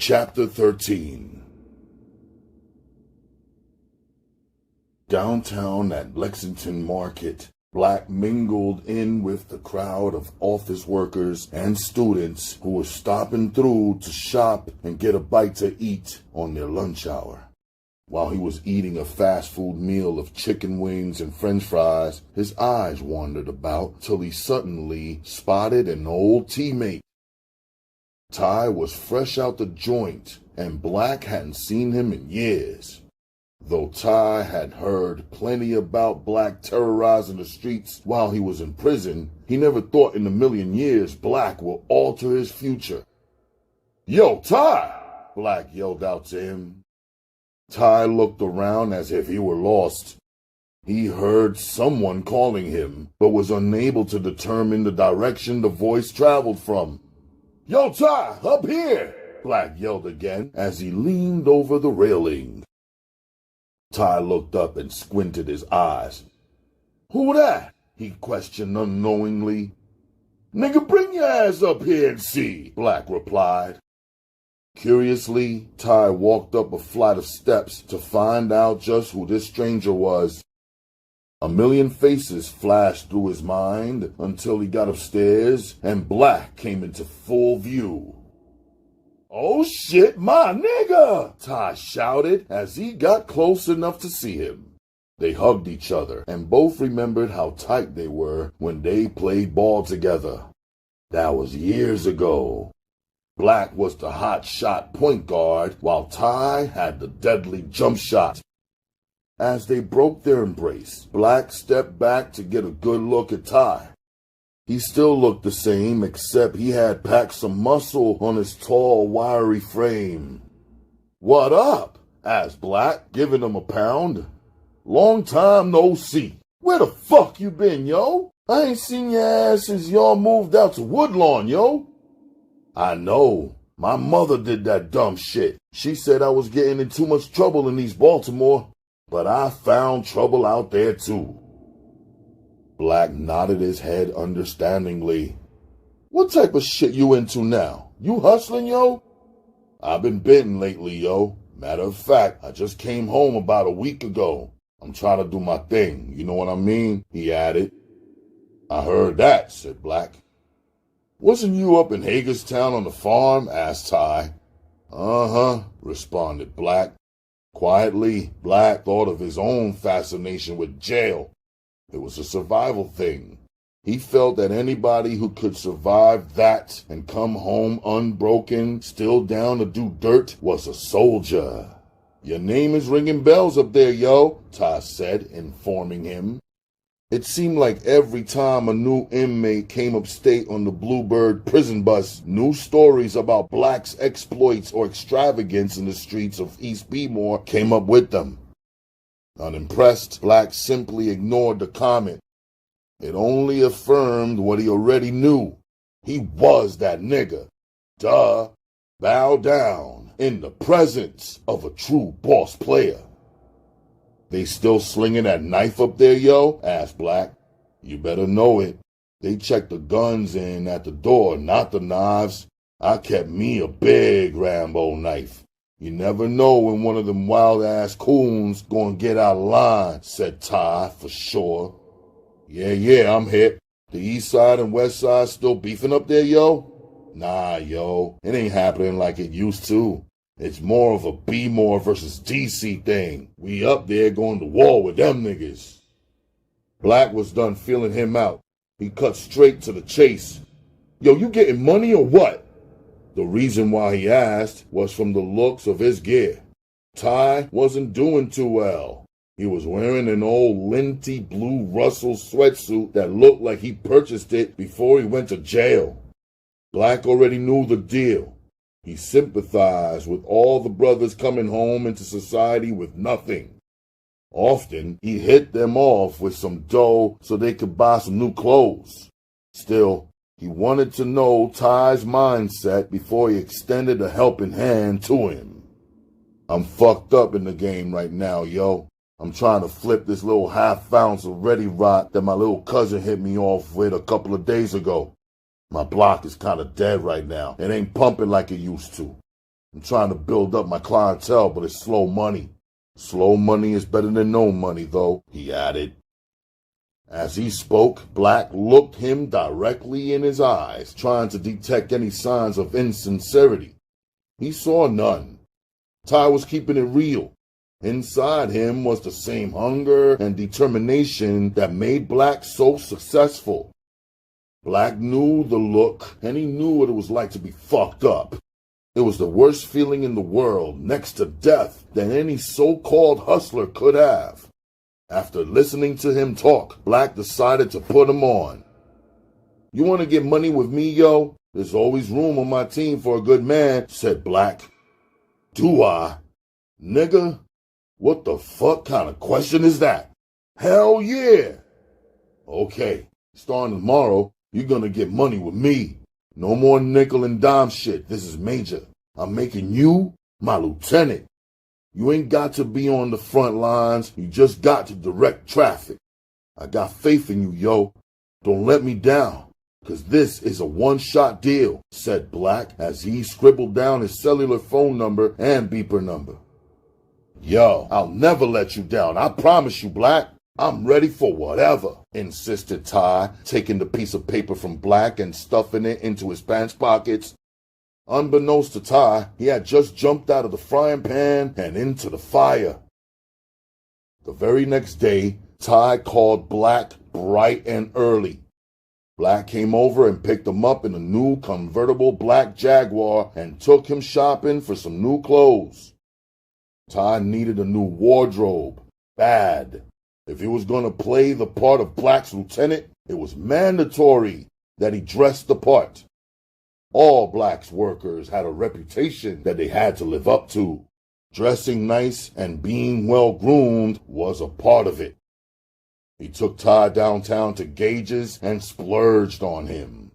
Chapter 13. Downtown at Lexington Market, Black mingled in with the crowd of office workers and students who were stopping through to shop and get a bite to eat on their lunch hour. While he was eating a fast food meal of chicken wings and french fries, his eyes wandered about till he suddenly spotted an old teammate. Ty was fresh out the joint, and Black hadn't seen him in years. Though Ty had heard plenty about Black terrorizing the streets while he was in prison, he never thought in a million years Black will alter his future. "Yo, Ty!" Black yelled out to him. Ty looked around as if he were lost. He heard someone calling him, but was unable to determine the direction the voice traveled from. "Yo, Ty, up here!" Black yelled again as he leaned over the railing. Ty looked up and squinted his eyes. "Who that?" he questioned unknowingly. "Nigga, bring your ass up here and see," Black replied. Curiously, Ty walked up a flight of steps to find out just who this stranger was. A million faces flashed through his mind until he got upstairs and Black came into full view. "Oh shit, my nigga!" Ty shouted as he got close enough to see him. They hugged each other and both remembered how tight they were when they played ball together. That was years ago. Black was the hot shot point guard while Ty had the deadly jump shot. As they broke their embrace, Black stepped back to get a good look at Ty. He still looked the same, except he had packed some muscle on his tall, wiry frame. "What up?" asked Black, giving him a pound. "Long time no see. Where the fuck you been, yo? I ain't seen your ass since y'all moved out to Woodlawn, yo." "I know. My mother did that dumb shit. She said I was getting in too much trouble in East Baltimore. But I found trouble out there, too." Black nodded his head understandingly. "What type of shit you into now? You hustling, yo?" "I've been bitten lately, yo. Matter of fact, I just came home about a week ago. I'm trying to do my thing, you know what I mean?" he added. "I heard that," said Black. "Wasn't you up in Hagerstown on the farm?" asked Ty. "Uh-huh," responded Black. Quietly, Black thought of his own fascination with jail. It was a survival thing. He felt that anybody who could survive that and come home unbroken, still down to do dirt, was a soldier. "Your name is ringing bells up there, yo," Ty said, informing him. It seemed like every time a new inmate came upstate on the Bluebird prison bus, new stories about Black's exploits or extravagance in the streets of East Bmore came up with them. Unimpressed, Black simply ignored the comment. It only affirmed what he already knew. He was that nigga. Duh. Bow down in the presence of a true boss player. "They still slinging that knife up there, yo?" asked Black. "You better know it. They checked the guns in at the door, not the knives. I kept me a big Rambo knife. You never know when one of them wild-ass coons gonna get out of line," said Ty for sure. Yeah, I'm hip. The east side and west side still beefing up there, yo?" "Nah, yo. It ain't happening like it used to. It's more of a Bmore versus DC thing. We up there going to war with them niggas." Black was done feeling him out. He cut straight to the chase. "Yo, you getting money or what?" The reason why he asked was from the looks of his gear. Ty wasn't doing too well. He was wearing an old linty blue Russell sweatsuit that looked like he purchased it before he went to jail. Black already knew the deal. He sympathized with all the brothers coming home into society with nothing. Often, he hit them off with some dough so they could buy some new clothes. Still, he wanted to know Ty's mindset before he extended a helping hand to him. "I'm fucked up in the game right now, yo. I'm trying to flip this little half ounce of Ready Rot that my little cousin hit me off with a couple of days ago. My block is kind of dead right now. It ain't pumping like it used to. I'm trying to build up my clientele, but it's slow money. Slow money is better than no money, though, he added. As he spoke, Black looked him directly in his eyes, trying to detect any signs of insincerity. He saw none. Ty was keeping it real. Inside him was the same hunger and determination that made Black so successful. Black knew the look, and he knew what it was like to be fucked up. It was the worst feeling in the world, next to death, that any so-called hustler could have. After listening to him talk, Black decided to put him on. You want to get money with me, yo? There's always room on my team for a good man, said Black. Do I? Nigga? What the fuck kind of question is that? Hell yeah! Okay, starting tomorrow, you're gonna get money with me. No more nickel and dime shit. This is major. I'm making you my lieutenant. You ain't got to be on the front lines. You just got to direct traffic. I got faith in you, yo. Don't let me down, 'cause this is a one-shot deal, said Black as he scribbled down his cellular phone number and beeper number. Yo, I'll never let you down. I promise you, Black. I'm ready for whatever, insisted Ty, taking the piece of paper from Black and stuffing it into his pants pockets. Unbeknownst to Ty, he had just jumped out of the frying pan and into the fire. The very next day, Ty called Black bright and early. Black came over and picked him up in a new convertible black Jaguar and took him shopping for some new clothes. Ty needed a new wardrobe, bad. If he was going to play the part of Black's lieutenant, it was mandatory that he dressed the part. All Black's workers had a reputation that they had to live up to. Dressing nice and being well-groomed was a part of it. He took Ty downtown to Gage's and splurged on him.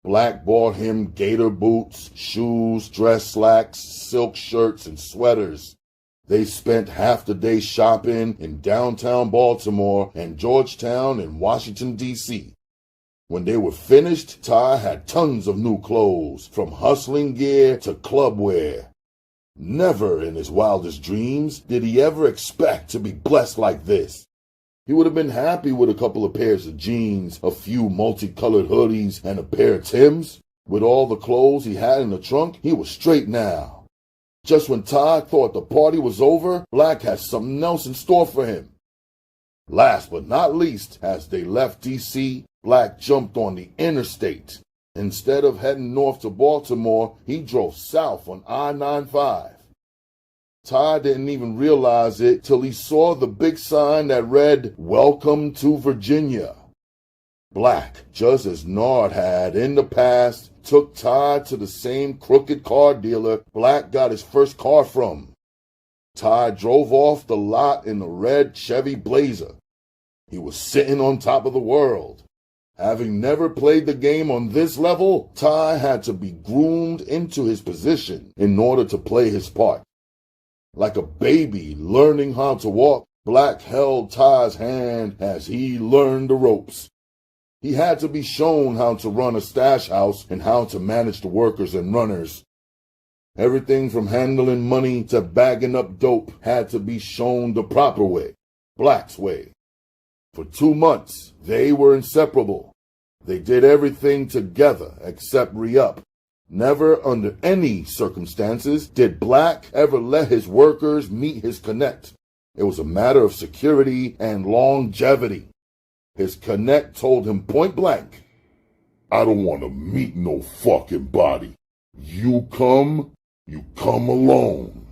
Black bought him gator boots, shoes, dress slacks, silk shirts, and sweaters. They spent half the day shopping in downtown Baltimore and Georgetown and Washington, D.C. When they were finished, Ty had tons of new clothes, from hustling gear to club wear. Never in his wildest dreams did he ever expect to be blessed like this. He would have been happy with a couple of pairs of jeans, a few multicolored hoodies, and a pair of Timbs. With all the clothes he had in the trunk, he was straight now. Just when Ty thought the party was over, Black had something else in store for him. Last but not least, as they left D.C., Black jumped on the interstate. Instead of heading north to Baltimore, he drove south on I-95. Ty didn't even realize it till he saw the big sign that read, "Welcome to Virginia." Black, just as Nard had in the past, took Ty to the same crooked car dealer Black got his first car from. Ty drove off the lot in a red Chevy Blazer. He was sitting on top of the world. Having never played the game on this level, Ty had to be groomed into his position in order to play his part. Like a baby learning how to walk, Black held Ty's hand as he learned the ropes. He had to be shown how to run a stash house and how to manage the workers and runners. Everything from handling money to bagging up dope had to be shown the proper way, Black's way. For 2 months, they were inseparable. They did everything together except re-up. Never under any circumstances did Black ever let his workers meet his connect. It was a matter of security and longevity. His connect told him point blank, "I don't want to meet no fucking body. You come alone."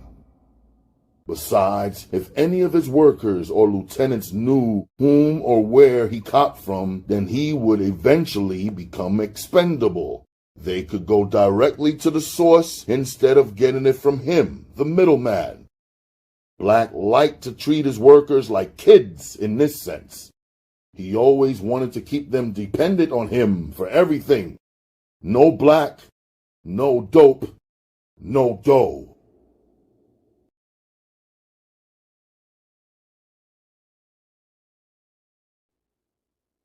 Besides, if any of his workers or lieutenants knew whom or where he copped from, then he would eventually become expendable. They could go directly to the source instead of getting it from him, the middleman. Black liked to treat his workers like kids in this sense. He always wanted to keep them dependent on him for everything. No Black, no dope, no dough.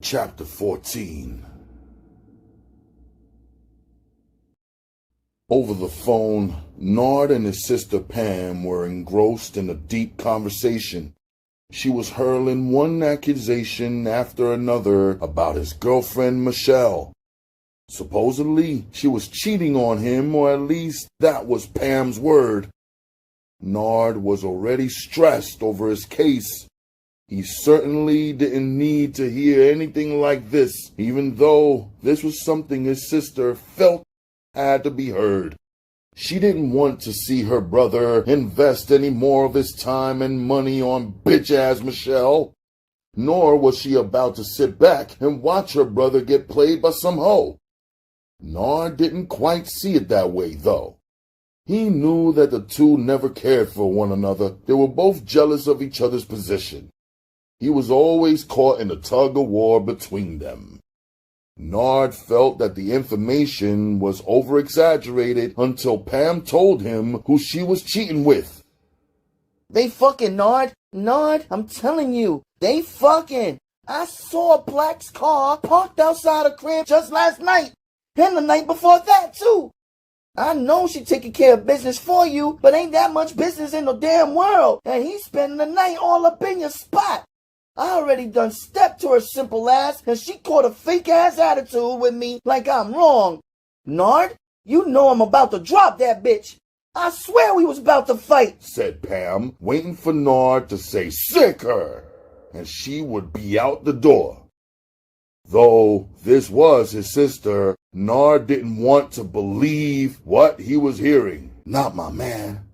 Chapter 14. Over the phone, Nard and his sister Pam were engrossed in a deep conversation. She was hurling one accusation after another about his girlfriend Michelle. Supposedly, she was cheating on him, or at least that was Pam's word. Nard was already stressed over his case. He certainly didn't need to hear anything like this, even though this was something his sister felt had to be heard. She didn't want to see her brother invest any more of his time and money on bitch-ass Michelle, nor was she about to sit back and watch her brother get played by some hoe. Nard didn't quite see it that way, though. He knew that the two never cared for one another. They were both jealous of each other's position. He was always caught in a tug-of-war between them. Nard felt that the information was over-exaggerated until Pam told him who she was cheating with. They fucking, Nard. Nard, I'm telling you, they fucking. I saw Black's car parked outside her crib just last night. And the night before that, too. I know she taking care of business for you, but ain't that much business in the damn world. And he's spending the night all up in your spot. I already done stepped to her simple ass, and she caught a fake-ass attitude with me like I'm wrong. Nard, you know I'm about to drop that bitch. I swear we was about to fight, said Pam, waiting for Nard to say sick her, and she would be out the door. Though this was his sister, Nard didn't want to believe what he was hearing. Not my man.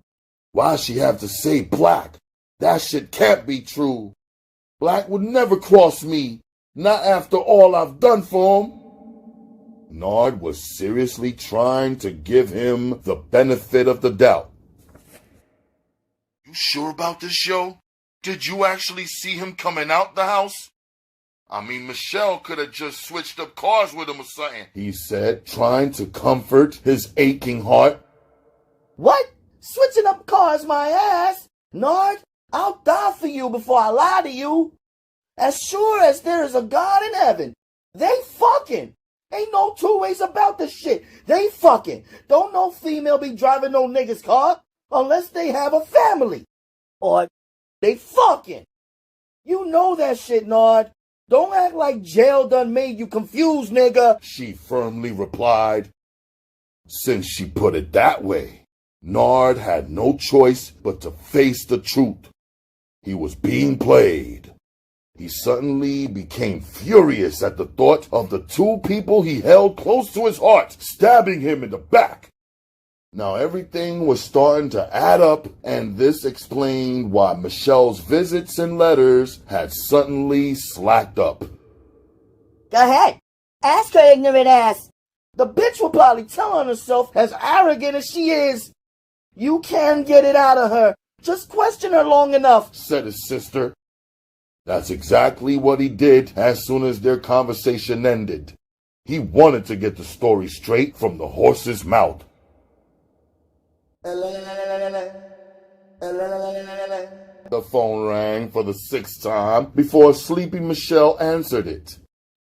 Why she have to say Black? That shit can't be true. Black would never cross me, not after all I've done for him. Nard was seriously trying to give him the benefit of the doubt. You sure about this, show? Did you actually see him coming out the house? I mean, Michelle could have just switched up cars with him or something, he said, trying to comfort his aching heart. What? Switching up cars, my ass? Nard, I'll die for you before I lie to you. As sure as there is a God in heaven, they fucking. Ain't no two ways about this shit. They fucking. Don't no female be driving no nigga's car unless they have a family. Or they fucking. You know that shit, Nard. Don't act like jail done made you confused, nigga, she firmly replied. Since she put it that way, Nard had no choice but to face the truth. He was being played. He suddenly became furious at the thought of the two people he held close to his heart, stabbing him in the back. Now everything was starting to add up, and this explained why Michelle's visits and letters had suddenly slacked up. Go ahead. Ask her ignorant ass. The bitch will probably tell on herself as arrogant as she is. You can get it out of her. Just question her long enough, said his sister. That's exactly what he did as soon as their conversation ended. He wanted to get the story straight from the horse's mouth. The phone rang for the sixth time before sleepy Michelle answered it.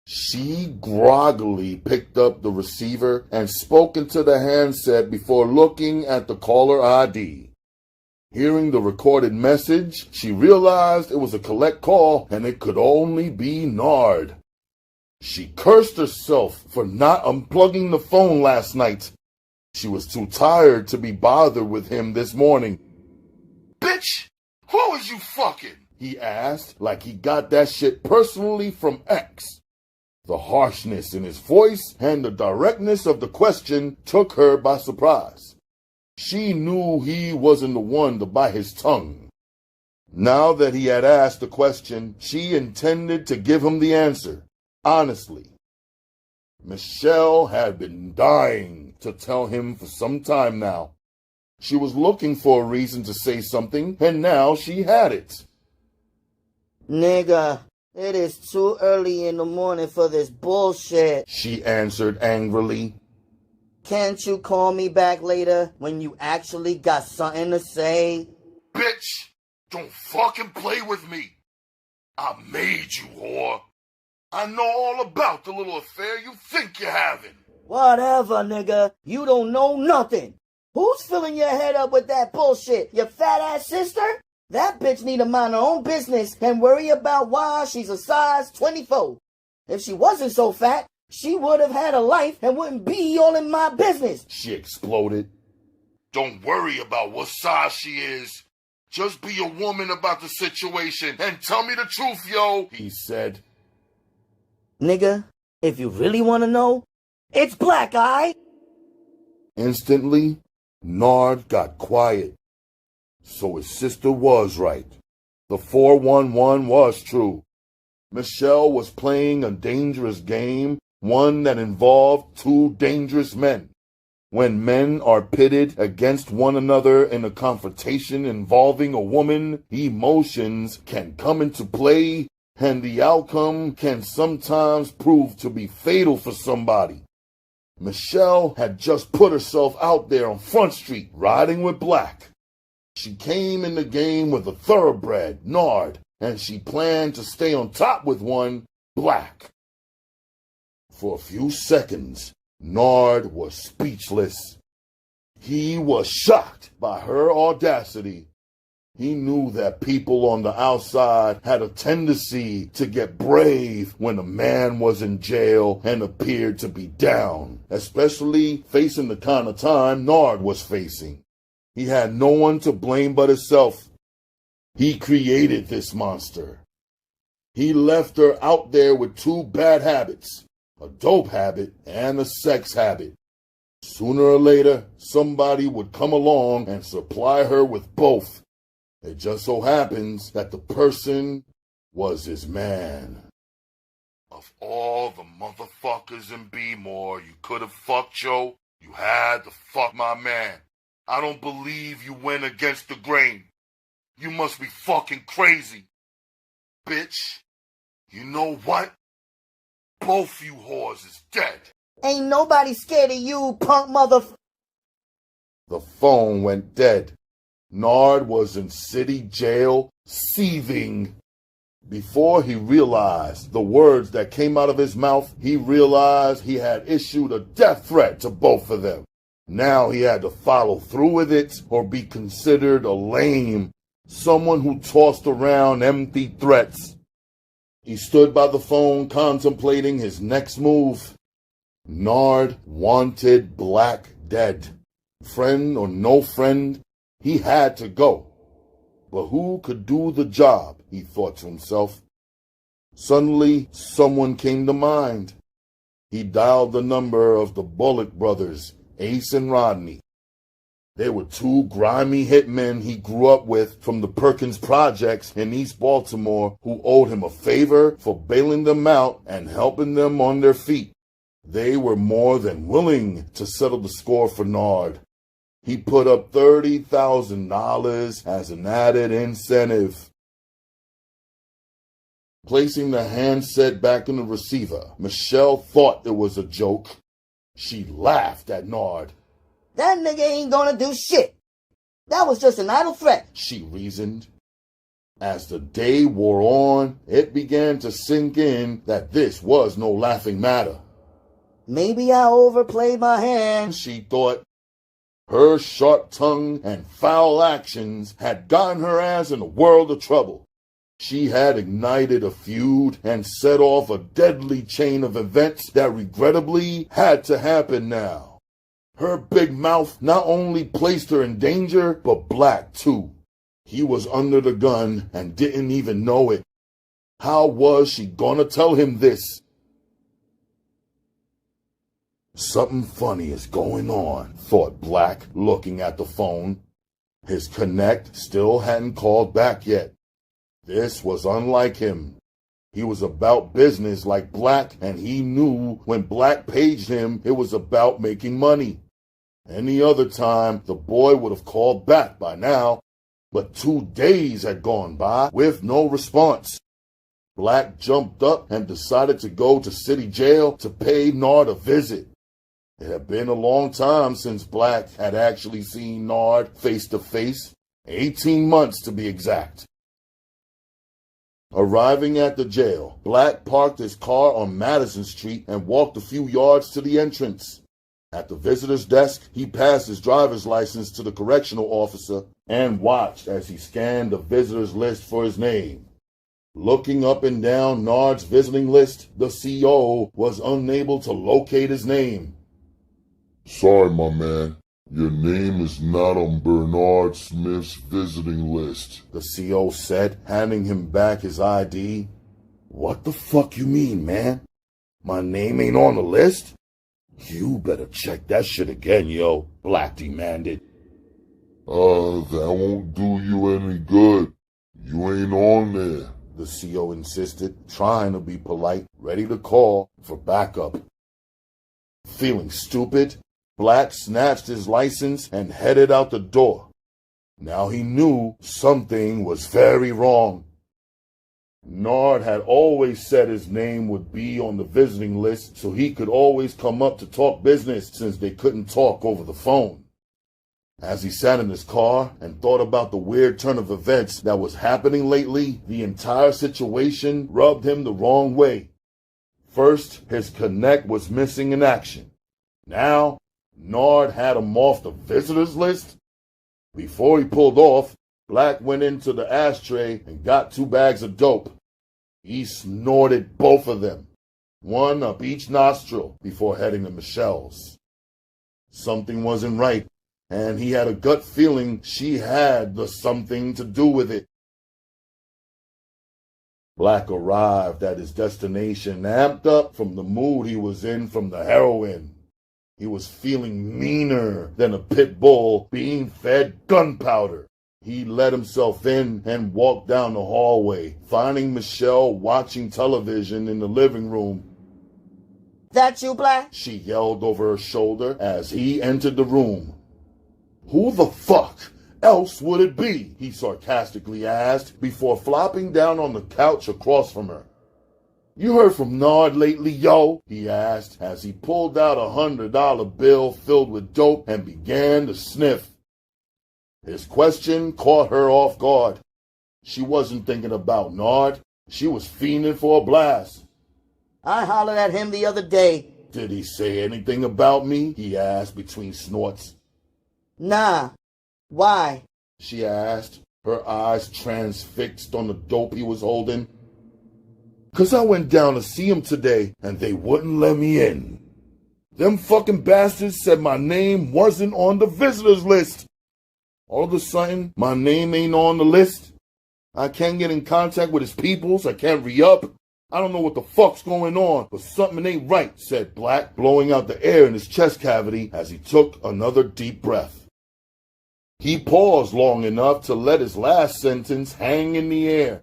She groggily picked up the receiver and spoke into the handset before looking at the caller ID. Hearing the recorded message, she realized it was a collect call and it could only be Nard. She cursed herself for not unplugging the phone last night. She was too tired to be bothered with him this morning. Bitch, who is you fucking? He asked like he got that shit personally from X. The harshness in his voice and the directness of the question took her by surprise. She knew he wasn't the one to bite his tongue. Now that he had asked the question, she intended to give him the answer, honestly. Michelle had been dying to tell him for some time now. She was looking for a reason to say something, and now she had it. Nigga, it is too early in the morning for this bullshit, she answered angrily. Can't you call me back later when you actually got something to say? Bitch, don't fucking play with me. I made you, whore. I know all about the little affair you think you're having. Whatever, nigga. You don't know nothing. Who's filling your head up with that bullshit? Your fat ass sister? That bitch need to mind her own business and worry about why she's a size 24. If she wasn't so fat, she would have had a life and wouldn't be all in my business. She exploded. Don't worry about what size she is. Just be a woman about the situation and tell me the truth, yo, he said. Nigga, if you really want to know, it's Black Eye. Instantly, Nard got quiet. So his sister was right. The 411 was true. Michelle was playing a dangerous game, one that involved two dangerous men. When men are pitted against one another in a confrontation involving a woman, emotions can come into play, and the outcome can sometimes prove to be fatal for somebody. Michelle had just put herself out there on Front Street, riding with Black. She came in the game with a thoroughbred, Nard, and she planned to stay on top with one, Black. For a few seconds, Nard was speechless. He was shocked by her audacity. He knew that people on the outside had a tendency to get brave when a man was in jail and appeared to be down, especially facing the kind of time Nard was facing. He had no one to blame but himself. He created this monster. He left her out there with two bad habits. A dope habit and a sex habit. Sooner or later, somebody would come along and supply her with both. It just so happens that the person was his man. Of all the motherfuckers in B-More you could have fucked, Joe, you had to fuck my man. I don't believe you went against the grain. You must be fucking crazy. Bitch, you know what? Both you whores is dead. Ain't nobody scared of you, punk mother... The phone went dead. Nard was in city jail, seething. Before he realized the words that came out of his mouth, he realized he had issued a death threat to both of them. Now he had to follow through with it or be considered a lame, someone who tossed around empty threats. He stood by the phone contemplating his next move. Nard wanted Black dead. Friend or no friend, he had to go. But who could do the job, he thought to himself. Suddenly, someone came to mind. He dialed the number of the Bullock brothers, Ace and Rodney. They were two grimy hitmen he grew up with from the Perkins Projects in East Baltimore who owed him a favor for bailing them out and helping them on their feet. They were more than willing to settle the score for Nard. He put up $30,000 as an added incentive. Placing the handset back in the receiver, Michelle thought it was a joke. She laughed at Nard. That nigga ain't gonna do shit. That was just an idle threat, she reasoned. As the day wore on, it began to sink in that this was no laughing matter. Maybe I overplayed my hand, she thought. Her sharp tongue and foul actions had gotten her ass in a world of trouble. She had ignited a feud and set off a deadly chain of events that regrettably had to happen now. Her big mouth not only placed her in danger, but Black too. He was under the gun and didn't even know it. How was she gonna tell him this? Something funny is going on, thought Black, looking at the phone. His connect still hadn't called back yet. This was unlike him. He was about business like Black, and he knew when Black paged him, it was about making money. Any other time, the boy would have called back by now, but 2 days had gone by with no response. Black jumped up and decided to go to city jail to pay Nard a visit. It had been a long time since Black had actually seen Nard face to face, 18 months to be exact. Arriving at the jail, Black parked his car on Madison Street and walked a few yards to the entrance. At the visitor's desk, he passed his driver's license to the correctional officer and watched as he scanned the visitor's list for his name. Looking up and down Nard's visiting list, the CO was unable to locate his name. Sorry, my man. Your name is not on Bernard Smith's visiting list, the CO said, handing him back his ID. What the fuck you mean, man? My name ain't on the list? You better check that shit again, yo, Black demanded. That won't do you any good. You ain't on there, the CO insisted, trying to be polite, ready to call for backup. Feeling stupid, Black snatched his license and headed out the door. Now he knew something was very wrong. Nard had always said his name would be on the visiting list so he could always come up to talk business since they couldn't talk over the phone. As he sat in his car and thought about the weird turn of events that was happening lately, the entire situation rubbed him the wrong way. First, his connect was missing in action. Now, Nard had him off the visitors list? Before he pulled off, Black went into the ashtray and got 2 bags of dope. He snorted both of them, one up each nostril, before heading to Michelle's. Something wasn't right, and he had a gut feeling she had the something to do with it. Black arrived at his destination amped up from the mood he was in from the heroin. He was feeling meaner than a pit bull being fed gunpowder. He let himself in and walked down the hallway, finding Michelle watching television in the living room. That you, Black? She yelled over her shoulder as he entered the room. Who the fuck else would it be? He sarcastically asked before flopping down on the couch across from her. You heard from Nard lately, yo? He asked as he pulled out a $100 bill filled with dope and began to sniff. His question caught her off guard. She wasn't thinking about Nard. She was fiending for a blast. I hollered at him the other day. Did he say anything about me? He asked between snorts. Nah. Why? She asked, her eyes transfixed on the dope he was holding. 'Cause I went down to see him today, and they wouldn't let me in. Them fucking bastards said my name wasn't on the visitors list. All of a sudden, my name ain't on the list. I can't get in contact with his peoples. I can't re-up. I don't know what the fuck's going on, but something ain't right, said Black, blowing out the air in his chest cavity as he took another deep breath. He paused long enough to let his last sentence hang in the air.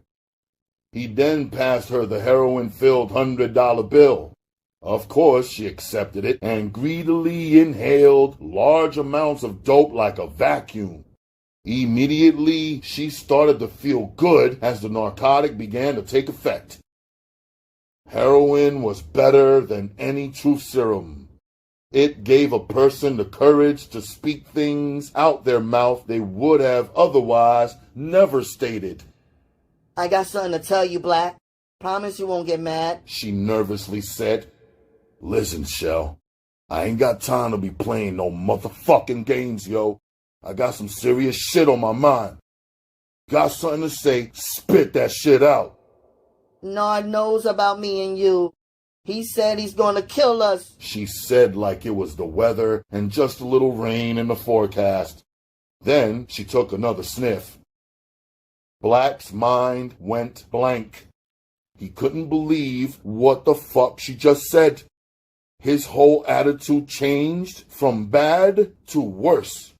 He then passed her the heroin-filled $100 bill. Of course, she accepted it and greedily inhaled large amounts of dope like a vacuum. Immediately, she started to feel good as the narcotic began to take effect. Heroin was better than any truth serum. It gave a person the courage to speak things out their mouth they would have otherwise never stated. I got something to tell you, Black. Promise you won't get mad, she nervously said. Listen, Shell, I ain't got time to be playing no motherfucking games, yo. I got some serious shit on my mind. Got something to say, spit that shit out. Nard knows about me and you. He said he's gonna kill us, she said like it was the weather and just a little rain in the forecast. Then she took another sniff. Black's mind went blank. He couldn't believe what the fuck she just said. His whole attitude changed from bad to worse.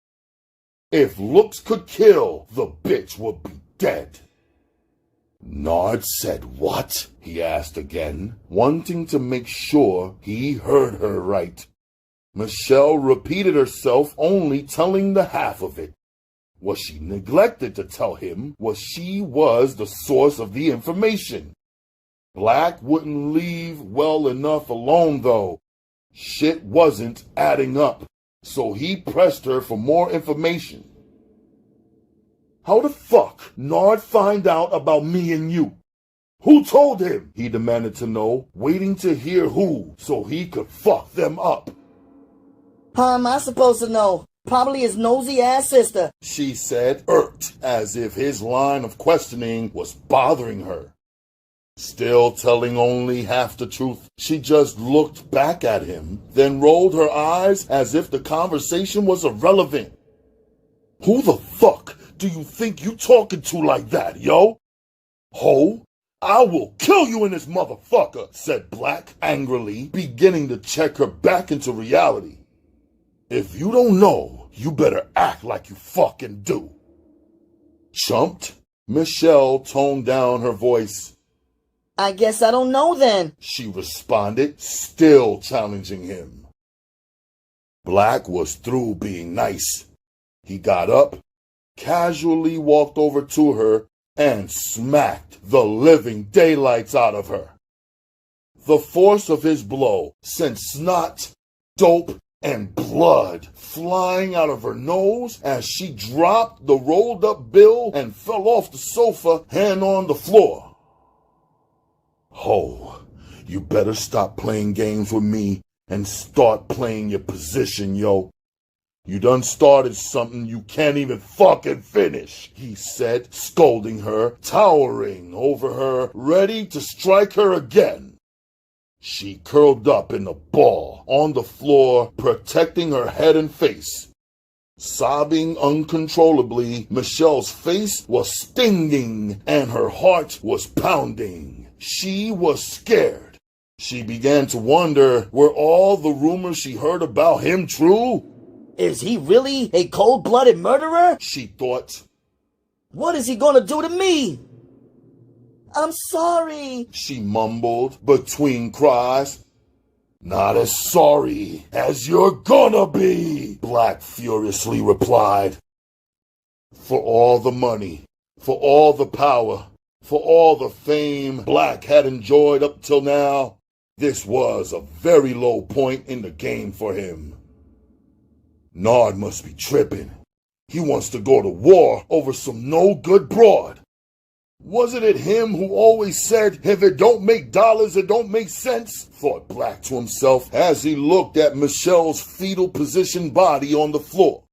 If looks could kill, the bitch would be dead. Nard said what? He asked again, wanting to make sure he heard her right. Michelle repeated herself, only telling the half of it. What she neglected to tell him was she was the source of the information. Black wouldn't leave well enough alone, though. Shit wasn't adding up, so he pressed her for more information. How the fuck Nard find out about me and you? Who told him? He demanded to know, waiting to hear who, so he could fuck them up. How am I supposed to know? Probably his nosy-ass sister, she said, irked, as if his line of questioning was bothering her. Still telling only half the truth, she just looked back at him, then rolled her eyes as if the conversation was irrelevant. Who the fuck do you think you talking to like that, yo? Ho? I will kill you in this motherfucker, said Black angrily, beginning to check her back into reality. If you don't know, you better act like you fucking do. Chumped? Michelle toned down her voice. I guess I don't know then, she responded, still challenging him. Black was through being nice. He got up, casually walked over to her, and smacked the living daylights out of her. The force of his blow sent snot, dope, and blood flying out of her nose as she dropped the rolled-up bill and fell off the sofa, hand on the floor. Ho, you better stop playing games with me and start playing your position, yo. You done started something you can't even fucking finish, he said, scolding her, towering over her, ready to strike her again. She curled up in a ball on the floor, protecting her head and face. Sobbing uncontrollably, Michelle's face was stinging and her heart was pounding. She was scared. She began to wonder, were all the rumors she heard about him true? Is he really a cold-blooded murderer? She thought. What is he gonna do to me? I'm sorry, she mumbled between cries. Not as sorry as you're gonna be, Black furiously replied. For all the money, for all the power, for all the fame Black had enjoyed up till now, this was a very low point in the game for him. Nard must be tripping. He wants to go to war over some no-good broad. Wasn't it him who always said, if it don't make dollars, it don't make sense? Thought Black to himself as he looked at Michelle's fetal position body on the floor.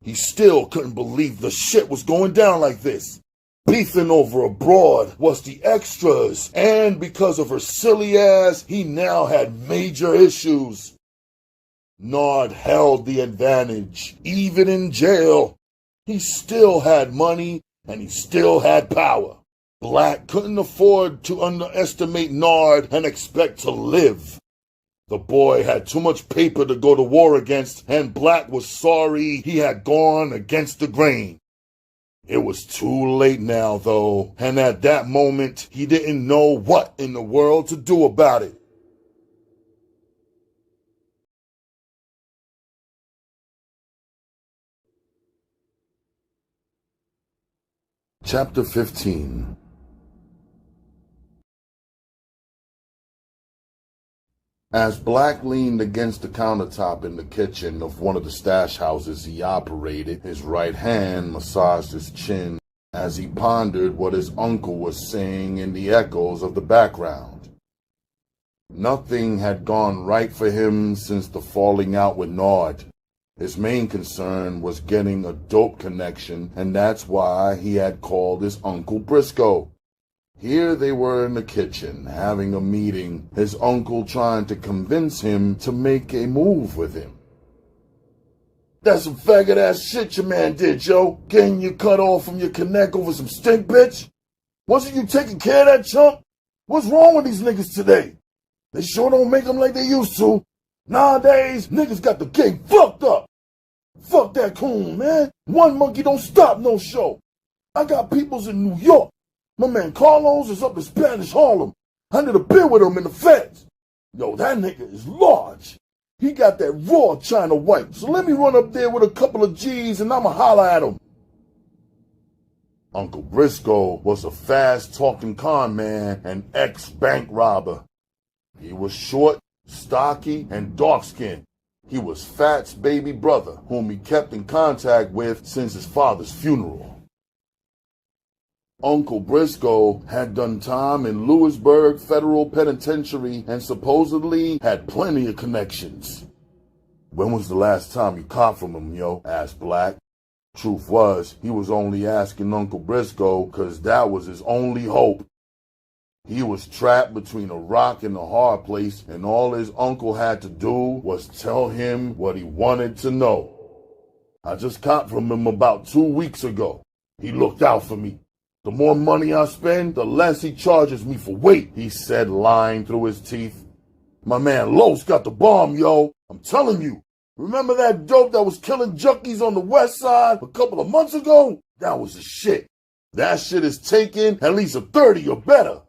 He still couldn't believe the shit was going down like this. Beefing over a broad was the extras, and because of her silly ass, he now had major issues. Nard held the advantage, even in jail. He still had money, and he still had power. Black couldn't afford to underestimate Nard and expect to live. The boy had too much paper to go to war against, and Black was sorry he had gone against the grain. It was too late now, though, and at that moment, he didn't know what in the world to do about it. Chapter 15. As Black leaned against the countertop in the kitchen of one of the stash houses he operated, his right hand massaged his chin as he pondered what his uncle was saying in the echoes of the background. Nothing had gone right for him since the falling out with Nard. His main concern was getting a dope connection, and that's why he had called his Uncle Briscoe. Here they were in the kitchen, having a meeting, his uncle trying to convince him to make a move with him. That's some faggot-ass shit your man did, yo. Getting you cut off from your connect over some stink, bitch. Wasn't you taking care of that chump? What's wrong with these niggas today? They sure don't make them like they used to. Nowadays, niggas got the game fucked up. Fuck that coon, man. One monkey don't stop no show. I got peoples in New York. My man Carlos is up in Spanish Harlem. I need a beer with him in the feds. Yo, that nigga is large. He got that raw China white. So let me run up there with a couple of G's and I'ma holler at him. Uncle Briscoe was a fast-talking con man and ex-bank robber. He was short, stocky, and dark-skinned. He was Fat's baby brother, whom he kept in contact with since his father's funeral. Uncle Briscoe had done time in Lewisburg Federal Penitentiary and supposedly had plenty of connections. "When was the last time you caught from him, yo?" asked Black. Truth was, he was only asking Uncle Briscoe because that was his only hope. He was trapped between a rock and a hard place, and all his uncle had to do was tell him what he wanted to know. "I just caught from him about 2 weeks ago. He looked out for me. The more money I spend, the less he charges me for weight," he said, lying through his teeth. "My man Los got the bomb, yo. I'm telling you. Remember that dope that was killing junkies on the west side a couple of months ago? That was the shit. That shit is taking at least a 30 or better."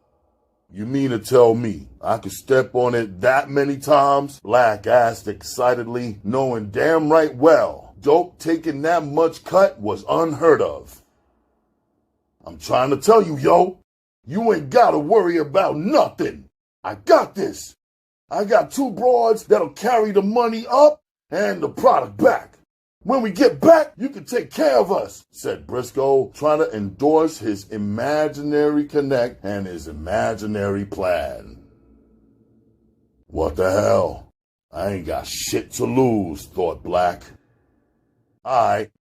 "You mean to tell me I could step on it that many times?" Black asked excitedly, knowing damn right well dope taking that much cut was unheard of. "I'm trying to tell you, yo, you ain't gotta worry about nothing. I got this. I got 2 broads that'll carry the money up and the product back. When we get back, you can take care of us," said Briscoe, trying to endorse his imaginary connect and his imaginary plan. "What the hell? I ain't got shit to lose," thought Black. "Alright,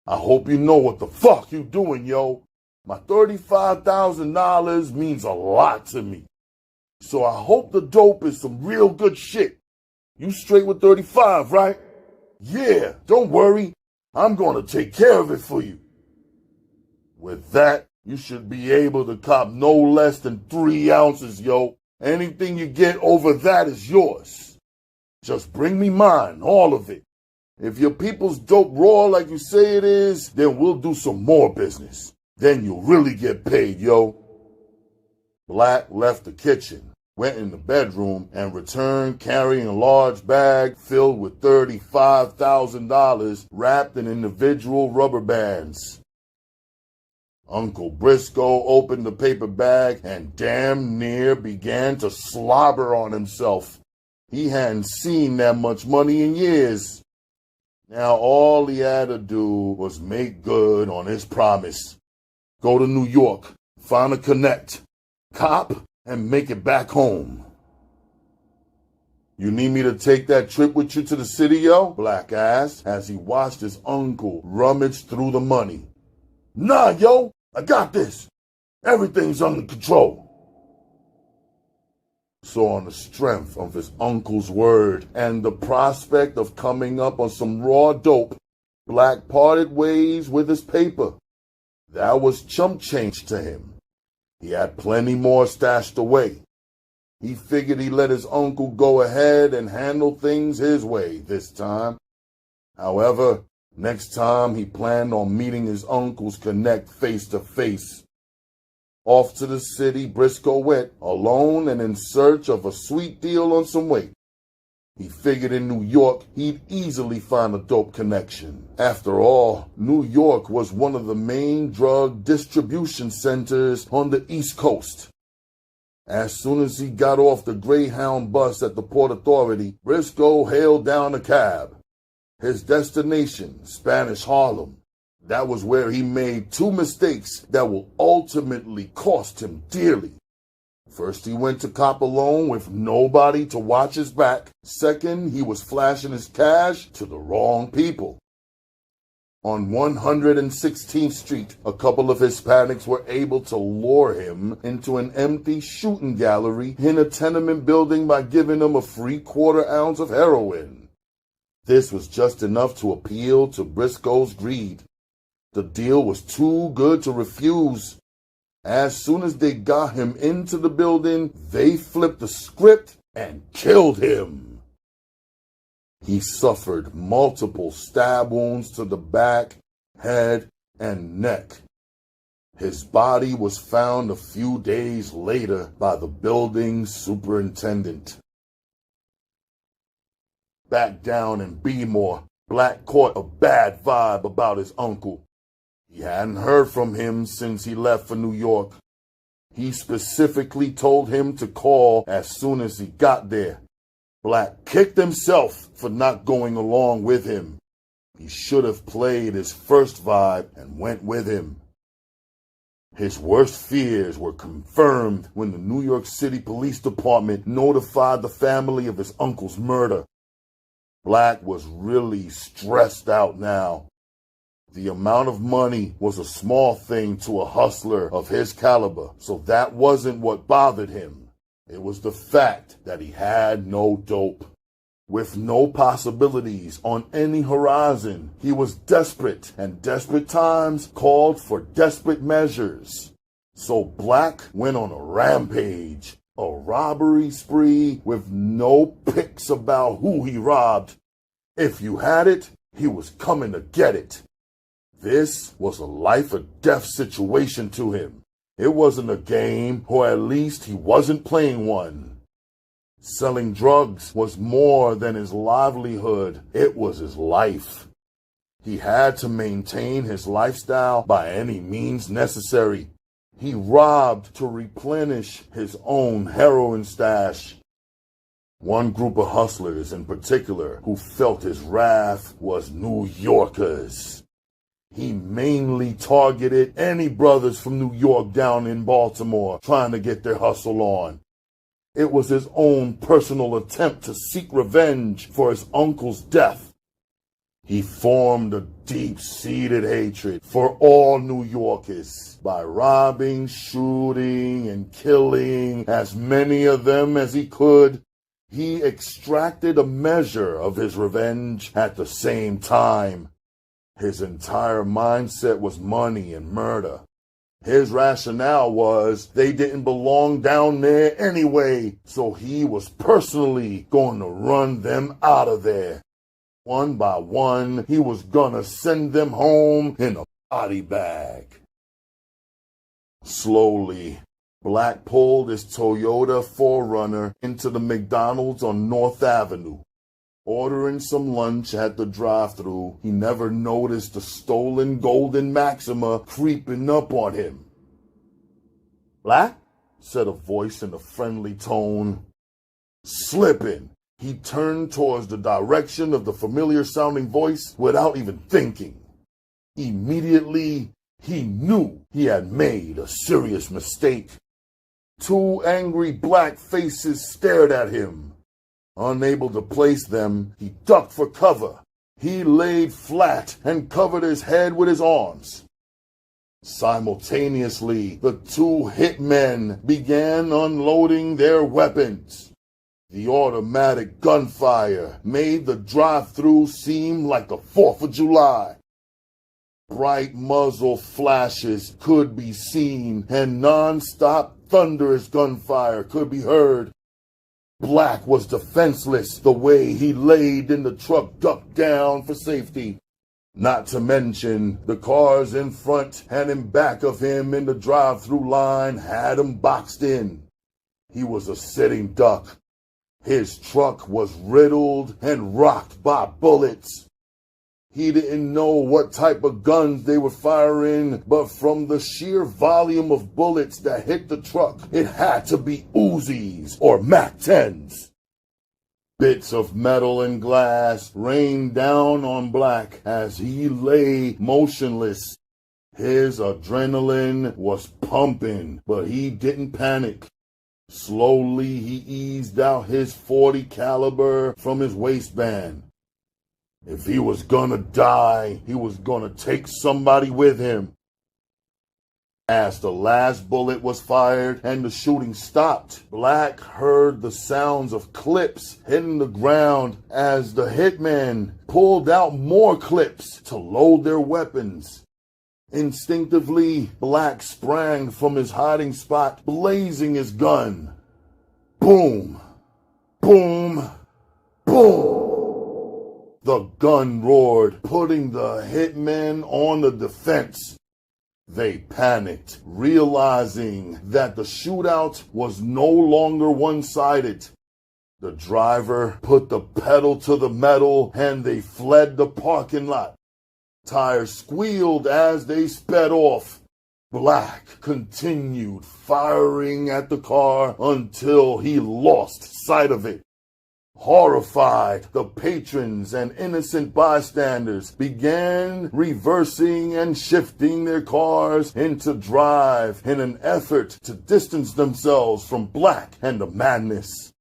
I hope you know what the fuck you doing, yo. My $35,000 means a lot to me. So I hope the dope is some real good shit. You straight with 35, right?" "Yeah, don't worry. I'm going to take care of it for you." "With that, you should be able to cop no less than 3 ounces, yo. Anything you get over that is yours. Just bring me mine, all of it. If your people's dope raw like you say it is, then we'll do some more business. Then you'll really get paid, yo." Black left the kitchen, went in the bedroom, and returned carrying a large bag filled with $35,000 wrapped in individual rubber bands. Uncle Briscoe opened the paper bag and damn near began to slobber on himself. He hadn't seen that much money in years. Now all he had to do was make good on his promise. Go to New York, find a connect, cop, and make it back home. "You need me to take that trip with you to the city, yo?" Black asked as he watched his uncle rummage through the money. "Nah, yo, I got this. Everything's under control." So on the strength of his uncle's word and the prospect of coming up on some raw dope, Black parted ways with his paper. That was chump change to him. He had plenty more stashed away. He figured he'd let his uncle go ahead and handle things his way this time. However, next time he planned on meeting his uncle's connect face to face. Off to the city Briscoe went, alone and in search of a sweet deal on some weight. He figured in New York he'd easily find a dope connection. After all, New York was one of the main drug distribution centers on the East Coast. As soon as he got off the Greyhound bus at the Port Authority, Briscoe hailed down a cab. His destination, Spanish Harlem. That was where he made 2 mistakes that will ultimately cost him dearly. First, he went to cop alone with nobody to watch his back. Second, he was flashing his cash to the wrong people. On 116th Street, a couple of Hispanics were able to lure him into an empty shooting gallery in a tenement building by giving him a free 1/4 ounce of heroin. This was just enough to appeal to Briscoe's greed. The deal was too good to refuse. As soon as they got him into the building, they flipped the script and killed him. He suffered multiple stab wounds to the back, head, and neck. His body was found a few days later by the building's superintendent. Back down in Beemore, Black caught a bad vibe about his uncle. He hadn't heard from him since he left for New York. He specifically told him to call as soon as he got there. Black kicked himself for not going along with him. He should have played his first vibe and went with him. His worst fears were confirmed when the New York City Police Department notified the family of his uncle's murder. Black was really stressed out now. The amount of money was a small thing to a hustler of his caliber, so that wasn't what bothered him. It was the fact that he had no dope. With no possibilities on any horizon, he was desperate, and desperate times called for desperate measures. So Black went on a rampage, a robbery spree with no picks about who he robbed. If you had it, he was coming to get it. This was a life or death situation to him. It wasn't a game, or at least he wasn't playing one. Selling drugs was more than his livelihood, it was his life. He had to maintain his lifestyle by any means necessary. He robbed to replenish his own heroin stash. One group of hustlers in particular who felt his wrath was New Yorkers. He mainly targeted any brothers from New York down in Baltimore trying to get their hustle on. It was his own personal attempt to seek revenge for his uncle's death. He formed a deep-seated hatred for all New Yorkers by robbing, shooting, and killing as many of them as he could. He extracted a measure of his revenge at the same time. His entire mindset was money and murder. His rationale was they didn't belong down there anyway, so he was personally going to run them out of there. One by one, he was gonna send them home in a body bag. Slowly, Black pulled his Toyota 4Runner into the McDonald's on North Avenue. Ordering some lunch at the drive-thru, he never noticed the stolen golden Maxima creeping up on him. "Black?" said a voice in a friendly tone. Slipping, he turned towards the direction of the familiar-sounding voice without even thinking. Immediately, he knew he had made a serious mistake. Two angry black faces stared at him. Unable to place them, he ducked for cover. He laid flat and covered his head with his arms. Simultaneously, the two hitmen began unloading their weapons. The automatic gunfire made the drive-thru seem like the 4th of July. Bright muzzle flashes could be seen, and non-stop thunderous gunfire could be heard. Black was defenseless the way he laid in the truck ducked down for safety. Not to mention, the cars in front and in back of him in the drive-thru line had him boxed in. He was a sitting duck. His truck was riddled and rocked by bullets. He didn't know what type of guns they were firing, but from the sheer volume of bullets that hit the truck, it had to be Uzis or MAC-10s. Bits of metal and glass rained down on Black as he lay motionless. His adrenaline was pumping, but he didn't panic. Slowly, he eased out his .40 caliber from his waistband. If he was gonna die, he was gonna take somebody with him. As the last bullet was fired and the shooting stopped, Black heard the sounds of clips hitting the ground as the hitmen pulled out more clips to load their weapons. Instinctively, Black sprang from his hiding spot, blazing his gun. Boom! Boom! Boom! The gun roared, putting the hitmen on the defense. They panicked, realizing that the shootout was no longer one-sided. The driver put the pedal to the metal and they fled the parking lot. Tires squealed as they sped off. Black continued firing at the car until he lost sight of it. Horrified, the patrons and innocent bystanders began reversing and shifting their cars into drive in an effort to distance themselves from Black and the madness.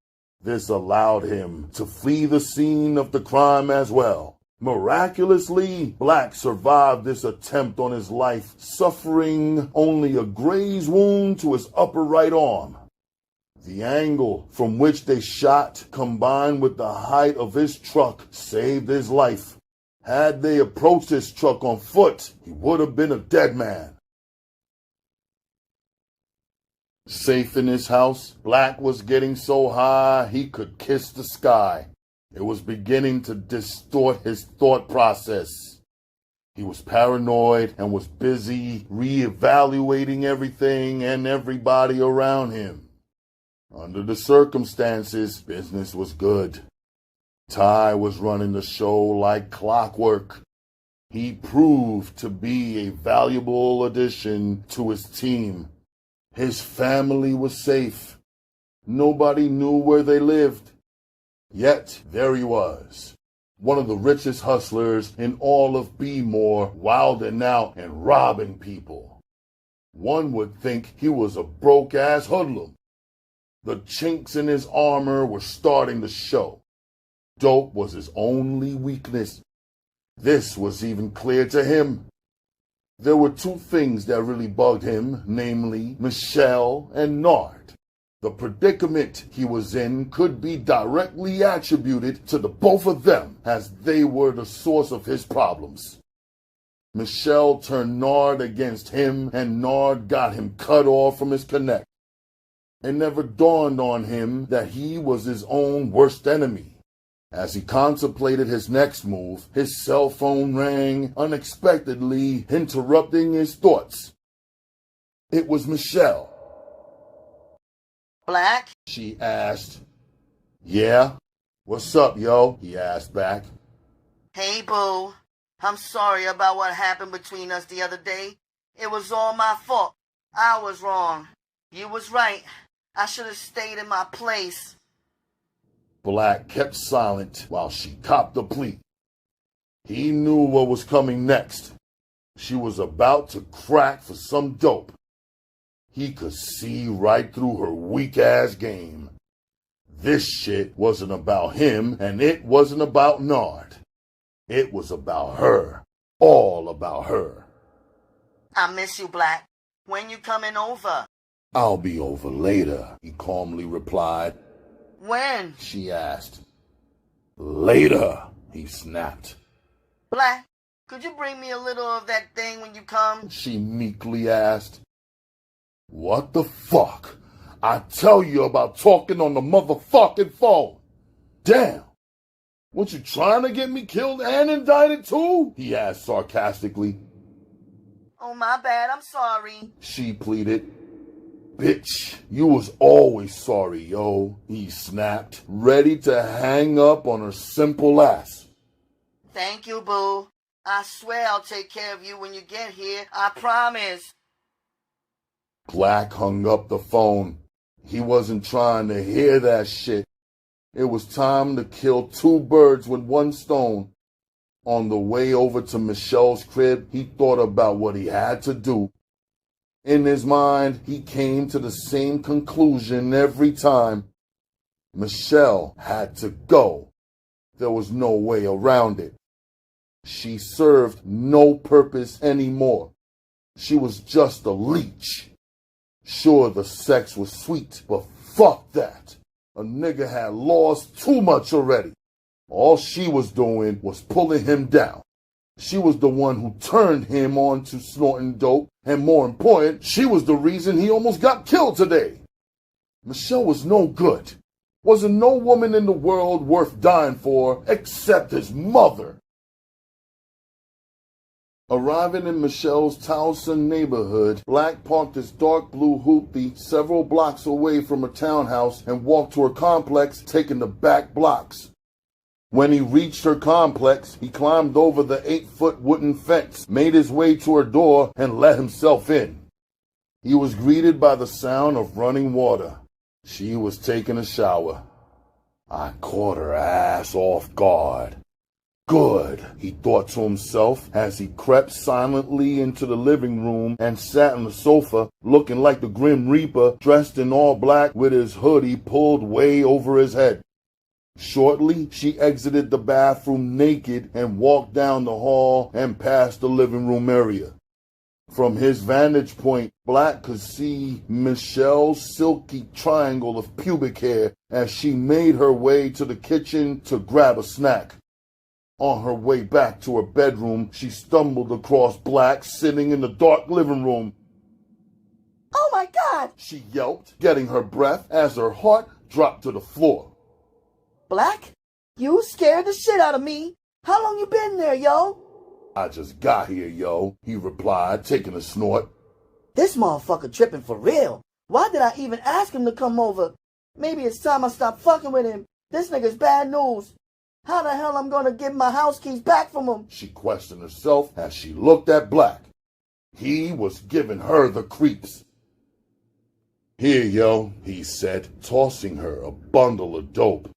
This allowed him to flee the scene of the crime as well. Miraculously, Black survived this attempt on his life, suffering only a graze wound to his upper right arm. The angle from which they shot, combined with the height of his truck, saved his life. Had they approached his truck on foot, he would have been a dead man. Safe in his house, Black was getting so high he could kiss the sky. It was beginning to distort his thought process. He was paranoid and was busy reevaluating everything and everybody around him. Under the circumstances, business was good. Ty was running the show like clockwork. He proved to be a valuable addition to his team. His family was safe. Nobody knew where they lived. Yet, there he was, one of the richest hustlers in all of B-More, wilding out and robbing people. One would think he was a broke-ass hoodlum. The chinks in his armor were starting to show. Dope was his only weakness. This was even clear to him. There were two things that really bugged him, namely Michelle and Nard. The predicament he was in could be directly attributed to the both of them, as they were the source of his problems. Michelle turned Nard against him, and Nard got him cut off from his connect. It never dawned on him that he was his own worst enemy. As he contemplated his next move, his cell phone rang unexpectedly, interrupting his thoughts. It was Michelle. Black? She asked. Yeah? What's up, yo? He asked back. Hey, boo. I'm sorry about what happened between us the other day. It was all my fault. I was wrong. You was right. I should have stayed in my place. Black kept silent while she copped the plea. He knew what was coming next. She was about to crack for some dope. He could see right through her weak-ass game. This shit wasn't about him, and it wasn't about Nard. It was about her. All about her. I miss you, Black. When you coming over? I'll be over later, he calmly replied. When? She asked. Later, he snapped. Black, could you bring me a little of that thing when you come? She meekly asked. What the fuck? I tell you about talking on the motherfucking phone. Damn. What, you trying to get me killed and indicted too? He asked sarcastically. Oh, my bad. I'm sorry. She pleaded. Bitch, you was always sorry, yo, he snapped, ready to hang up on her simple ass. Thank you, boo. I swear I'll take care of you when you get here. I promise. Black hung up the phone. He wasn't trying to hear that shit. It was time to kill two birds with one stone. On the way over to Michelle's crib, he thought about what he had to do. In his mind, he came to the same conclusion every time. Michelle had to go. There was no way around it. She served no purpose anymore. She was just a leech. Sure, the sex was sweet, but fuck that. A nigga had lost too much already. All she was doing was pulling him down. She was the one who turned him on to snorting dope, and more important, she was the reason he almost got killed today. Michelle was no good. Wasn't no woman in the world worth dying for except his mother. Arriving in Michelle's Towson neighborhood, Black parked his dark blue hoopty several blocks away from her townhouse and walked to her complex, taking the back blocks. When he reached her complex, he climbed over the 8-foot wooden fence, made his way to her door, and let himself in. He was greeted by the sound of running water. She was taking a shower. I caught her ass off guard. Good, he thought to himself as he crept silently into the living room and sat on the sofa looking like the Grim Reaper, dressed in all black with his hoodie pulled way over his head. Shortly, she exited the bathroom naked and walked down the hall and past the living room area. From his vantage point, Black could see Michelle's silky triangle of pubic hair as she made her way to the kitchen to grab a snack. On her way back to her bedroom, she stumbled across Black sitting in the dark living room. Oh my God! She yelped, getting her breath as her heart dropped to the floor. Black, you scared the shit out of me. How long you been there, yo? I just got here, yo, he replied, taking a snort. This motherfucker tripping for real. Why did I even ask him to come over? Maybe it's time I stop fucking with him. This nigga's bad news. How the hell I'm gonna get my house keys back from him? She questioned herself as she looked at Black. He was giving her the creeps. Here, yo, he said, tossing her a bundle of dope.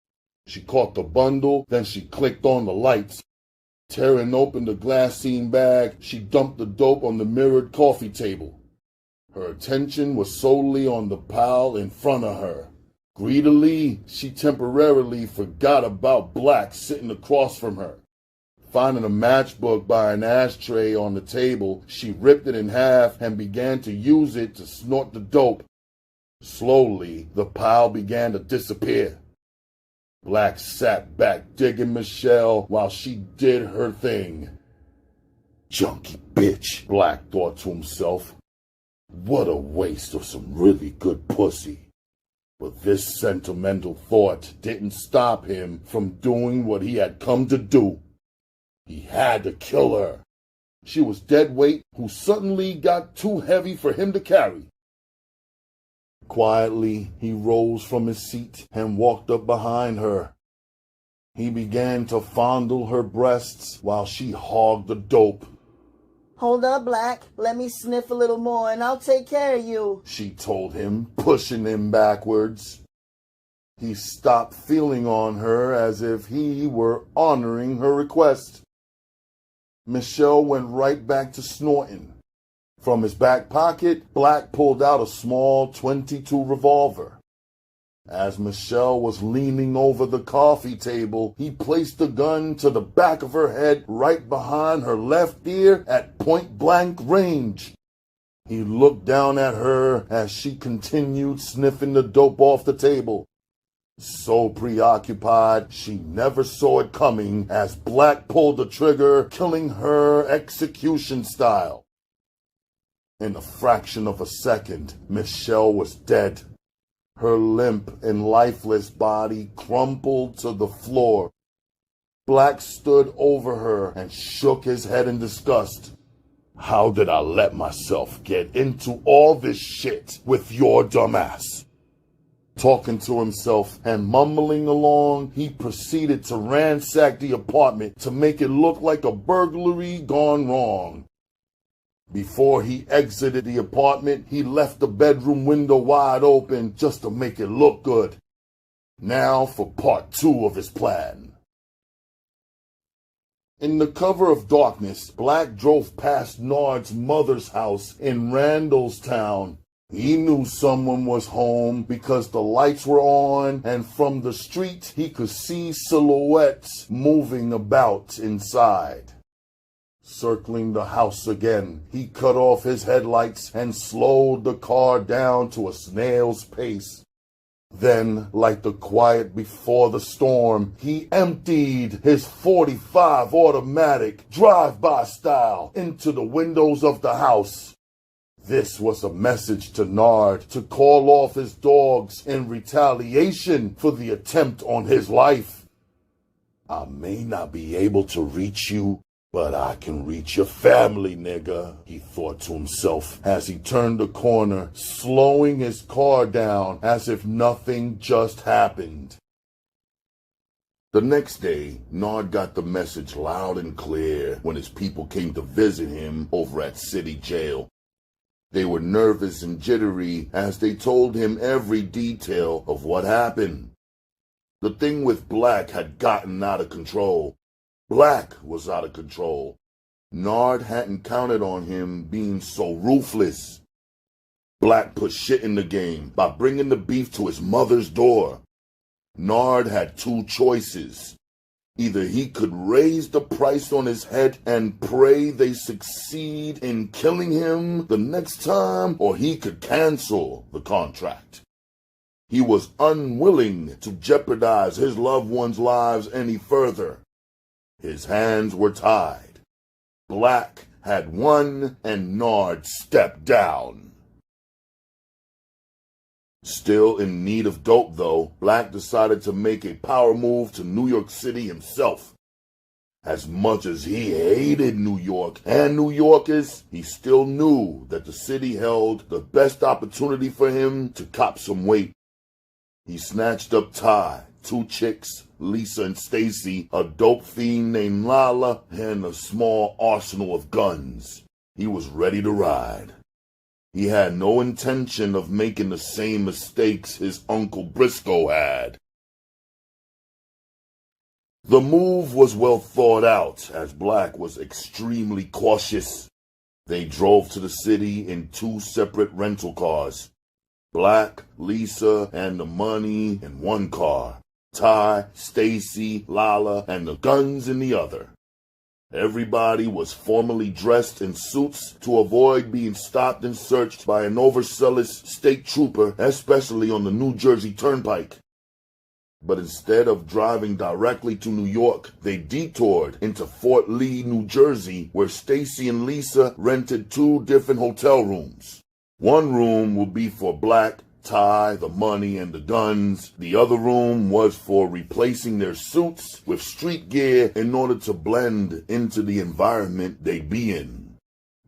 She caught the bundle, then she clicked on the lights. Tearing open the glassine bag, she dumped the dope on the mirrored coffee table. Her attention was solely on the pile in front of her. Greedily, she temporarily forgot about Black sitting across from her. Finding a matchbook by an ashtray on the table, she ripped it in half and began to use it to snort the dope. Slowly, the pile began to disappear. Black sat back digging Michelle while she did her thing. Junkie bitch, Black thought to himself. What a waste of some really good pussy. But this sentimental thought didn't stop him from doing what he had come to do. He had to kill her. She was dead weight who suddenly got too heavy for him to carry. Quietly, he rose from his seat and walked up behind her. He began to fondle her breasts while she hogged the dope. Hold up, Black. Let me sniff a little more and I'll take care of you, she told him, pushing him backwards. He stopped feeling on her as if he were honoring her request. Michelle went right back to snorting. From his back pocket, Black pulled out a small .22 revolver. As Michelle was leaning over the coffee table, he placed the gun to the back of her head right behind her left ear at point-blank range. He looked down at her as she continued sniffing the dope off the table. So preoccupied, she never saw it coming as Black pulled the trigger, killing her execution style. In a fraction of a second, Michelle was dead. Her limp and lifeless body crumpled to the floor. Black stood over her and shook his head in disgust. How did I let myself get into all this shit with your dumbass? Talking to himself and mumbling along, he proceeded to ransack the apartment to make it look like a burglary gone wrong. Before he exited the apartment, he left the bedroom window wide open just to make it look good. Now for part 2 of his plan. In the cover of darkness, Black drove past Nard's mother's house in Randallstown. He knew someone was home because the lights were on, and from the street he could see silhouettes moving about inside. Circling the house again, he cut off his headlights and slowed the car down to a snail's pace. Then, like the quiet before the storm, he emptied his .45 automatic drive-by style into the windows of the house. This was a message to Nard to call off his dogs in retaliation for the attempt on his life. I may not be able to reach you, but I can reach your family, nigga, he thought to himself as he turned the corner, slowing his car down as if nothing just happened. The next day, Nard got the message loud and clear when his people came to visit him over at City Jail. They were nervous and jittery as they told him every detail of what happened. The thing with Black had gotten out of control. Black was out of control. Nard hadn't counted on him being so ruthless. Black put shit in the game by bringing the beef to his mother's door. Nard had two choices. Either he could raise the price on his head and pray they succeed in killing him the next time, or he could cancel the contract. He was unwilling to jeopardize his loved ones' lives any further. His hands were tied. Black had won and Nard stepped down. Still in need of dope, though, Black decided to make a power move to New York City himself. As much as he hated New York and New Yorkers, he still knew that the city held the best opportunity for him to cop some weight. He snatched up Ty, two chicks, Lisa and Stacy, a dope fiend named Lala, and a small arsenal of guns. He was ready to ride. He had no intention of making the same mistakes his Uncle Briscoe had. The move was well thought out, as Black was extremely cautious. They drove to the city in two separate rental cars. Black, Lisa, and the money in one car. Ty, Stacy, Lala, and the guns in the other. Everybody was formally dressed in suits to avoid being stopped and searched by an overzealous state trooper, especially on the New Jersey Turnpike. But instead of driving directly to New York, they detoured into Fort Lee, New Jersey, where Stacy and Lisa rented two different hotel rooms. One room would be for Black, Ty, the money, and the guns. The other room was for replacing their suits with street gear in order to blend into the environment they'd be in.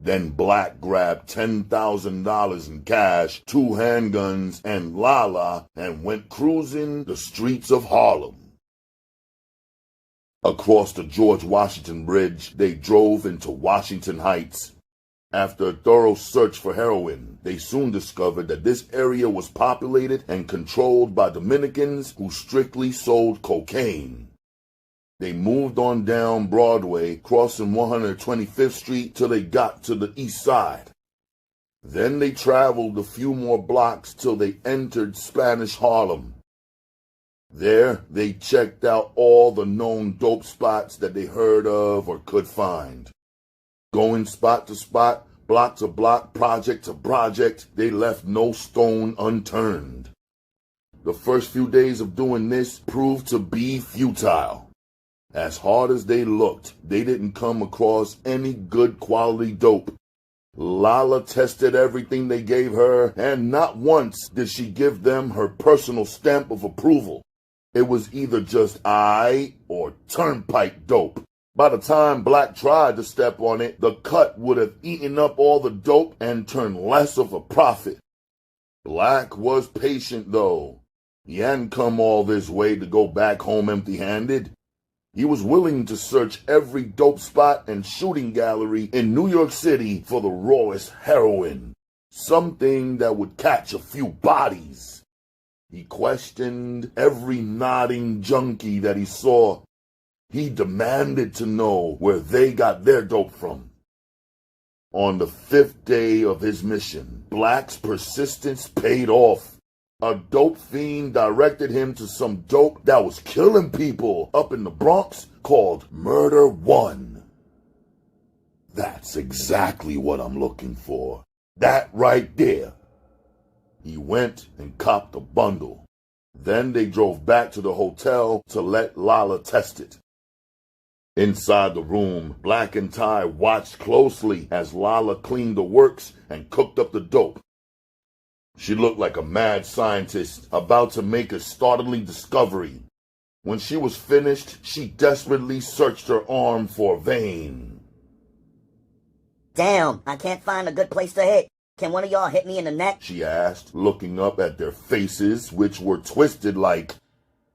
Then Black grabbed $10,000 in cash, two handguns, and Lala, and went cruising the streets of Harlem. Across the George Washington Bridge, they drove into Washington Heights. After a thorough search for heroin, they soon discovered that this area was populated and controlled by Dominicans who strictly sold cocaine. They moved on down Broadway, crossing 125th Street till they got to the east side. Then they traveled a few more blocks till they entered Spanish Harlem. There, they checked out all the known dope spots that they heard of or could find. Going spot to spot, block to block, project to project, they left no stone unturned. The first few days of doing this proved to be futile. As hard as they looked, they didn't come across any good quality dope. Lala tested everything they gave her, and not once did she give them her personal stamp of approval. It was either just aight or turnpike dope. By the time Black tried to step on it, the cut would have eaten up all the dope and turned less of a profit. Black was patient, though. He hadn't come all this way to go back home empty-handed. He was willing to search every dope spot and shooting gallery in New York City for the rawest heroin, something that would catch a few bodies. He questioned every nodding junkie that he saw. He demanded to know where they got their dope from. On the 5th day of his mission, Black's persistence paid off. A dope fiend directed him to some dope that was killing people up in the Bronx called Murder One. That's exactly what I'm looking for. That right there. He went and copped a bundle. Then they drove back to the hotel to let Lala test it. Inside the room, Black and Ty watched closely as Lala cleaned the works and cooked up the dope. She looked like a mad scientist about to make a startling discovery. When she was finished, she desperately searched her arm for a vein. Damn, I can't find a good place to hit. Can one of y'all hit me in the neck? She asked, looking up at their faces, which were twisted like,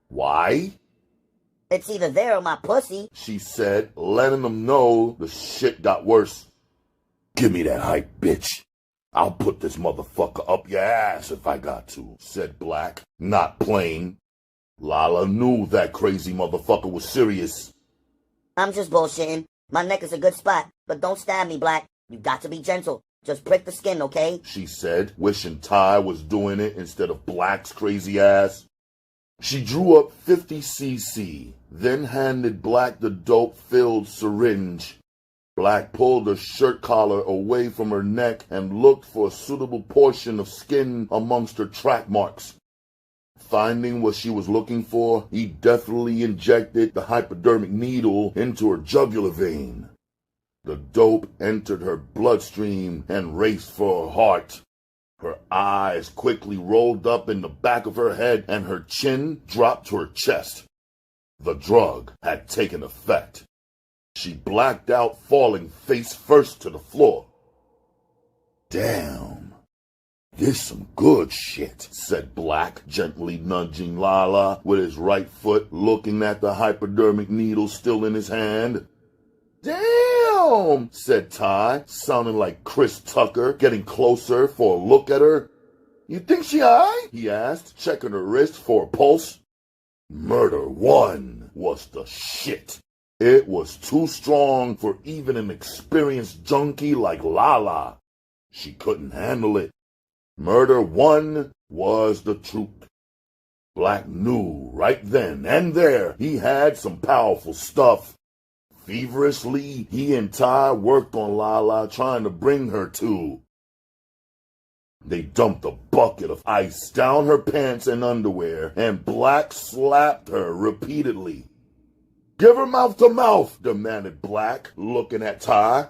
"Why?" It's either there or my pussy, she said, letting them know the shit got worse. "Give me that hype, bitch. I'll put this motherfucker up your ass if I got to," said Black, not playing. Lala knew that crazy motherfucker was serious. I'm just bullshitting. My neck is a good spot, but don't stab me, Black. You got to be gentle. Just prick the skin, okay? She said, wishing Ty was doing it instead of Black's crazy ass. She drew up 50cc, then handed Black the dope-filled syringe. Black pulled her shirt collar away from her neck and looked for a suitable portion of skin amongst her track marks. Finding what she was looking for, he deftly injected the hypodermic needle into her jugular vein. The dope entered her bloodstream and raced for her heart. Her eyes quickly rolled up in the back of her head and her chin dropped to her chest. The drug had taken effect. She blacked out, falling face first to the floor. Damn, this some good shit, said Black, gently nudging Lala with his right foot, looking at the hypodermic needle still in his hand. Damn, said Ty, sounding like Chris Tucker, getting closer for a look at her. You think she high? He asked, checking her wrist for a pulse. Murder 1 was the shit. It was too strong for even an experienced junkie like Lala. She couldn't handle it. Murder 1 was the truth. Black knew right then and there he had some powerful stuff. Feverishly, he and Ty worked on Lala, trying to bring her to. They dumped a bucket of ice down her pants and underwear, and Black slapped her repeatedly. Give her mouth to mouth, demanded Black, looking at Ty.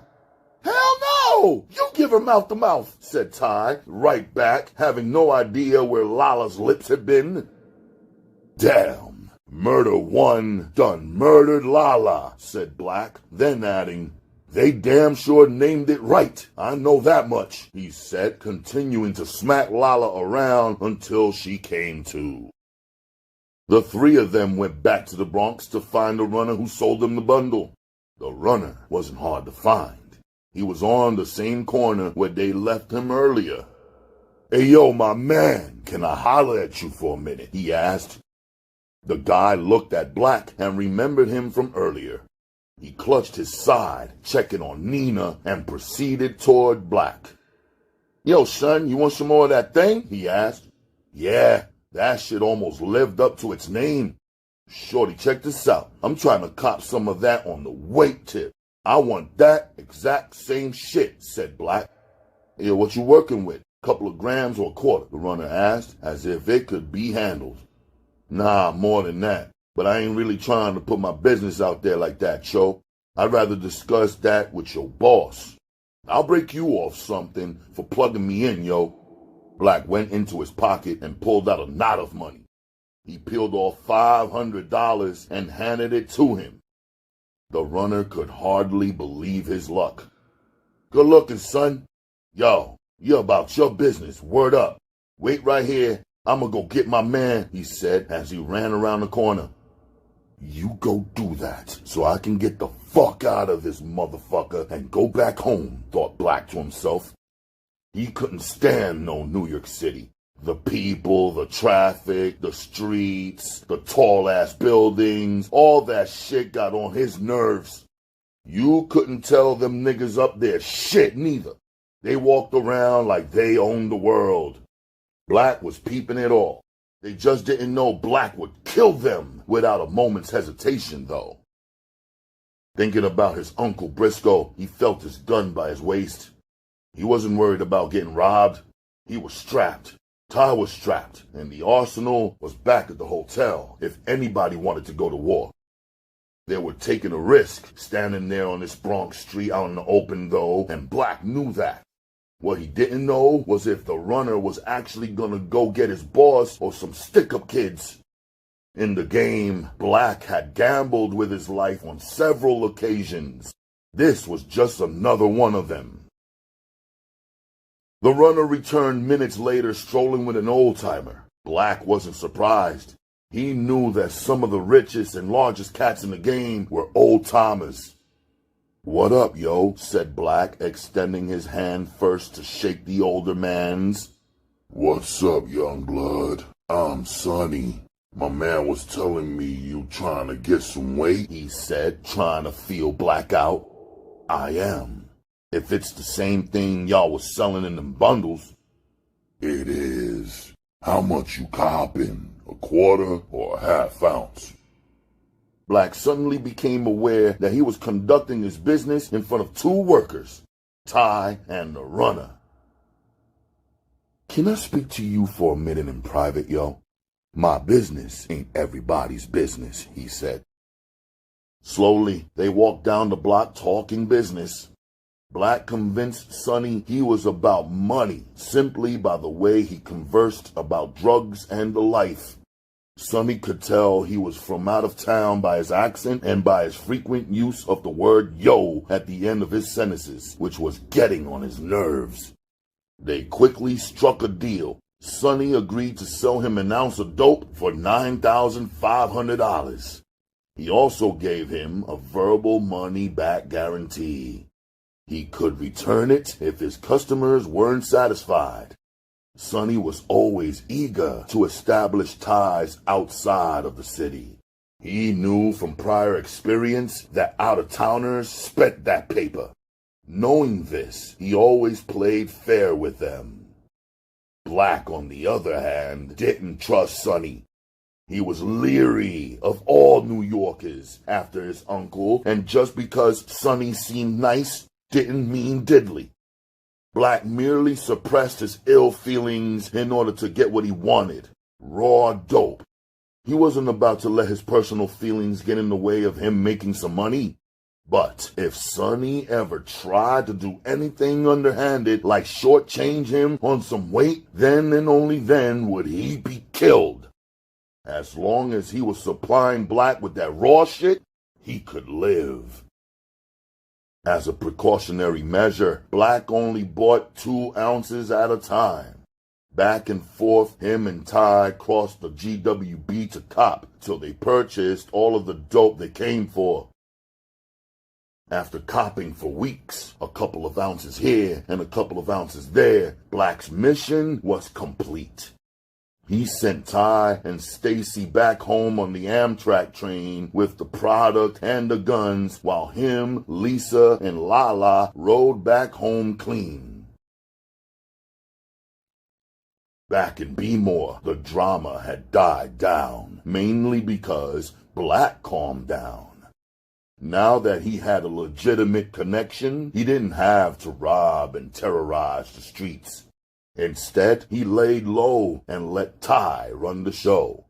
Hell no! You give her mouth to mouth, said Ty, right back, having no idea where Lala's lips had been. Damn, Murder 1 done murdered Lala, said Black, then adding, they damn sure named it right. I know that much, he said, continuing to smack Lala around until she came to. The 3 of them went back to the Bronx to find the runner who sold them the bundle. The runner wasn't hard to find. He was on the same corner where they left him earlier. Hey yo, my man, can I holler at you for a minute? He asked. The guy looked at Black and remembered him from earlier. He clutched his side, checking on Nina, and proceeded toward Black. Yo, son, you want some more of that thing? He asked. Yeah. That shit almost lived up to its name. Shorty, check this out. I'm trying to cop some of that on the weight tip. I want that exact same shit, said Black. Hey, what you working with? Couple of grams or a quarter? The runner asked, as if it could be handled. Nah, more than that. But I ain't really trying to put my business out there like that, Cho. I'd rather discuss that with your boss. I'll break you off something for plugging me in, yo. Black went into his pocket and pulled out a knot of money. He peeled off $500 and handed it to him. The runner could hardly believe his luck. Good looking, son. Yo, you're about your business. Word up. Wait right here. I'ma go get my man, he said as he ran around the corner. You go do that so I can get the fuck out of this motherfucker and go back home, thought Black to himself. He couldn't stand no New York City. The people, the traffic, the streets, the tall-ass buildings, all that shit got on his nerves. You couldn't tell them niggas up there shit neither. They walked around like they owned the world. Black was peeping it all. They just didn't know Black would kill them without a moment's hesitation, though. Thinking about his Uncle Briscoe, he felt his gun by his waist. He wasn't worried about getting robbed. He was strapped. Ty was strapped, and the arsenal was back at the hotel if anybody wanted to go to war. They were taking a risk, standing there on this Bronx street out in the open, though, and Black knew that. What he didn't know was if the runner was actually gonna go get his boss or some stick-up kids. In the game, Black had gambled with his life on several occasions. This was just another one of them. The runner returned minutes later, strolling with an old-timer. Black wasn't surprised. He knew that some of the richest and largest cats in the game were old-timers. What up, yo? Said Black, extending his hand first to shake the older man's. What's up, young blood? I'm Sonny. My man was telling me you trying to get some weight, he said, trying to feel Black out. I am. If it's the same thing y'all was selling in them bundles. It is. How much you copping? A quarter or a half ounce? Black suddenly became aware that he was conducting his business in front of two workers, Ty and the runner. Can I speak to you for a minute in private, yo? My business ain't everybody's business, he said. Slowly, they walked down the block talking business. Black convinced Sonny he was about money simply by the way he conversed about drugs and the life. Sonny could tell he was from out of town by his accent and by his frequent use of the word yo at the end of his sentences, which was getting on his nerves. They quickly struck a deal. Sonny agreed to sell him an ounce of dope for $9,500. He also gave him a verbal money-back guarantee. He could return it if his customers weren't satisfied. Sonny was always eager to establish ties outside of the city. He knew from prior experience that out-of-towners spent that paper. Knowing this, he always played fair with them. Black, on the other hand, didn't trust Sonny. He was leery of all New Yorkers after his uncle, and just because Sonny seemed nice didn't mean diddly. Black merely suppressed his ill feelings in order to get what he wanted, raw dope. He wasn't about to let his personal feelings get in the way of him making some money. But if Sonny ever tried to do anything underhanded, like shortchange him on some weight, then and only then would he be killed. As long as he was supplying Black with that raw shit, he could live. As a precautionary measure, Black only bought 2 ounces at a time. Back and forth, him and Ty crossed the GWB to cop till they purchased all of the dope they came for. After copping for weeks, a couple of ounces here and a couple of ounces there, Black's mission was complete. He sent Ty and Stacy back home on the Amtrak train with the product and the guns, while him, Lisa, and Lala rode back home clean. Back in B-More, the drama had died down, mainly because Black calmed down. Now that he had a legitimate connection, he didn't have to rob and terrorize the streets. Instead, he laid low and let Ty run the show.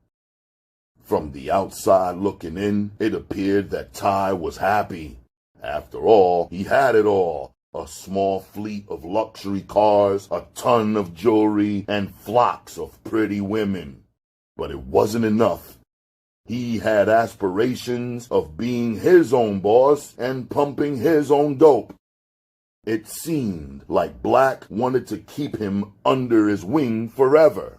From the outside looking in, it appeared that Ty was happy. After all, he had it all. A small fleet of luxury cars, a ton of jewelry, and flocks of pretty women. But it wasn't enough. He had aspirations of being his own boss and pumping his own dope. It seemed like Black wanted to keep him under his wing forever.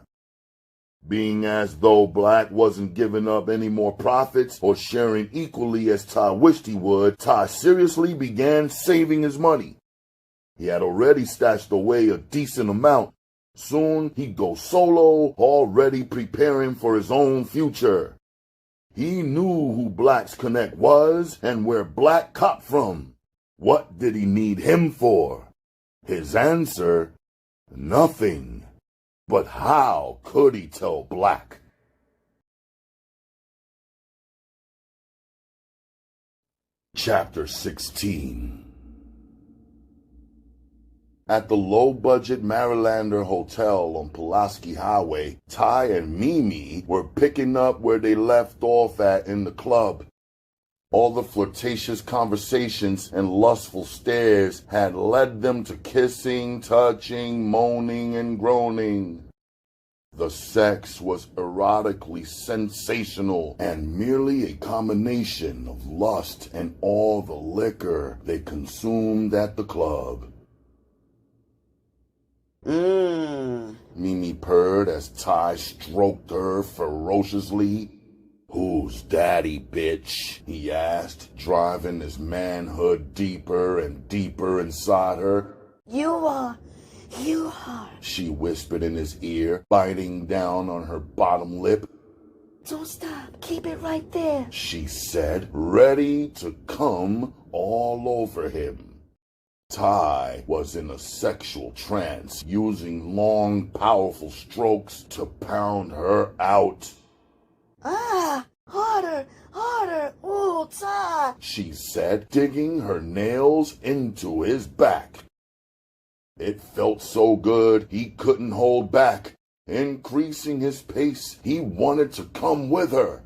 Being as though Black wasn't giving up any more profits or sharing equally as Ty wished he would, Ty seriously began saving his money. He had already stashed away a decent amount. Soon he'd go solo, already preparing for his own future. He knew who Black's connect was and where Black copped from. What did he need him for? His answer, nothing. But how could he tell Black? Chapter 16. At the low-budget Marylander Hotel on Pulaski Highway, Ty and Mimi were picking up where they left off at in the club. All the flirtatious conversations and lustful stares had led them to kissing, touching, moaning, and groaning. The sex was erotically sensational and merely a combination of lust and all the liquor they consumed at the club. Mimi purred as Ty stroked her ferociously. Who's daddy, bitch? He asked, driving his manhood deeper and deeper inside her. You are, she whispered in his ear, biting down on her bottom lip. Don't stop. Keep it right there, she said, ready to come all over him. Ty was in a sexual trance, using long, powerful strokes to pound her out. Ah, harder, harder. Ooh, Ty, she said, digging her nails into his back. It felt so good he couldn't hold back. Increasing his pace, he wanted to come with her.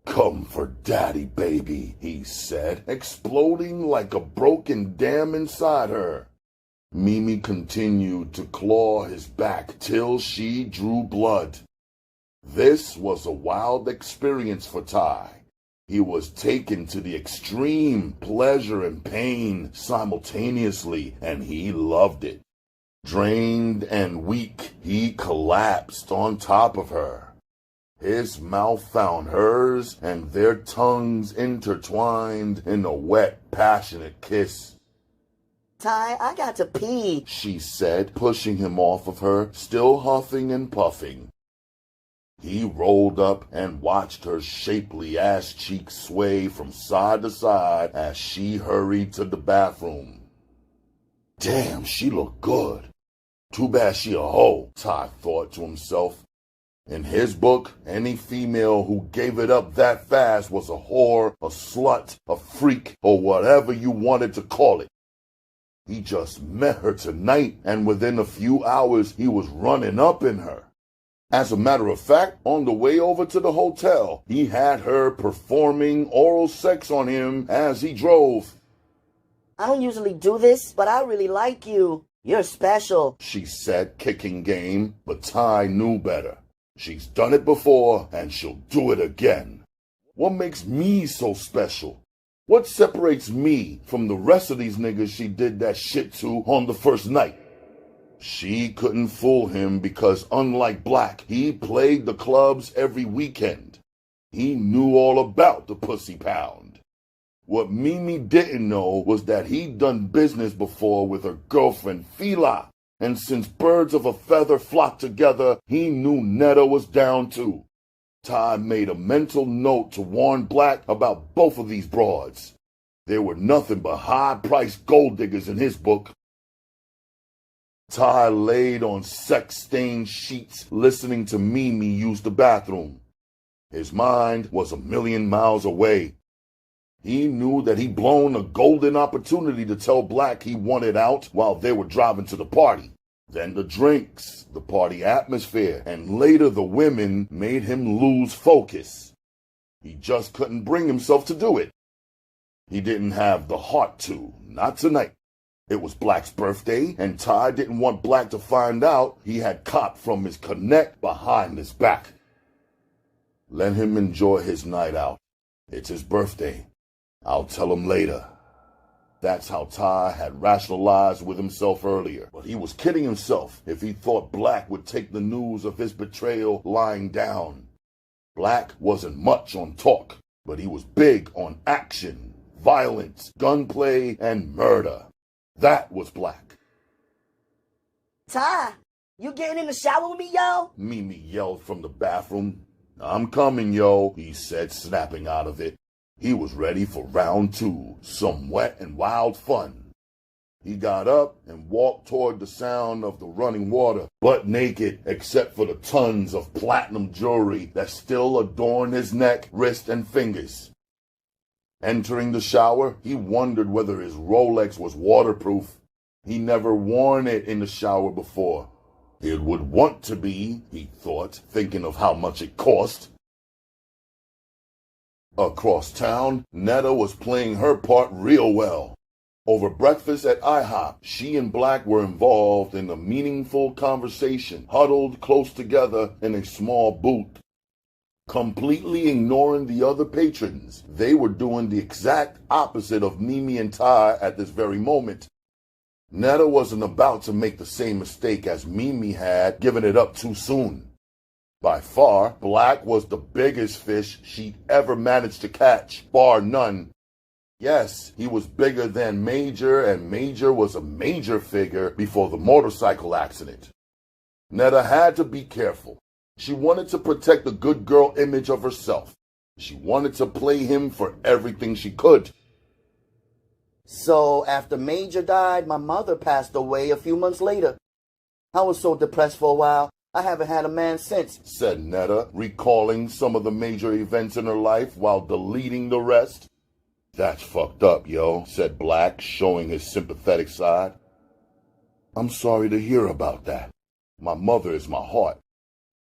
Come for daddy, baby, he said, exploding like a broken dam inside her. Mimi continued to claw his back till she drew blood. This was a wild experience for Ty. He was taken to the extreme, pleasure and pain simultaneously, and he loved it. Drained and weak, he collapsed on top of her. His mouth found hers, and their tongues intertwined in a wet, passionate kiss. Ty, I got to pee, she said, pushing him off of her, still huffing and puffing. He rolled up and watched her shapely ass cheeks sway from side to side as she hurried to the bathroom. Damn, she looked good. Too bad she a hoe, Ty thought to himself. In his book, any female who gave it up that fast was a whore, a slut, a freak, or whatever you wanted to call it. He just met her tonight, and within a few hours he was running up in her. As a matter of fact, on the way over to the hotel, he had her performing oral sex on him as he drove. I don't usually do this, but I really like you. You're special, she said, kicking game, but Ty knew better. She's done it before, and she'll do it again. What makes me so special? What separates me from the rest of these niggas she did that shit to on the first night? She couldn't fool him because, unlike Black, he played the clubs every weekend. He knew all about the pussy pound. What Mimi didn't know was that he'd done business before with her girlfriend, Fila. And since birds of a feather flocked together, he knew Netta was down too. Ty made a mental note to warn Black about both of these broads. They were nothing but high-priced gold diggers in his book. Ty laid on sex-stained sheets, listening to Mimi use the bathroom. His mind was a million miles away. He knew that he'd blown a golden opportunity to tell Black he wanted out while they were driving to the party. Then the drinks, the party atmosphere, and later the women made him lose focus. He just couldn't bring himself to do it. He didn't have the heart to, not tonight. It was Black's birthday, and Ty didn't want Black to find out he had copped from his connect behind his back. Let him enjoy his night out. It's his birthday. I'll tell him later. That's how Ty had rationalized with himself earlier. But he was kidding himself if he thought Black would take the news of his betrayal lying down. Black wasn't much on talk, but he was big on action, violence, gunplay, and murder. That was Black. Ty, you getting in the shower with me, yo? Mimi yelled from the bathroom. I'm coming, yo, he said, snapping out of it. He was ready for round two, some wet and wild fun. He got up and walked toward the sound of the running water, butt naked except for the tons of platinum jewelry that still adorned his neck, wrist, and fingers. Entering the shower, he wondered whether his Rolex was waterproof. He never worn it in the shower before. It would want to be, he thought, thinking of how much it cost. Across town, Netta was playing her part real well. Over breakfast at IHOP, she and Black were involved in a meaningful conversation, huddled close together in a small booth. Completely ignoring the other patrons, they were doing the exact opposite of Mimi and Ty at this very moment. Netta wasn't about to make the same mistake as Mimi had, giving it up too soon. By far, Black was the biggest fish she'd ever managed to catch, bar none. Yes, he was bigger than Major, and Major was a major figure before the motorcycle accident. Netta had to be careful. She wanted to protect the good girl image of herself. She wanted to play him for everything she could. So after Major died, my mother passed away a few months later. I was so depressed for a while, I haven't had a man since, said Netta, recalling some of the major events in her life while deleting the rest. That's fucked up, yo, said Black, showing his sympathetic side. I'm sorry to hear about that. My mother is my heart.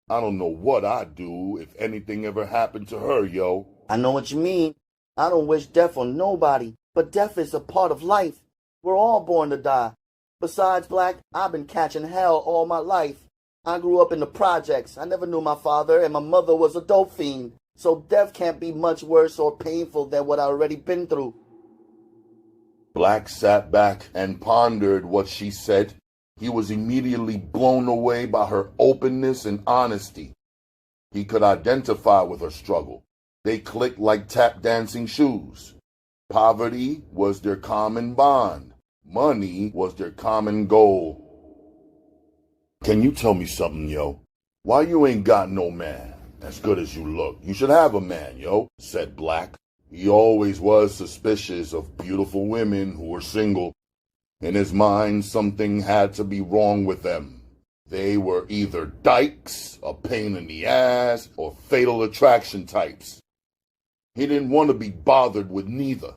I don't know what I'd do if anything ever happened to her, yo. I know what you mean. I don't wish death on nobody, but death is a part of life. We're all born to die. Besides, Black, I've been catching hell all my life. I grew up in the projects. I never knew my father, and my mother was a dope fiend. So death can't be much worse or painful than what I already been through. Black sat back and pondered what she said. He was immediately blown away by her openness and honesty. He could identify with her struggle. They clicked like tap dancing shoes. Poverty was their common bond. Money was their common goal. Can you tell me something, yo? Why you ain't got no man? As good as you look, you should have a man, yo, said Black. He always was suspicious of beautiful women who were single. In his mind, something had to be wrong with them. They were either dykes, a pain in the ass, or fatal attraction types. He didn't want to be bothered with neither.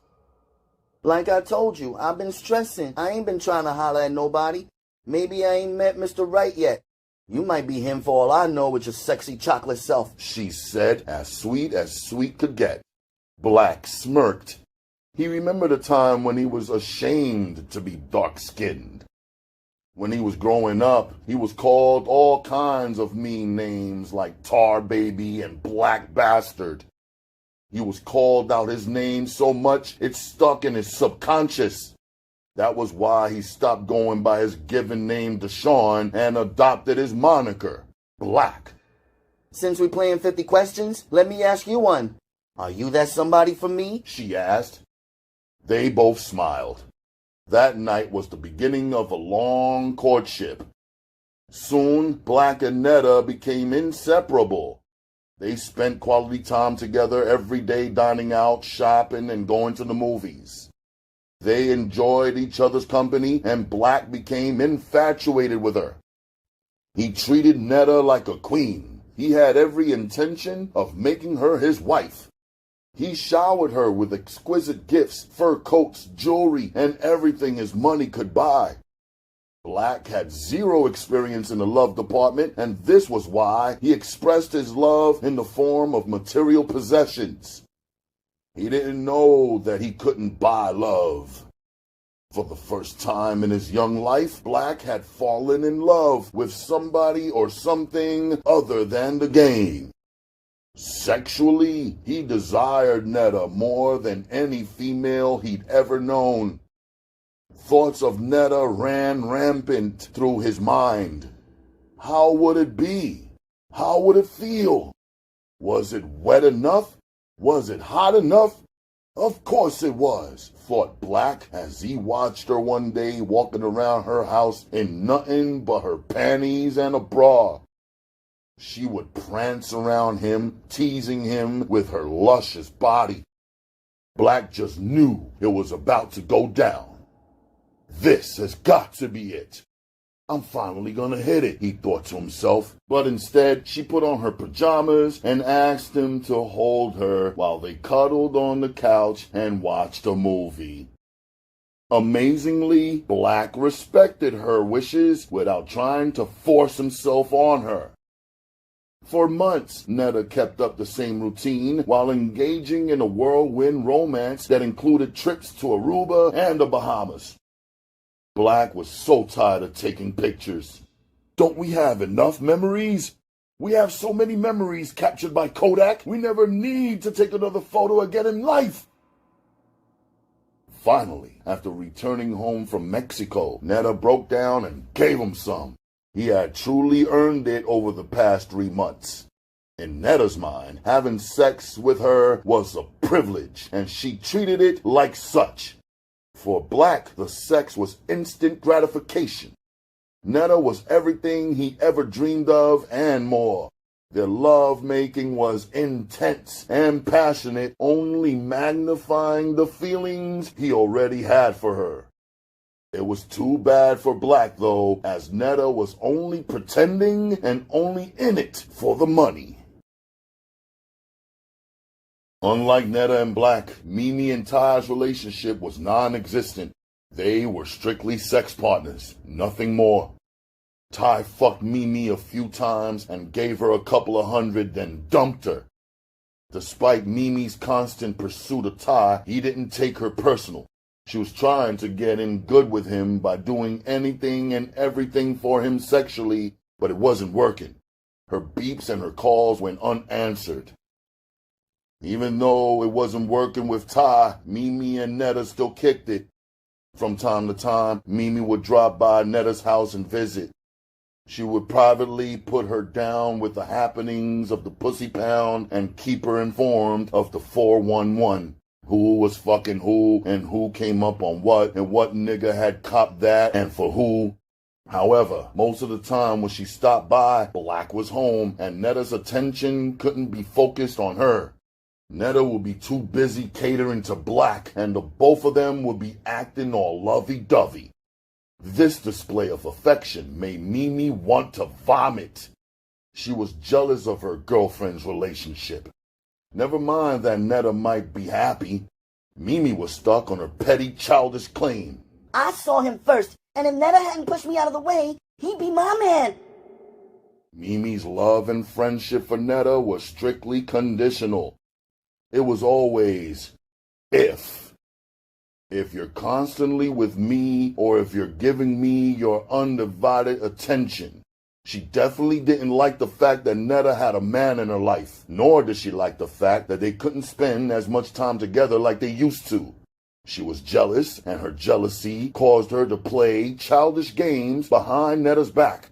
Like I told you, I've been stressing. I ain't been trying to holler at nobody. Maybe I ain't met Mr. Right yet. You might be him for all I know with your sexy chocolate self, she said, as sweet could get. Black smirked. He remembered a time when he was ashamed to be dark-skinned. When he was growing up, he was called all kinds of mean names like Tar Baby and Black Bastard. He was called out his name so much it stuck in his subconscious. That was why he stopped going by his given name Deshaun and adopted his moniker, Black. Since we playing 50 questions, let me ask you one. Are you that somebody for me? She asked. They both smiled. That night was the beginning of a long courtship. Soon, Black and Netta became inseparable. They spent quality time together every day, dining out, shopping, and going to the movies. They enjoyed each other's company, and Black became infatuated with her. He treated Netta like a queen. He had every intention of making her his wife. He showered her with exquisite gifts, fur coats, jewelry, and everything his money could buy. Black had zero experience in the love department, and this was why he expressed his love in the form of material possessions. He didn't know that he couldn't buy love. For the first time in his young life, Black had fallen in love with somebody or something other than the game. Sexually, he desired Netta more than any female he'd ever known. Thoughts of Netta ran rampant through his mind. How would it be? How would it feel? Was it wet enough? Was it hot enough? Of course it was, thought Black as he watched her one day walking around her house in nothing but her panties and a bra. She would prance around him, teasing him with her luscious body. Black just knew it was about to go down. This has got to be it. I'm finally gonna hit it, he thought to himself. But instead, she put on her pajamas and asked him to hold her while they cuddled on the couch and watched a movie. Amazingly, Black respected her wishes without trying to force himself on her. For months, Netta kept up the same routine while engaging in a whirlwind romance that included trips to Aruba and the Bahamas. Black was so tired of taking pictures. Don't we have enough memories? We have so many memories captured by Kodak, we never need to take another photo again in life. Finally, after returning home from Mexico, Netta broke down and gave him some. He had truly earned it over the past 3 months. In Netta's mind, having sex with her was a privilege, and she treated it like such. For Black, the sex was instant gratification. Netta was everything he ever dreamed of and more. Their love-making was intense and passionate, only magnifying the feelings he already had for her. It was too bad for Black, though, as Netta was only pretending and only in it for the money. Unlike Netta and Black, Mimi and Ty's relationship was non-existent. They were strictly sex partners, nothing more. Ty fucked Mimi a few times and gave her a couple of $100, then dumped her. Despite Mimi's constant pursuit of Ty, he didn't take her personal. She was trying to get in good with him by doing anything and everything for him sexually, but it wasn't working. Her beeps and her calls went unanswered. Even though it wasn't working with Ty, Mimi and Netta still kicked it. From time to time, Mimi would drop by Netta's house and visit. She would privately put her down with the happenings of the pussy pound and keep her informed of the 411. Who was fucking who and who came up on what and what nigga had copped that and for who. However, most of the time when she stopped by, Black was home and Netta's attention couldn't be focused on her. Netta would be too busy catering to Black and the both of them would be acting all lovey-dovey. This display of affection made Mimi want to vomit. She was jealous of her girlfriend's relationship. Never mind that Netta might be happy. Mimi was stuck on her petty, childish claim. I saw him first, and if Netta hadn't pushed me out of the way, he'd be my man. Mimi's love and friendship for Netta was strictly conditional. It was always, if. If you're constantly with me or if you're giving me your undivided attention. She definitely didn't like the fact that Netta had a man in her life, nor did she like the fact that they couldn't spend as much time together like they used to. She was jealous, and her jealousy caused her to play childish games behind Netta's back.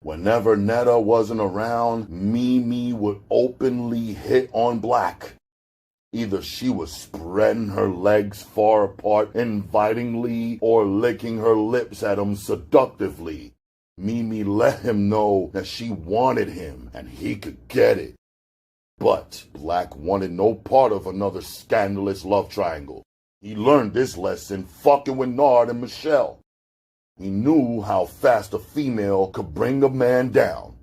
Whenever Netta wasn't around, Mimi would openly hit on Black. Either she was spreading her legs far apart invitingly or licking her lips at him seductively. Mimi let him know that she wanted him and he could get it. But Black wanted no part of another scandalous love triangle. He learned this lesson fucking with Nard and Michelle. He knew how fast a female could bring a man down.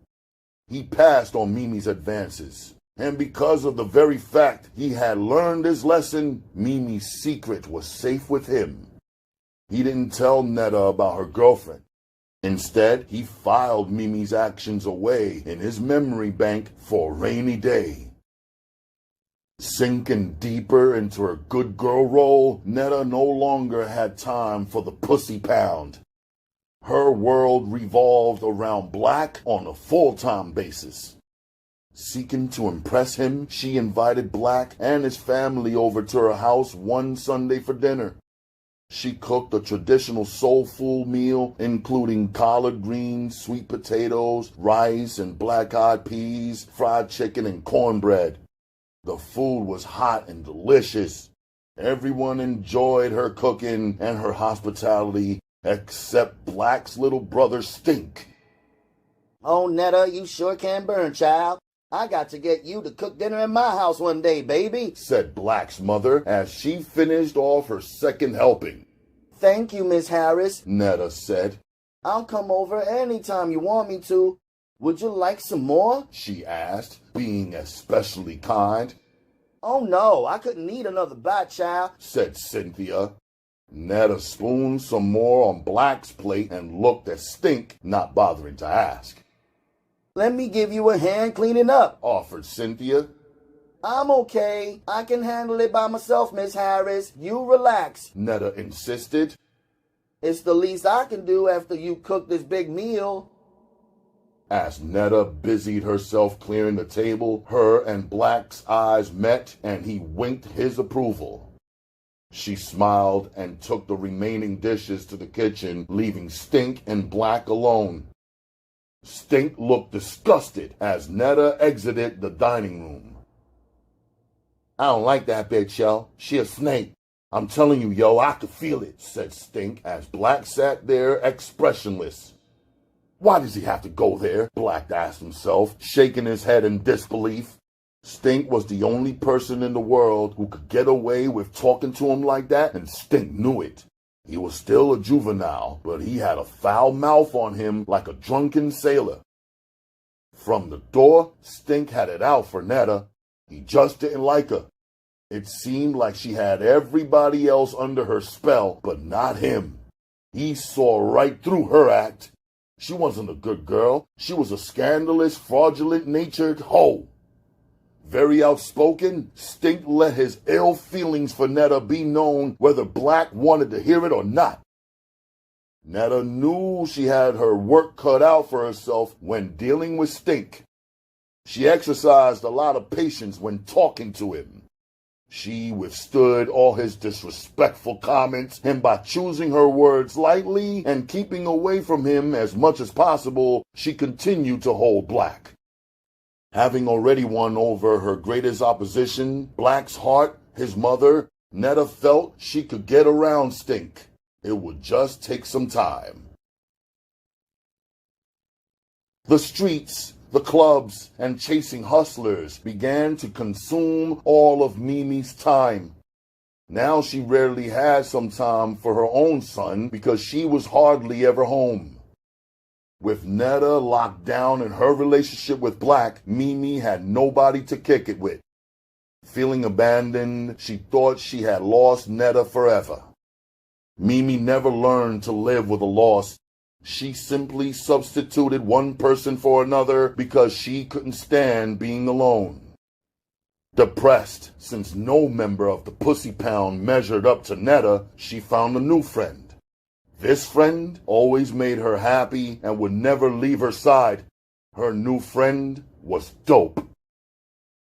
He passed on Mimi's advances. And because of the very fact he had learned his lesson, Mimi's secret was safe with him. He didn't tell Netta about her girlfriend. Instead, he filed Mimi's actions away in his memory bank for a rainy day. Sinking deeper into her good girl role, Netta no longer had time for the pussy pound. Her world revolved around Black on a full-time basis. Seeking to impress him, she invited Black and his family over to her house one Sunday for dinner. She cooked a traditional soul-food meal, including collard greens, sweet potatoes, rice and black-eyed peas, fried chicken, and cornbread. The food was hot and delicious. Everyone enjoyed her cooking and her hospitality, except Black's little brother Stink. Oh, Netta, you sure can burn, child. I got to get you to cook dinner in my house one day, baby, said Black's mother as she finished off her second helping. Thank you, Miss Harris, Netta said. I'll come over anytime you want me to. Would you like some more? She asked, being especially kind. Oh, no, I couldn't eat another bite, child, said Cynthia. Netta spooned some more on Black's plate and looked at Stink, not bothering to ask. Let me give you a hand cleaning up, offered Cynthia. I'm okay. I can handle it by myself, Miss Harris. You relax, Netta insisted. It's the least I can do after you cook this big meal. As Netta busied herself clearing the table, her and Black's eyes met, and he winked his approval. She smiled and took the remaining dishes to the kitchen, leaving Stink and Black alone. Stink looked disgusted as Netta exited the dining room. I don't like that bitch, yo. She a snake. I'm telling you, yo, I could feel it, said Stink as Black sat there expressionless. Why does he have to go there? Black asked himself, shaking his head in disbelief. Stink was the only person in the world who could get away with talking to him like that, and Stink knew it. He was still a juvenile, but he had a foul mouth on him like a drunken sailor. From the door, Stink had it out for Netta. He just didn't like her. It seemed like she had everybody else under her spell, but not him. He saw right through her act. She wasn't a good girl. She was a scandalous, fraudulent-natured hoe. Very outspoken, Stink let his ill feelings for Netta be known whether Black wanted to hear it or not. Netta knew she had her work cut out for herself when dealing with Stink. She exercised a lot of patience when talking to him. She withstood all his disrespectful comments, and by choosing her words lightly and keeping away from him as much as possible, she continued to hold Black. Having already won over her greatest opposition, Black's heart, his mother, Netta felt she could get around Stink. It would just take some time. The streets, the clubs, and chasing hustlers began to consume all of Mimi's time. Now she rarely had some time for her own son because she was hardly ever home. With Netta locked down in her relationship with Black, Mimi had nobody to kick it with. Feeling abandoned, she thought she had lost Netta forever. Mimi never learned to live with a loss. She simply substituted one person for another because she couldn't stand being alone. Depressed, since no member of the Pussy Pound measured up to Netta, she found a new friend. This friend always made her happy and would never leave her side. Her new friend was dope.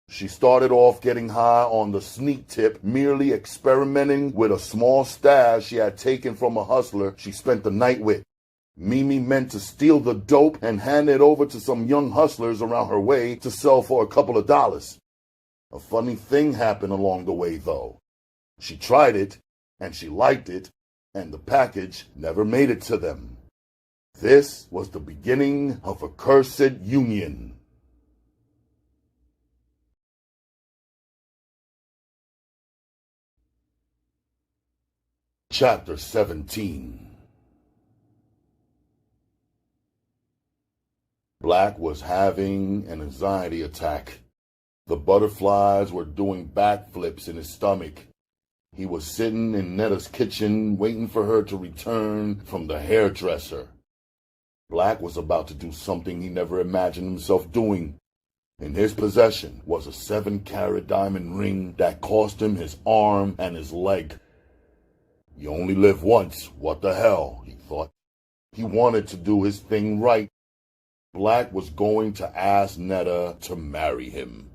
She started off getting high on the sneak tip, merely experimenting with a small stash she had taken from a hustler she spent the night with. Mimi meant to steal the dope and hand it over to some young hustlers around her way to sell for a couple of dollars. A funny thing happened along the way, though. She tried it, and she liked it, and the package never made it to them. This was the beginning of a cursed union. Chapter 17. Black was having an anxiety attack. The butterflies were doing backflips in his stomach. He was sitting in Netta's kitchen waiting for her to return from the hairdresser. Black was about to do something he never imagined himself doing. In his possession was a 7-carat diamond ring that cost him his arm and his leg. You only live once, what the hell, he thought. He wanted to do his thing right. Black was going to ask Netta to marry him.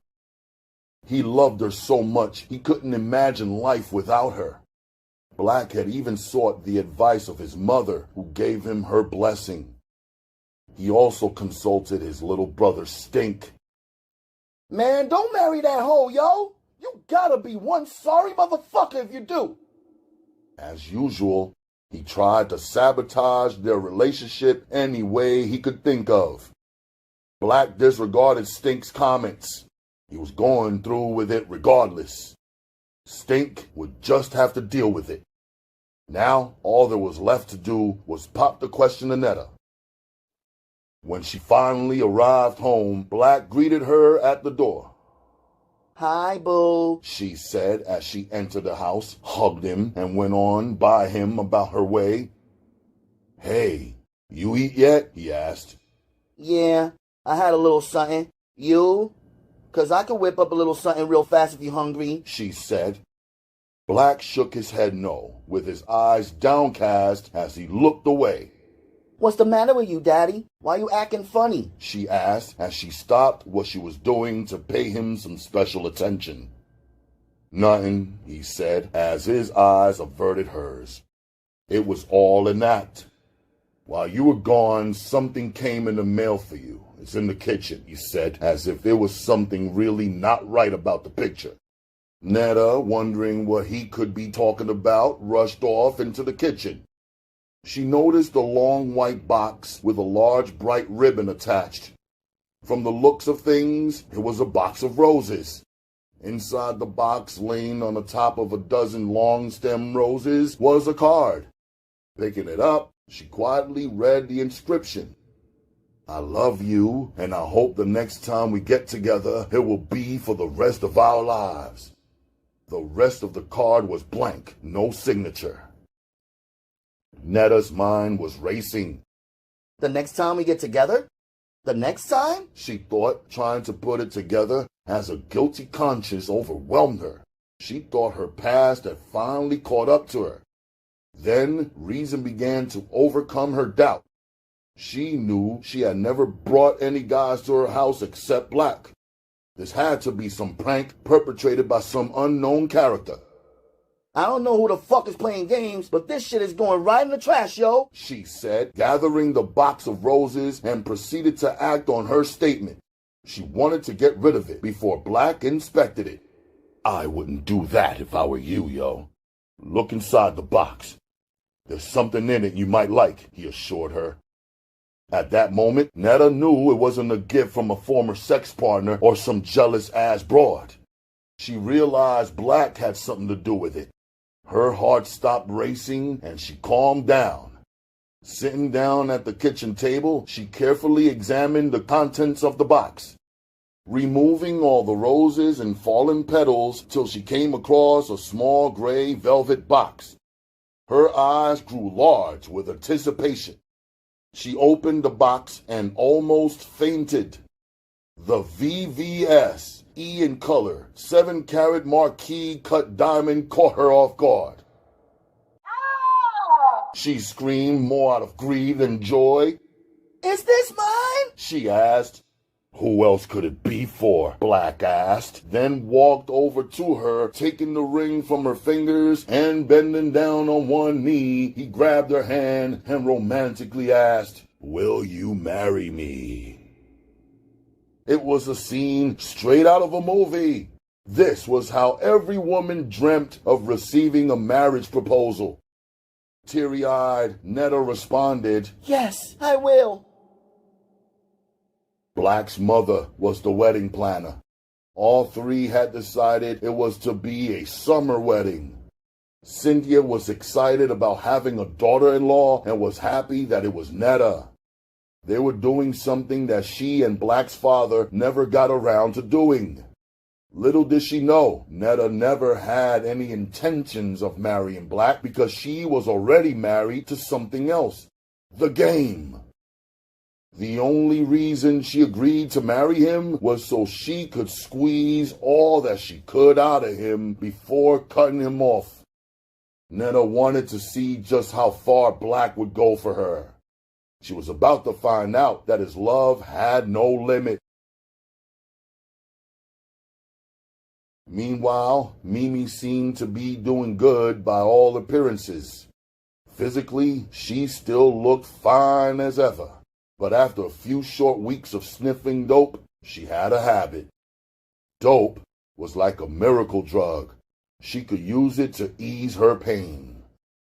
He loved her so much he couldn't imagine life without her. Black had even sought the advice of his mother, who gave him her blessing. He also consulted his little brother Stink. Man, don't marry that hoe, yo. You gotta be one sorry motherfucker if you do. As usual, he tried to sabotage their relationship any way he could think of. Black disregarded Stink's comments. He was going through with it regardless. Stink would just have to deal with it. Now, all there was left to do was pop the question to Netta. When she finally arrived home, Black greeted her at the door. Hi, boo, she said as she entered the house, hugged him, and went on by him about her way. Hey, you eat yet? He asked. Yeah, I had a little something. You? 'Cause I can whip up a little something real fast if you're hungry, she said. Black shook his head no, with his eyes downcast as he looked away. What's the matter with you, Daddy? Why you acting funny? She asked as she stopped what she was doing to pay him some special attention. Nothing, he said, as his eyes averted hers. It was all an act. While you were gone, something came in the mail for you. It's in the kitchen, he said, as if there was something really not right about the picture. Netta, wondering what he could be talking about, rushed off into the kitchen. She noticed a long white box with a large bright ribbon attached. From the looks of things, it was a box of roses. Inside the box, laying on the top of a dozen long-stem roses, was a card. Picking it up, she quietly read the inscription. I love you, and I hope the next time we get together, it will be for the rest of our lives. The rest of the card was blank, no signature. Netta's mind was racing. The next time we get together? The next time? She thought, trying to put it together as a guilty conscience overwhelmed her. She thought her past had finally caught up to her. Then reason began to overcome her doubt. She knew she had never brought any guys to her house except Black. This had to be some prank perpetrated by some unknown character. I don't know who the fuck is playing games, but this shit is going right in the trash, yo. She said, gathering the box of roses, and proceeded to act on her statement. She wanted to get rid of it before Black inspected it. I wouldn't do that if I were you, yo. Look inside the box. There's something in it you might like, he assured her. At that moment, Netta knew it wasn't a gift from a former sex partner or some jealous-ass broad. She realized Black had something to do with it. Her heart stopped racing and she calmed down. Sitting down at the kitchen table, she carefully examined the contents of the box, removing all the roses and fallen petals till she came across a small gray velvet box. Her eyes grew large with anticipation. She opened the box and almost fainted. The VVS E in color 7-carat marquise cut diamond caught her off guard. She screamed more out of greed than joy. Is this mine? She asked. Who else could it be for? Black asked, then walked over to her, taking the ring from her fingers and bending down on one knee. He grabbed her hand and romantically asked, Will you marry me? It was a scene straight out of a movie. This was how every woman dreamt of receiving a marriage proposal. Teary-eyed, Netta responded, Yes, I will. Black's mother was the wedding planner. All three had decided it was to be a summer wedding. Cynthia was excited about having a daughter-in-law and was happy that it was Netta. They were doing something that she and Black's father never got around to doing. Little did she know, Netta never had any intentions of marrying Black because she was already married to something else, the game. The only reason she agreed to marry him was so she could squeeze all that she could out of him before cutting him off. Netta wanted to see just how far Black would go for her. She was about to find out that his love had no limit. Meanwhile, Mimi seemed to be doing good by all appearances. Physically, she still looked fine as ever. But after a few short weeks of sniffing dope, she had a habit. Dope was like a miracle drug. She could use it to ease her pain.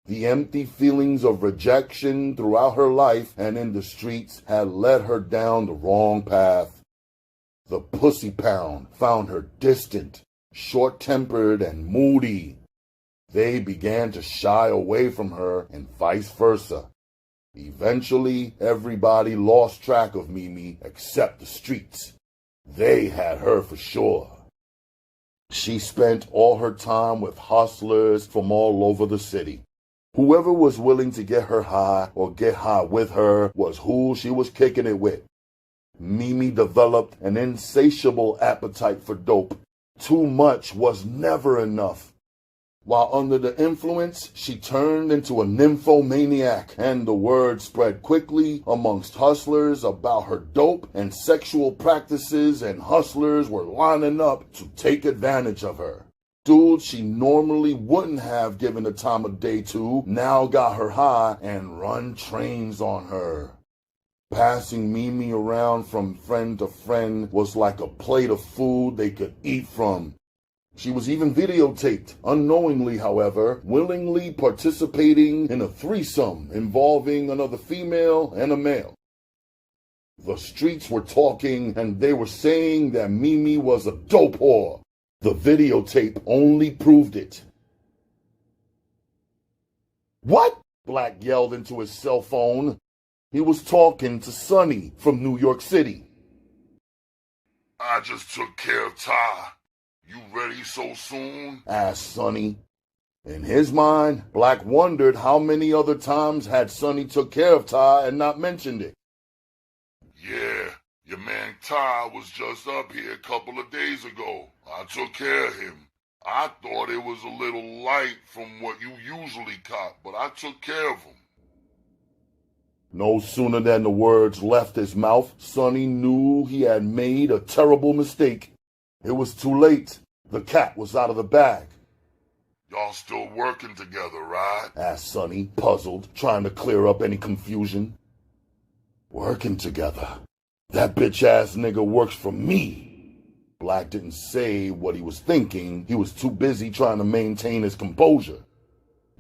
The empty feelings of rejection throughout her life and in the streets had led her down the wrong path. The pussy pound found her distant, short-tempered, and moody. They began to shy away from her and vice versa. Eventually, everybody lost track of Mimi except the streets. They had her for sure. She spent all her time with hustlers from all over the city. Whoever was willing to get her high or get high with her was who she was kicking it with. Mimi developed an insatiable appetite for dope. Too much was never enough. While under the influence, she turned into a nymphomaniac, and the word spread quickly amongst hustlers about her dope and sexual practices, and hustlers were lining up to take advantage of her. Dudes she normally wouldn't have given the time of day to now got her high and run trains on her. Passing Mimi around from friend to friend was like a plate of food they could eat from. She was even videotaped, unknowingly, however, willingly participating in a threesome involving another female and a male. The streets were talking, and they were saying that Mimi was a dope whore. The videotape only proved it. What? Black yelled into his cell phone. He was talking to Sonny from New York City. I just took care of Ty. You ready so soon? Asked Sonny. In his mind, Black wondered how many other times had Sonny took care of Ty and not mentioned it. Yeah, your man Ty was just up here a couple of days ago. I took care of him. I thought it was a little light from what you usually cop, but I took care of him. No sooner than the words left his mouth, Sonny knew he had made a terrible mistake. It was too late. The cat was out of the bag. Y'all still working together, right? Asked Sonny, puzzled, trying to clear up any confusion. Working together? That bitch-ass nigga works for me. Black didn't say what he was thinking. He was too busy trying to maintain his composure.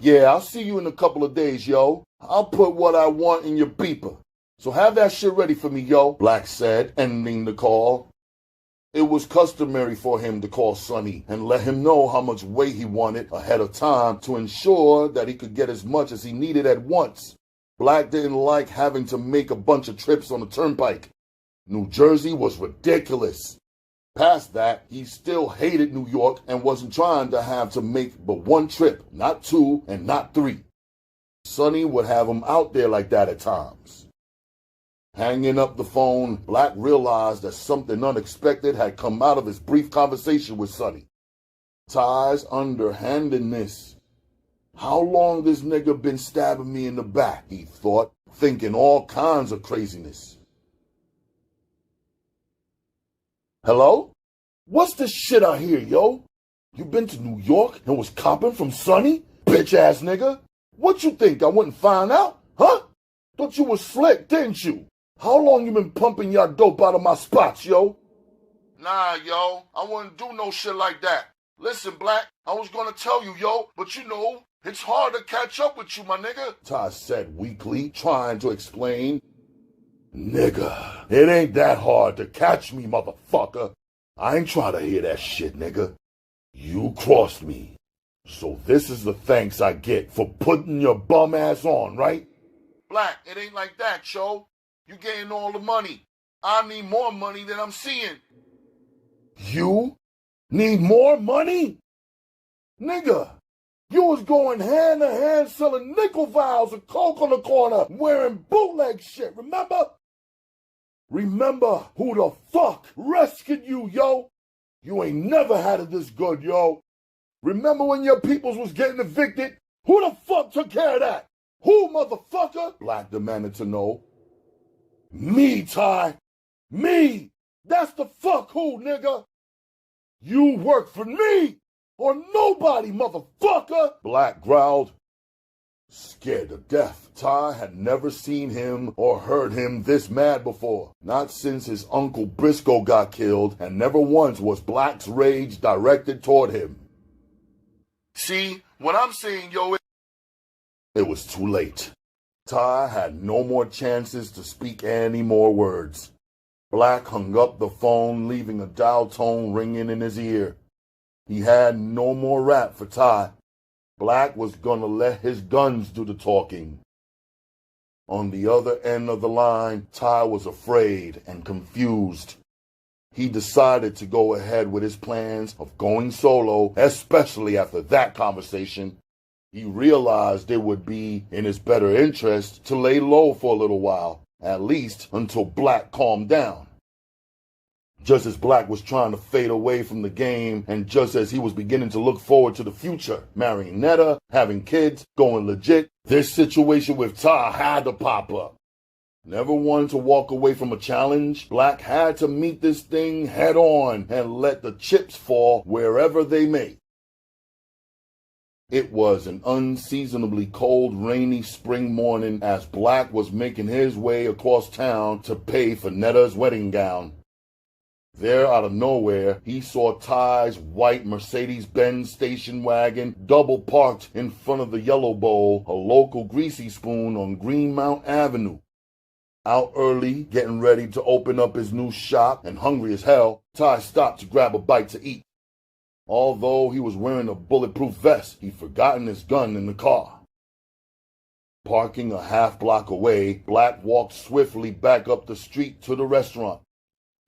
Yeah, I'll see you in a couple of days, yo. I'll put what I want in your beeper. So have that shit ready for me, yo, Black said, ending the call. It was customary for him to call Sonny and let him know how much weight he wanted ahead of time to ensure that he could get as much as he needed at once. Black didn't like having to make a bunch of trips on the turnpike. New Jersey was ridiculous. Past that, he still hated New York and wasn't trying to have to make but one trip, not two and not three. Sonny would have him out there like that at times. Hanging up the phone, Black realized that something unexpected had come out of his brief conversation with Sonny. Ty's underhandedness. How long this nigga been stabbing me in the back, he thought, thinking all kinds of craziness. Hello? What's this shit I hear, yo? You been to New York and was copping from Sonny? Bitch-ass nigga? What you think, I wouldn't find out? Huh? Thought you was slick, didn't you? How long you been pumping your dope out of my spots, yo? Nah, yo, I wouldn't do no shit like that. Listen, Black, I was gonna tell you, yo, but you know, it's hard to catch up with you, my nigga. Ty said weakly, trying to explain. Nigga, it ain't that hard to catch me, motherfucker. I ain't trying to hear that shit, nigga. You crossed me. So this is the thanks I get for putting your bum ass on, right? Black, it ain't like that, yo. You getting all the money. I need more money than I'm seeing. You need more money? Nigga, you was going hand to hand selling nickel vials of coke on the corner wearing bootleg shit, remember? Remember who the fuck rescued you, yo? You ain't never had it this good, yo. Remember when your peoples was getting evicted? Who the fuck took care of that? Who, motherfucker? Black demanded to know. Me, Ty. Me. That's the fuck who, nigga. You work for me or nobody, motherfucker. Black growled. Scared to death, Ty had never seen him or heard him this mad before. Not since his uncle Briscoe got killed, and never once was Black's rage directed toward him. See, what I'm saying, yo, It was too late. Ty had no more chances to speak any more words. Black hung up the phone, leaving a dial tone ringing in his ear. He had no more rap for Ty. Black was gonna let his guns do the talking. On the other end of the line, Ty was afraid and confused. He decided to go ahead with his plans of going solo, especially after that conversation. He realized it would be in his better interest to lay low for a little while, at least until Black calmed down. Just as Black was trying to fade away from the game, and just as he was beginning to look forward to the future, marrying Netta, having kids, going legit, this situation with Ty had to pop up. Never one to walk away from a challenge, Black had to meet this thing head on and let the chips fall wherever they may. It was an unseasonably cold, rainy spring morning as Black was making his way across town to pay for Netta's wedding gown. There, out of nowhere, he saw Ty's white Mercedes-Benz station wagon double parked in front of the Yellow Bowl, a local greasy spoon on Greenmount Avenue. Out early, getting ready to open up his new shop and hungry as hell, Ty stopped to grab a bite to eat. Although he was wearing a bulletproof vest, he'd forgotten his gun in the car. Parking a half block away, Black walked swiftly back up the street to the restaurant.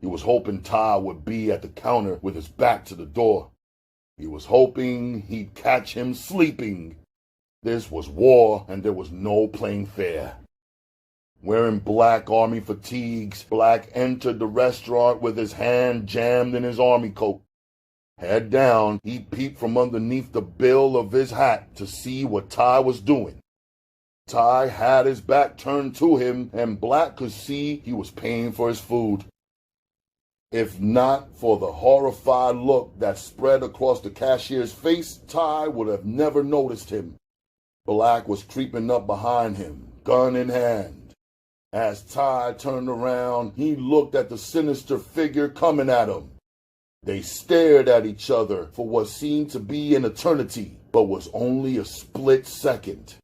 He was hoping Ty would be at the counter with his back to the door. He was hoping he'd catch him sleeping. This was war, and there was no playing fair. Wearing black army fatigues, Black entered the restaurant with his hand jammed in his army coat. Head down, he peeped from underneath the bill of his hat to see what Ty was doing. Ty had his back turned to him, and Black could see he was paying for his food. If not for the horrified look that spread across the cashier's face, Ty would have never noticed him. Black was creeping up behind him, gun in hand. As Ty turned around, he looked at the sinister figure coming at him. They stared at each other for what seemed to be an eternity, but was only a split second.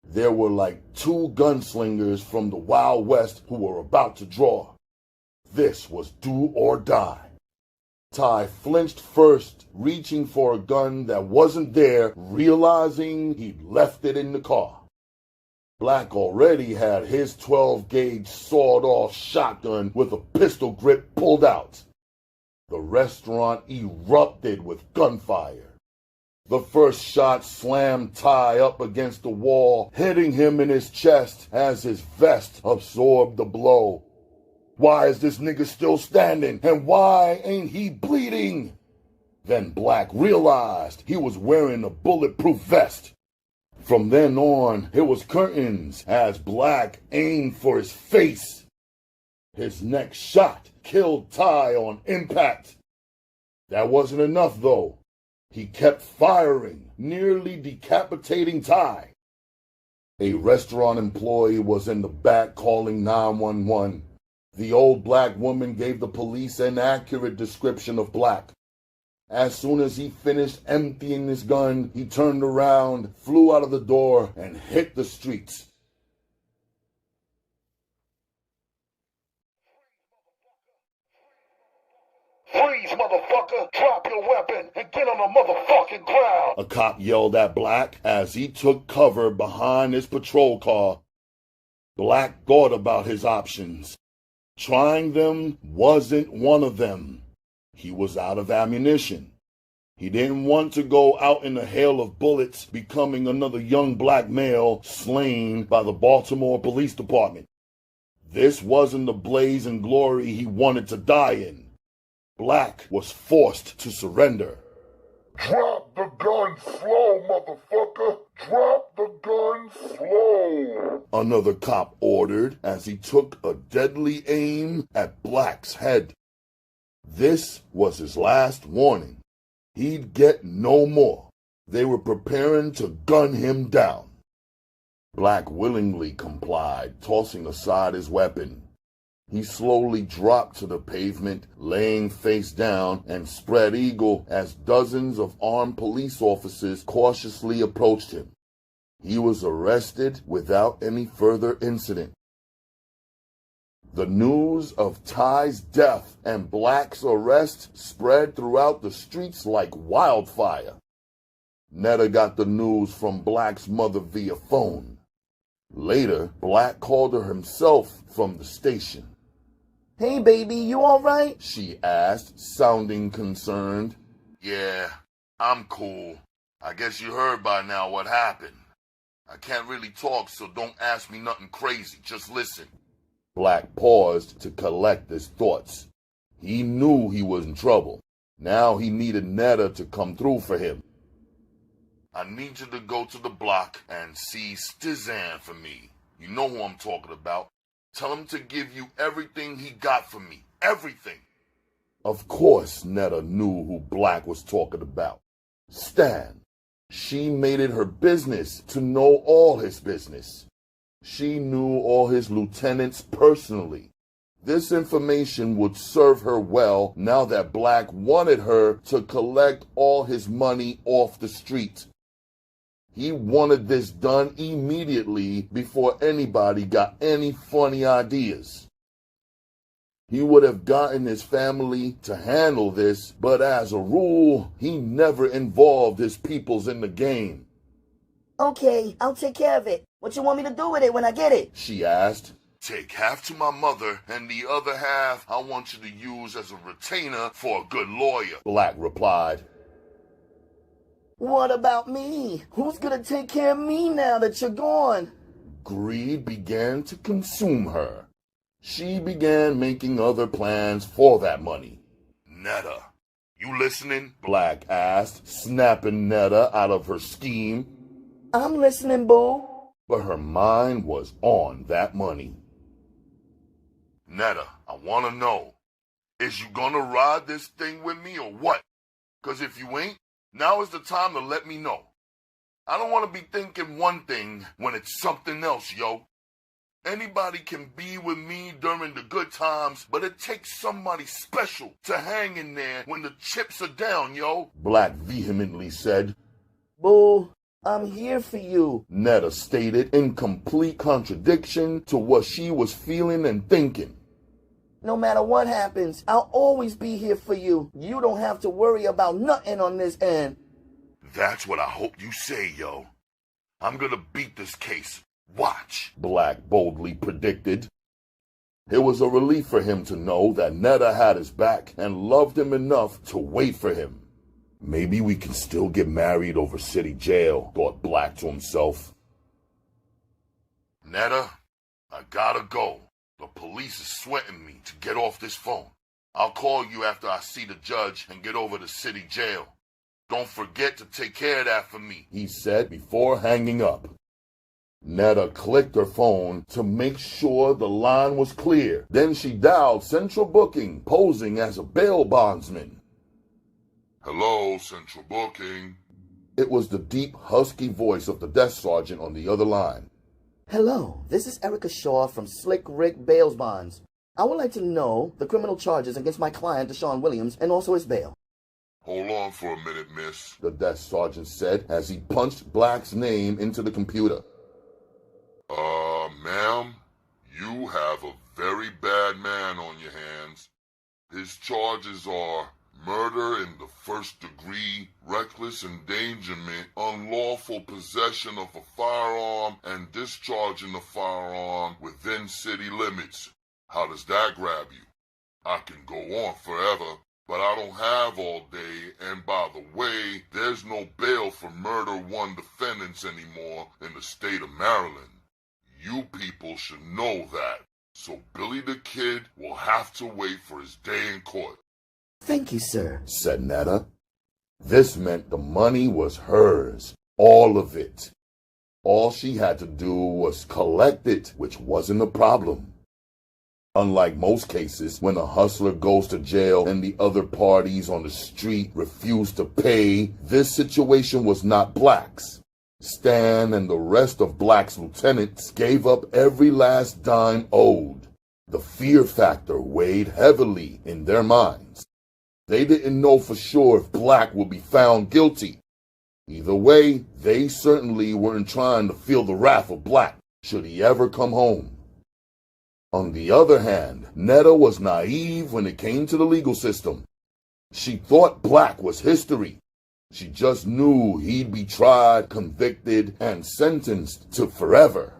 There were like two gunslingers from the Wild West who were about to draw. This was do or die. Ty flinched first, reaching for a gun that wasn't there, realizing he'd left it in the car. Black already had his 12-gauge sawed-off shotgun with a pistol grip pulled out. The restaurant erupted with gunfire. The first shot slammed Ty up against the wall, hitting him in his chest as his vest absorbed the blow. Why is this nigga still standing? And why ain't he bleeding? Then Black realized he was wearing a bulletproof vest. From then on, it was curtains as Black aimed for his face. His next shot killed Ty on impact. That wasn't enough, though. He kept firing, nearly decapitating Ty. A restaurant employee was in the back calling 911. The old black woman gave the police an accurate description of Black. As soon as he finished emptying his gun, he turned around, flew out of the door, and hit the streets. Freeze, motherfucker! Drop your weapon and get on the motherfucking ground! A cop yelled at Black as he took cover behind his patrol car. Black thought about his options. Trying them wasn't one of them. He was out of ammunition. He didn't want to go out in a hail of bullets, becoming another young black male slain by the Baltimore Police Department. This wasn't the blaze and glory he wanted to die in. Black was forced to surrender. Drop the gun slow, motherfucker! Drop the gun slow! Another cop ordered as he took a deadly aim at Black's head. This was his last warning. He'd get no more. They were preparing to gun him down. Black willingly complied, tossing aside his weapon. He slowly dropped to the pavement, laying face down and spread eagle as dozens of armed police officers cautiously approached him. He was arrested without any further incident. The news of Ty's death and Black's arrest spread throughout the streets like wildfire. Netta got the news from Black's mother via phone. Later, Black called her himself from the station. Hey, baby, you all right? She asked, sounding concerned. Yeah, I'm cool. I guess you heard by now what happened. I can't really talk, so don't ask me nothing crazy. Just listen. Black paused to collect his thoughts. He knew he was in trouble. Now he needed Netta to come through for him. I need you to go to the block and see Stizan for me. You know who I'm talking about. Tell him to give you everything he got for me. Everything. Of course Netta knew who Black was talking about. Stan. She made it her business to know all his business. She knew all his lieutenants personally. This information would serve her well now that Black wanted her to collect all his money off the street. He wanted this done immediately before anybody got any funny ideas. He would have gotten his family to handle this, but as a rule, he never involved his peoples in the game. Okay, I'll take care of it. What you want me to do with it when I get it? She asked. Take half to my mother, and the other half I want you to use as a retainer for a good lawyer. Black replied. What about me? Who's gonna take care of me now that you're gone? Greed began to consume her. She began making other plans for that money. Netta, you listening? Black asked, snapping Netta out of her scheme. I'm listening, boo. But her mind was on that money. Netta, I want to know, is you gonna ride this thing with me or what? 'Cause if you ain't, now is the time to let me know. I don't want to be thinking one thing when it's something else, yo. Anybody can be with me during the good times, but it takes somebody special to hang in there when the chips are down, yo. Black vehemently said. Boo, I'm here for you. Netta stated in complete contradiction to what she was feeling and thinking. No matter what happens, I'll always be here for you. You don't have to worry about nothing on this end. That's what I hope you say, yo. I'm gonna beat this case. Watch. Black boldly predicted. It was a relief for him to know that Netta had his back and loved him enough to wait for him. Maybe we can still get married over city jail, thought Black to himself. Netta, I gotta go. The police is sweating me to get off this phone. I'll call you after I see the judge and get over to city jail. Don't forget to take care of that for me, he said before hanging up. Netta clicked her phone to make sure the line was clear. Then she dialed Central Booking, posing as a bail bondsman. Hello, Central Booking. It was the deep, husky voice of the desk sergeant on the other line. Hello, this is Erica Shaw from Slick Rick Bails Bonds. I would like to know the criminal charges against my client, Deshaun Williams, and also his bail. Hold on for a minute, miss. The desk sergeant said as he punched Black's name into the computer. Ma'am, you have a very bad man on your hands. His charges are murder in the first degree, reckless endangerment, unlawful possession of a firearm, and discharging the firearm within city limits. How does that grab you? I can go on forever, but I don't have all day, and by the way, there's no bail for murder one defendants anymore in the state of Maryland. You people should know that, so Billy the Kid will have to wait for his day in court. Thank you, sir, said Netta. This meant the money was hers, all of it. All she had to do was collect it, which wasn't a problem. Unlike most cases, when a hustler goes to jail and the other parties on the street refuse to pay, this situation was not Black's. Stan and the rest of Black's lieutenants gave up every last dime owed. The fear factor weighed heavily in their minds. They didn't know for sure if Black would be found guilty. Either way, they certainly weren't trying to feel the wrath of Black should he ever come home. On the other hand, Netta was naive when it came to the legal system. She thought Black was history. She just knew he'd be tried, convicted, and sentenced to forever.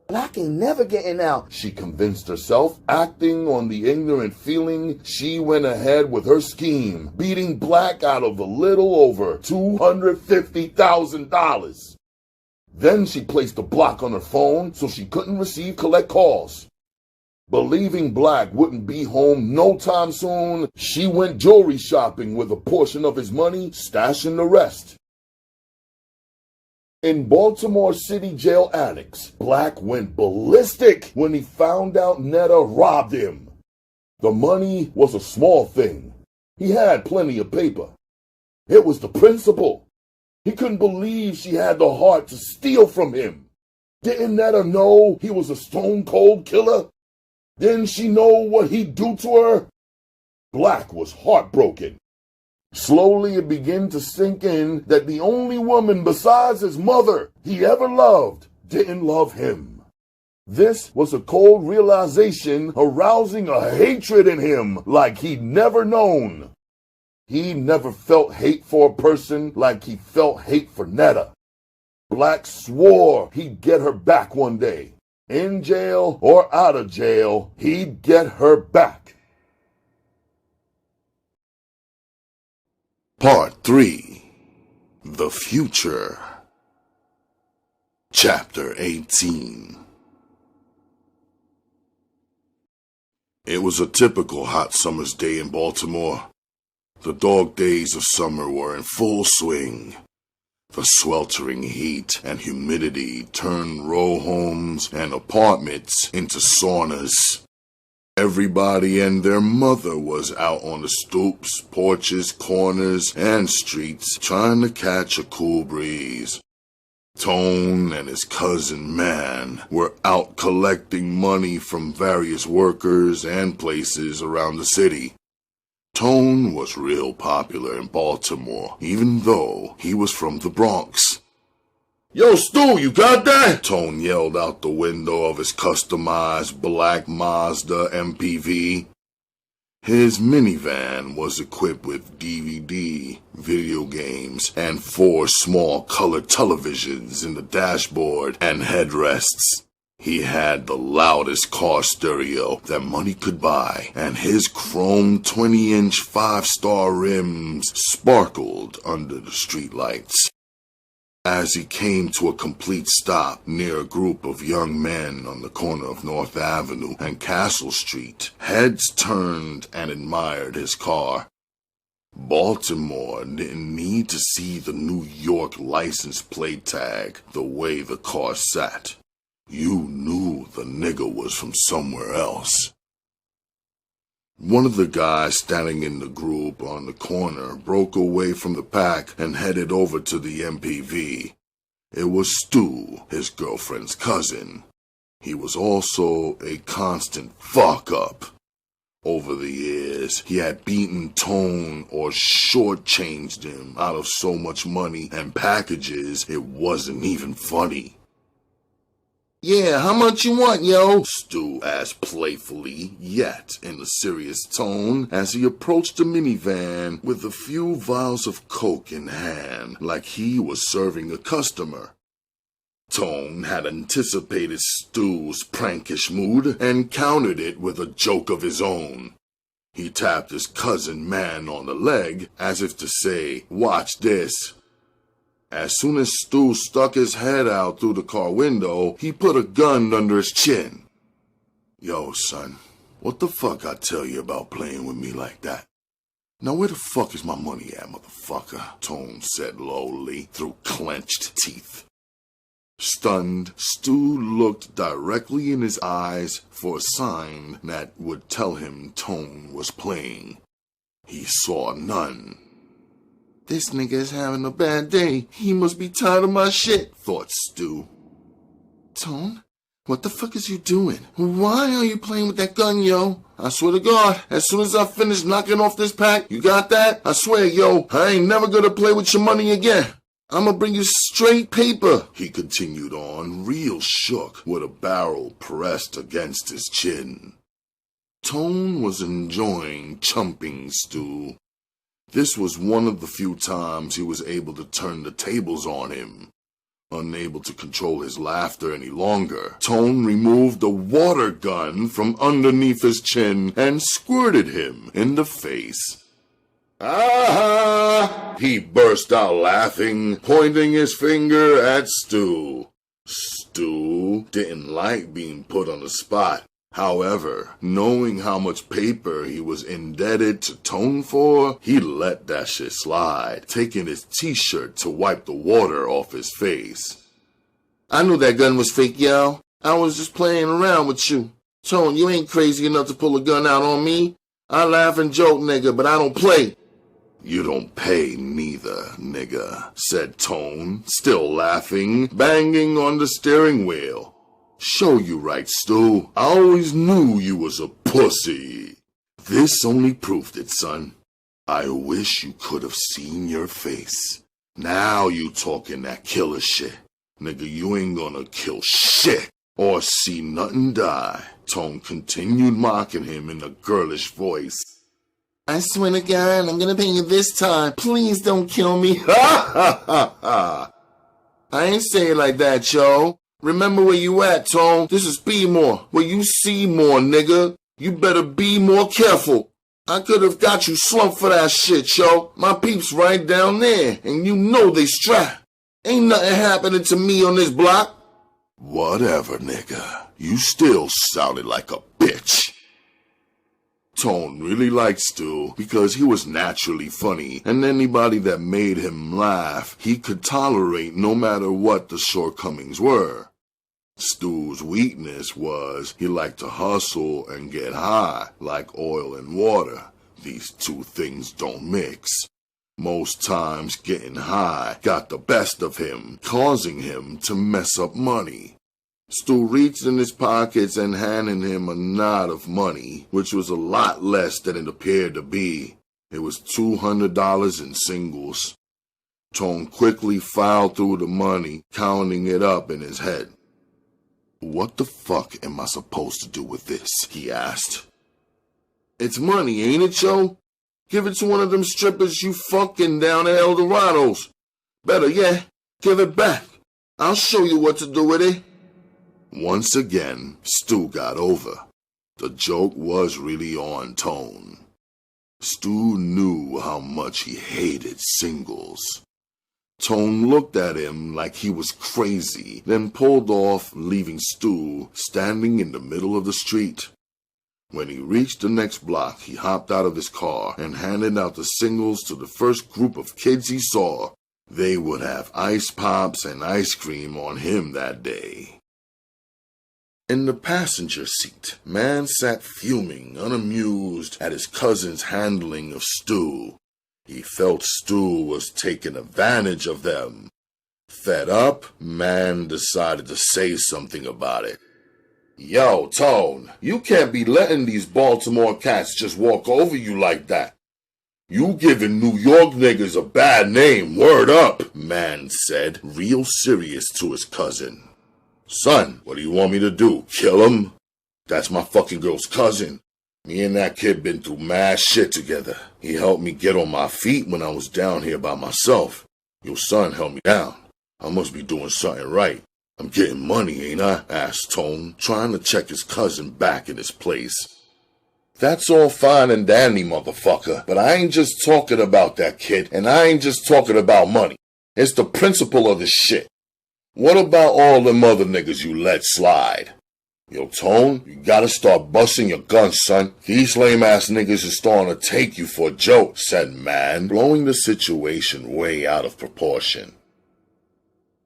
Black ain't never getting out, she convinced herself. Acting on the ignorant feeling, she went ahead with her scheme, beating Black out of a little over $250,000. Then she placed a block on her phone so she couldn't receive collect calls. Believing Black wouldn't be home no time soon, she went jewelry shopping with a portion of his money, stashing the rest. In Baltimore City jail annex, Black went ballistic when he found out Netta robbed him. The money was a small thing. He had plenty of paper. It was the principal. He couldn't believe she had the heart to steal from him. Didn't Netta know he was a stone-cold killer? Didn't she know what he'd do to her? Black was heartbroken. Slowly it began to sink in that the only woman besides his mother he ever loved didn't love him. This was a cold realization arousing a hatred in him like he'd never known. He never felt hate for a person like he felt hate for Netta. Black swore he'd get her back one day. In jail or out of jail, he'd get her back. Part 3. The Future. Chapter 18. It was a typical hot summer's day in Baltimore. The dog days of summer were in full swing. The sweltering heat and humidity turned row homes and apartments into saunas. Everybody and their mother was out on the stoops, porches, corners, and streets trying to catch a cool breeze. Tone and his cousin Man were out collecting money from various workers and places around the city. Tone was real popular in Baltimore, even though he was from the Bronx. "Yo, Stu, you got that?" Tone yelled out the window of his customized black Mazda MPV. His minivan was equipped with DVD, video games, and 4 small color televisions in the dashboard and headrests. He had the loudest car stereo that money could buy, and his chrome 20-inch 5-star rims sparkled under the streetlights. As he came to a complete stop near a group of young men on the corner of North Avenue and Castle Street, heads turned and admired his car. Baltimore didn't need to see the New York license plate tag the way the car sat. You knew the nigga was from somewhere else. One of the guys standing in the group on the corner broke away from the pack and headed over to the MPV. It was Stu, his girlfriend's cousin. He was also a constant fuck-up. Over the years, he had beaten Tone or shortchanged him out of so much money and packages it wasn't even funny. "Yeah, how much you want, yo?" Stu asked playfully, yet in a serious tone, as he approached the minivan with a few vials of coke in hand, like he was serving a customer. Tone had anticipated Stu's prankish mood and countered it with a joke of his own. He tapped his cousin Man on the leg, as if to say, "Watch this." As soon as Stu stuck his head out through the car window, he put a gun under his chin. "Yo, son, what the fuck I tell you about playing with me like that? Now where the fuck is my money at, motherfucker?" Tone said lowly through clenched teeth. Stunned, Stu looked directly in his eyes for a sign that would tell him Tone was playing. He saw none. "This nigga is having a bad day. He must be tired of my shit," thought Stu. "Tone, what the fuck is you doing? Why are you playing with that gun, yo? I swear to God, as soon as I finish knocking off this pack, you got that? I swear, yo, I ain't never gonna play with your money again. I'ma bring you straight paper," he continued on, real shook, with a barrel pressed against his chin. Tone was enjoying chumping Stu. This was one of the few times he was able to turn the tables on him. Unable to control his laughter any longer, Tone removed the water gun from underneath his chin and squirted him in the face. "Ah!" he burst out laughing, pointing his finger at Stu. Stu didn't like being put on the spot. However, knowing how much paper he was indebted to Tone for, he let that shit slide, taking his t-shirt to wipe the water off his face. "I knew that gun was fake, yo. I was just playing around with you. Tone, you ain't crazy enough to pull a gun out on me. I laugh and joke, nigga, but I don't play." "You don't pay neither, nigga," said Tone, still laughing, banging on the steering wheel. Show you right, Stu. I always knew you was a pussy. This only proved it, son. I wish you could have seen your face. Now you talking that killer shit. Nigga, you ain't gonna kill shit or see nothing die. Tone continued mocking him in a girlish voice. I swear to God, I'm gonna pay you this time. Please don't kill me. Ha ha ha ha. I ain't say it like that, yo. Remember where you at, Tone. This is B-more. Where you see more, nigga. You better be more careful. I could have got you slumped for that shit, yo. My peeps right down there, and you know they strapped. Ain't nothing happening to me on this block. Whatever, nigga. You still sounded like a bitch. Tone really liked Stu because he was naturally funny, and anybody that made him laugh, he could tolerate no matter what the shortcomings were. Stu's weakness was he liked to hustle and get high, like oil and water. These two things don't mix. Most times getting high got the best of him, causing him to mess up money. Stu reached in his pockets and handed him a knot of money, which was a lot less than it appeared to be. It was $200 in singles. Tone quickly filed through the money, counting it up in his head. What the fuck am I supposed to do with this? He asked. It's money, ain't it, yo? Give it to one of them strippers you fucking down at Eldorado's. Better yet, give it back. I'll show you what to do with it. Once again, Stu got over. The joke was really on Tone. Stu knew how much he hated singles. Tone looked at him like he was crazy, then pulled off, leaving Stu standing in the middle of the street. When he reached the next block, he hopped out of his car and handed out the singles to the first group of kids he saw. They would have ice pops and ice cream on him that day. In the passenger seat, Man sat fuming, unamused at his cousin's handling of Stu. He felt Stu was taking advantage of them. Fed up, Man decided to say something about it. Yo, Tone, you can't be letting these Baltimore cats just walk over you like that. You giving New York niggas a bad name, word up, Man said, real serious to his cousin. Son, what do you want me to do, kill him? That's my fucking girl's cousin. Me and that kid been through mad shit together. He helped me get on my feet when I was down here by myself. Your son held me down. I must be doing something right. I'm getting money, ain't I? Asked Tone, trying to check his cousin back in his place. That's all fine and dandy, motherfucker, but I ain't just talking about that kid, and I ain't just talking about money. It's the principle of the shit. What about all them other niggas you let slide? Yo, Tone, you gotta start busting your guns, son. These lame-ass niggas is starting to take you for a joke, said Man, blowing the situation way out of proportion.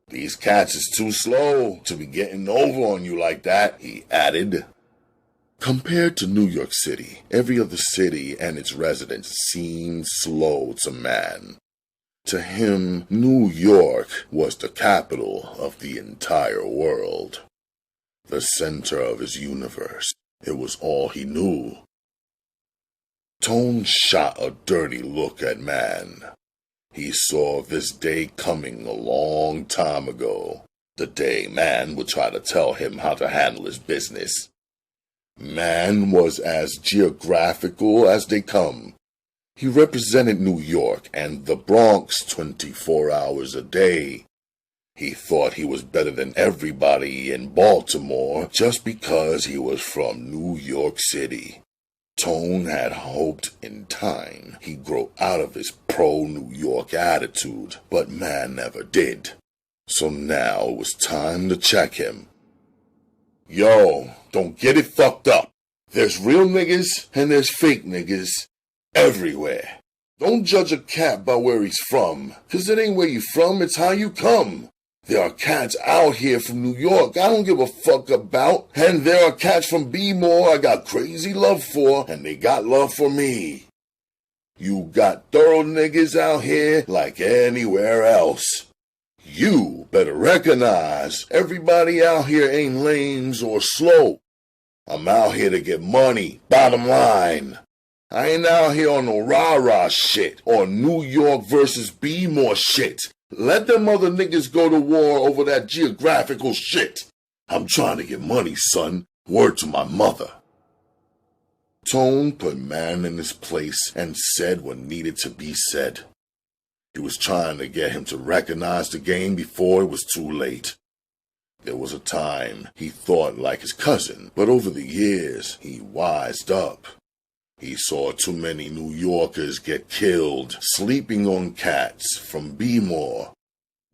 These cats is too slow to be getting over on you like that, he added. Compared to New York City, every other city and its residents seemed slow to Man. To him, New York was the capital of the entire world. The center of his universe. It was all he knew. Tone shot a dirty look at Man. He saw this day coming a long time ago. The day Man would try to tell him how to handle his business. Man was as geographical as they come. He represented New York and the Bronx 24 hours a day. He thought he was better than everybody in Baltimore just because he was from New York City. Tone had hoped in time he'd grow out of his pro-New York attitude, but Man never did. So now it was time to check him. Yo, don't get it fucked up. There's real niggas and there's fake niggas everywhere. Don't judge a cat by where he's from, 'cause it ain't where you from, it's how you come. There are cats out here from New York I don't give a fuck about, and there are cats from B-more I got crazy love for, and they got love for me. You got thorough niggas out here like anywhere else. You better recognize everybody out here ain't lames or slow. I'm out here to get money, bottom line. I ain't out here on no rah-rah shit or New York versus B-more shit. Let them other niggas go to war over that geographical shit. I'm trying to get money, son. Word to my mother. Tone put man in his place and said what needed to be said. He was trying to get him to recognize the game before it was too late. There was a time he thought like his cousin, but over the years he wised up. He saw too many New Yorkers get killed sleeping on cats from B-more.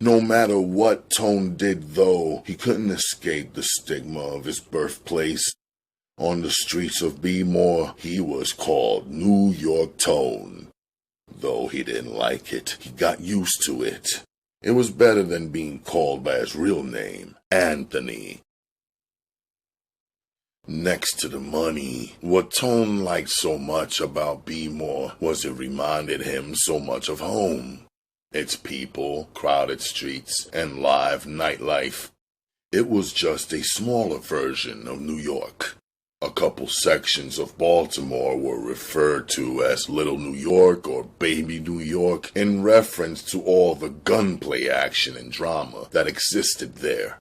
No matter what Tone did, though, he couldn't escape the stigma of his birthplace. On the streets of B-more, he was called New York Tone. Though he didn't like it, he got used to it. It was better than being called by his real name, Anthony. Next to the money, what Tone liked so much about B-more was it reminded him so much of home. Its people, crowded streets, and live nightlife. It was just a smaller version of New York. A couple sections of Baltimore were referred to as Little New York or Baby New York in reference to all the gunplay action and drama that existed there.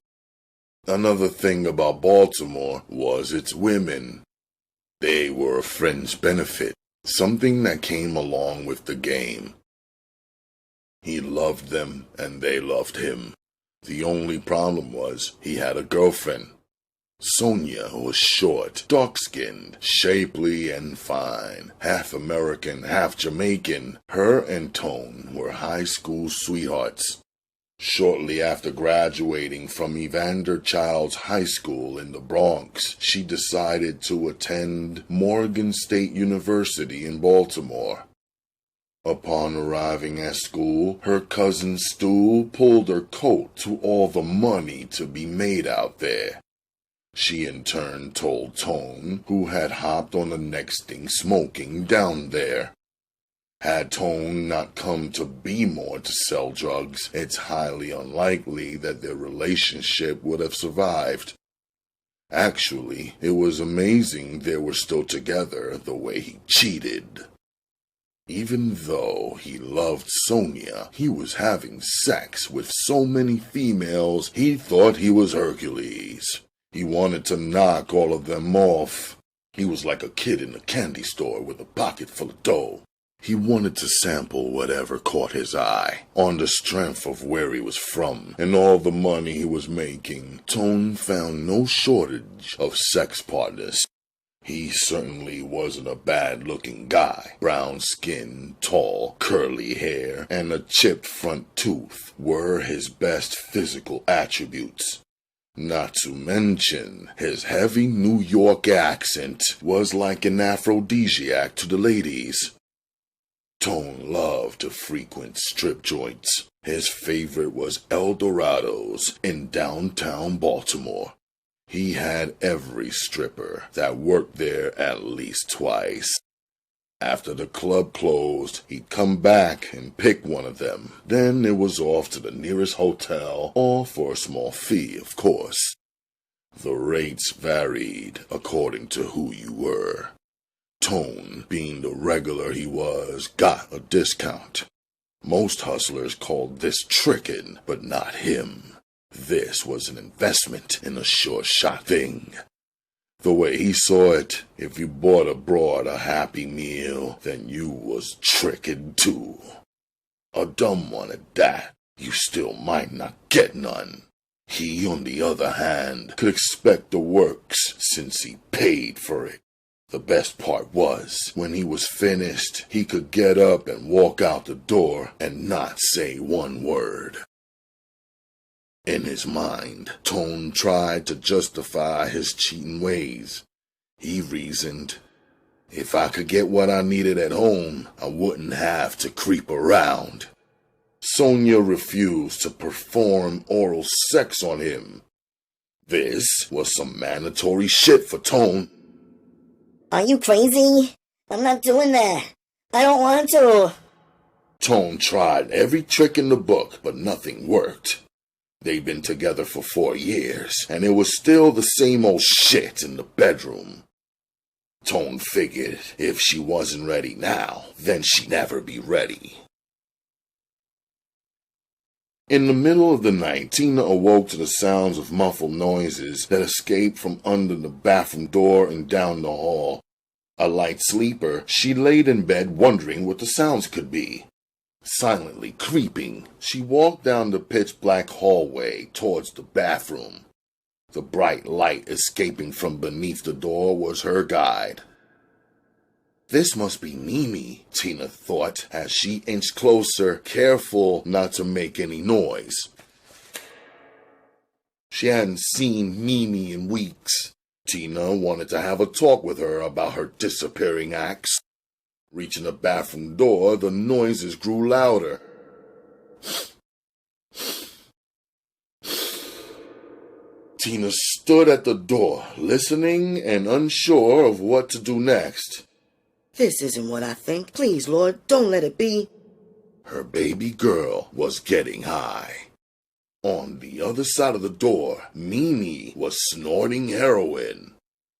Another thing about Baltimore was its women. They were a friend's benefit, something that came along with the game. He loved them and they loved him. The only problem was he had a girlfriend. Sonia was short, dark-skinned, shapely, and fine. Half American, half Jamaican. Her and Tone were high school sweethearts. Shortly after graduating from Evander Childs High School in the Bronx, she decided to attend Morgan State University in Baltimore. Upon arriving at school, her cousin Stu pulled her coat to all the money to be made out there. She in turn told Tone, who had hopped on the next thing smoking down there. Had Tone not come to B-more to sell drugs, it's highly unlikely that their relationship would have survived. Actually, it was amazing they were still together the way he cheated. Even though he loved Sonia, he was having sex with so many females he thought he was Hercules. He wanted to knock all of them off. He was like a kid in a candy store with a pocket full of dough. He wanted to sample whatever caught his eye. On the strength of where he was from and all the money he was making, Tone found no shortage of sex partners. He certainly wasn't a bad-looking guy. Brown skin, tall, curly hair, and a chipped front tooth were his best physical attributes. Not to mention, his heavy New York accent was like an aphrodisiac to the ladies. Tone loved to frequent strip joints. His favorite was El Dorado's in downtown Baltimore. He had every stripper that worked there at least twice. After the club closed, he'd come back and pick one of them. Then it was off to the nearest hotel, all for a small fee, of course. The rates varied according to who you were. Tone, being the regular he was, got a discount. Most hustlers called this tricking, but not him. This was an investment in a sure-shot thing. The way he saw it, if you bought a broad a Happy Meal, then you was tricking too. A dumb one at that, you still might not get none. He, on the other hand, could expect the works since he paid for it. The best part was, when he was finished, he could get up and walk out the door and not say one word. In his mind, Tone tried to justify his cheating ways. He reasoned, if I could get what I needed at home, I wouldn't have to creep around. Sonia refused to perform oral sex on him. This was some mandatory shit for Tone. Are you crazy? I'm not doing that. I don't want to. Tone tried every trick in the book, but nothing worked. They'd been together for 4 years, and it was still the same old shit in the bedroom. Tone figured if she wasn't ready now, then she'd never be ready. In the middle of the night, Tina awoke to the sounds of muffled noises that escaped from under the bathroom door and down the hall. A light sleeper, she laid in bed wondering what the sounds could be. Silently creeping, she walked down the pitch-black hallway towards the bathroom. The bright light escaping from beneath the door was her guide. This must be Mimi, Tina thought as she inched closer, careful not to make any noise. She hadn't seen Mimi in weeks. Tina wanted to have a talk with her about her disappearing acts. Reaching the bathroom door, the noises grew louder. Tina stood at the door, listening and unsure of what to do next. This isn't what I think. Please, Lord, don't let it be. Her baby girl was getting high. On the other side of the door, Mimi was snorting heroin.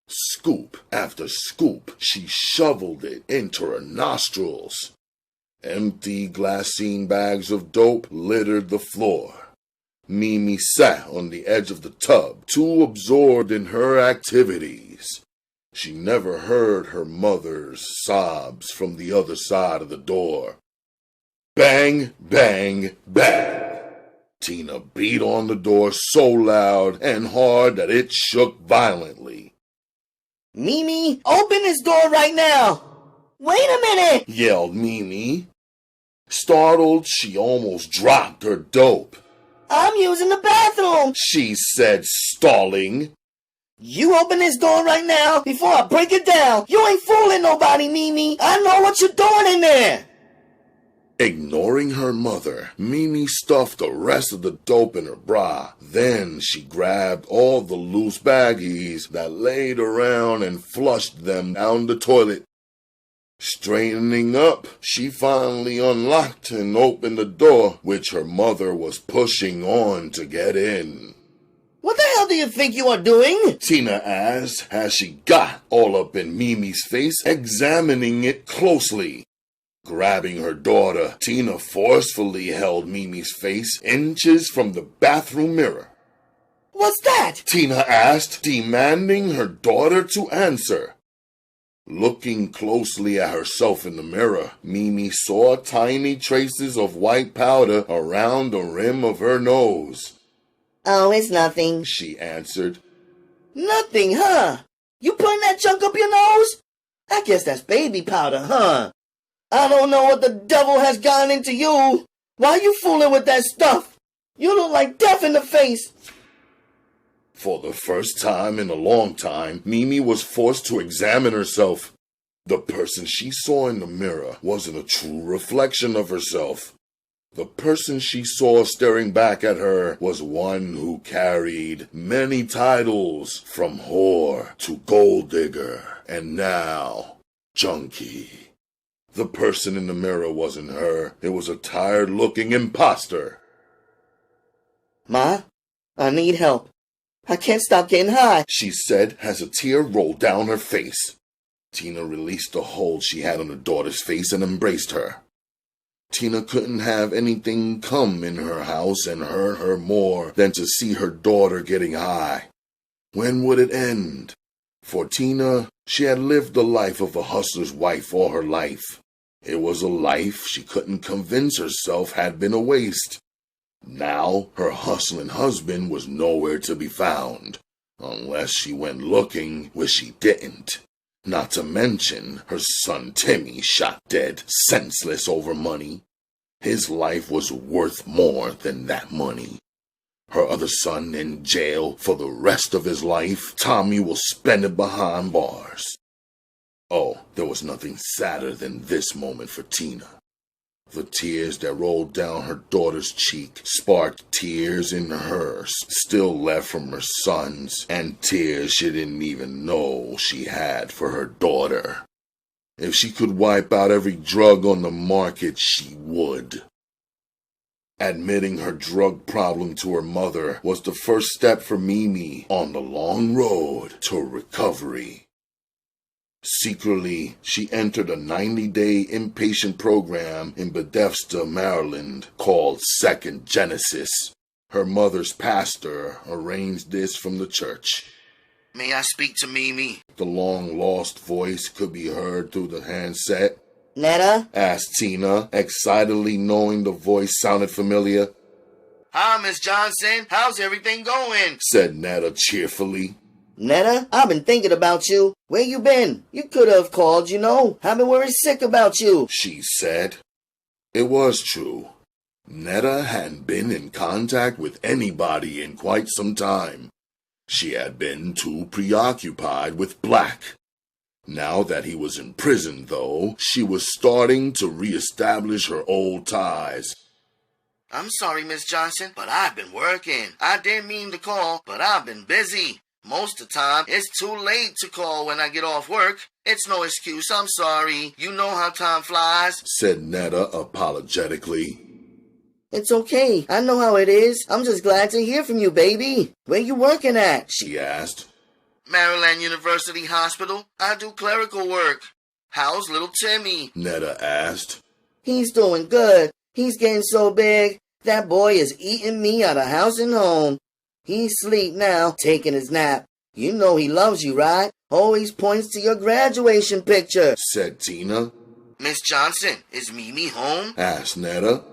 Scoop after scoop, she shoveled it into her nostrils. Empty glassine bags of dope littered the floor. Mimi sat on the edge of the tub, too absorbed in her activities. She never heard her mother's sobs from the other side of the door. Bang, bang, bang. Tina beat on the door so loud and hard that it shook violently. Mimi, open this door right now! Wait a minute! Yelled Mimi. Startled, she almost dropped her dope. I'm using the bathroom! She said, stalling. You open this door right now before I break it down! You ain't fooling nobody, Mimi! I know what you're doing in there! Ignoring her mother, Mimi stuffed the rest of the dope in her bra. Then she grabbed all the loose baggies that laid around and flushed them down the toilet. Straightening up, she finally unlocked and opened the door, which her mother was pushing on to get in. What the hell do you think you are doing? Tina asked as she got all up in Mimi's face, examining it closely. Grabbing her daughter, Tina forcefully held Mimi's face inches from the bathroom mirror. What's that? Tina asked, demanding her daughter to answer. Looking closely at herself in the mirror, Mimi saw tiny traces of white powder around the rim of her nose. Oh, it's nothing, she answered. Nothing, huh? You putting that junk up your nose? I guess that's baby powder, huh? I don't know what the devil has gotten into you. Why you fooling with that stuff? You look like death in the face. For the first time in a long time, Mimi was forced to examine herself. The person she saw in the mirror wasn't a true reflection of herself. The person she saw staring back at her was one who carried many titles, from whore to gold digger, and now junkie. The person in the mirror wasn't her. It was a tired-looking imposter. Ma, I need help. I can't stop getting high, she said as a tear rolled down her face. Tina released the hold she had on her daughter's face and embraced her. Tina couldn't have anything come in her house and hurt her more than to see her daughter getting high. When would it end? For Tina, she had lived the life of a hustler's wife all her life. It was a life she couldn't convince herself had been a waste. Now, her hustling husband was nowhere to be found, unless she went looking, which she didn't. Not to mention, her son Timmy shot dead, senseless over money. His life was worth more than that money. Her other son in jail for the rest of his life. Tommy will spend it behind bars. Oh, there was nothing sadder than this moment for Tina. The tears that rolled down her daughter's cheek sparked tears in hers, still left from her son's, and tears she didn't even know she had for her daughter. If she could wipe out every drug on the market, she would. Admitting her drug problem to her mother was the first step for Mimi on the long road to recovery. Secretly, she entered a 90-day inpatient program in Bethesda, Maryland, called Second Genesis. Her mother's pastor arranged this from the church. May I speak to Mimi? The long-lost voice could be heard through the handset. Netta? Asked Tina, excitedly knowing the voice sounded familiar. Hi, Miss Johnson. How's everything going? Said Netta cheerfully. Netta, I've been thinking about you. Where you been? You could have called, you know. I've been worried sick about you. She said. It was true. Netta hadn't been in contact with anybody in quite some time. She had been too preoccupied with Black. Now that he was in prison, though, she was starting to reestablish her old ties. I'm sorry, Miss Johnson, but I've been working. I didn't mean to call, but I've been busy. Most of the time, it's too late to call when I get off work. It's no excuse, I'm sorry. You know how time flies, said Netta apologetically. It's okay. I know how it is. I'm just glad to hear from you, baby. Where you working at? She asked. Maryland University Hospital. I do clerical work. How's little Timmy? Netta asked. He's doing good. He's getting so big. That boy is eating me out of house and home. He's asleep now, taking his nap. You know he loves you, right? Always points to your graduation picture, said Tina. Miss Johnson, is Mimi home? Asked Netta.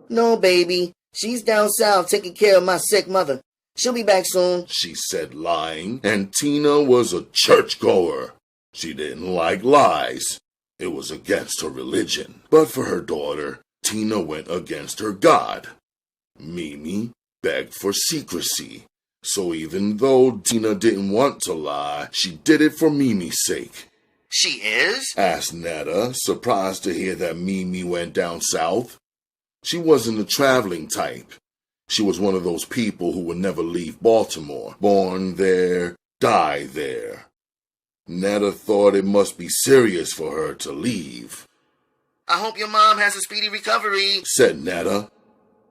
No, baby. She's down south taking care of my sick mother. She'll be back soon, she said, lying. And Tina was a churchgoer. She didn't like lies. It was against her religion. But for her daughter, Tina went against her God. Mimi begged for secrecy. So even though Tina didn't want to lie, she did it for Mimi's sake. She is? Asked Netta, surprised to hear that Mimi went down south. She wasn't a traveling type. She was one of those people who would never leave Baltimore. Born there, die there. Netta thought it must be serious for her to leave. I hope your mom has a speedy recovery, said Netta.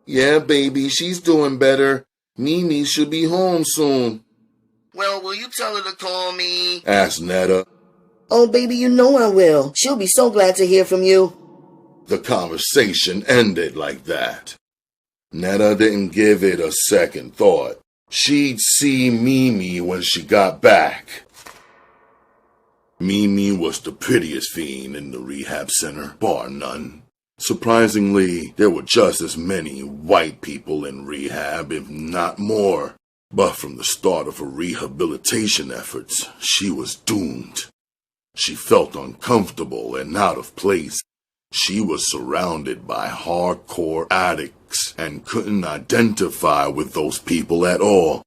Yeah, baby, she's doing better. Mimi should be home soon. Well, will you tell her to call me? Asked Netta. Oh, baby, you know I will. She'll be so glad to hear from you. The conversation ended like that. Netta didn't give it a second thought. She'd see Mimi when she got back. Mimi was the prettiest fiend in the rehab center, bar none. Surprisingly, there were just as many white people in rehab, if not more. But from the start of her rehabilitation efforts, she was doomed. She felt uncomfortable and out of place. She was surrounded by hardcore addicts and couldn't identify with those people at all.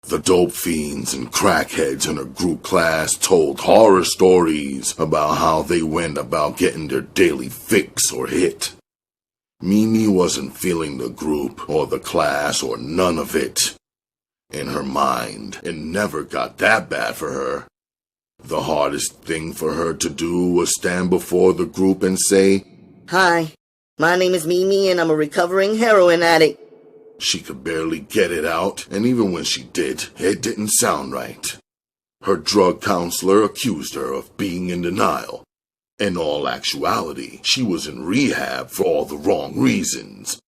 The dope fiends and crackheads in her group class told horror stories about how they went about getting their daily fix or hit. Mimi wasn't feeling the group or the class or none of it. In her mind, it never got that bad for her. The hardest thing for her to do was stand before the group and say, Hi, my name is Mimi and I'm a recovering heroin addict. She could barely get it out, and even when she did, it didn't sound right. Her drug counselor accused her of being in denial. In all actuality, she was in rehab for all the wrong reasons.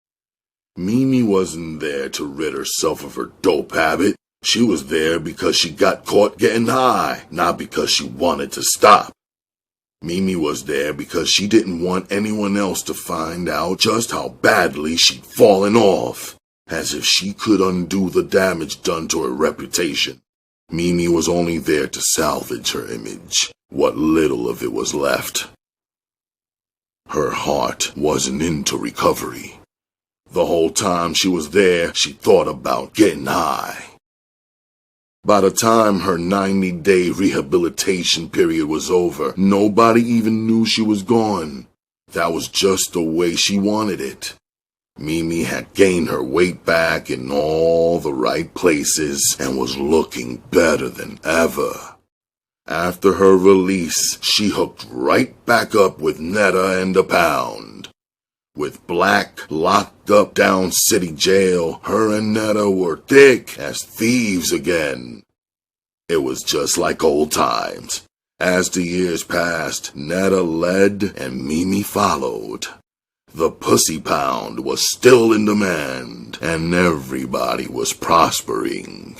Mimi wasn't there to rid herself of her dope habit. She was there because she got caught getting high, not because she wanted to stop. Mimi was there because she didn't want anyone else to find out just how badly she'd fallen off. As if she could undo the damage done to her reputation. Mimi was only there to salvage her image, what little of it was left. Her heart wasn't into recovery. The whole time she was there, she thought about getting high. By the time her 90-day rehabilitation period was over, nobody even knew she was gone. That was just the way she wanted it. Mimi had gained her weight back in all the right places and was looking better than ever. After her release, she hooked right back up with Netta and the Pound. With Black locked up down city jail, her and Netta were thick as thieves again. It was just like old times. As the years passed, Netta led and Mimi followed. The Pussy Pound was still in demand, and everybody was prospering.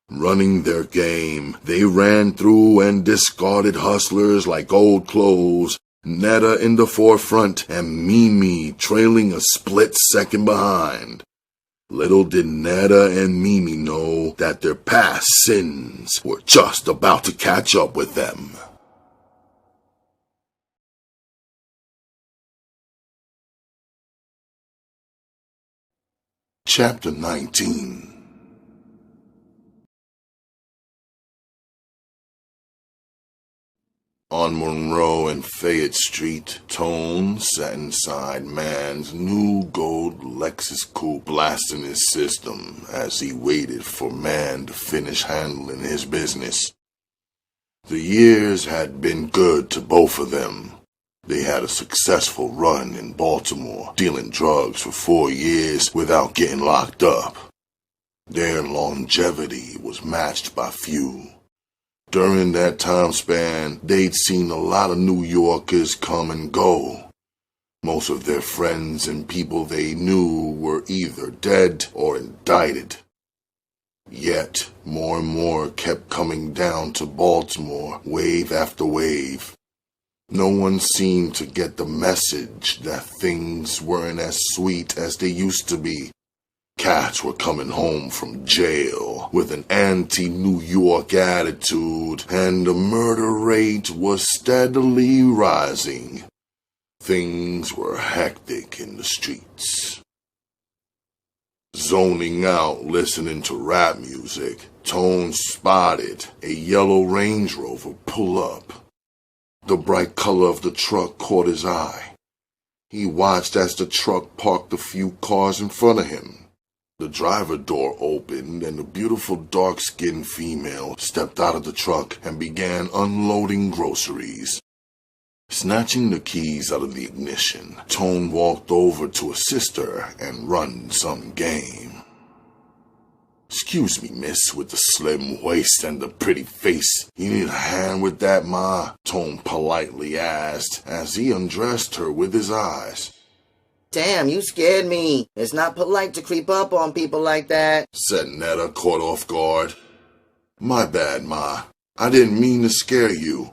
Running their game, they ran through and discarded hustlers like old clothes, Netta in the forefront and Mimi trailing a split second behind. Little did Netta and Mimi know that their past sins were just about to catch up with them. Chapter 19. On Monroe and Fayette Street, Tone sat inside Man's new gold Lexus coupe blasting his system as he waited for Man to finish handling his business. The years had been good to both of them. They had a successful run in Baltimore, dealing drugs for 4 years without getting locked up. Their longevity was matched by few. During that time span, they'd seen a lot of New Yorkers come and go. Most of their friends and people they knew were either dead or indicted. Yet, more and more kept coming down to Baltimore, wave after wave. No one seemed to get the message that things weren't as sweet as they used to be. Cats were coming home from jail with an anti-New York attitude, and the murder rate was steadily rising. Things were hectic in the streets. Zoning out listening to rap music, Tone spotted a yellow Range Rover pull up. The bright color of the truck caught his eye. He watched as the truck parked a few cars in front of him. The driver door opened and a beautiful dark-skinned female stepped out of the truck and began unloading groceries. Snatching the keys out of the ignition, Tone walked over to assist her and run some game. "Excuse me, miss, with the slim waist and the pretty face. You need a hand with that, ma?" Tone politely asked as he undressed her with his eyes. Damn, you scared me. It's not polite to creep up on people like that, said Netta, caught off guard. "My bad, ma. I didn't mean to scare you.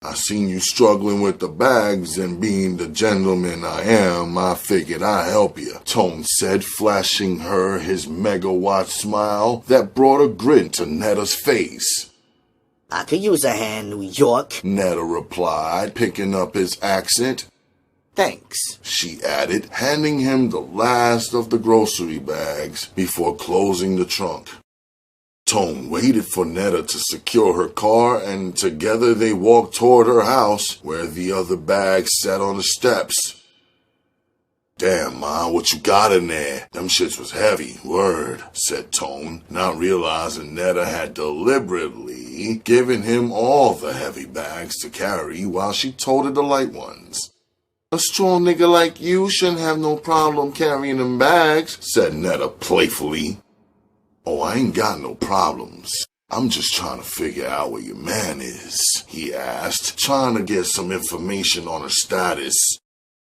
I seen you struggling with the bags, and being the gentleman I am, I figured I'd help you," Tone said, flashing her his megawatt smile that brought a grin to Netta's face. "I could use a hand, New York," Netta replied, picking up his accent. "Thanks," she added, handing him the last of the grocery bags before closing the trunk. Tone waited for Netta to secure her car, and together they walked toward her house, where the other bags sat on the steps. "Damn, ma, what you got in there? Them shits was heavy, word," said Tone, not realizing Netta had deliberately given him all the heavy bags to carry while she toted the light ones. "A strong nigga like you shouldn't have no problem carrying them bags," said Netta playfully. "Oh, I ain't got no problems. I'm just trying to figure out where your man is," he asked, trying to get some information on her status.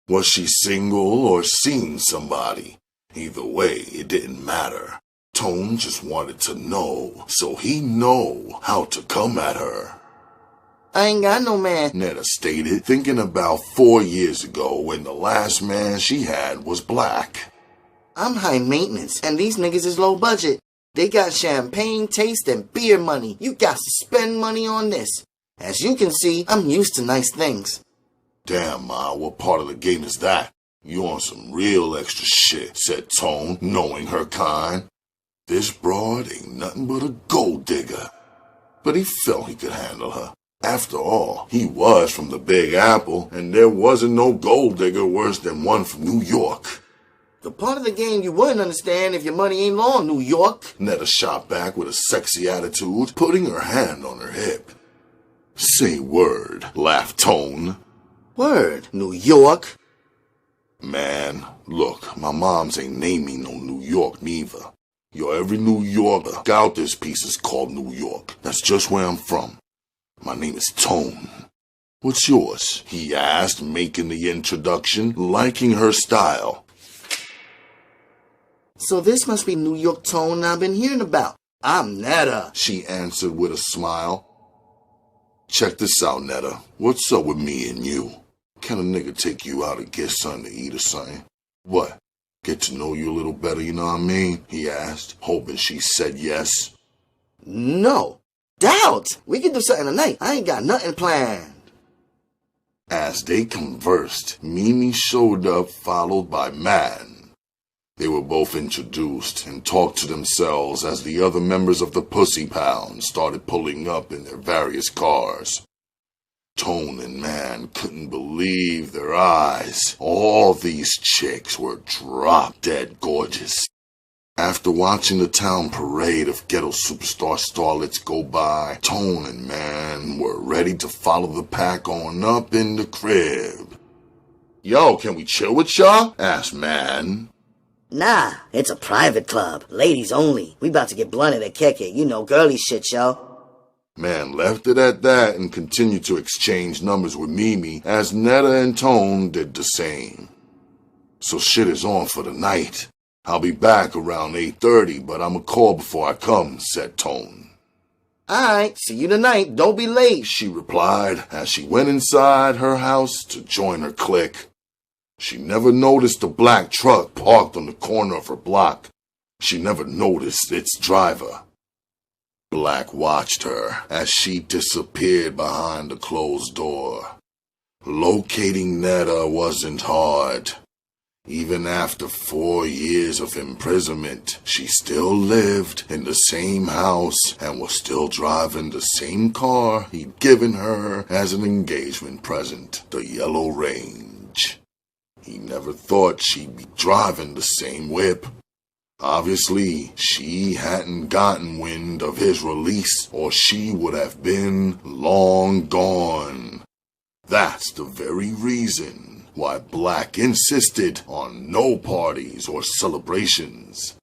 Was she single or seeing somebody? Either way, it didn't matter. Tone just wanted to know, so he know how to come at her. "I ain't got no man," Netta stated, thinking about 4 years ago when the last man she had was black. "I'm high maintenance, and these niggas is low budget. They got champagne taste and beer money. You got to spend money on this. As you can see, I'm used to nice things." "Damn, ma, what part of the game is that? You on some real extra shit," said Tone, knowing her kind. This broad ain't nothing but a gold digger. But he felt he could handle her. After all, he was from the Big Apple, and there wasn't no gold digger worse than one from New York. "The part of the game you wouldn't understand if your money ain't long, New York," Netta shot back with a sexy attitude, putting her hand on her hip. Say word, laughed Tone. Word, New York. Man, look, my moms ain't named me no New York neither. Yo, every New Yorker out this piece is called New York. That's just where I'm from. My name is Tone. What's yours? He asked, making the introduction, liking her style. So this must be New York Tone I've been hearing about. I'm Netta, She answered with a smile. Check this out, Netta. What's up with me and you? Can a nigga take you out and get something to eat or something? What? Get to know you a little better, you know what I mean? He asked, hoping she said yes. No. Doubt. We can do something tonight. I ain't got nothing planned. As they conversed, Mimi showed up, followed by Man. They were both introduced and talked to themselves as the other members of the Pussy Pound started pulling up in their various cars. Tone and Man couldn't believe their eyes. All these chicks were drop-dead gorgeous. After watching the town parade of ghetto superstar starlets go by, Tone and Man were ready to follow the pack on up in the crib. Yo, can we chill with y'all? Asked Man. Nah, it's a private club. Ladies only. We about to get blunted and kick it. You know, girly shit, yo. Man left it at that and continued to exchange numbers with Mimi as Netta and Tone did the same. So shit is on for the night. I'll be back around 8:30, but I'ma call before I come, said Tone. Alright, see you tonight. Don't be late. She replied as she went inside her house to join her clique. She never noticed the black truck parked on the corner of her block. She never noticed its driver. Black watched her as she disappeared behind the closed door. Locating Netta wasn't hard. Even after 4 years of imprisonment, she still lived in the same house and was still driving the same car he'd given her as an engagement present, the Yellow Range. He never thought she'd be driving the same whip. Obviously, she hadn't gotten wind of his release, or she would have been long gone. That's the very reason why Black insisted on no parties or celebrations.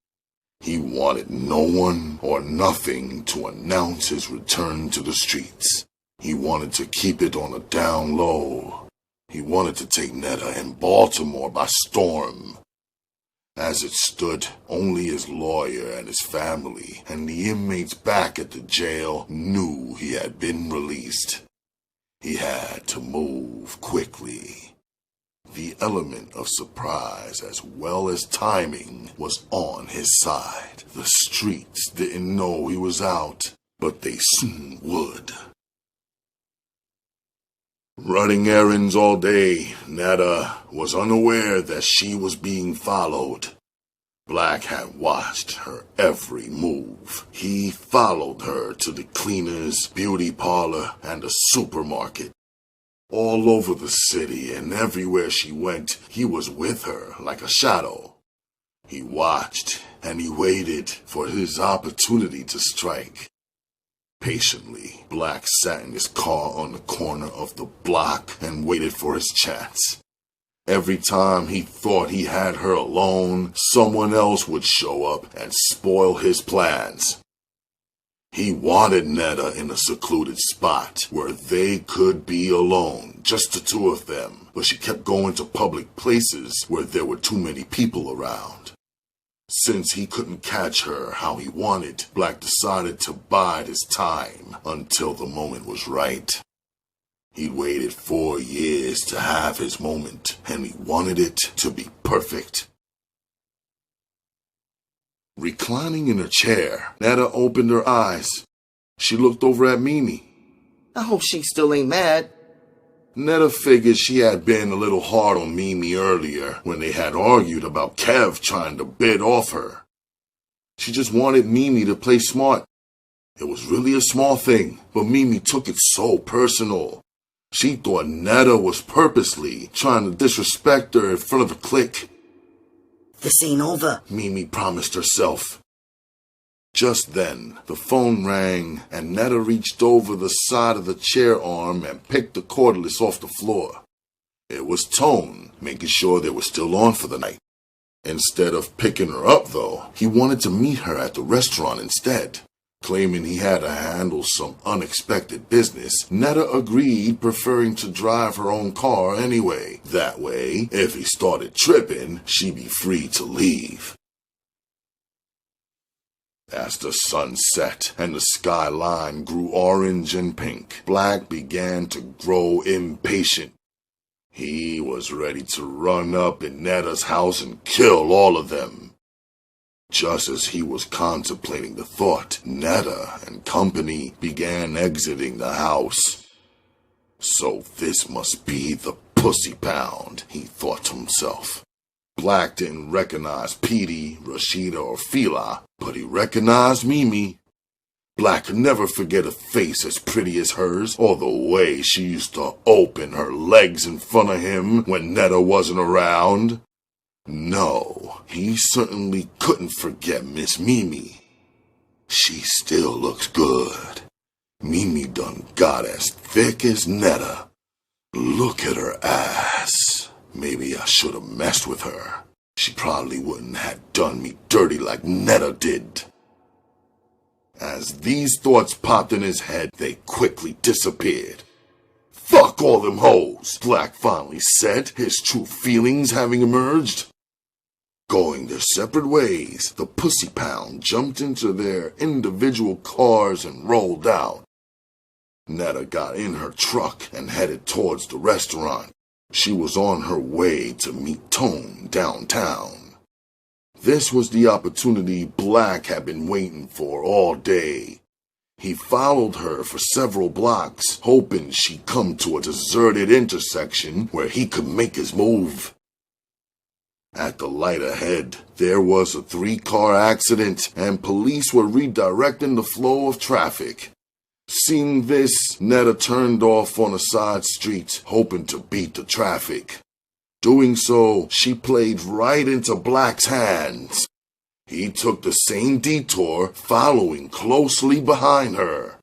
He wanted no one or nothing to announce his return to the streets. He wanted to keep it on a down low. He wanted to take Netta and Baltimore by storm. As it stood, only his lawyer and his family and the inmates back at the jail knew he had been released. He had to move quickly. The element of surprise as well as timing was on his side. The streets didn't know he was out, but they soon would. Running errands all day, Netta was unaware that she was being followed. Black had watched her every move. He followed her to the cleaner's, beauty parlor, and the supermarket. All over the city and everywhere she went, he was with her like a shadow. He watched and he waited for his opportunity to strike. Patiently, Black sat in his car on the corner of the block and waited for his chance. Every time he thought he had her alone, someone else would show up and spoil his plans. He wanted Netta in a secluded spot where they could be alone, just the two of them, but she kept going to public places where there were too many people around. Since he couldn't catch her how he wanted, Black decided to bide his time until the moment was right. He'd waited 4 years to have his moment, and he wanted it to be perfect. Reclining in her chair, Netta opened her eyes. She looked over at Mimi. I hope she still ain't mad. Netta figured she had been a little hard on Mimi earlier when they had argued about Kev trying to bid off her. She just wanted Mimi to play smart. It was really a small thing, but Mimi took it so personal. She thought Netta was purposely trying to disrespect her in front of the clique. This ain't over, Mimi promised herself. Just then, the phone rang, and Netta reached over the side of the chair arm and picked the cordless off the floor. It was Tone, making sure they were still on for the night. Instead of picking her up, though, he wanted to meet her at the restaurant instead. Claiming he had to handle some unexpected business, Netta agreed, preferring to drive her own car anyway. That way, if he started tripping, she'd be free to leave. As the sun set and the skyline grew orange and pink, Black began to grow impatient. He was ready to run up in Netta's house and kill all of them. Just as he was contemplating the thought, Netta and company began exiting the house. So this must be the pussy pound, he thought to himself. Black didn't recognize Petey, Rashida, or Fila, but he recognized Mimi. Black could never forget a face as pretty as hers, or the way she used to open her legs in front of him when Netta wasn't around. No, he certainly couldn't forget Miss Mimi. She still looks good. Mimi done got as thick as Netta. Look at her ass. Maybe I should have messed with her. She probably wouldn't have done me dirty like Netta did. As these thoughts popped in his head, they quickly disappeared. Fuck all them hoes, Black finally said, his true feelings having emerged. Going their separate ways, the pussy pound jumped into their individual cars and rolled out. Netta got in her truck and headed towards the restaurant. She was on her way to meet Tone downtown. This was the opportunity Black had been waiting for all day. He followed her for several blocks, hoping she'd come to a deserted intersection where he could make his move. At the light ahead, there was a 3-car accident, and police were redirecting the flow of traffic. Seeing this, Netta turned off on a side street, hoping to beat the traffic. Doing so, she played right into Black's hands. He took the same detour, following closely behind her.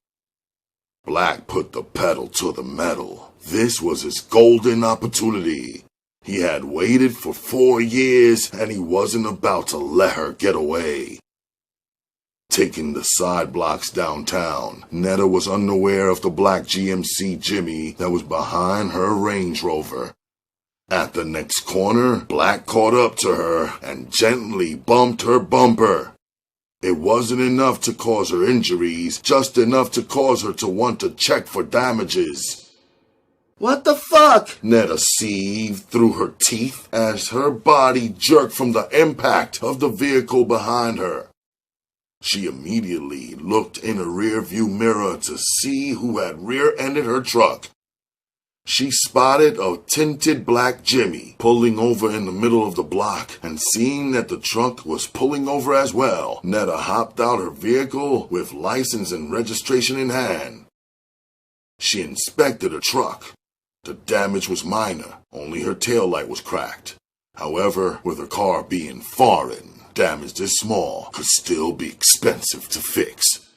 Black put the pedal to the metal. This was his golden opportunity. He had waited for 4 years, and he wasn't about to let her get away. Taking the side blocks downtown, Netta was unaware of the black GMC Jimmy that was behind her Range Rover. At the next corner, Black caught up to her and gently bumped her bumper. It wasn't enough to cause her injuries, just enough to cause her to want to check for damages. What the fuck? Netta seethed through her teeth as her body jerked from the impact of the vehicle behind her. She immediately looked in a rearview mirror to see who had rear-ended her truck. She spotted a tinted black Jimmy pulling over in the middle of the block, and seeing that the truck was pulling over as well, Netta hopped out her vehicle with license and registration in hand. She inspected her truck. The damage was minor, only her taillight was cracked. However, with her car being foreign, damage this small could still be expensive to fix.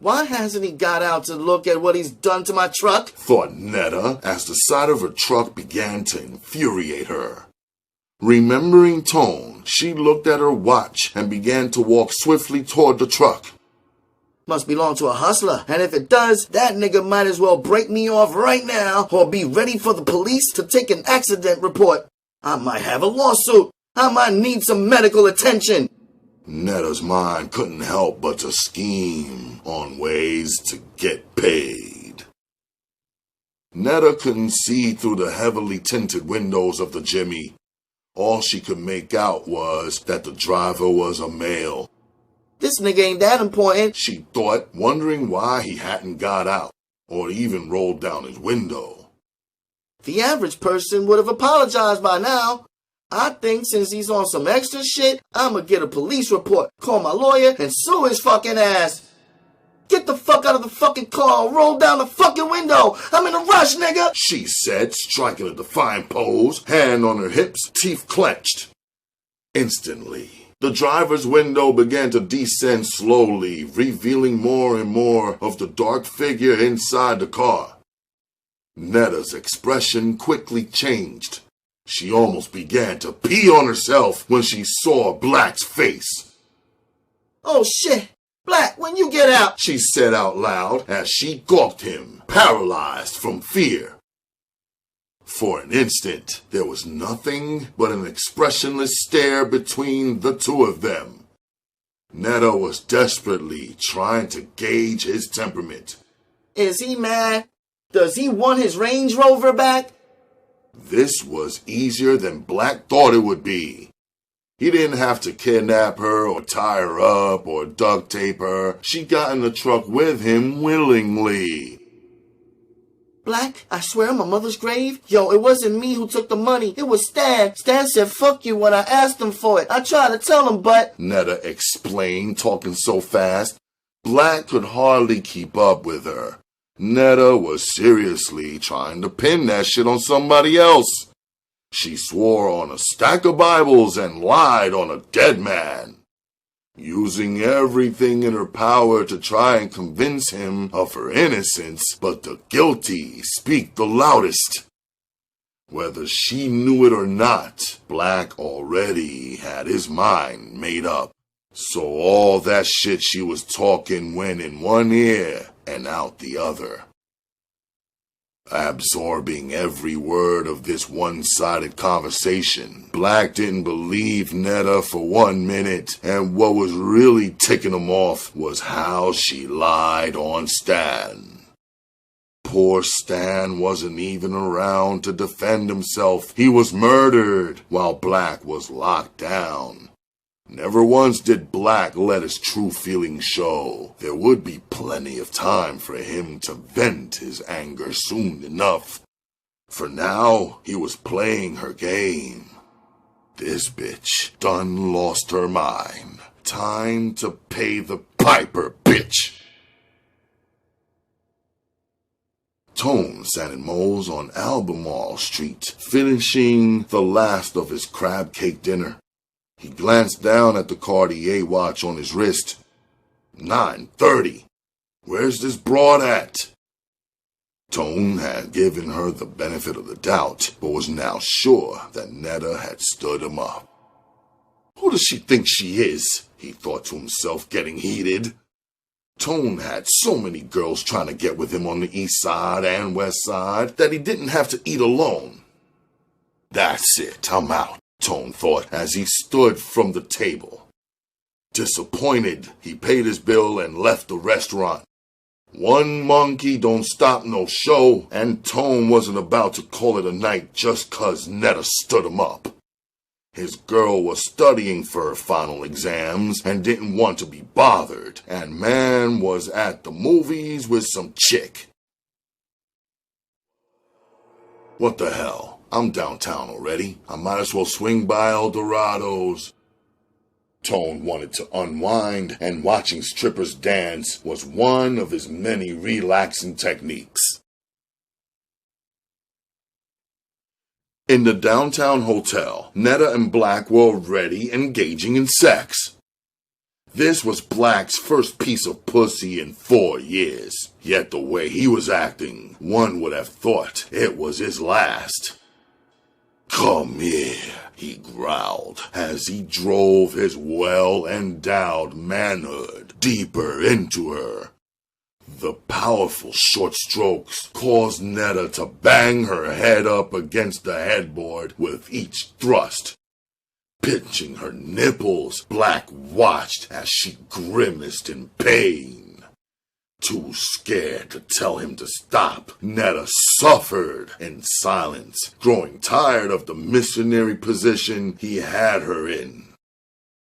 Why hasn't he got out to look at what he's done to my truck? Thought Netta as the sight of her truck began to infuriate her. Remembering Tone, she looked at her watch and began to walk swiftly toward the truck. Must belong to a hustler, and if it does, that nigga might as well break me off right now or be ready for the police to take an accident report. I might have a lawsuit. I might need some medical attention. Netta's mind couldn't help but to scheme on ways to get paid. Netta couldn't see through the heavily tinted windows of the Jimmy. All she could make out was that the driver was a male. This nigga ain't that important, she thought, wondering why he hadn't got out or even rolled down his window. The average person would have apologized by now. I think since he's on some extra shit, I'ma get a police report, call my lawyer, and sue his fucking ass. Get the fuck out of the fucking car, roll down the fucking window. I'm in a rush, nigga, she said, striking a defiant pose, hand on her hips, teeth clenched. Instantly, The driver's window began to descend slowly, revealing more and more of the dark figure inside the car. Netta's expression quickly changed. She almost began to pee on herself when she saw Black's face. "Oh shit! Black, when you get out!" she said out loud as she gawked him, paralyzed from fear. For an instant, there was nothing but an expressionless stare between the two of them. Netta was desperately trying to gauge his temperament. Is he mad? Does he want his Range Rover back? This was easier than Black thought it would be. He didn't have to kidnap her or tie her up or duct tape her. She got in the truck with him willingly. "Black, I swear on my mother's grave, yo, it wasn't me who took the money. It was Stan. Stan said fuck you when I asked him for it. I tried to tell him, but..." Netta explained, talking so fast, Black could hardly keep up with her. Netta was seriously trying to pin that shit on somebody else. She swore on a stack of Bibles and lied on a dead man, using everything in her power to try and convince him of her innocence, but the guilty speak the loudest. Whether she knew it or not, Black already had his mind made up. So all that shit she was talking went in one ear and out the other. Absorbing every word of this one-sided conversation, Black didn't believe Netta for 1 minute, and what was really ticking him off was how she lied on Stan. Poor Stan wasn't even around to defend himself. He was murdered while Black was locked down. Never once did Black let his true feelings show. There would be plenty of time for him to vent his anger soon enough. For now, he was playing her game. This bitch done lost her mind. Time to pay the piper, bitch. Tone sat in Moe's on Albemarle Street, finishing the last of his crab cake dinner. He glanced down at the Cartier watch on his wrist. 9:30. Where's this broad at? Tone had given her the benefit of the doubt, but was now sure that Netta had stood him up. Who does she think she is? He thought to himself, getting heated. Tone had so many girls trying to get with him on the east side and west side that he didn't have to eat alone. That's it, I'm out, Tone thought as he stood from the table. Disappointed, he paid his bill and left the restaurant. One monkey don't stop no show, and Tone wasn't about to call it a night just 'cause Netta stood him up. His girl was studying for her final exams and didn't want to be bothered, and man was at the movies with some chick. What the hell? I'm downtown already. I might as well swing by Eldorado's. Tone wanted to unwind, and watching strippers dance was one of his many relaxing techniques. In the downtown hotel, Netta and Black were already engaging in sex. This was Black's first piece of pussy in 4 years, yet the way he was acting, one would have thought it was his last. "Come here," he growled as he drove his well-endowed manhood deeper into her. The powerful short strokes caused Netta to bang her head up against the headboard with each thrust. Pinching her nipples, Black watched as she grimaced in pain. Too scared to tell him to stop, Netta suffered in silence, growing tired of the missionary position he had her in.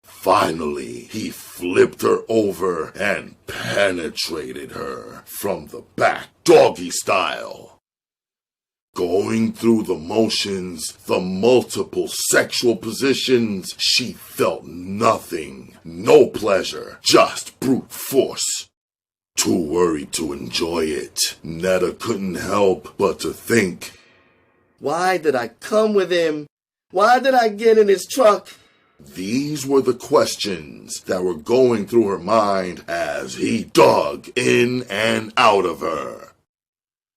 Finally, he flipped her over and penetrated her from the back, doggy style. Going through the motions, the multiple sexual positions, she felt nothing, no pleasure, just brute force. Too worried to enjoy it, Netta couldn't help but to think, Why did I come with him? Why did I get in his truck? These were the questions that were going through her mind as he dug in and out of her.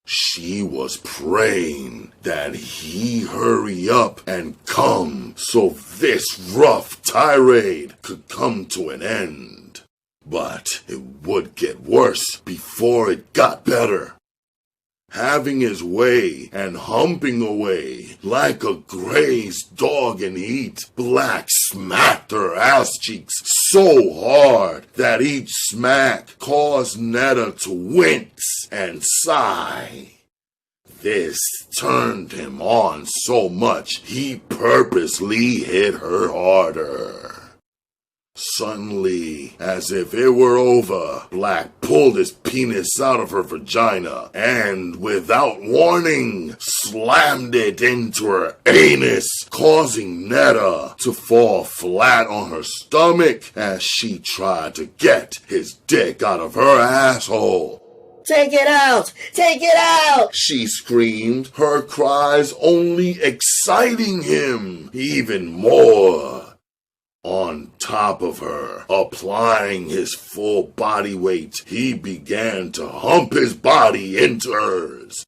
She was praying that he hurry up and come so this rough tirade could come to an end. But it would get worse before it got better. Having his way and humping away like a grazed dog in heat, Black smacked her ass cheeks so hard that each smack caused Netta to wince and sigh. This turned him on so much he purposely hit her harder. Suddenly, as if it were over, Black pulled his penis out of her vagina and, without warning, slammed it into her anus, causing Netta to fall flat on her stomach as she tried to get his dick out of her asshole. Take it out! Take it out! She screamed, her cries only exciting him even more. On top of her, applying his full body weight, he began to hump his body into hers.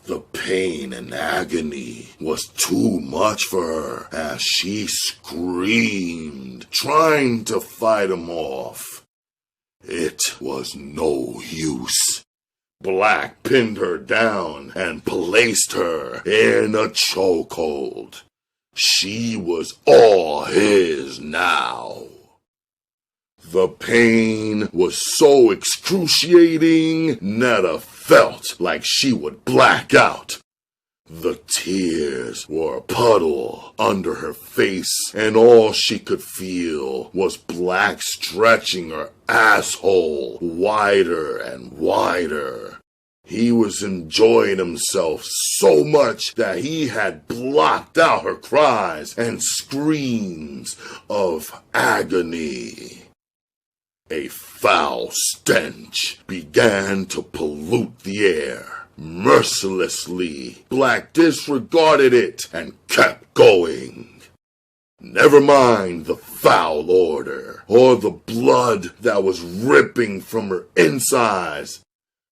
The pain and agony was too much for her as she screamed, trying to fight him off. It was no use. Black pinned her down and placed her in a chokehold. She was all his now. The pain was so excruciating, Netta felt like she would black out. The tears were a puddle under her face, and all she could feel was Black stretching her asshole wider and wider. He was enjoying himself so much that he had blocked out her cries and screams of agony. A foul stench began to pollute the air. Mercilessly, Black disregarded it and kept going. Never mind the foul odor or the blood that was ripping from her insides.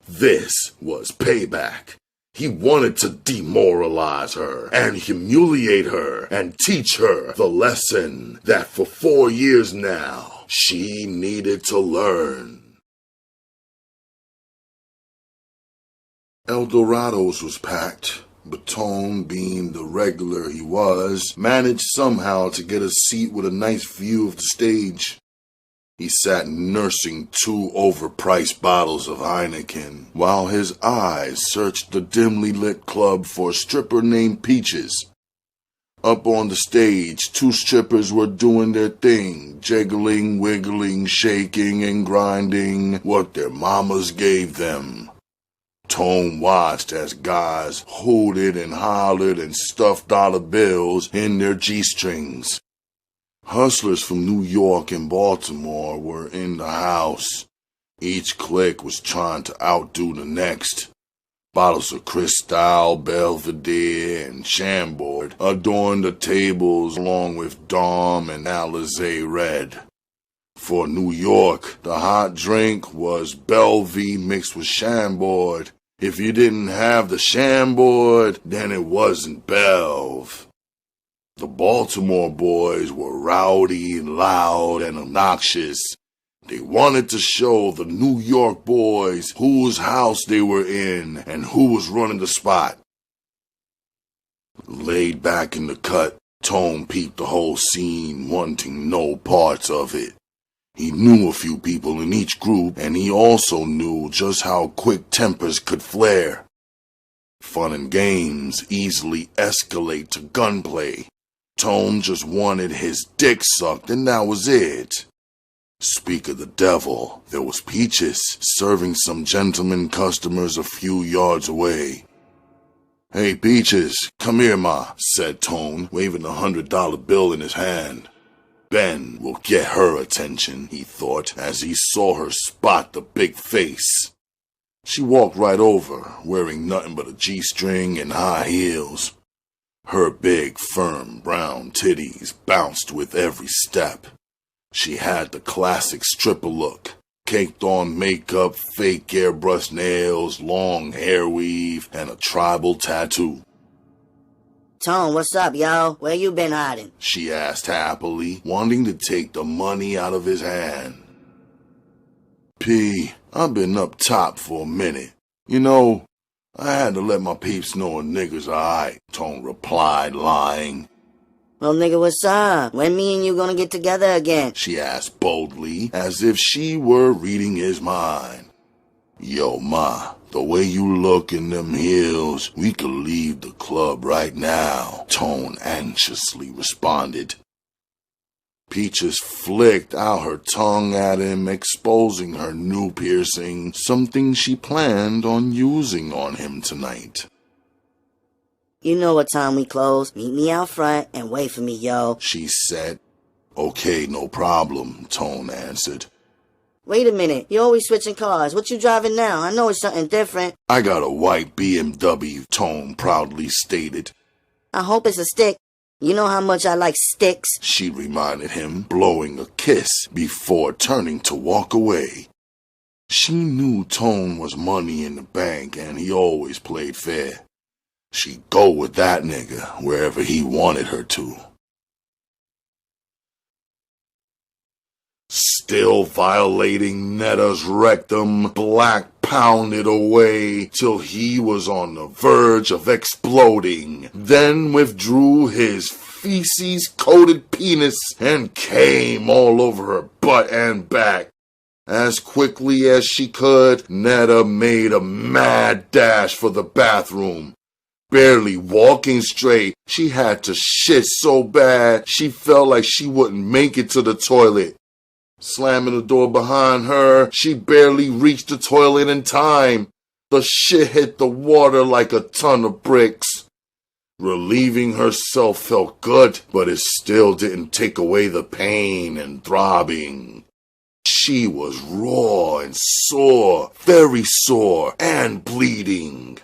This was payback. He wanted to demoralize her and humiliate her and teach her the lesson that for 4 years now she needed to learn. El Dorado's was packed, but Tone, being the regular he was, managed somehow to get a seat with a nice view of the stage. He sat nursing 2 overpriced bottles of Heineken, while his eyes searched the dimly lit club for a stripper named Peaches. Up on the stage, 2 strippers were doing their thing, jiggling, wiggling, shaking, and grinding what their mamas gave them. Tone watched as guys hooted and hollered and stuffed dollar bills in their G-strings. Hustlers from New York and Baltimore were in the house. Each clique was trying to outdo the next. Bottles of Cristal, Belvedere, and Chambord adorned the tables along with Dom and Alizé Red. For New York, the hot drink was Belvy mixed with Chambord. If you didn't have the Chambord, then it wasn't Belv. The Baltimore boys were rowdy, loud, and obnoxious. They wanted to show the New York boys whose house they were in and who was running the spot. Laid back in the cut, Tone peeped the whole scene, wanting no parts of it. He knew a few people in each group, and he also knew just how quick tempers could flare. Fun and games easily escalate to gunplay. Tone just wanted his dick sucked, and that was it. Speak of the devil, there was Peaches serving some gentleman customers a few yards away. "Hey, Peaches, come here, ma," said Tone, waving a $100 bill in his hand. Ben will get her attention, he thought, as he saw her spot the big face. She walked right over, wearing nothing but a G-string and high heels. Her big, firm, brown titties bounced with every step. She had the classic stripper look. Caked on makeup, fake airbrush nails, long hair weave, and a tribal tattoo. Tone, what's up, yo? Where you been hiding? She asked happily, wanting to take the money out of his hand. P, I've been up top for a minute. You know, I had to let my peeps know a nigga's alright, Tone replied, lying. Well, nigga, what's up? When me and you gonna get together again? She asked boldly, as if she were reading his mind. Yo, ma, the way you look in them heels, we could leave the club right now, Tone anxiously responded. Peaches flicked out her tongue at him, exposing her new piercing, something she planned on using on him tonight. You know what time we close. Meet me out front and wait for me, yo, she said. Okay, no problem, Tone answered. Wait a minute, you always switching cars. What you driving now? I know it's something different. I got a white BMW, Tone proudly stated. I hope it's a stick. You know how much I like sticks, she reminded him, blowing a kiss before turning to walk away. She knew Tone was money in the bank and he always played fair. She'd go with that nigga wherever he wanted her to. Still violating Netta's rectum, Black pounded away till he was on the verge of exploding, then withdrew his feces-coated penis and came all over her butt and back. As quickly as she could, Netta made a mad dash for the bathroom. Barely walking straight, she had to shit so bad she felt like she wouldn't make it to the toilet. Slamming the door behind her, she barely reached the toilet in time. The shit hit the water like a ton of bricks. Relieving herself felt good, but it still didn't take away the pain and throbbing. She was raw and sore, very sore, and bleeding.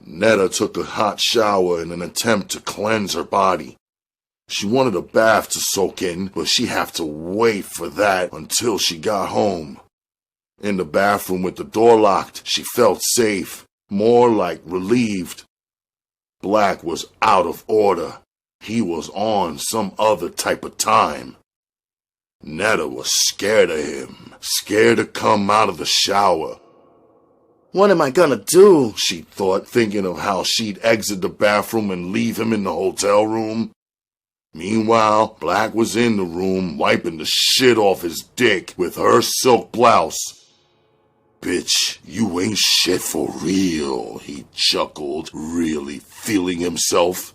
Netta took a hot shower in an attempt to cleanse her body. She wanted a bath to soak in, but she'd have to wait for that until she got home. In the bathroom with the door locked, she felt safe, more like relieved. Black was out of order. He was on some other type of time. Netta was scared of him, scared to come out of the shower. What am I gonna do? She thought, thinking of how she'd exit the bathroom and leave him in the hotel room. Meanwhile, Black was in the room, wiping the shit off his dick with her silk blouse. Bitch, you ain't shit for real, he chuckled, really feeling himself.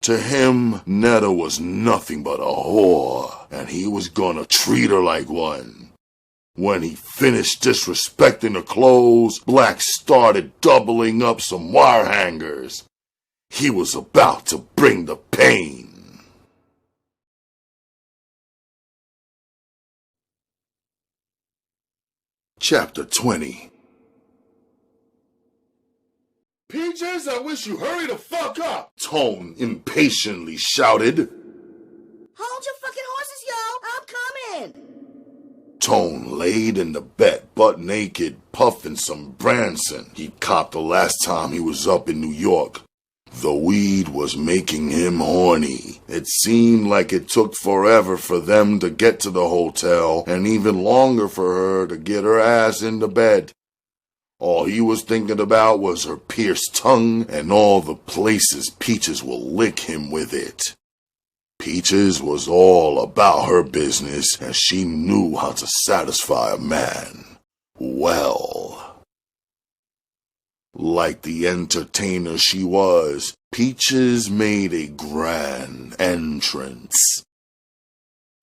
To him, Netta was nothing but a whore, and he was gonna treat her like one. When he finished disrespecting the clothes, Black started doubling up some wire hangers. He was about to bring the pain. Chapter 20. Peaches, I wish you hurry the fuck up! Tone impatiently shouted. Hold your fucking horses, yo! I'm coming! Tone laid in the bed, butt naked, puffing some Branson he copped the last time he was up in New York. The weed was making him horny. It seemed like it took forever for them to get to the hotel, and even longer for her to get her ass into bed. All he was thinking about was her pierced tongue and all the places Peaches will lick him with it. Peaches was all about her business, and she knew how to satisfy a man well. Like the entertainer she was, Peaches made a grand entrance.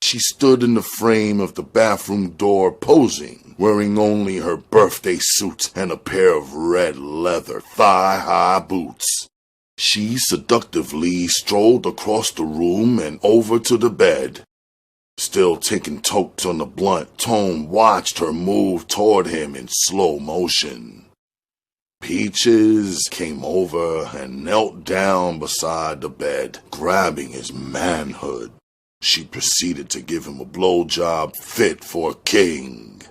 She stood in the frame of the bathroom door posing, wearing only her birthday suit and a pair of red leather thigh-high boots. She seductively strolled across the room and over to the bed. Still taking tokes on the blunt, Tone watched her move toward him in slow motion. Peaches came over and knelt down beside the bed, grabbing his manhood. She proceeded to give him a blowjob fit for a king.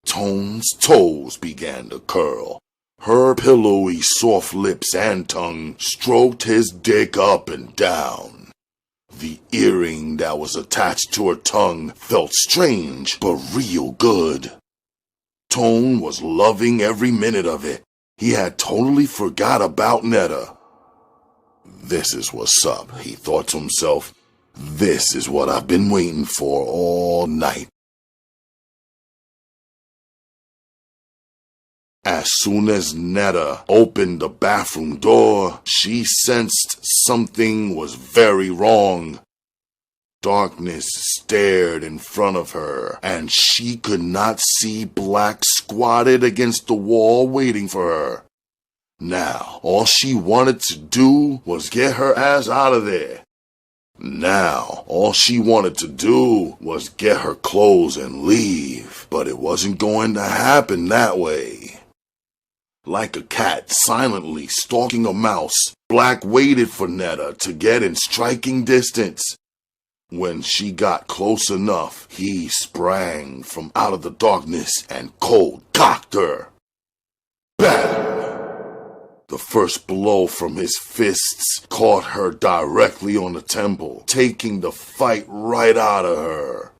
Tone's toes began to curl. Her pillowy soft lips and tongue stroked his dick up and down. The earring that was attached to her tongue felt strange but real good. Tone was loving every minute of it. He had totally forgot about Netta. This is what's up, he thought to himself. This is what I've been waiting for all night. As soon as Netta opened the bathroom door, she sensed something was very wrong. Darkness stared in front of her, and she could not see Black squatted against the wall waiting for her. Now, all she wanted to do was get her ass out of there. Now, all she wanted to do was get her clothes and leave, but it wasn't going to happen that way. Like a cat silently stalking a mouse, Black waited for Netta to get in striking distance. When she got close enough, he sprang from out of the darkness and cold-cocked her. Bam! The first blow from his fists caught her directly on the temple, taking the fight right out of her.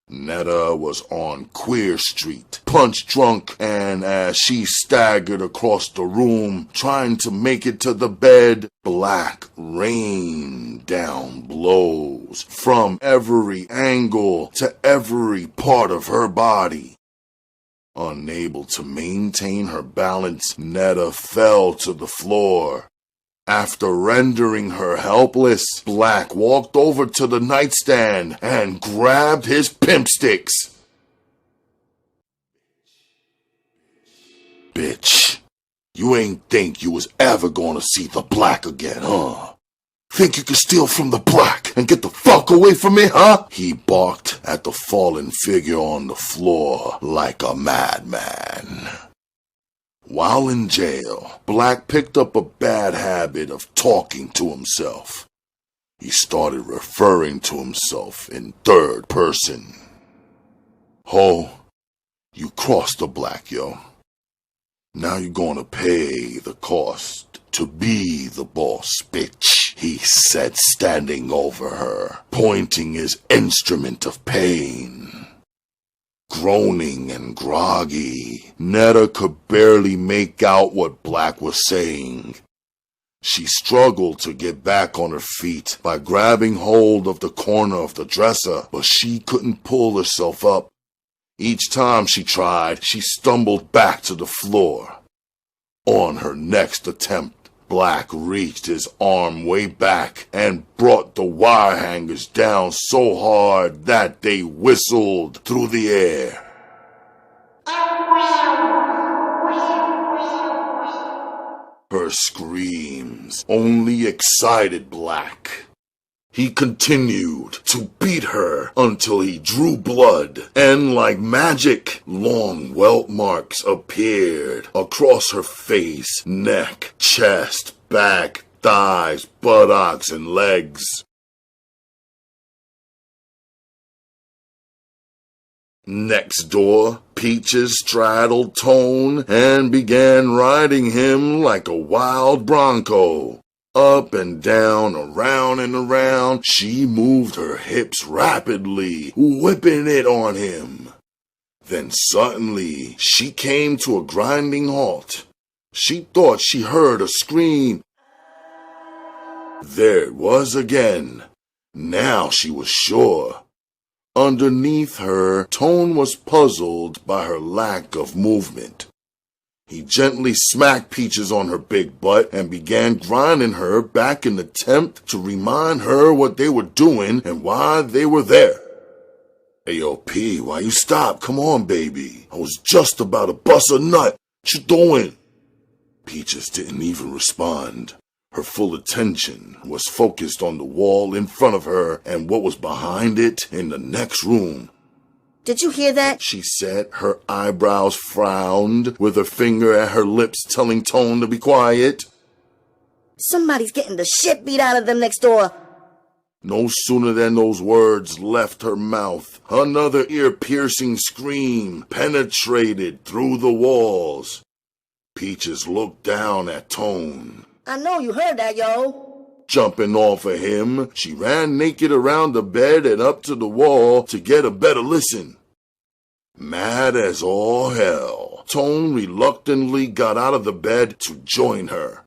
Netta was on Queer Street, punch-drunk, and as she staggered across the room, trying to make it to the bed, Black rained down blows from every angle to every part of her body. Unable to maintain her balance, Netta fell to the floor. After rendering her helpless, Black walked over to the nightstand and grabbed his pimp sticks. Bitch, you ain't think you was ever gonna see the Black again, huh? Think you could steal from the Black and get the fuck away from me, huh? He barked at the fallen figure on the floor like a madman. While in jail, Black picked up a bad habit of talking to himself. He started referring to himself in third person. Ho, you crossed the Black, yo. Now you're gonna pay the cost to be the boss, bitch, he said, standing over her, pointing his instrument of pain. Groaning and groggy, Netta could barely make out what Black was saying. She struggled to get back on her feet by grabbing hold of the corner of the dresser, but she couldn't pull herself up. Each time she tried, she stumbled back to the floor. On her next attempt, Black reached his arm way back and brought the wire hangers down so hard that they whistled through the air. Her screams only excited Black. He continued to beat her until he drew blood, and like magic, long welt marks appeared across her face, neck, chest, back, thighs, buttocks, and legs. Next door, Peaches straddled Tone and began riding him like a wild bronco. Up and down, around and around, she moved her hips rapidly, whipping it on him. Then suddenly, she came to a grinding halt. She thought she heard a scream. There it was again. Now she was sure. Underneath her, Tone was puzzled by her lack of movement. He gently smacked Peaches on her big butt and began grinding her back in an attempt to remind her what they were doing and why they were there. Hey, yo, P, why you stop? Come on, baby. I was just about to bust a nut. What you doing? Peaches didn't even respond. Her full attention was focused on the wall in front of her and what was behind it in the next room. Did you hear that? She said, her eyebrows frowned, with her finger at her lips telling Tone to be quiet. Somebody's getting the shit beat out of them next door. No sooner than those words left her mouth, another ear-piercing scream penetrated through the walls. Peaches looked down at Tone. I know you heard that, yo. Jumping off of him, she ran naked around the bed and up to the wall to get a better listen. Mad as all hell, Tone reluctantly got out of the bed to join her.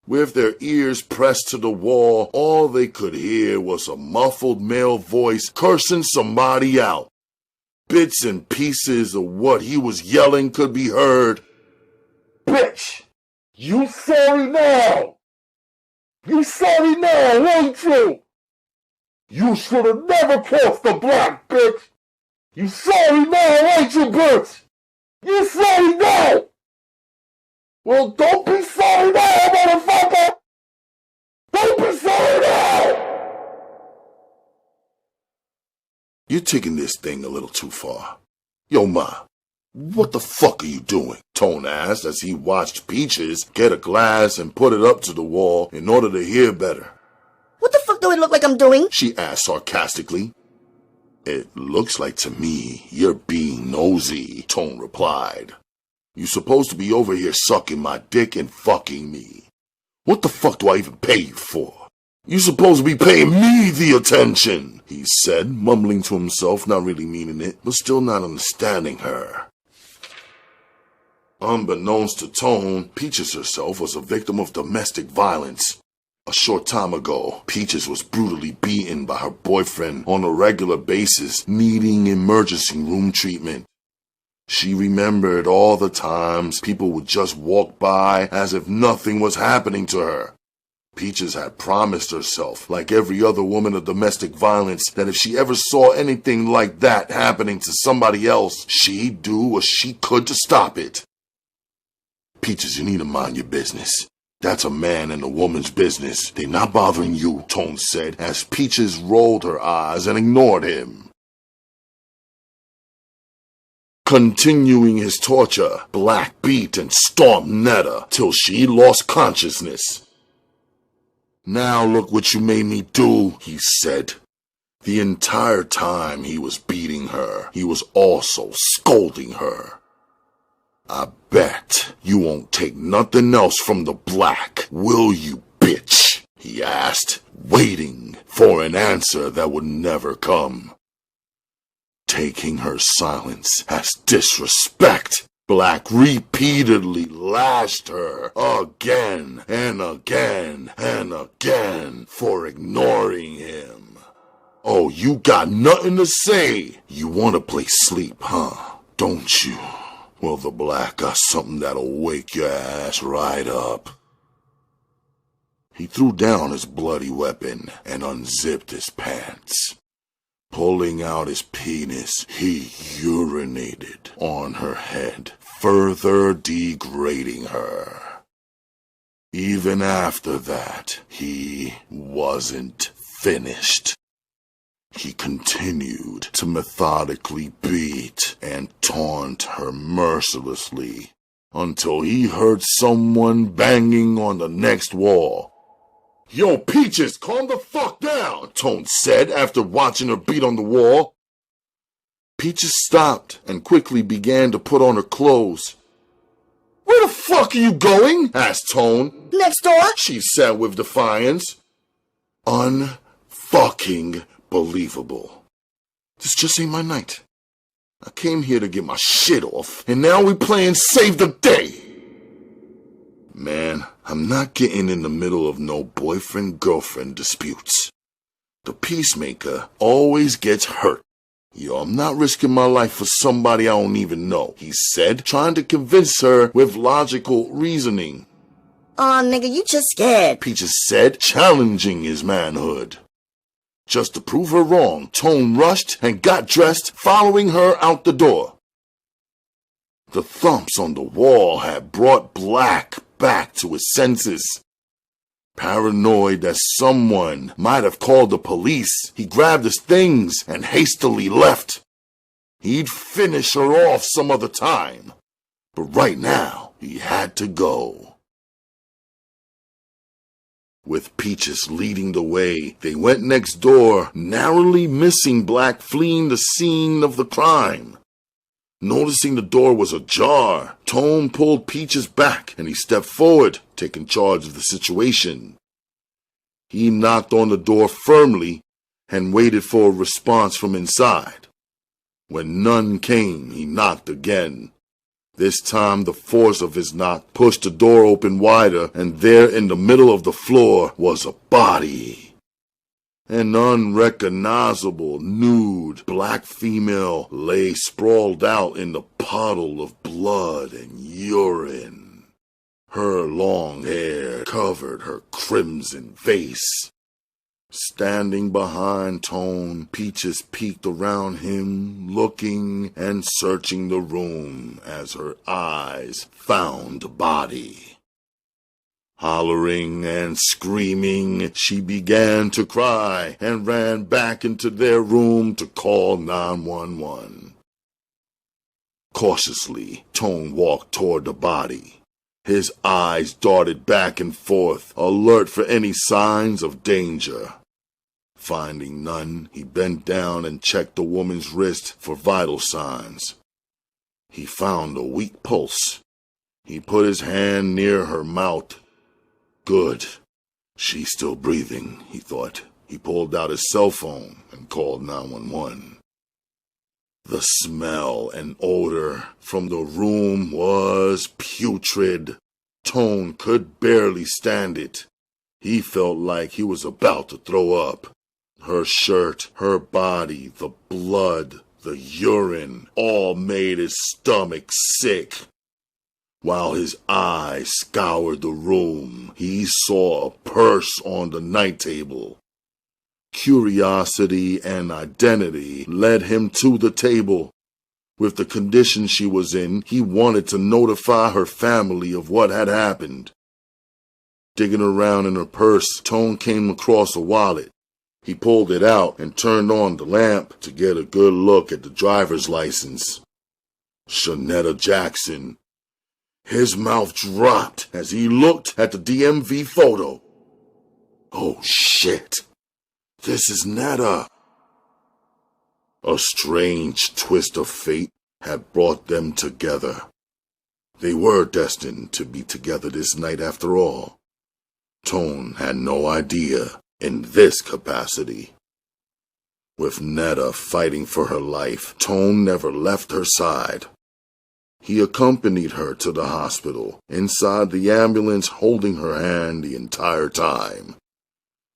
With their ears pressed to the wall, all they could hear was a muffled male voice cursing somebody out. Bits and pieces of what he was yelling could be heard. Bitch! You sorry now! You sorry now, ain't you? You should have never crossed the block, bitch! You sorry now, ain't you, bitch? You sorry now! Well, don't be sorry now, motherfucker! Don't be sorry now! You're taking this thing a little too far. Yo, Ma, what the fuck are you doing? Tone asked as he watched Peaches get a glass and put it up to the wall in order to hear better. What the fuck do it look like I'm doing? She asked sarcastically. It looks like to me you're being nosy, Tone replied. You supposed to be over here sucking my dick and fucking me. What the fuck do I even pay you for? You supposed to be paying me the attention, he said, mumbling to himself, not really meaning it, but still not understanding her. Unbeknownst to Tone, Peaches herself was a victim of domestic violence. A short time ago, Peaches was brutally beaten by her boyfriend on a regular basis, needing emergency room treatment. She remembered all the times people would just walk by as if nothing was happening to her. Peaches had promised herself, like every other woman of domestic violence, that if she ever saw anything like that happening to somebody else, she'd do what she could to stop it. Peaches, you need to mind your business. That's a man and a woman's business. They're not bothering you, Tone said, as Peaches rolled her eyes and ignored him. Continuing his torture, Black beat and stomped Netta till she lost consciousness. Now look what you made me do, he said. The entire time he was beating her, he was also scolding her. I bet you won't take nothing else from the Black, will you, bitch? He asked, waiting for an answer that would never come. Taking her silence as disrespect, Black repeatedly lashed her again and again and again for ignoring him. Oh, you got nothing to say. You want to play sleep, huh? Don't you? Well, the Black got something that'll wake your ass right up. He threw down his bloody weapon and unzipped his pants. Pulling out his penis, he urinated on her head, further degrading her. Even after that, he wasn't finished. He continued to methodically beat and taunt her mercilessly until he heard someone banging on the next wall. Yo, Peaches, calm the fuck down, Tone said after watching her beat on the wall. Peaches stopped and quickly began to put on her clothes. Where the fuck are you going? Asked Tone. Next door? She said with defiance. Unfucking believable. This just ain't my night. I came here to get my shit off, and now we playing Save the Day. Man, I'm not getting in the middle of no boyfriend-girlfriend disputes. The peacemaker always gets hurt. Yo, I'm not risking my life for somebody I don't even know, he said, trying to convince her with logical reasoning. Aw, nigga, you just scared, Peaches said, challenging his manhood. Just to prove her wrong, Tone rushed and got dressed, following her out the door. The thumps on the wall had brought Black back to his senses. Paranoid that someone might have called the police, he grabbed his things and hastily left. He'd finish her off some other time. But right now, he had to go. With Peaches leading the way, they went next door, narrowly missing Black fleeing the scene of the crime. Noticing the door was ajar, Tone pulled Peaches back and he stepped forward, taking charge of the situation. He knocked on the door firmly and waited for a response from inside. When none came, he knocked again. This time the force of his knock pushed the door open wider, and there in the middle of the floor was a body. An unrecognizable, nude, black female lay sprawled out in the puddle of blood and urine. Her long hair covered her crimson face. Standing behind Tone, Peaches peeked around him, looking and searching the room as her eyes found the body. Hollering and screaming, she began to cry and ran back into their room to call 911. Cautiously, Tone walked toward the body. His eyes darted back and forth, alert for any signs of danger. Finding none, he bent down and checked the woman's wrist for vital signs. He found a weak pulse. He put his hand near her mouth. Good. She's still breathing, he thought. He pulled out his cell phone and called 911. The smell and odor from the room was putrid. Tone could barely stand it. He felt like he was about to throw up. Her shirt, her body, the blood, the urine, all made his stomach sick. While his eyes scoured the room, he saw a purse on the night table. Curiosity and identity led him to the table. With the condition she was in, he wanted to notify her family of what had happened. Digging around in her purse, Tone came across a wallet. He pulled it out and turned on the lamp to get a good look at the driver's license. Shanetta Jackson. His mouth dropped as he looked at the DMV photo. Oh shit. This is Netta. A strange twist of fate had brought them together. They were destined to be together this night after all. Tone had no idea in this capacity. With Netta fighting for her life, Tone never left her side. He accompanied her to the hospital, inside the ambulance holding her hand the entire time.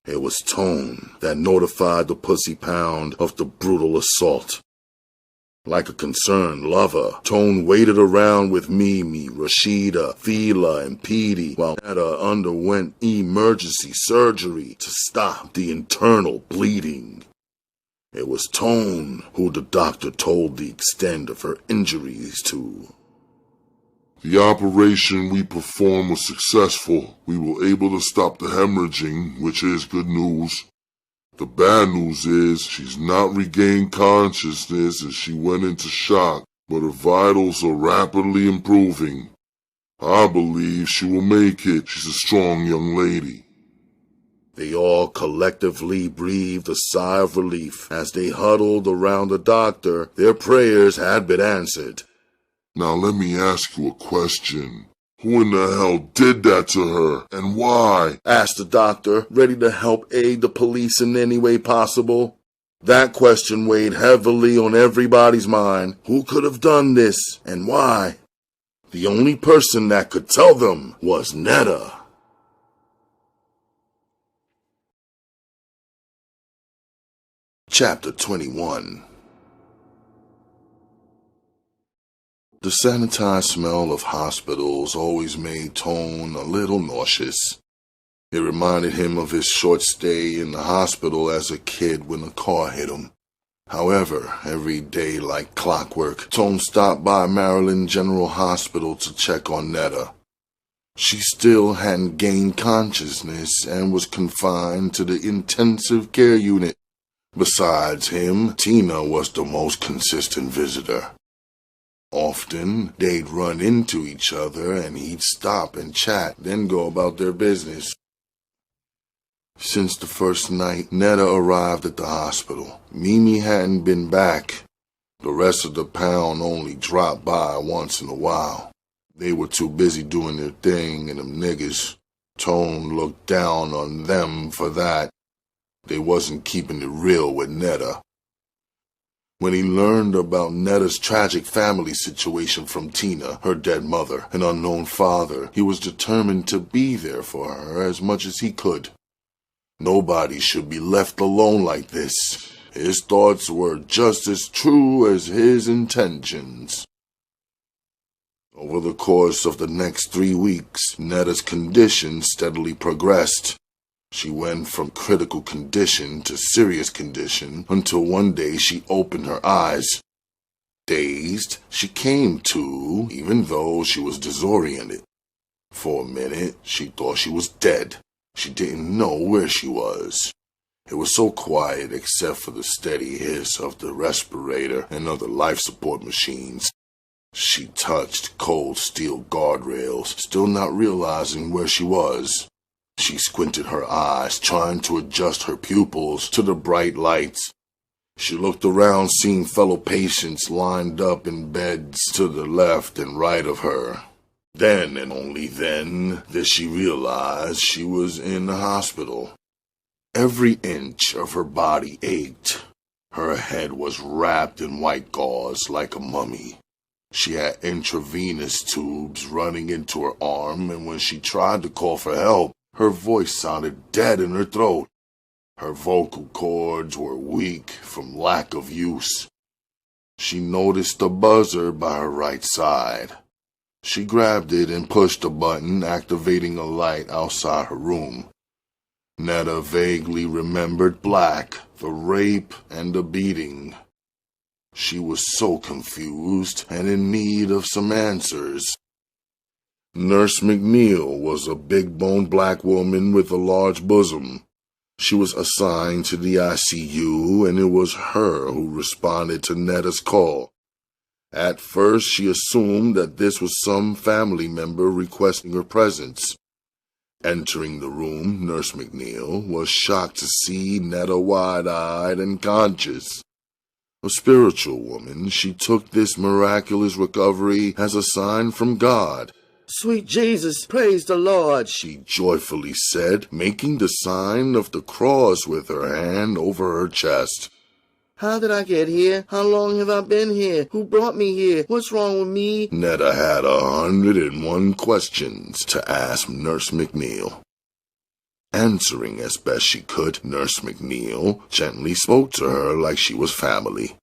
It was Tone that notified the Pussy Pound of the brutal assault. Like a concerned lover, Tone waited around with Mimi, Rashida, Fila, and Petey while Netta underwent emergency surgery to stop the internal bleeding. It was Tone who the doctor told the extent of her injuries to. The operation we performed was successful. We were able to stop the hemorrhaging, which is good news. The bad news is she's not regained consciousness as she went into shock, but her vitals are rapidly improving. I believe she will make it. She's a strong young lady. They all collectively breathed a sigh of relief as they huddled around the doctor. Their prayers had been answered. Now let me ask you a question. Who in the hell did that to her, and why? Asked the doctor, ready to help aid the police in any way possible. That question weighed heavily on everybody's mind. Who could have done this, and why? The only person that could tell them was Netta. Chapter 21. The sanitized smell of hospitals always made Tone a little nauseous. It reminded him of his short stay in the hospital as a kid when a car hit him. However, every day like clockwork, Tone stopped by Maryland General Hospital to check on Netta. She still hadn't gained consciousness and was confined to the intensive care unit. Besides him, Tina was the most consistent visitor. Often, they'd run into each other and he'd stop and chat, then go about their business. Since the first night, Netta arrived at the hospital. Mimi hadn't been back. The rest of the pound only dropped by once in a while. They were too busy doing their thing, and them niggas, Tone looked down on them for that. They wasn't keeping it real with Netta. When he learned about Netta's tragic family situation from Tina, her dead mother, and unknown father, he was determined to be there for her as much as he could. Nobody should be left alone like this. His thoughts were just as true as his intentions. Over the course of the next 3 weeks, Netta's condition steadily progressed. She went from critical condition to serious condition until one day she opened her eyes. Dazed, she came to, even though she was disoriented. For a minute, she thought she was dead. She didn't know where she was. It was so quiet except for the steady hiss of the respirator and other life support machines. She touched cold steel guardrails, still not realizing where she was. She squinted her eyes, trying to adjust her pupils to the bright lights. She looked around, seeing fellow patients lined up in beds to the left and right of her. Then, and only then, did she realize she was in the hospital. Every inch of her body ached. Her head was wrapped in white gauze like a mummy. She had intravenous tubes running into her arm, and when she tried to call for help, her voice sounded dead in her throat. Her vocal cords were weak from lack of use. She noticed a buzzer by her right side. She grabbed it and pushed a button, activating a light outside her room. Netta vaguely remembered Black, the rape, and the beating. She was so confused and in need of some answers. Nurse McNeil was a big-boned black woman with a large bosom. She was assigned to the ICU, and it was her who responded to Netta's call. At first, she assumed that this was some family member requesting her presence. Entering the room, Nurse McNeil was shocked to see Netta wide-eyed and conscious. A spiritual woman, she took this miraculous recovery as a sign from God. Sweet Jesus, praise the Lord, She joyfully said, making the sign of the cross with her hand over her chest. How did I get here? How long have I been here? Who brought me here? What's wrong with me? Netta had 101 questions to ask Nurse McNeil. Answering as best she could, Nurse McNeil gently spoke to her like she was family.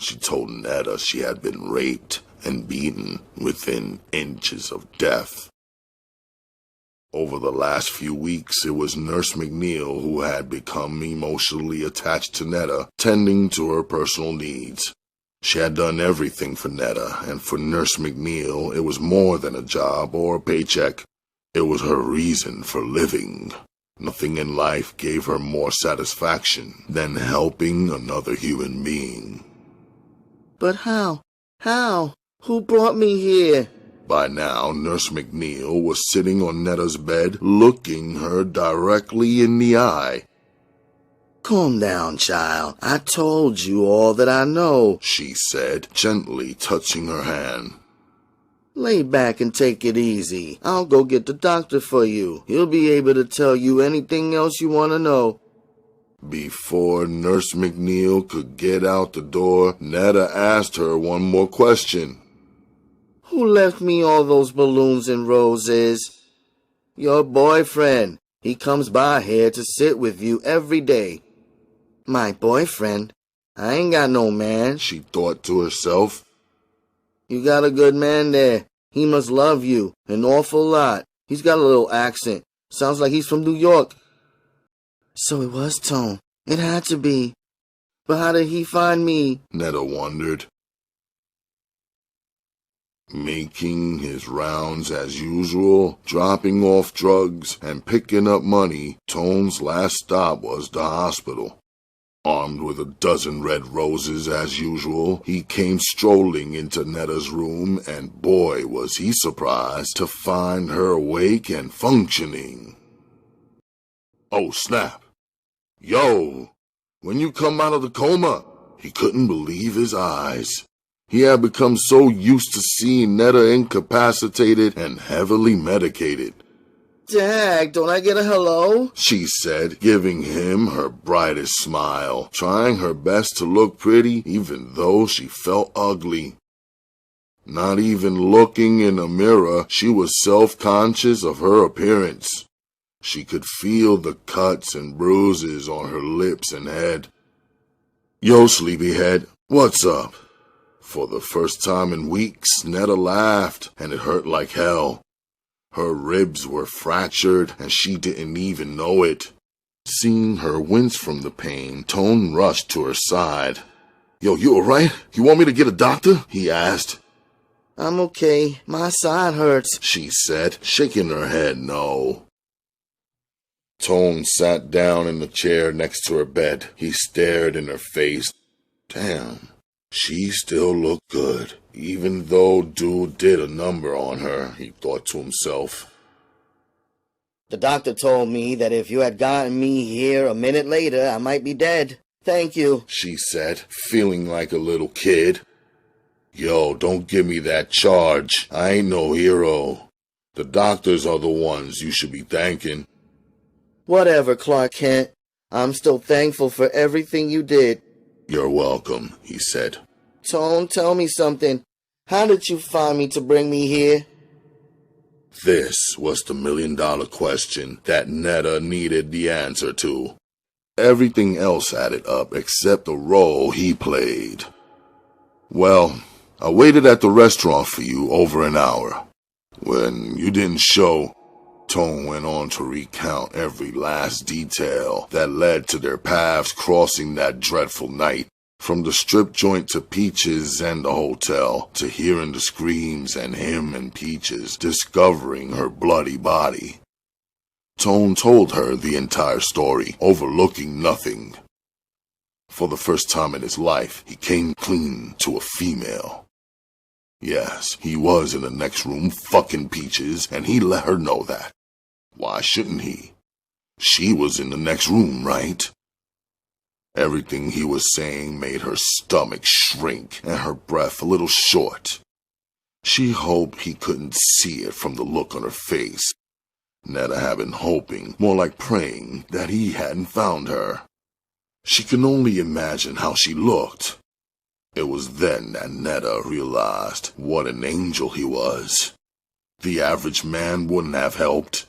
She told Netta she had been raped and beaten within inches of death. Over the last few weeks, it was Nurse McNeil who had become emotionally attached to Netta, tending to her personal needs. She had done everything for Netta, and for Nurse McNeil, it was more than a job or a paycheck. It was her reason for living. Nothing in life gave her more satisfaction than helping another human being. But how? How? Who brought me here? By now, Nurse McNeil was sitting on Netta's bed, looking her directly in the eye. Calm down, child. I told you all that I know, she said, gently touching her hand. Lay back and take it easy. I'll go get the doctor for you. He'll be able to tell you anything else you want to know. Before Nurse McNeil could get out the door, Netta asked her one more question. Who left me all those balloons and roses? Your boyfriend. He comes by here to sit with you every day. My boyfriend? I ain't got no man, she thought to herself. You got a good man there. He must love you an awful lot. He's got a little accent. Sounds like he's from New York. So it was Tone. It had to be. But how did he find me? Netta wondered. Making his rounds as usual, dropping off drugs, and picking up money, Tone's last stop was the hospital. Armed with a dozen red roses as usual, he came strolling into Netta's room, and boy was he surprised to find her awake and functioning. Oh snap. Yo, when you come out of the coma? He couldn't believe his eyes. He had become so used to seeing Netta incapacitated and heavily medicated. Dag, don't I get a hello? She said, giving him her brightest smile, trying her best to look pretty even though she felt ugly. Not even looking in a mirror, she was self-conscious of her appearance. She could feel the cuts and bruises on her lips and head. Yo, sleepyhead, what's up? For the first time in weeks, Netta laughed, and it hurt like hell. Her ribs were fractured, and she didn't even know it. Seeing her wince from the pain, Tone rushed to her side. Yo, you alright? You want me to get a doctor? He asked. I'm okay. My side hurts, she said, shaking her head no. Tone sat down in the chair next to her bed. He stared in her face. Damn, she still looked good, even though dude did a number on her, he thought to himself. The doctor told me that if you had gotten me here a minute later, I might be dead. Thank you, she said, feeling like a little kid. Yo, don't give me that charge. I ain't no hero. The doctors are the ones you should be thanking. Whatever, Clark Kent. I'm still thankful for everything you did. You're welcome, he said. Tone, tell me something. How did you find me to bring me here? This was the million-dollar question that Netta needed the answer to. Everything else added up except the role he played. Well, I waited at the restaurant for you over an hour. When you didn't show, Tone went on to recount every last detail that led to their paths crossing that dreadful night. From the strip joint to Peaches and the hotel, to hearing the screams and him and Peaches discovering her bloody body. Tone told her the entire story, overlooking nothing. For the first time in his life, he came clean to a female. Yes, he was in the next room fucking Peaches, and he let her know that. Why shouldn't he? She was in the next room, right? Everything he was saying made her stomach shrink and her breath a little short. She hoped he couldn't see it from the look on her face. Netta had been hoping, more like praying, that he hadn't found her. She could only imagine how she looked. It was then that Netta realized what an angel he was. The average man wouldn't have helped.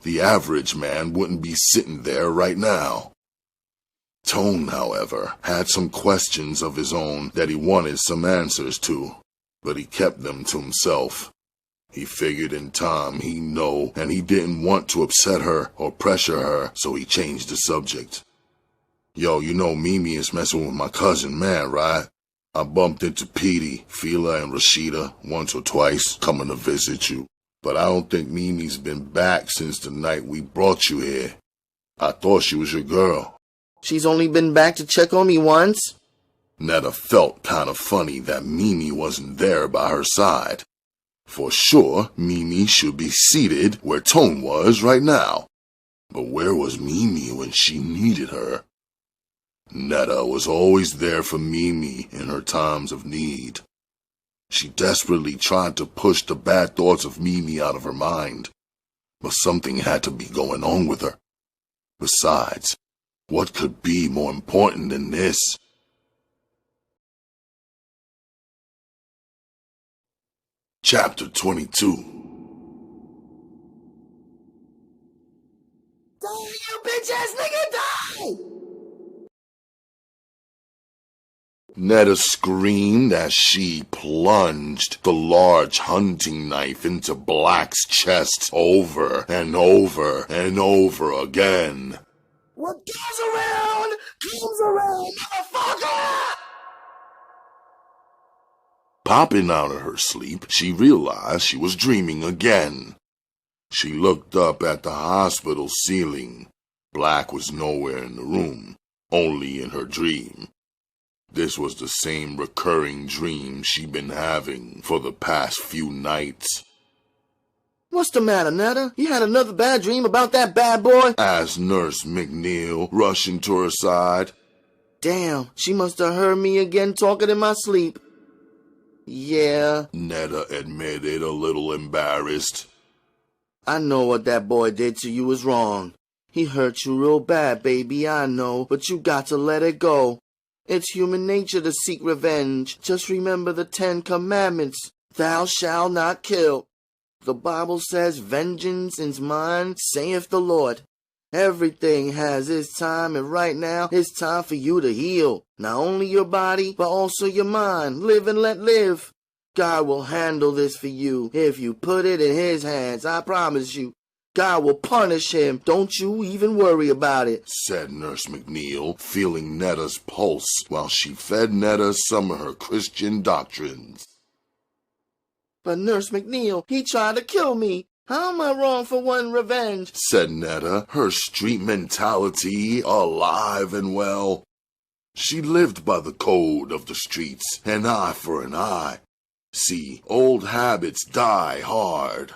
The average man wouldn't be sitting there right now. Tone, however, had some questions of his own that he wanted some answers to, but he kept them to himself. He figured in time he'd know, and he didn't want to upset her or pressure her, so he changed the subject. Yo, you know Mimi is messing with my cousin, man, right? I bumped into Petey, Fila, and Rashida once or twice coming to visit you. But I don't think Mimi's been back since the night we brought you here. I thought she was your girl. She's only been back to check on me once. Netta felt kind of funny that Mimi wasn't there by her side. For sure, Mimi should be seated where Tone was right now. But where was Mimi when she needed her? Netta was always there for Mimi in her times of need. She desperately tried to push the bad thoughts of Mimi out of her mind, but something had to be going on with her. Besides, what could be more important than this? Chapter 22. Die, you bitch-ass nigga, die! Netta screamed as she plunged the large hunting knife into Black's chest over and over and over again. What goes around, comes around, motherfucker! Popping out of her sleep, she realized she was dreaming again. She looked up at the hospital ceiling. Black was nowhere in the room. only in her dream. This was the same recurring dream she'd been having for the past few nights. What's the matter, Netta? You had another bad dream about that bad boy? Asked Nurse McNeil, rushing to her side. Damn, she must have heard me again talking in my sleep. Yeah, Netta admitted, a little embarrassed. I know what that boy did to you is wrong. He hurt you real bad, baby, I know, but you got to let it go. It's human nature to seek revenge. Just remember the 10 Commandments. Thou shalt not kill. The Bible says, vengeance is mine, saith the Lord. Everything has its time, and right now, it's time for you to heal. Not only your body, but also your mind. Live and let live. God will handle this for you if you put it in His hands, I promise you. God will punish him. Don't you even worry about it, said Nurse McNeil, feeling Netta's pulse while she fed Netta some of her Christian doctrines. But Nurse McNeil, he tried to kill me. How am I wrong for wanting revenge? Said Netta, her street mentality alive and well. She lived by the code of the streets, an eye for an eye. See, old habits die hard.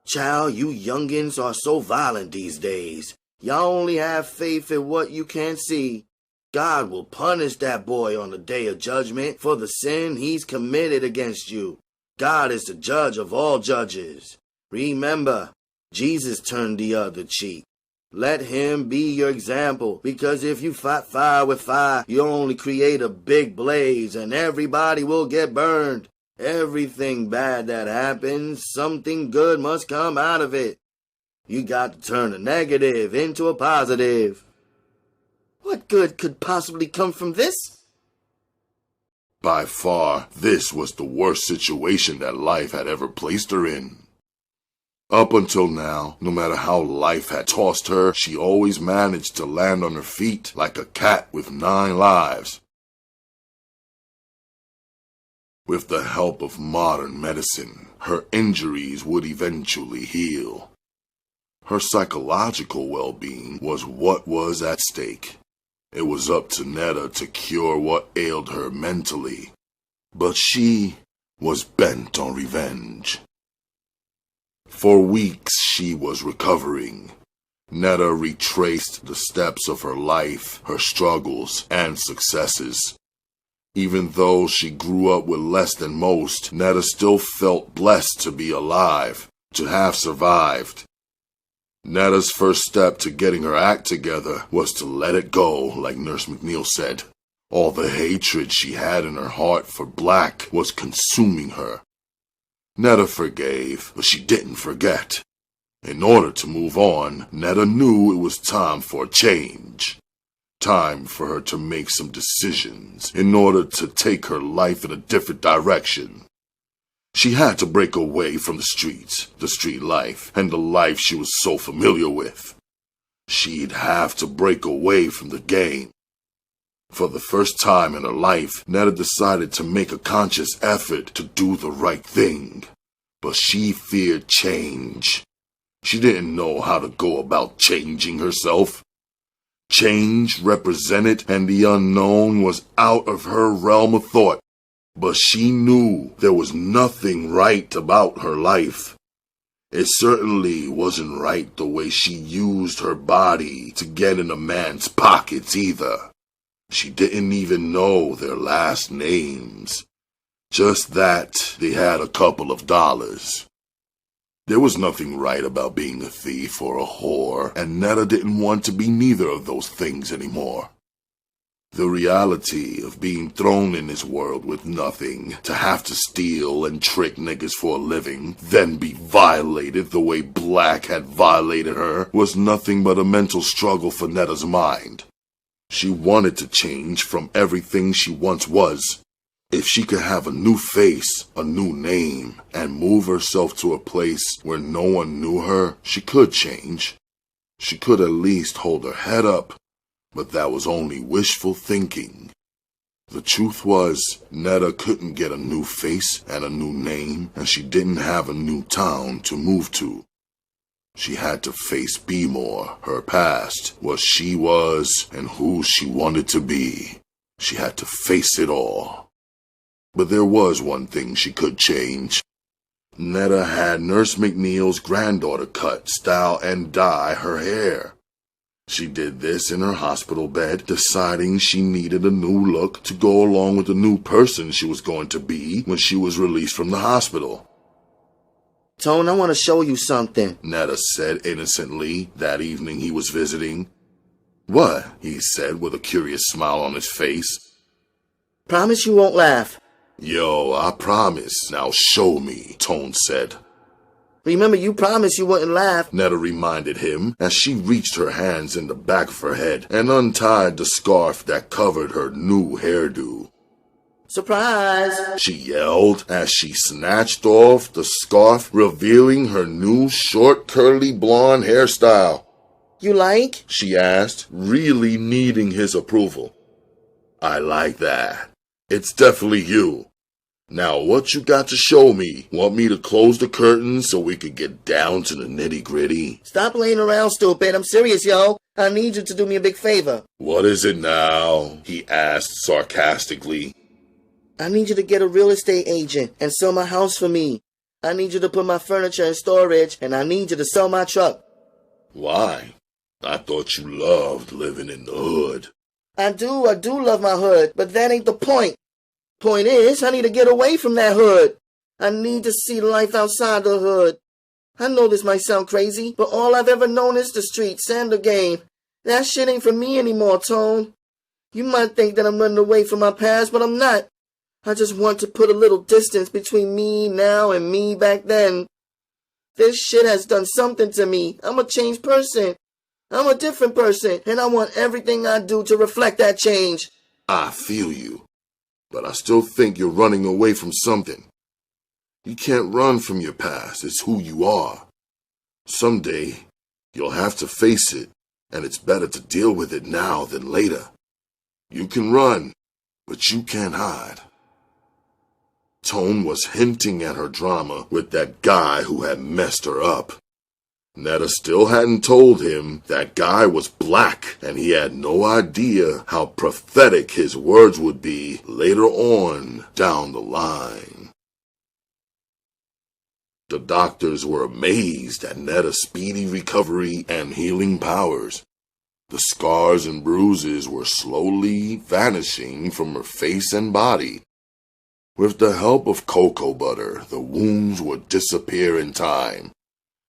Child, you youngins are so violent these days. Y'all only have faith in what you can't see. God will punish that boy on the day of judgment for the sin he's committed against you. God is the judge of all judges. Remember, Jesus turned the other cheek. Let him be your example, because if you fight fire with fire, you'll only create a big blaze and everybody will get burned. Everything bad that happens, something good must come out of it. You got to turn a negative into a positive. What good could possibly come from this? By far, this was the worst situation that life had ever placed her in. Up until now, no matter how life had tossed her, she always managed to land on her feet like a cat with 9 lives. With the help of modern medicine, her injuries would eventually heal. Her psychological well-being was what was at stake. It was up to Netta to cure what ailed her mentally. But she was bent on revenge. For weeks she was recovering. Netta retraced the steps of her life, her struggles, and successes. Even though she grew up with less than most, Netta still felt blessed to be alive, to have survived. Netta's first step to getting her act together was to let it go, like Nurse McNeil said. All the hatred she had in her heart for Black was consuming her. Netta forgave, but she didn't forget. In order to move on, Netta knew it was time for a change. Time for her to make some decisions in order to take her life in a different direction. She had to break away from the streets, the street life, and the life she was so familiar with. She'd have to break away from the game. For the first time in her life, Netta decided to make a conscious effort to do the right thing. But she feared change. She didn't know how to go about changing herself. Change represented, and the unknown was out of her realm of thought. But she knew there was nothing right about her life. It certainly wasn't right the way she used her body to get in a man's pockets either. She didn't even know their last names. Just that they had a couple of dollars. There was nothing right about being a thief or a whore, and Netta didn't want to be neither of those things anymore. The reality of being thrown in this world with nothing, to have to steal and trick niggas for a living, then be violated the way Black had violated her, was nothing but a mental struggle for Netta's mind. She wanted to change from everything she once was. If she could have a new face, a new name, and move herself to a place where no one knew her, she could change. She could at least hold her head up, but that was only wishful thinking. The truth was, Netta couldn't get a new face and a new name, and she didn't have a new town to move to. She had to face B-more, her past, what she was, and who she wanted to be. She had to face it all. But there was one thing she could change. Netta had Nurse McNeil's granddaughter cut, style, and dye her hair. She did this in her hospital bed, deciding she needed a new look to go along with the new person she was going to be when she was released from the hospital. Tone, I want to show you something, Netta said innocently that evening he was visiting. What? He said with a curious smile on his face. Promise you won't laugh. Yo, I promise. Now show me, Tone said. Remember, you promised you wouldn't laugh. Netta reminded him as she reached her hands in the back of her head and untied the scarf that covered her new hairdo. Surprise! She yelled as she snatched off the scarf, revealing her new short curly blonde hairstyle. You like? She asked, really needing his approval. I like that. It's definitely you. Now what you got to show me? Want me to close the curtains so we could get down to the nitty-gritty? Stop laying around, stupid. I'm serious, yo. I need you to do me a big favor. What is it now? He asked sarcastically. I need you to get a real estate agent and sell my house for me. I need you to put my furniture in storage, and I need you to sell my truck. Why? I thought you loved living in the hood. I do love my hood, but that ain't the point. Point is, I need to get away from that hood. I need to see life outside the hood. I know this might sound crazy, but all I've ever known is the streets and the game. That shit ain't for me anymore, Tone. You might think that I'm running away from my past, but I'm not. I just want to put a little distance between me now and me back then. This shit has done something to me. I'm a changed person. I'm a different person, and I want everything I do to reflect that change. I feel you, but I still think you're running away from something. You can't run from your past. It's who you are. Someday, you'll have to face it, and it's better to deal with it now than later. You can run, but you can't hide. Tone was hinting at her drama with that guy who had messed her up. Netta still hadn't told him that guy was black, and he had no idea how prophetic his words would be later on down the line. The doctors were amazed at Netta's speedy recovery and healing powers. The scars and bruises were slowly vanishing from her face and body. With the help of cocoa butter, the wounds would disappear in time.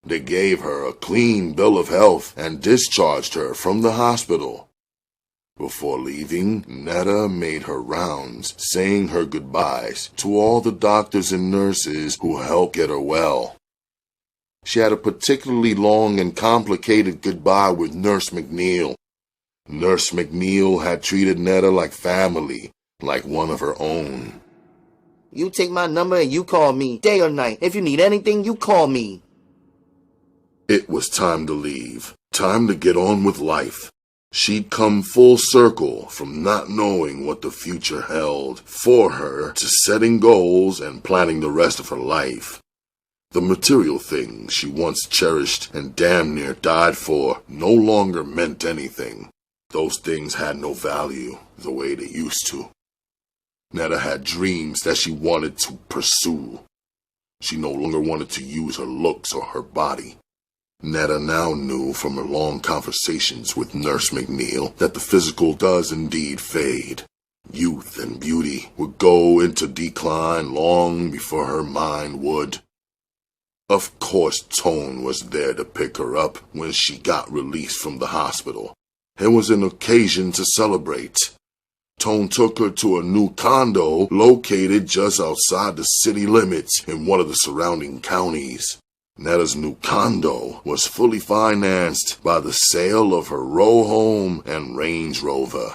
They gave her a clean bill of health and discharged her from the hospital. Before leaving, Netta made her rounds, saying her goodbyes to all the doctors and nurses who helped get her well. She had a particularly long and complicated goodbye with Nurse McNeil. Nurse McNeil had treated Netta like family, like one of her own. You take my number and you call me, day or night. If you need anything, you call me. It was time to leave, time to get on with life. She'd come full circle from not knowing what the future held for her to setting goals and planning the rest of her life. The material things she once cherished and damn near died for no longer meant anything. Those things had no value the way they used to. Netta had dreams that she wanted to pursue. She no longer wanted to use her looks or her body. Netta now knew from her long conversations with Nurse McNeil that the physical does indeed fade. Youth and beauty would go into decline long before her mind would. Of course, Tone was there to pick her up when she got released from the hospital. It was an occasion to celebrate. Tone took her to a new condo located just outside the city limits in one of the surrounding counties. Netta's new condo was fully financed by the sale of her row home and Range Rover.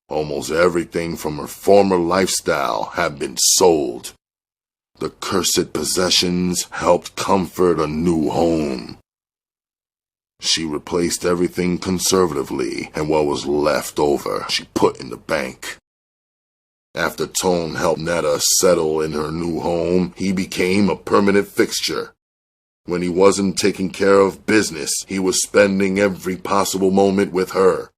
Almost everything from her former lifestyle had been sold. The cursed possessions helped comfort a new home. She replaced everything conservatively, and what was left over she put in the bank. After Tone helped Netta settle in her new home, he became a permanent fixture. When he wasn't taking care of business, he was spending every possible moment with her.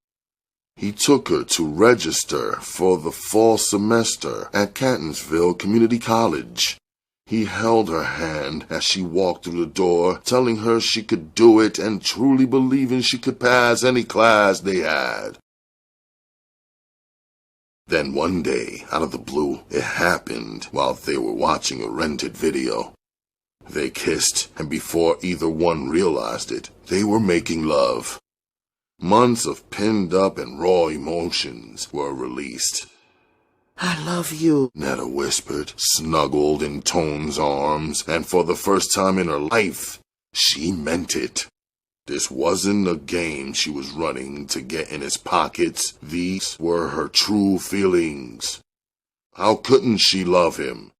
He took her to register for the fall semester at Catonsville Community College. He held her hand as she walked through the door, telling her she could do it and truly believing she could pass any class they had. Then one day, out of the blue, it happened while they were watching a rented video. They kissed, and before either one realized it, they were making love. Months of pinned up and raw emotions were released. I love you, Netta whispered, snuggled in Tone's arms, and for the first time in her life, she meant it. This wasn't a game she was running to get in his pockets. These were her true feelings. How couldn't she love him?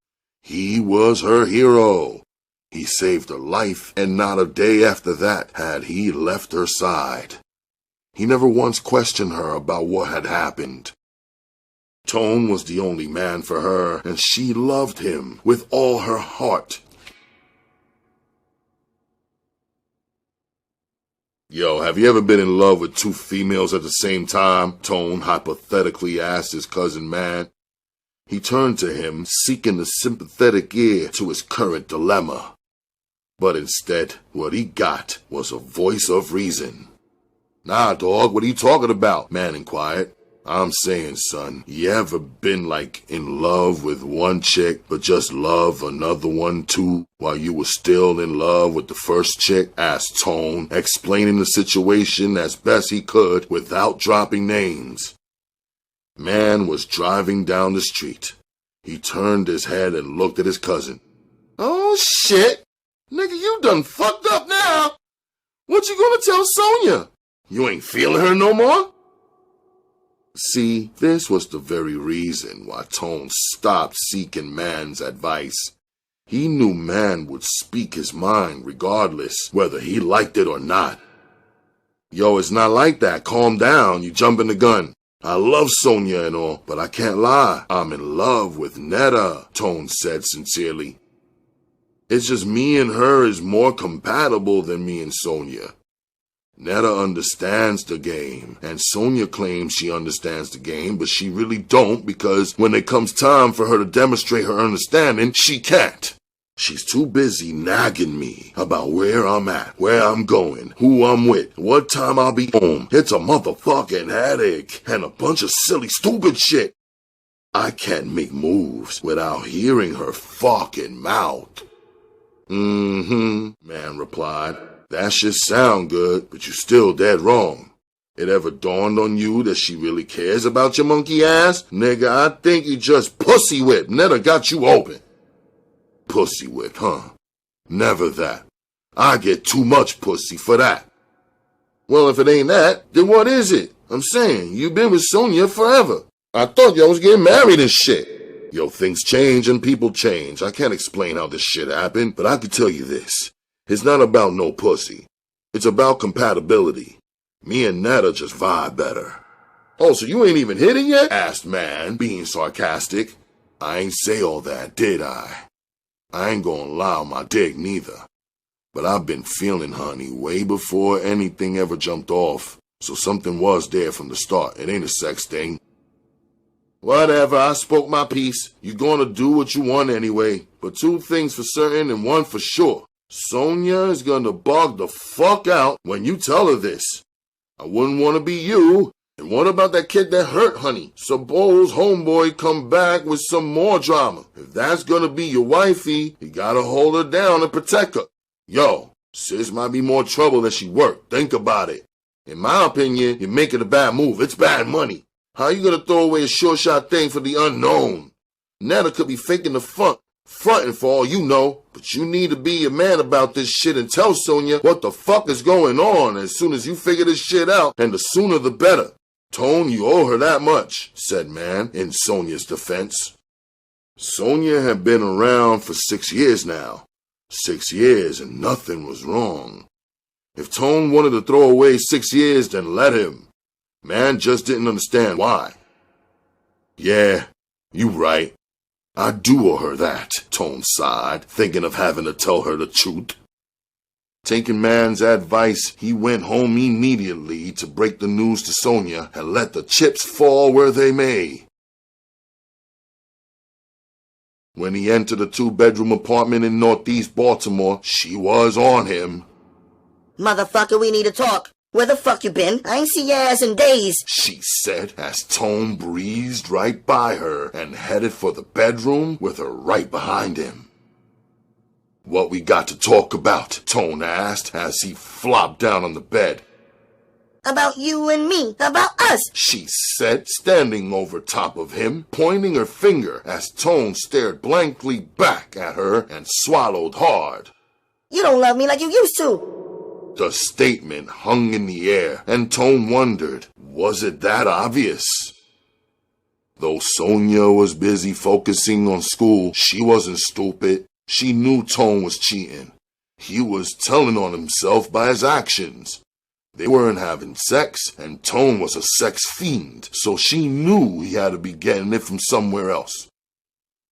He was her hero. He saved her life, and not a day after that had he left her side. He never once questioned her about what had happened. Tone was the only man for her, and she loved him with all her heart. Yo, have you ever been in love with two females at the same time? Tone hypothetically asked his cousin Man. He turned to him, seeking a sympathetic ear to his current dilemma. But instead, what he got was a voice of reason. Nah, dog, what are you talking about? Man inquired. I'm saying, son, you ever been in love with one chick, but just love another one too, while you were still in love with the first chick? Asked Tone, explaining the situation as best he could without dropping names. Man was driving down the street. He turned his head and looked at his cousin. Oh shit! Nigga, you done fucked up now! What you gonna tell Sonya? You ain't feeling her no more? See, this was the very reason why Tone stopped seeking Man's advice. He knew Man would speak his mind regardless, whether he liked it or not. Yo, it's not like that. Calm down, you jumping the gun. I love Sonya and all, but I can't lie. I'm in love with Netta, Tone said sincerely. It's just me and her is more compatible than me and Sonya. Netta understands the game, and Sonya claims she understands the game, but she really don't because when it comes time for her to demonstrate her understanding, she can't. She's too busy nagging me about where I'm at, where I'm going, who I'm with, what time I'll be home. It's a motherfucking headache and a bunch of silly, stupid shit. I can't make moves without hearing her fucking mouth. Man replied. That shit sound good, but you still dead wrong. It ever dawned on you that she really cares about your monkey ass? Nigga, I think you just pussy whipped. Netta got you open. Pussy whipped, huh? Never that. I get too much pussy for that. Well, if it ain't that, then what is it? I'm saying, you been with Sonya forever. I thought y'all was getting married and shit. Yo, things change and people change. I can't explain how this shit happened, but I can tell you this. It's not about no pussy. It's about compatibility. Me and Netta just vibe better. Oh, so you ain't even hit it yet? Asked Man, being sarcastic. I ain't say all that, did I? I ain't gonna lie on my dick neither. But I've been feeling honey way before anything ever jumped off. So something was there from the start. It ain't a sex thing. Whatever, I spoke my piece. You gonna do what you want anyway. But two things for certain and one for sure. Sonya is gonna bug the fuck out when you tell her this. I wouldn't want to be you. And what about that kid that hurt honey? Suppose homeboy come back with some more drama. If that's gonna be your wifey, you gotta hold her down and protect her. Yo, sis might be more trouble than she worth. Think about it. In my opinion, you're making a bad move. It's bad money. How you gonna throw away a short shot thing for the unknown? Netta could be faking the fronting for all you know, but you need to be a man about this shit and tell Sonya what the fuck is going on as soon as you figure this shit out, and the sooner the better. Tone, you owe her that much, said Man in Sonya's defense. Sonya had been around for 6 years now. 6 years and nothing was wrong. If Tone wanted to throw away 6 years, then let him. Man just didn't understand why. Yeah, you right. I do owe her that, Tone sighed, thinking of having to tell her the truth. Taking man's advice, he went home immediately to break the news to Sonia and let the chips fall where they may. When he entered a 2-bedroom apartment in Northeast Baltimore, she was on him. Motherfucker, we need to talk. Where the fuck you been? I ain't seen your ass in days, She said as Tone breezed right by her and headed for the bedroom with her right behind him. What we got to talk about? Tone asked as he flopped down on the bed. About you and me. About us. She said, standing over top of him, pointing her finger as Tone stared blankly back at her and swallowed hard. You don't love me like you used to. The statement hung in the air, and Tone wondered, was it that obvious? Though Sonia was busy focusing on school, she wasn't stupid. She knew Tone was cheating. He was telling on himself by his actions. They weren't having sex, and Tone was a sex fiend, so she knew he had to be getting it from somewhere else.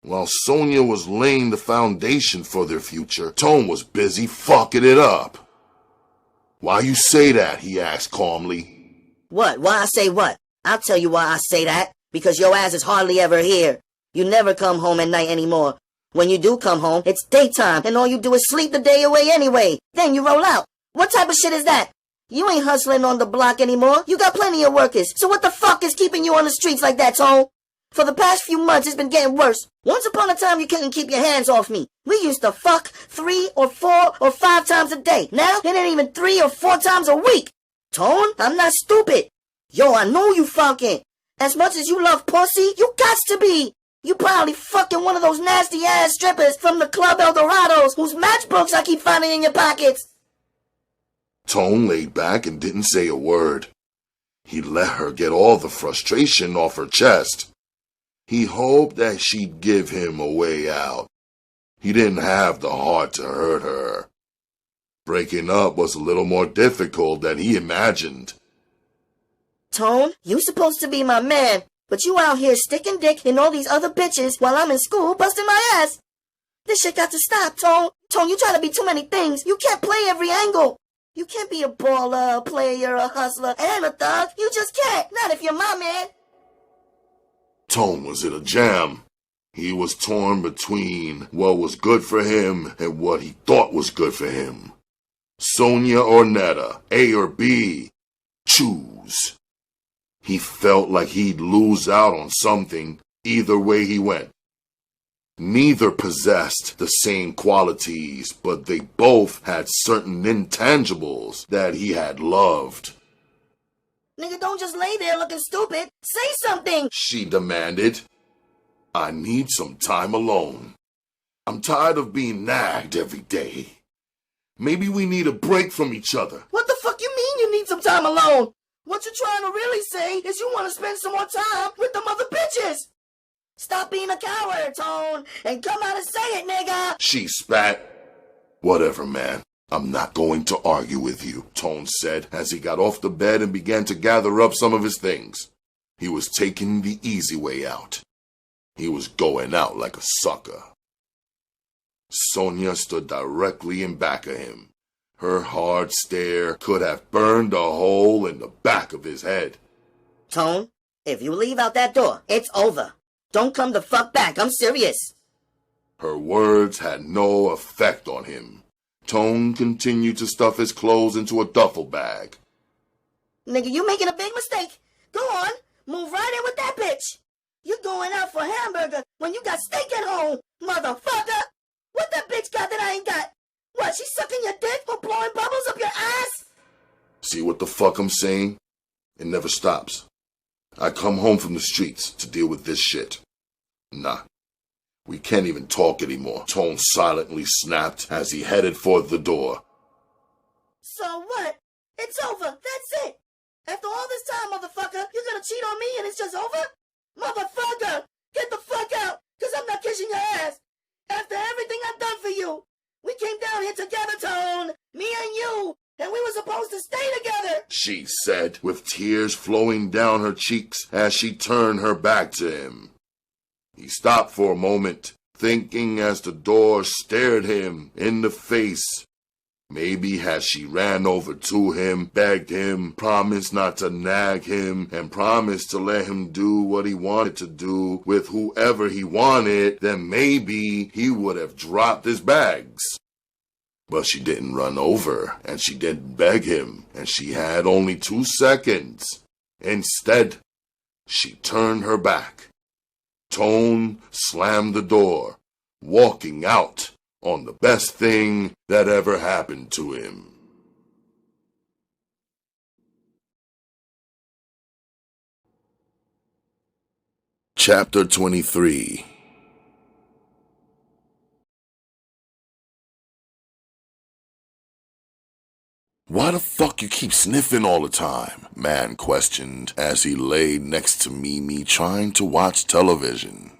While Sonia was laying the foundation for their future, Tone was busy fucking it up. Why you say that? He asked calmly. What? Why I say what? I'll tell you why I say that. Because your ass is hardly ever here. You never come home at night anymore. When you do come home, it's daytime, and all you do is sleep the day away anyway. Then you roll out. What type of shit is that? You ain't hustling on the block anymore. You got plenty of workers. So what the fuck is keeping you on the streets like that, Tone? For the past few months, it's been getting worse. Once upon a time, you couldn't keep your hands off me. We used to fuck 3 or 4 or 5 times a day. Now, it ain't even 3 or 4 times a week. Tone, I'm not stupid. Yo, I know you fucking. As much as you love pussy, you gots to be. You probably fucking one of those nasty-ass strippers from the Club Eldorados whose matchbooks I keep finding in your pockets. Tone laid back and didn't say a word. He let her get all the frustration off her chest. He hoped that she'd give him a way out. He didn't have the heart to hurt her. Breaking up was a little more difficult than he imagined. Tone, you supposed to be my man, but you out here sticking dick in all these other bitches while I'm in school busting my ass. This shit got to stop, Tone. Tone, you try to be too many things. You can't play every angle. You can't be a baller, a player, a hustler, and a thug. You just can't. Not if you're my man. Tone was in a jam. He was torn between what was good for him and what he thought was good for him. Sonia or Netta, A or B. Choose. He felt like he'd lose out on something either way he went. Neither possessed the same qualities, but they both had certain intangibles that he had loved. Nigga, don't just lay there looking stupid. Say something! She demanded. I need some time alone. I'm tired of being nagged every day. Maybe we need a break from each other. What the fuck you mean you need some time alone? What you're trying to really say is you want to spend some more time with them other bitches. Stop being a coward, Tone, and come out and say it, nigga! She spat. Whatever, man. I'm not going to argue with you, Tone said as he got off the bed and began to gather up some of his things. He was taking the easy way out. He was going out like a sucker. Sonia stood directly in back of him. Her hard stare could have burned a hole in the back of his head. Tone, if you leave out that door, it's over. Don't come the fuck back, I'm serious. Her words had no effect on him. Tone continued to stuff his clothes into a duffel bag. Nigga, you making a big mistake. Go on, move right in with that bitch. You going out for hamburger when you got steak at home, motherfucker. What that bitch got that I ain't got? What, she sucking your dick or blowing bubbles up your ass? See what the fuck I'm saying? It never stops. I come home from the streets to deal with this shit. Nah. We can't even talk anymore, Tone silently snapped as he headed for the door. So what? It's over. That's it. After all this time, motherfucker, you're gonna cheat on me and it's just over? Motherfucker, get the fuck out, because I'm not kissing your ass. After everything I've done for you, we came down here together, Tone, me and you, and we were supposed to stay together, she said, with tears flowing down her cheeks as she turned her back to him. He stopped for a moment, thinking as the door stared him in the face. Maybe had she ran over to him, begged him, promised not to nag him, and promised to let him do what he wanted to do with whoever he wanted, then maybe he would have dropped his bags. But she didn't run over, and she didn't beg him, and she had only 2 seconds. Instead, she turned her back. Tone slammed the door, walking out on the best thing that ever happened to him. Chapter 23. Why the fuck you keep sniffing all the time? Man questioned as he lay next to Mimi trying to watch television.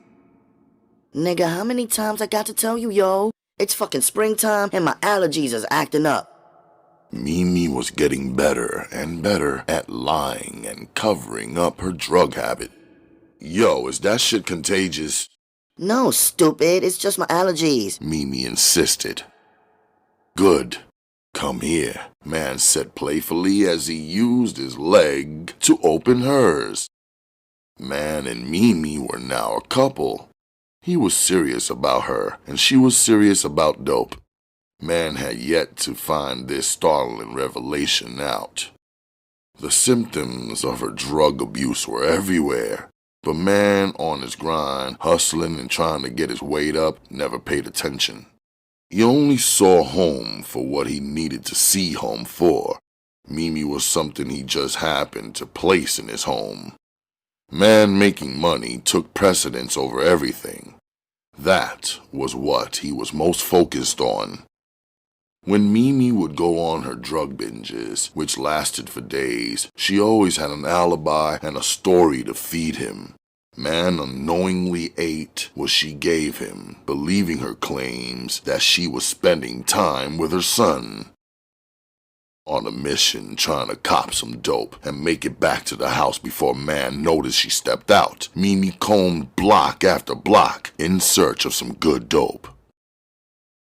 Nigga, how many times I got to tell you, yo? It's fucking springtime and my allergies is acting up. Mimi was getting better and better at lying and covering up her drug habit. Yo, is that shit contagious? No, stupid, it's just my allergies. Mimi insisted. Good. Come here, man said playfully as he used his leg to open hers. Man and Mimi were now a couple. He was serious about her, and she was serious about dope. Man had yet to find this startling revelation out. The symptoms of her drug abuse were everywhere, but man on his grind, hustling and trying to get his weight up, never paid attention. He only saw home for what he needed to see home for. Mimi was something he just happened to place in his home. Man making money took precedence over everything. That was what he was most focused on. When Mimi would go on her drug binges, which lasted for days, she always had an alibi and a story to feed him. Man unknowingly ate what she gave him, believing her claims that she was spending time with her son. On a mission trying to cop some dope and make it back to the house before man noticed she stepped out, Mimi combed block after block in search of some good dope.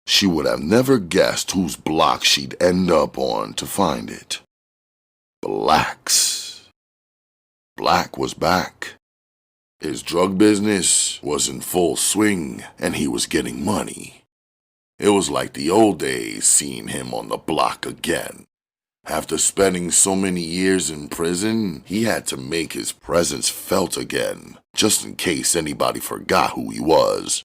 She would have never guessed whose block she'd end up on to find it. Black's. Black was back. His drug business was in full swing, and he was getting money. It was like the old days seeing him on the block again. After spending so many years in prison, he had to make his presence felt again, just in case anybody forgot who he was.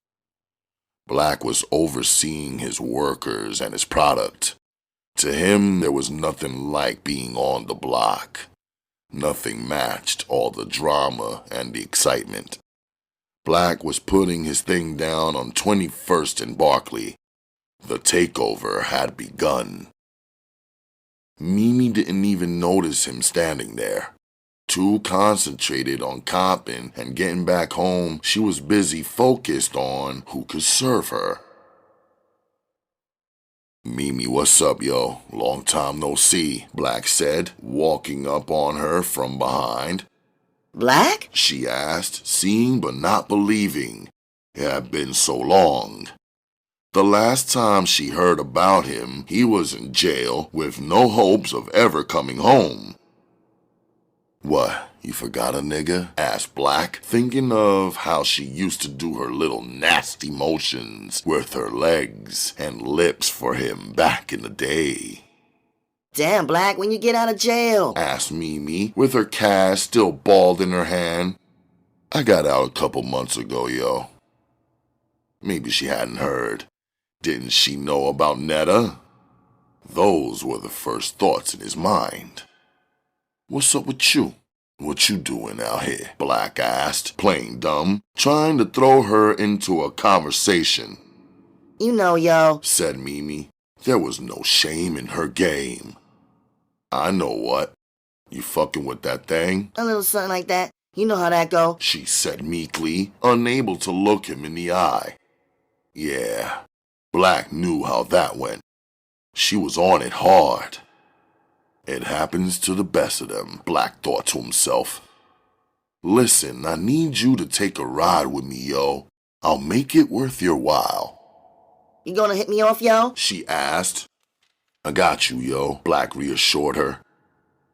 Black was overseeing his workers and his product. To him, there was nothing like being on the block. Nothing matched all the drama and the excitement. Black was putting his thing down on 21st and Barkley. The takeover had begun. Mimi didn't even notice him standing there. Too concentrated on copping and getting back home, she was busy focused on who could serve her. Mimi, what's up, yo? Long time no see, Black said, walking up on her from behind. Black? She asked, seeing but not believing. It had been so long. The last time she heard about him, he was in jail with no hopes of ever coming home. What, you forgot a nigga? Asked Black, thinking of how she used to do her little nasty motions with her legs and lips for him back in the day. Damn, Black, when you get out of jail? Asked Mimi, with her cash still balled in her hand. I got out a couple months ago, yo. Maybe she hadn't heard. Didn't she know about Netta? Those were the first thoughts in his mind. What's up with you? What you doing out here? Black asked, playing dumb, trying to throw her into a conversation. You know, yo, said Mimi. There was no shame in her game. I know what. You fucking with that thing? a little something like that. You know how that go. She said meekly, unable to look him in the eye. Yeah, Black knew how that went. She was on it hard. It happens to the best of them, Black thought to himself. Listen, I need you to take a ride with me, yo. I'll make it worth your while. You gonna hit me off, yo? She asked. I got you, yo, Black reassured her.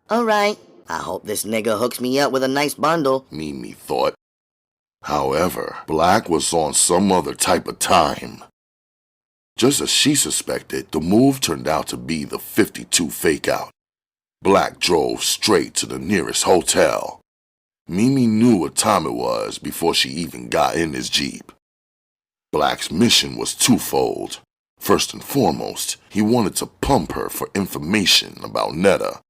Alright, I hope this nigga hooks me up with a nice bundle, Mimi thought. However, Black was on some other type of time. Just as she suspected, the move turned out to be the 52 fake-out. Black drove straight to the nearest hotel. Mimi knew what time it was before she even got in his Jeep. Black's mission was twofold. First and foremost, he wanted to pump her for information about Netta.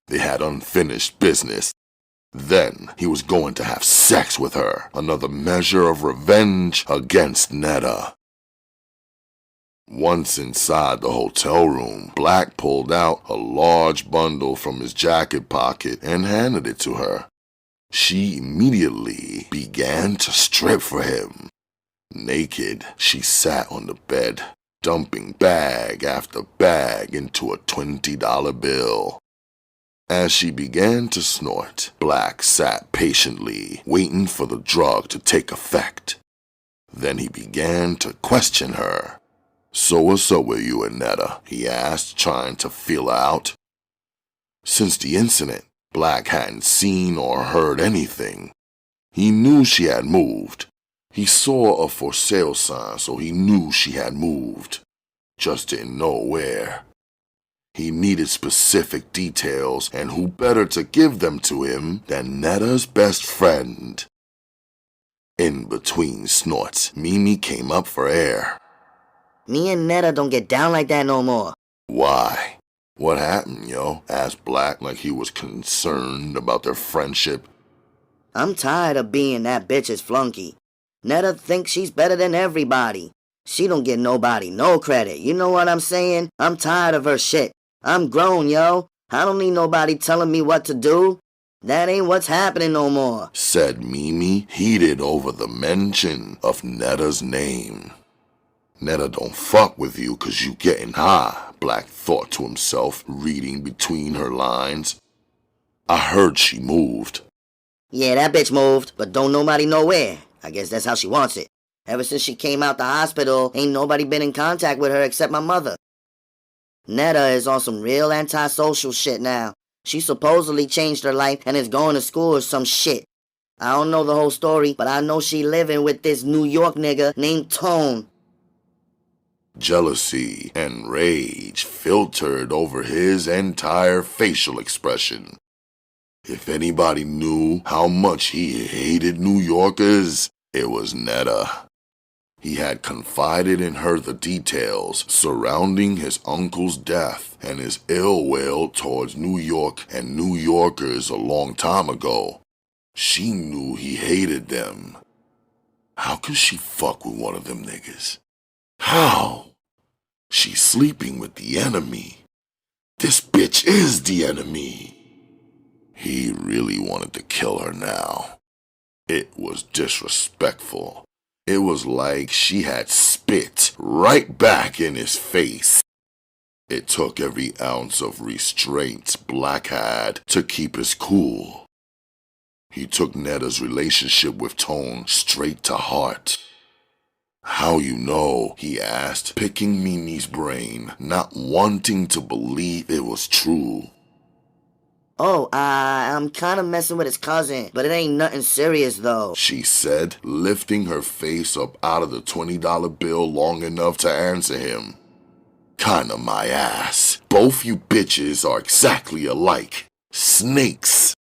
They had unfinished business. Then he was going to have sex with her, another measure of revenge against Netta. Once inside the hotel room, Black pulled out a large bundle from his jacket pocket and handed it to her. She immediately began to strip for him. Naked, she sat on the bed, dumping bag after bag into a $20 bill. As she began to snort, Black sat patiently, waiting for the drug to take effect. Then he began to question her. "So what's up with you and Netta?" he asked, trying to feel her out. Since the incident, Black hadn't seen or heard anything. He knew she had moved. He saw a for sale sign, so he knew she had moved. Just didn't know where. He needed specific details, and who better to give them to him than Netta's best friend? In between snorts, Mimi came up for air. Me and Netta don't get down like that no more. Why? What happened, yo? Asked Black like he was concerned about their friendship. I'm tired of being that bitch's flunky. Netta thinks she's better than everybody. She don't give nobody no credit, you know what I'm saying? I'm tired of her shit. I'm grown, yo. I don't need nobody telling me what to do. That ain't what's happening no more, said Mimi, heated over the mention of Netta's name. Netta don't fuck with you 'cause you getting high, Black thought to himself, reading between her lines. I heard she moved. Yeah, that bitch moved, but don't nobody know where. I guess that's how she wants it. Ever since she came out the hospital, ain't nobody been in contact with her except my mother. Netta is on some real antisocial shit now. She supposedly changed her life and is going to school or some shit. I don't know the whole story, but I know she living with this New York nigga named Tone. Jealousy and rage filtered over his entire facial expression. If anybody knew how much he hated New Yorkers, it was Netta. He had confided in her the details surrounding his uncle's death and his ill will towards New York and New Yorkers a long time ago. She knew he hated them. How could she fuck with one of them niggas? How? She's sleeping with the enemy. This bitch is the enemy. He really wanted to kill her now. It was disrespectful. It was like she had spit right back in his face. It took every ounce of restraint Black had to keep his cool. He took Netta's relationship with Tone straight to heart. How you know? He asked, picking Mimi's brain, not wanting to believe it was true. Oh, I'm kinda messing with his cousin, but it ain't nothing serious though, she said, lifting her face up out of the $20 bill long enough to answer him. Kinda my ass. Both you bitches are exactly alike. Snakes.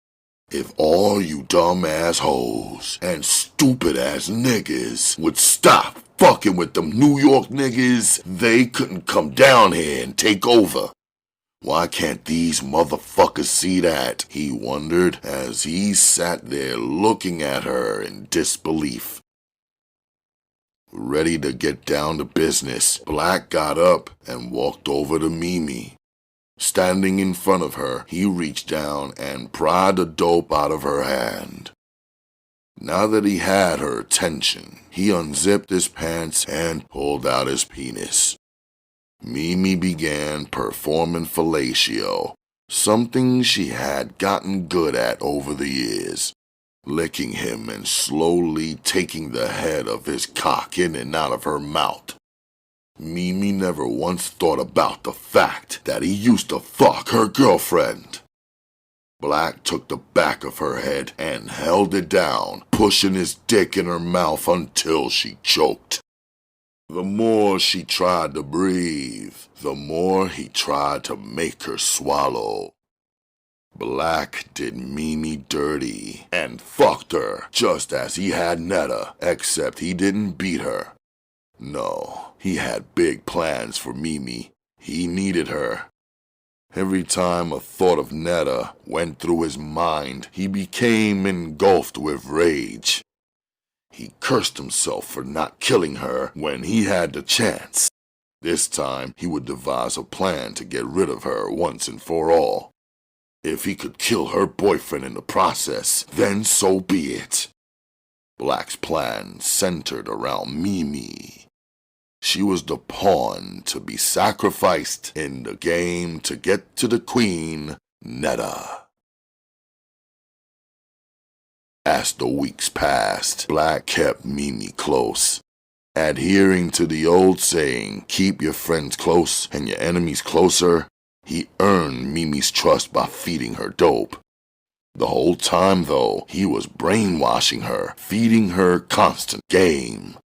If all you dumb ass hoes and stupid ass niggas would stop fucking with them New York niggas, they couldn't come down here and take over. Why can't these motherfuckers see that? He wondered as he sat there looking at her in disbelief. Ready to get down to business, Black got up and walked over to Mimi. Standing in front of her, he reached down and pried the dope out of her hand. Now that he had her attention, he unzipped his pants and pulled out his penis. Mimi began performing fellatio, something she had gotten good at over the years, licking him and slowly taking the head of his cock in and out of her mouth. Mimi never once thought about the fact that he used to fuck her girlfriend. Black took the back of her head and held it down, pushing his dick in her mouth until she choked. The more she tried to breathe, the more he tried to make her swallow. Black did Mimi dirty and fucked her just as he had Netta, except he didn't beat her. No, he had big plans for Mimi. He needed her. Every time a thought of Netta went through his mind, he became engulfed with rage. He cursed himself for not killing her when he had the chance. This time, he would devise a plan to get rid of her once and for all. If he could kill her boyfriend in the process, then so be it. Black's plan centered around Mimi. She was the pawn to be sacrificed in the game to get to the queen, Netta. As the weeks passed, Black kept Mimi close. Adhering to the old saying, keep your friends close and your enemies closer, he earned Mimi's trust by feeding her dope. The whole time, though, he was brainwashing her, feeding her constant game.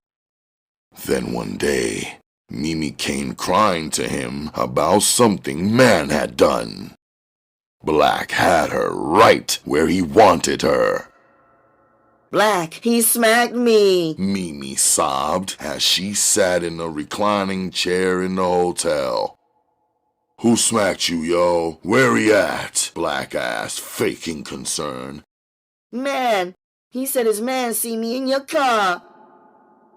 Then one day, Mimi came crying to him about something man had done. Black had her right where he wanted her. Black, he smacked me. Mimi sobbed as she sat in a reclining chair in the hotel. Who smacked you, yo? Where he at? Black asked, faking concern. Man, he said his man see me in your car.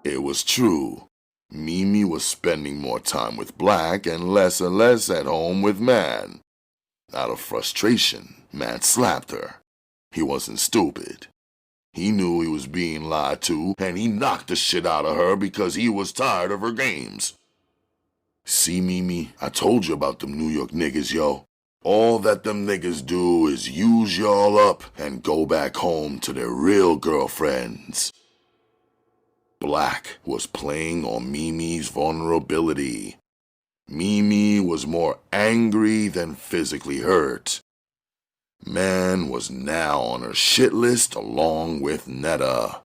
It was true. Mimi was spending more time with Black and less at home with Man. Out of frustration, Man slapped her. He wasn't stupid. He knew he was being lied to, and he knocked the shit out of her because he was tired of her games. See, Mimi, I told you about them New York niggas, yo. All that them niggas do is use y'all up and go back home to their real girlfriends. Black was playing on Mimi's vulnerability. Mimi was more angry than physically hurt. Man was now on her shit list along with Netta.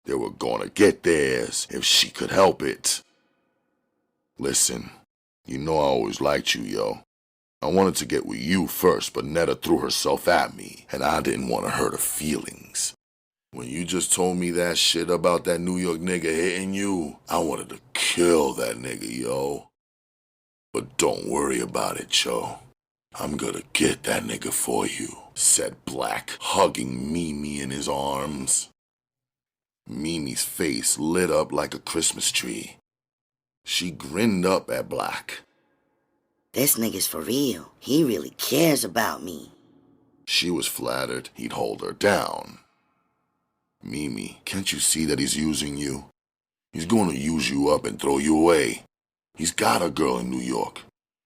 They were gonna get theirs if she could help it. Listen, you know I always liked you, yo. I wanted to get with you first, but Netta threw herself at me, and I didn't want to hurt her feelings. When you just told me that shit about that New York nigga hitting you, I wanted to kill that nigga, yo. But don't worry about it, yo. I'm gonna get that nigga for you, said Black, hugging Mimi in his arms. Mimi's face lit up like a Christmas tree. She grinned up at Black. This nigga's for real. He really cares about me. She was flattered he'd hold her down. Mimi, can't you see that he's using you? He's going to use you up and throw you away. He's got a girl in New York.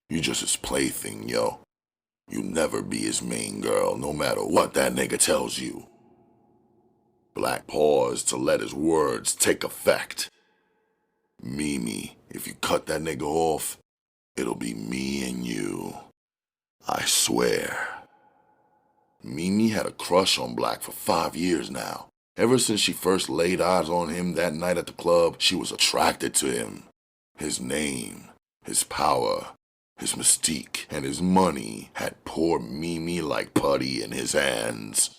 You just his plaything, yo. You never be his main girl, no matter what that nigga tells you. Black paused to let his words take effect. Mimi, if you cut that nigga off, it'll be me and you. I swear. Mimi had a crush on Black for 5 years now. Ever since she first laid eyes on him that night at the club, she was attracted to him. His name, his power, his mystique, and his money had poor Mimi like putty in his hands.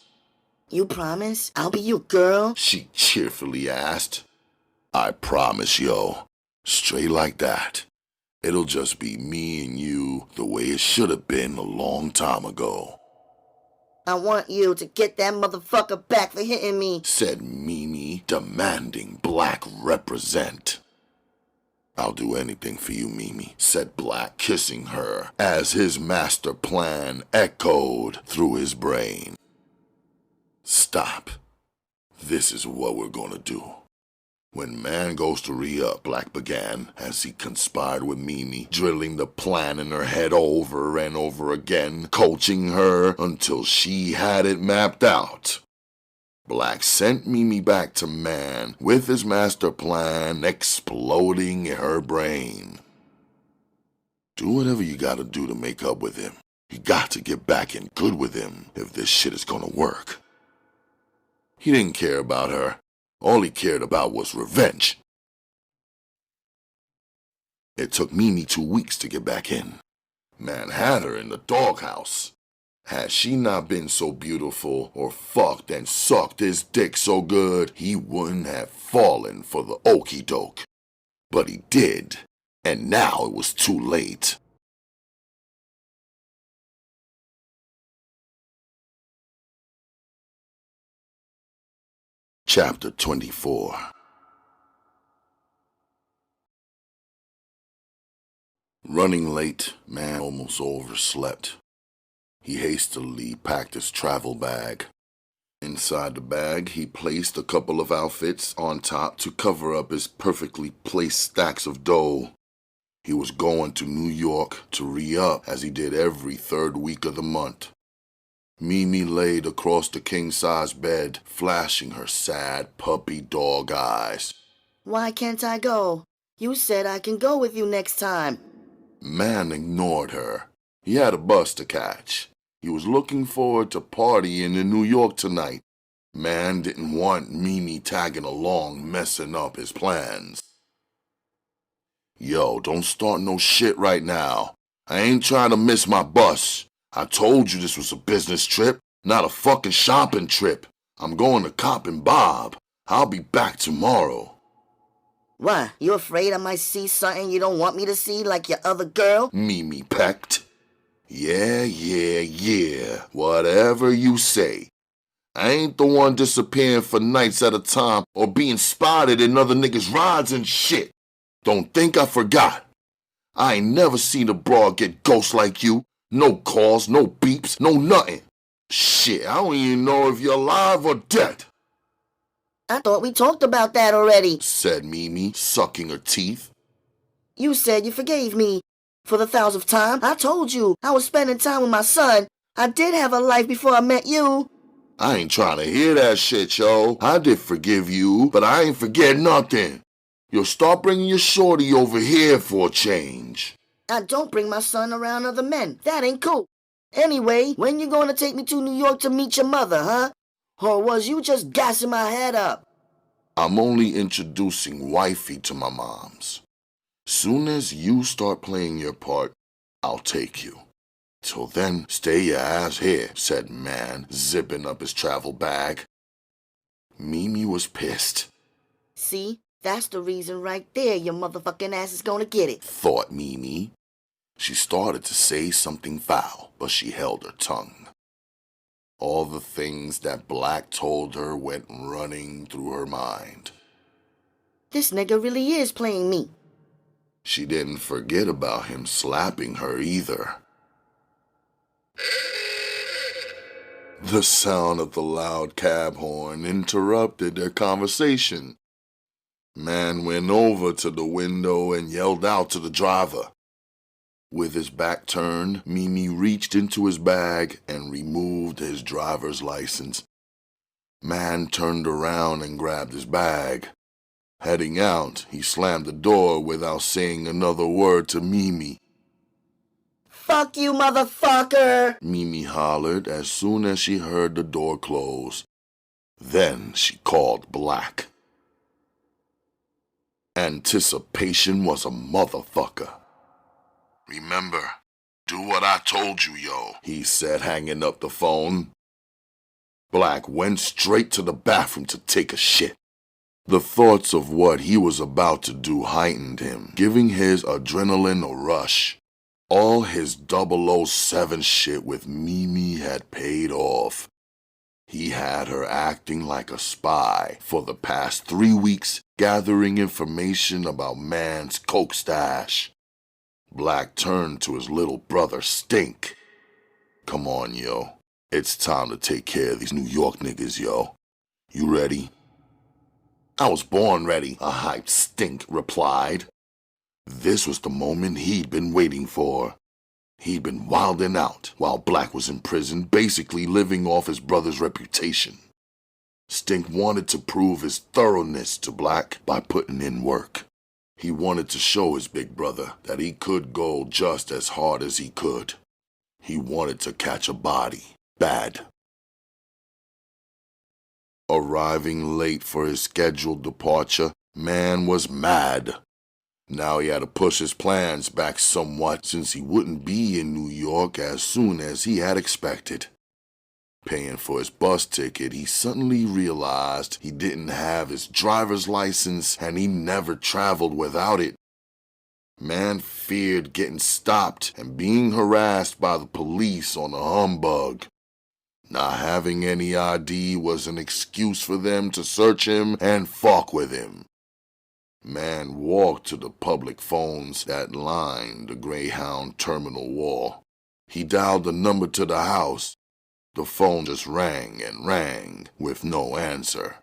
You promise I'll be your girl? She cheerfully asked. I promise, yo. Straight like that. It'll just be me and you the way it should have been a long time ago. I want you to get that motherfucker back for hitting me, said Mimi, demanding Black represent. I'll do anything for you, Mimi, said Black, kissing her, as his master plan echoed through his brain. Stop. This is what we're gonna do. When Man goes to re-up, Black began, as he conspired with Mimi, drilling the plan in her head over and over again, coaching her until she had it mapped out. Black sent Mimi back to Man with his master plan exploding in her brain. Do whatever you gotta do to make up with him. You got to get back in good with him if this shit is gonna work. He didn't care about her. All he cared about was revenge. It took Mimi 2 weeks to get back in. Man had her in the doghouse. Had she not been so beautiful or fucked and sucked his dick so good, he wouldn't have fallen for the okey doke. But he did, and now it was too late. Chapter 24. Running late, man almost overslept. He hastily packed his travel bag. Inside the bag, he placed a couple of outfits on top to cover up his perfectly placed stacks of dough. He was going to New York to re-up as he did every third week of the month. Mimi laid across the king-size bed, flashing her sad puppy dog eyes. Why can't I go? You said I can go with you next time. Man ignored her. He had a bus to catch. He was looking forward to partying in New York tonight. Man didn't want Mimi tagging along, messing up his plans. Yo, don't start no shit right now. I ain't trying to miss my bus. I told you this was a business trip, not a fucking shopping trip. I'm going to Cop and Bob. I'll be back tomorrow. Why, you afraid I might see something you don't want me to see like your other girl? Mimi pecked. Yeah. Whatever you say. I ain't the one disappearing for nights at a time or being spotted in other niggas' rides and shit. Don't think I forgot. I ain't never seen a broad get ghost like you. No calls, no beeps, no nothing. Shit, I don't even know if you're alive or dead. I thought we talked about that already, said Mimi, sucking her teeth. You said you forgave me. For the 1000th time, I told you I was spending time with my son. I did have a life before I met you. I ain't trying to hear that shit, yo. I did forgive you, but I ain't forget nothing. You'll start bringing your shorty over here for a change. I don't bring my son around other men. That ain't cool. Anyway, when you going to take me to New York to meet your mother, huh? Or was you just gassing my head up? I'm only introducing wifey to my moms. Soon as you start playing your part, I'll take you. Till then, stay your ass here, said Man, zipping up his travel bag. Mimi was pissed. See, that's the reason right there your motherfucking ass is gonna get it, thought Mimi. She started to say something foul, but she held her tongue. All the things that Black told her went running through her mind. This nigga really is playing me. She didn't forget about him slapping her either. The sound of the loud cab horn interrupted their conversation. Man went over to the window and yelled out to the driver. With his back turned, Mimi reached into his bag and removed his driver's license. Man turned around and grabbed his bag. Heading out, he slammed the door without saying another word to Mimi. Fuck you, motherfucker! Mimi hollered as soon as she heard the door close. Then she called Black. Anticipation was a motherfucker. Remember, do what I told you, yo, he said, hanging up the phone. Black went straight to the bathroom to take a shit. The thoughts of what he was about to do heightened him, giving his adrenaline a rush. All his 007 shit with Mimi had paid off. He had her acting like a spy for the past 3 weeks, gathering information about Man's coke stash. Black turned to his little brother, Stink. Come on, yo. It's time to take care of these New York niggas, yo. You ready? I was born ready, a hyped Stink replied. This was the moment he'd been waiting for. He'd been wilding out while Black was in prison, basically living off his brother's reputation. Stink wanted to prove his thoroughness to Black by putting in work. He wanted to show his big brother that he could go just as hard as he could. He wanted to catch a body, bad. Arriving late for his scheduled departure, man was mad. Now he had to push his plans back somewhat since he wouldn't be in New York as soon as he had expected. Paying for his bus ticket, he suddenly realized he didn't have his driver's license and he never traveled without it. Man feared getting stopped and being harassed by the police on a humbug. Not having any ID was an excuse for them to search him and fuck with him. Man walked to the public phones that lined the Greyhound terminal wall. He dialed the number to the house. The phone just rang and rang with no answer.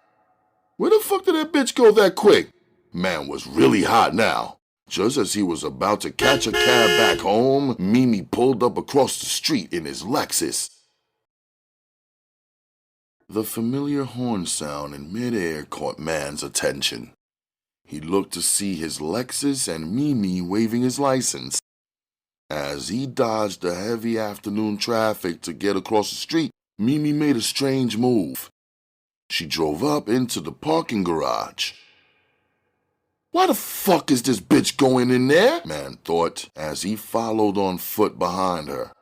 Where the fuck did that bitch go that quick? Man was really hot now. Just as he was about to catch a cab back home, Mimi pulled up across the street in his Lexus. The familiar horn sound in midair caught Man's attention. He looked to see his Lexus and Mimi waving his license. As he dodged the heavy afternoon traffic to get across the street, Mimi made a strange move. She drove up into the parking garage. Why the fuck is this bitch going in there? Man thought as he followed on foot behind her.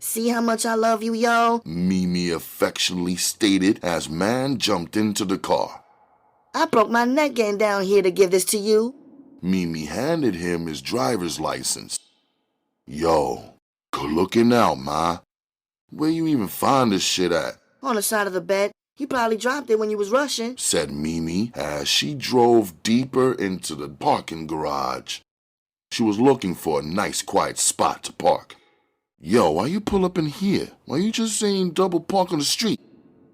See how much I love you, yo? Mimi affectionately stated as Man jumped into the car. I broke my neck getting down here to give this to you. Mimi handed him his driver's license. Yo, good looking out, ma. Where you even find this shit at? On the side of the bed. You probably dropped it when you was rushing, said Mimi as she drove deeper into the parking garage. She was looking for a nice quiet spot to park. Yo, why you pull up in here? Why you just saying double park on the street?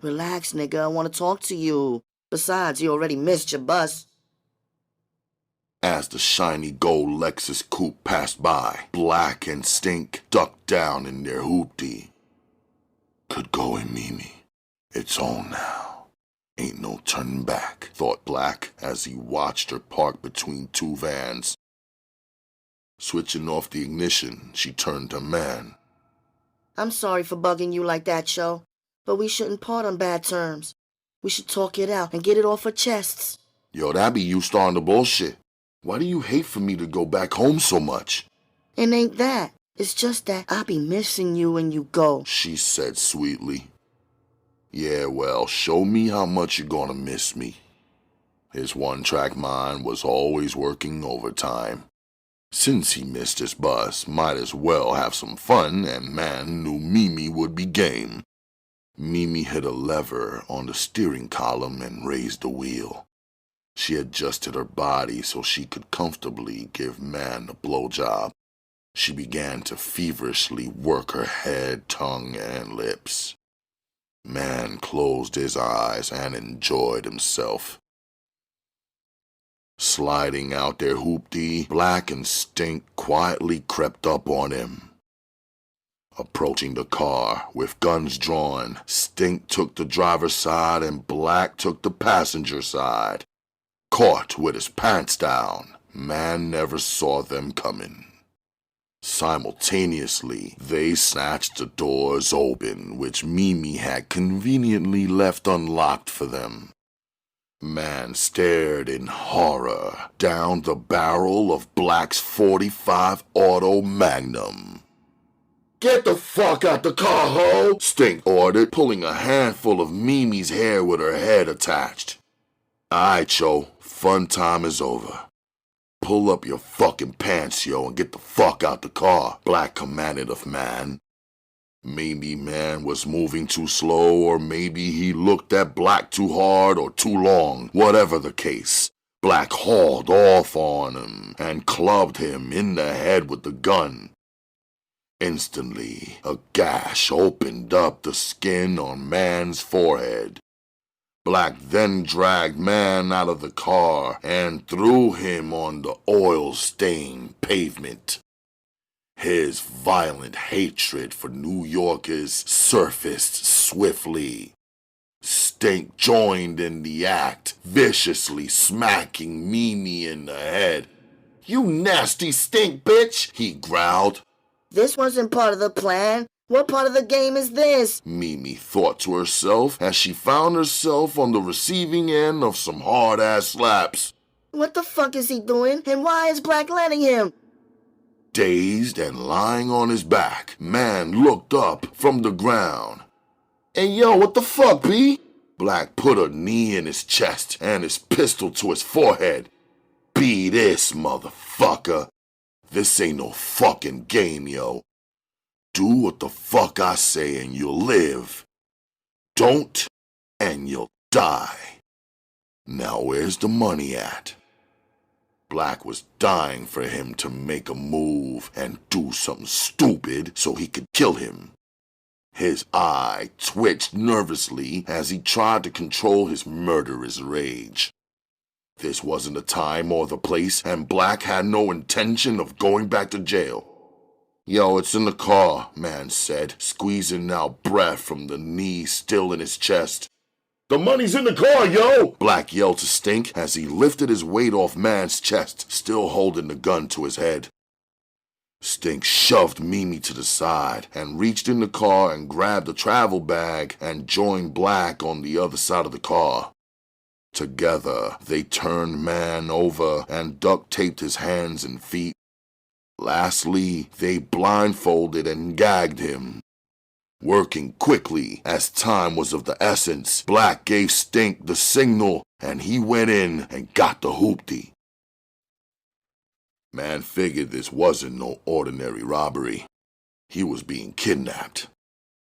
Relax, nigga. I want to talk to you. Besides, you already missed your bus. As the shiny gold Lexus coupe passed by, Black and Stink ducked down in their hoopty. Good going, Mimi. It's on now. Ain't no turning back, thought Black as he watched her park between two vans. Switching off the ignition, she turned to Man. I'm sorry for bugging you like that, Sho, but we shouldn't part on bad terms. We should talk it out and get it off our chests. Yo, that be you starting the bullshit. Why do you hate for me to go back home so much? It ain't that. It's just that I be missing you when you go, she said sweetly. Yeah, well, show me how much you're gonna miss me. His one-track mind was always working overtime. Since he missed his bus, might as well have some fun, and Man knew Mimi would be game. Mimi hit a lever on the steering column and raised the wheel. She adjusted her body so she could comfortably give Man a blowjob. She began to feverishly work her head, tongue, and lips. Man closed his eyes and enjoyed himself. Sliding out their hoopty, Black and Stink quietly crept up on him. Approaching the car with guns drawn, Stink took the driver's side and Black took the passenger side. Caught with his pants down, Man never saw them coming. Simultaneously, they snatched the doors open, which Mimi had conveniently left unlocked for them. Man stared in horror down the barrel of Black's .45 Auto Magnum. Get the fuck out the car, ho! Stink ordered, pulling a handful of Mimi's hair with her head attached. Aight, Cho, fun time is over. Pull up your fucking pants, yo, and get the fuck out the car, Black commanded of Man. Maybe Man was moving too slow, or maybe he looked at Black too hard or too long. Whatever the case, Black hauled off on him and clubbed him in the head with the gun. Instantly, a gash opened up the skin on Man's forehead. Black then dragged Man out of the car and threw him on the oil-stained pavement. His violent hatred for New Yorkers surfaced swiftly. Stink joined in the act, viciously smacking Mimi in the head. "You nasty stink bitch," he growled. This wasn't part of the plan. What part of the game is this? Mimi thought to herself as she found herself on the receiving end of some hard-ass slaps. What the fuck is he doing, and why is Black letting him? Dazed and lying on his back, man looked up from the ground. "Hey yo, what the fuck, B?" Black put a knee in his chest and his pistol to his forehead. "Be this, motherfucker. This ain't no fucking game, yo. Do what the fuck I say and you'll live. Don't, and you'll die. Now where's the money at?" Black was dying for him to make a move and do something stupid so he could kill him. His eye twitched nervously as he tried to control his murderous rage. This wasn't the time or the place, and Black had no intention of going back to jail. "Yo, it's in the car," man said, squeezing out breath from the knee still in his chest. "The money's in the car, yo!" Black yelled to Stink as he lifted his weight off man's chest, still holding the gun to his head. Stink shoved Mimi to the side and reached in the car and grabbed a travel bag and joined Black on the other side of the car. Together, they turned man over and duct taped his hands and feet. Lastly, they blindfolded and gagged him. Working quickly, as time was of the essence, Black gave Stink the signal, and he went in and got the hoopty. Man figured this wasn't no ordinary robbery. He was being kidnapped.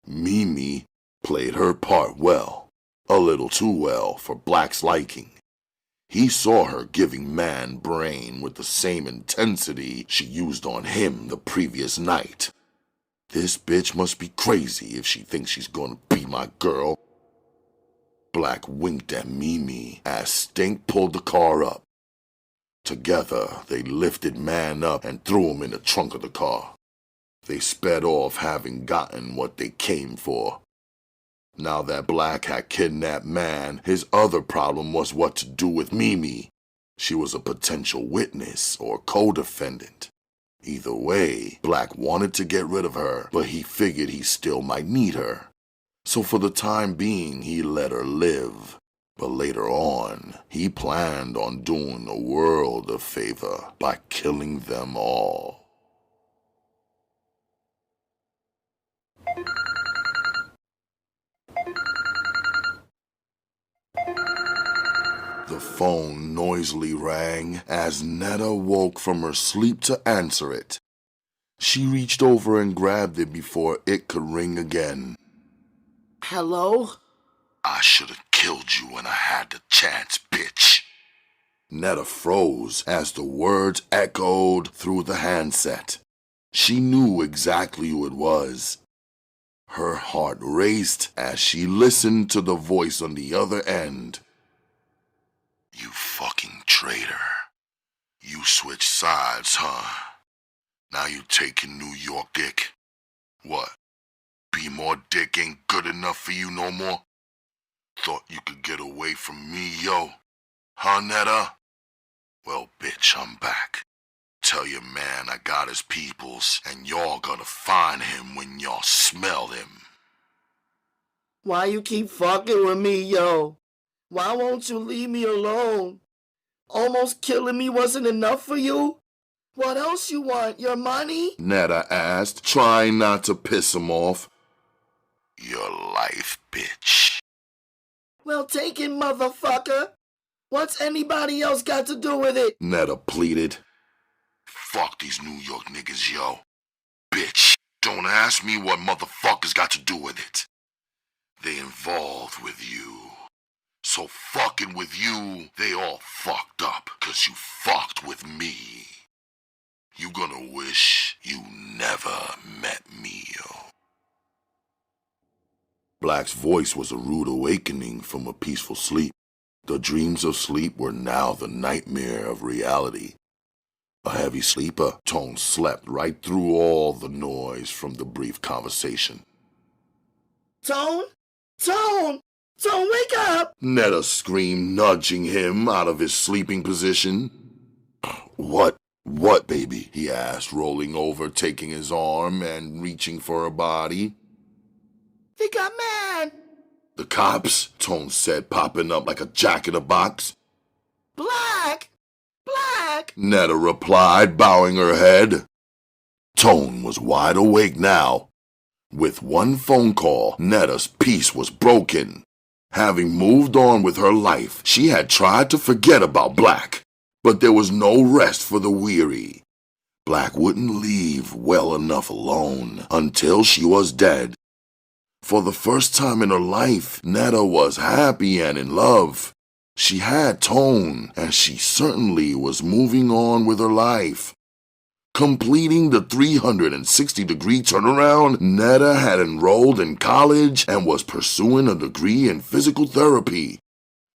Mimi played her part well, a little too well for Black's liking. He saw her giving man brain with the same intensity she used on him the previous night. This bitch must be crazy if she thinks she's gonna be my girl. Black winked at Mimi as Stink pulled the car up. Together, they lifted man up and threw him in the trunk of the car. They sped off, having gotten what they came for. Now that Black had kidnapped man, his other problem was what to do with Mimi. She was a potential witness or co-defendant. Either way, Black wanted to get rid of her, but he figured he still might need her. So for the time being, he let her live. But later on, he planned on doing the world a favor by killing them all. The phone noisily rang as Netta woke from her sleep to answer it. She reached over and grabbed it before it could ring again. Hello? "I should have killed you when I had the chance, bitch." Netta froze as the words echoed through the handset. She knew exactly who it was. Her heart raced as she listened to the voice on the other end. "You fucking traitor. You switched sides, huh? Now you taking New York dick? What? Be more dick ain't good enough for you no more? Thought you could get away from me, yo? Huh, Netta? Well, bitch, I'm back. Tell your man I got his peoples, and y'all gonna find him when y'all smell him." Why you keep fucking with me, yo? Why won't you leave me alone? Almost killing me wasn't enough for you? What else you want? Your money? Netta asked, trying not to piss him off. "Your life, bitch." Well, take it, motherfucker. What's anybody else got to do with it? Netta pleaded. "Fuck these New York niggas, yo. Bitch, don't ask me what motherfuckers got to do with it. They involved with you. So fucking with you, they all fucked up, 'cause you fucked with me. You gonna wish you never met me, yo." Black's voice was a rude awakening from a peaceful sleep. The dreams of sleep were now the nightmare of reality. A heavy sleeper, Tone slept right through all the noise from the brief conversation. Tone? Tone! Tone, wake up! Netta screamed, nudging him out of his sleeping position. What, baby? He asked, rolling over, taking his arm and reaching for her body. They got man! The cops, Tone said, popping up like a jack in a box. Black! Netta replied, bowing her head. Tone was wide awake now. With one phone call, Netta's peace was broken. Having moved on with her life, she had tried to forget about Black, but there was no rest for the weary. Black wouldn't leave well enough alone until she was dead. For the first time in her life, Netta was happy and in love. She had Tone, and she certainly was moving on with her life. Completing the 360-degree turnaround, Netta had enrolled in college and was pursuing a degree in physical therapy.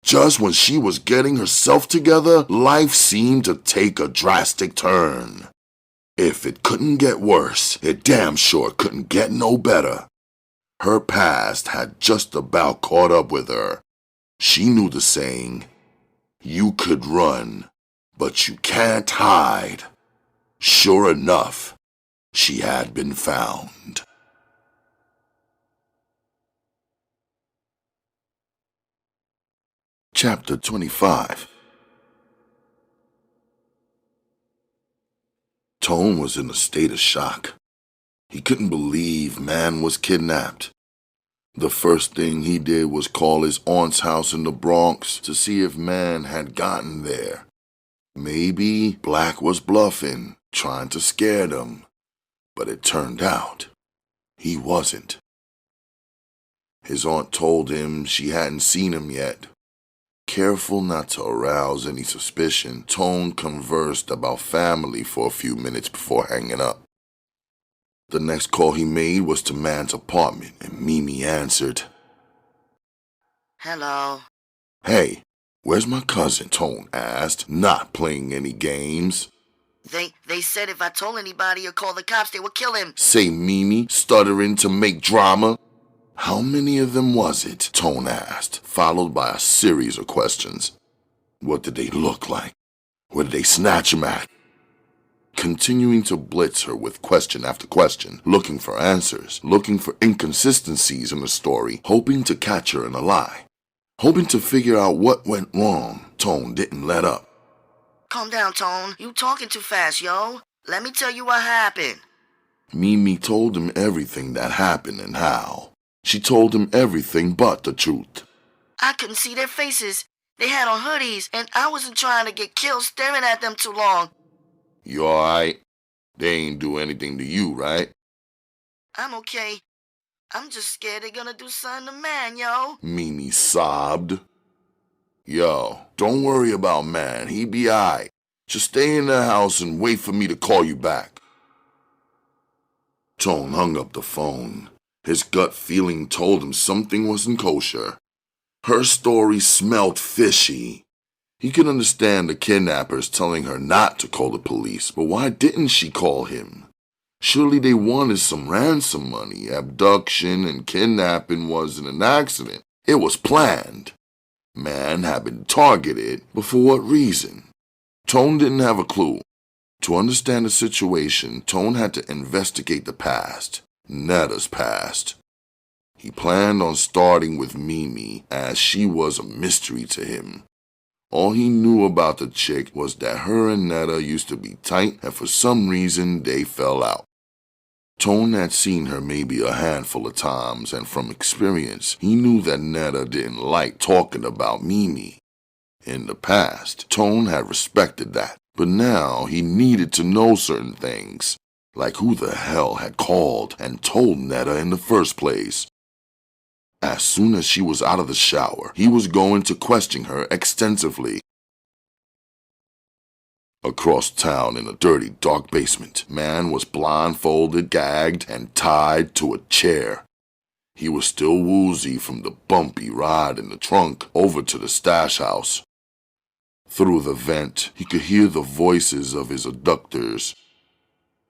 Just when she was getting herself together, life seemed to take a drastic turn. If it couldn't get worse, it damn sure couldn't get no better. Her past had just about caught up with her. She knew the saying, "You could run, but you can't hide." Sure enough, she had been found. Chapter 25. Tone was in a state of shock. He couldn't believe Man was kidnapped. The first thing he did was call his aunt's house in the Bronx to see if Man had gotten there. Maybe Black was bluffing, trying to scare them, but it turned out he wasn't. His aunt told him she hadn't seen him yet. Careful not to arouse any suspicion, Tone conversed about family for a few minutes before hanging up. The next call he made was to Man's apartment, and Mimi answered. Hello. "Hey, where's my cousin?" Tone asked, not playing any games. They said if I told anybody or called the cops, they would kill him. Say Mimi, stuttering to make drama. "How many of them was it?" Tone asked, followed by a series of questions. What did they look like? Where did they snatch him at? Continuing to blitz her with question after question, looking for answers, looking for inconsistencies in the story, hoping to catch her in a lie, hoping to figure out what went wrong. Tone didn't let up. Calm down, Tone. You talking too fast, yo. Let me tell you what happened. Mimi told him everything that happened and how. She told him everything but the truth. I couldn't see their faces. They had on hoodies, and I wasn't trying to get killed staring at them too long. You alright? They ain't do anything to you, right? I'm okay. I'm just scared they're gonna do something to Man, yo. Mimi sobbed. Yo, don't worry about Man. He be alright. Just stay in the house and wait for me to call you back. Tone hung up the phone. His gut feeling told him something wasn't kosher. Her story smelled fishy. He could understand the kidnappers telling her not to call the police, but why didn't she call him? Surely they wanted some ransom money. Abduction and kidnapping wasn't an accident. It was planned. Man had been targeted, but for what reason? Tone didn't have a clue. To understand the situation, Tone had to investigate the past. Netta's past. He planned on starting with Mimi, as she was a mystery to him. All he knew about the chick was that her and Netta used to be tight, and for some reason they fell out. Tone had seen her maybe a handful of times, and from experience, he knew that Netta didn't like talking about Mimi. In the past, Tone had respected that, but now he needed to know certain things, like who the hell had called and told Netta in the first place. As soon as she was out of the shower, he was going to question her extensively. Across town in a dirty, dark basement, Man was blindfolded, gagged, and tied to a chair. He was still woozy from the bumpy ride in the trunk over to the stash house. Through the vent, he could hear the voices of his abductors.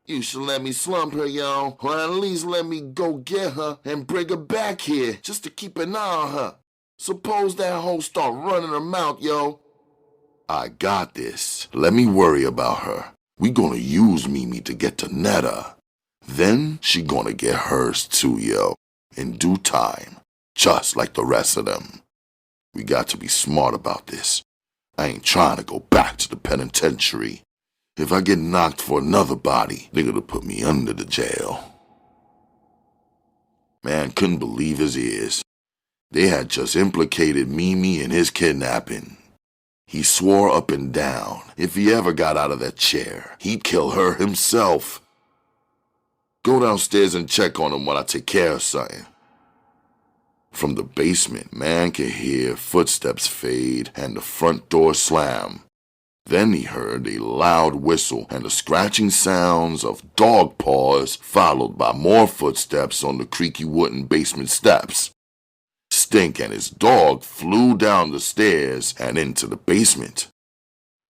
"You should let me slump her, yo, or at least let me go get her and bring her back here just to keep an eye on her." Suppose that hoe start running her mouth, yo. I got this. Let me worry about her. We gonna use Mimi to get to Netta. Then she gonna get hers too, yo. In due time. Just like the rest of them. We got to be smart about this. I ain't trying to go back to the penitentiary. If I get knocked for another body, they gonna put me under the jail. Man couldn't believe his ears. They had just implicated Mimi in his kidnapping. He swore up and down if he ever got out of that chair, he'd kill her himself. Go downstairs and check on him while I take care of something. From the basement, man could hear footsteps fade and the front door slam. Then he heard a loud whistle and the scratching sounds of dog paws, followed by more footsteps on the creaky wooden basement steps. Stink and his dog flew down the stairs and into the basement.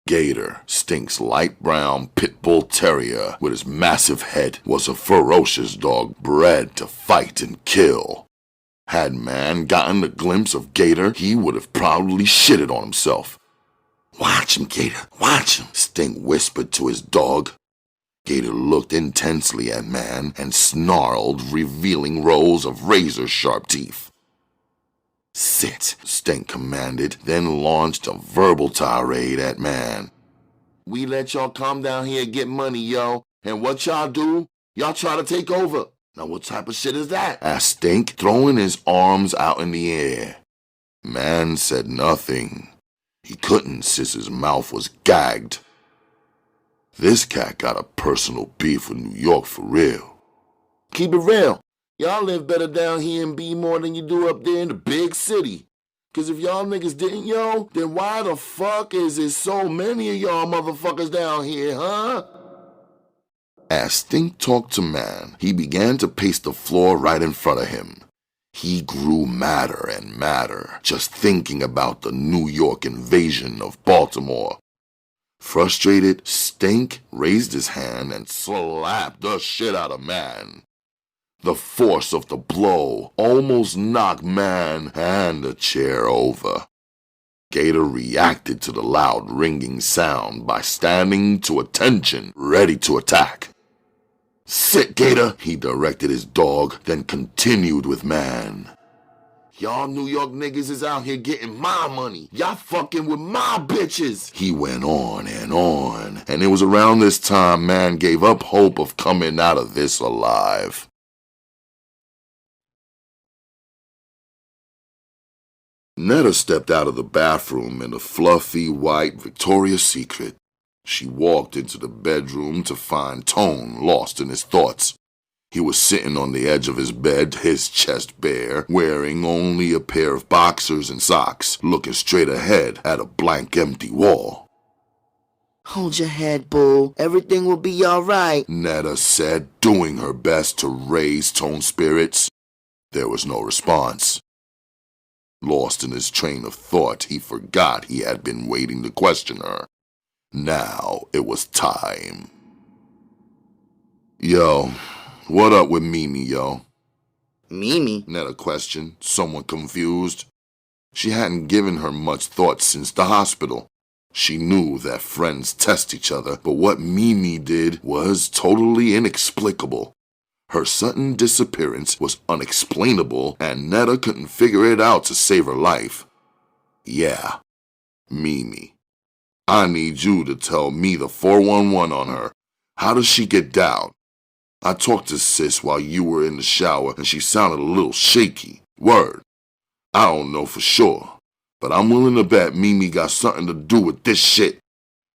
Gator, Stink's light brown pit bull terrier with his massive head, was a ferocious dog bred to fight and kill. Had man gotten a glimpse of Gator, he would have probably shitted on himself. "Watch him, Gator, watch him," Stink whispered to his dog. Gator looked intensely at man and snarled, revealing rows of razor-sharp teeth. "Sit," Stink commanded, then launched a verbal tirade at man. "We let y'all come down here and get money, yo, and what y'all do? Y'all try to take over. Now what type of shit is that?" asked Stink, throwing his arms out in the air. Man said nothing. He couldn't since his mouth was gagged. This cat got a personal beef with New York for real. "Keep it real. Y'all live better down here in B-more than you do up there in the big city. 'Cause if y'all niggas didn't, yo, then why the fuck is there so many of y'all motherfuckers down here, huh?" As Stink talked to man, he began to pace the floor right in front of him. He grew madder and madder, just thinking about the New York invasion of Baltimore. Frustrated, Stink raised his hand and slapped the shit out of man. The force of the blow almost knocked man and the chair over. Gator reacted to the loud ringing sound by standing to attention, ready to attack. "Sit, Gator," he directed his dog, then continued with man. "Y'all New York niggas is out here getting my money. Y'all fucking with my bitches." He went on, and it was around this time man gave up hope of coming out of this alive. Netta stepped out of the bathroom in a fluffy white Victoria's Secret. She walked into the bedroom to find Tone lost in his thoughts. He was sitting on the edge of his bed, his chest bare, wearing only a pair of boxers and socks, looking straight ahead at a blank empty wall. "Hold your head, boo. Everything will be all right," Netta said, doing her best to raise Tone's spirits. There was no response. Lost in his train of thought, he forgot he had been waiting to question her. Now it was time. "Yo, what up with Mimi, yo?" "Mimi?" Netta questioned, somewhat confused. She hadn't given her much thought since the hospital. She knew that friends test each other, but what Mimi did was totally inexplicable. Her sudden disappearance was unexplainable, and Netta couldn't figure it out to save her life. "Yeah, Mimi. I need you to tell me the 411 on her. How does she get down? I talked to sis while you were in the shower, and she sounded a little shaky. Word. I don't know for sure, but I'm willing to bet Mimi got something to do with this shit.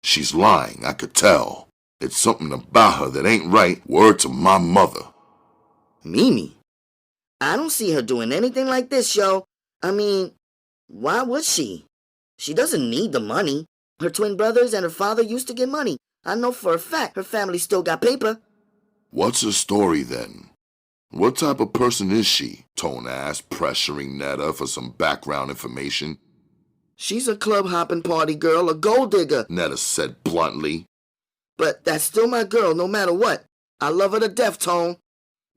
She's lying, I could tell. It's something about her that ain't right. Word to my mother." "Mimi? I don't see her doing anything like this, yo. I mean, why would she? She doesn't need the money. Her twin brothers and her father used to get money. I know for a fact her family still got paper." "What's her story then? What type of person is she?" Tone asked, pressuring Netta for some background information. "She's a club-hopping party girl, a gold digger," Netta said bluntly. "but that's still my girl no matter what. I love her to death, Tone.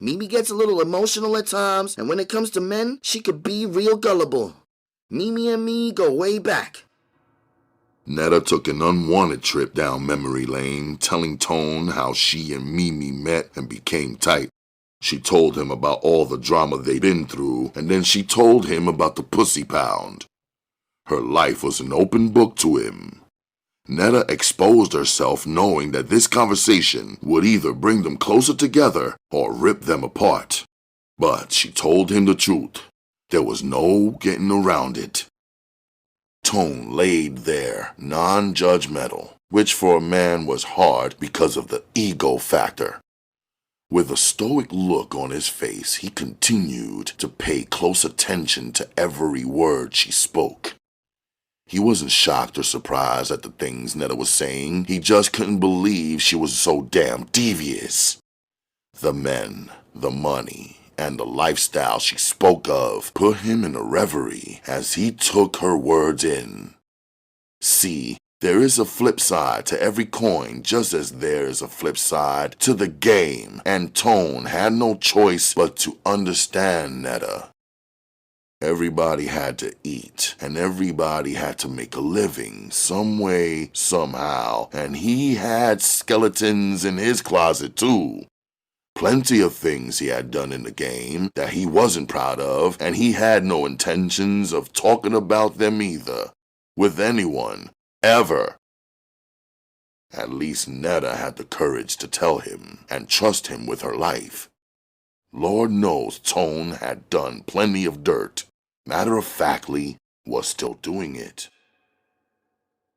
Mimi gets a little emotional at times, and when it comes to men, she could be real gullible. Mimi and me go way back. Netta took an unwanted trip down memory lane, telling Tone how she and Mimi met and became tight. She told him about all the drama they'd been through, and then she told him about the pussy pound. Her life was an open book to him. Netta exposed herself knowing that this conversation would either bring them closer together or rip them apart. But she told him the truth. There was no getting around it. Tone laid there, non-judgmental, which for a man was hard because of the ego factor. With a stoic look on his face, he continued to pay close attention to every word she spoke. He wasn't shocked or surprised at the things Netta was saying. He just couldn't believe she was so damn devious. The men, the money, and the lifestyle she spoke of put him in a reverie as he took her words in. See, there is a flip side to every coin, just as there is a flip side to the game, and Tone had no choice but to understand Netta. Everybody had to eat, and everybody had to make a living, some way, somehow, and he had skeletons in his closet too. Plenty of things he had done in the game that he wasn't proud of, and he had no intentions of talking about them either, with anyone, ever. At least Netta had the courage to tell him and trust him with her life. Lord knows Tone had done plenty of dirt. Matter-of-factly, was still doing it.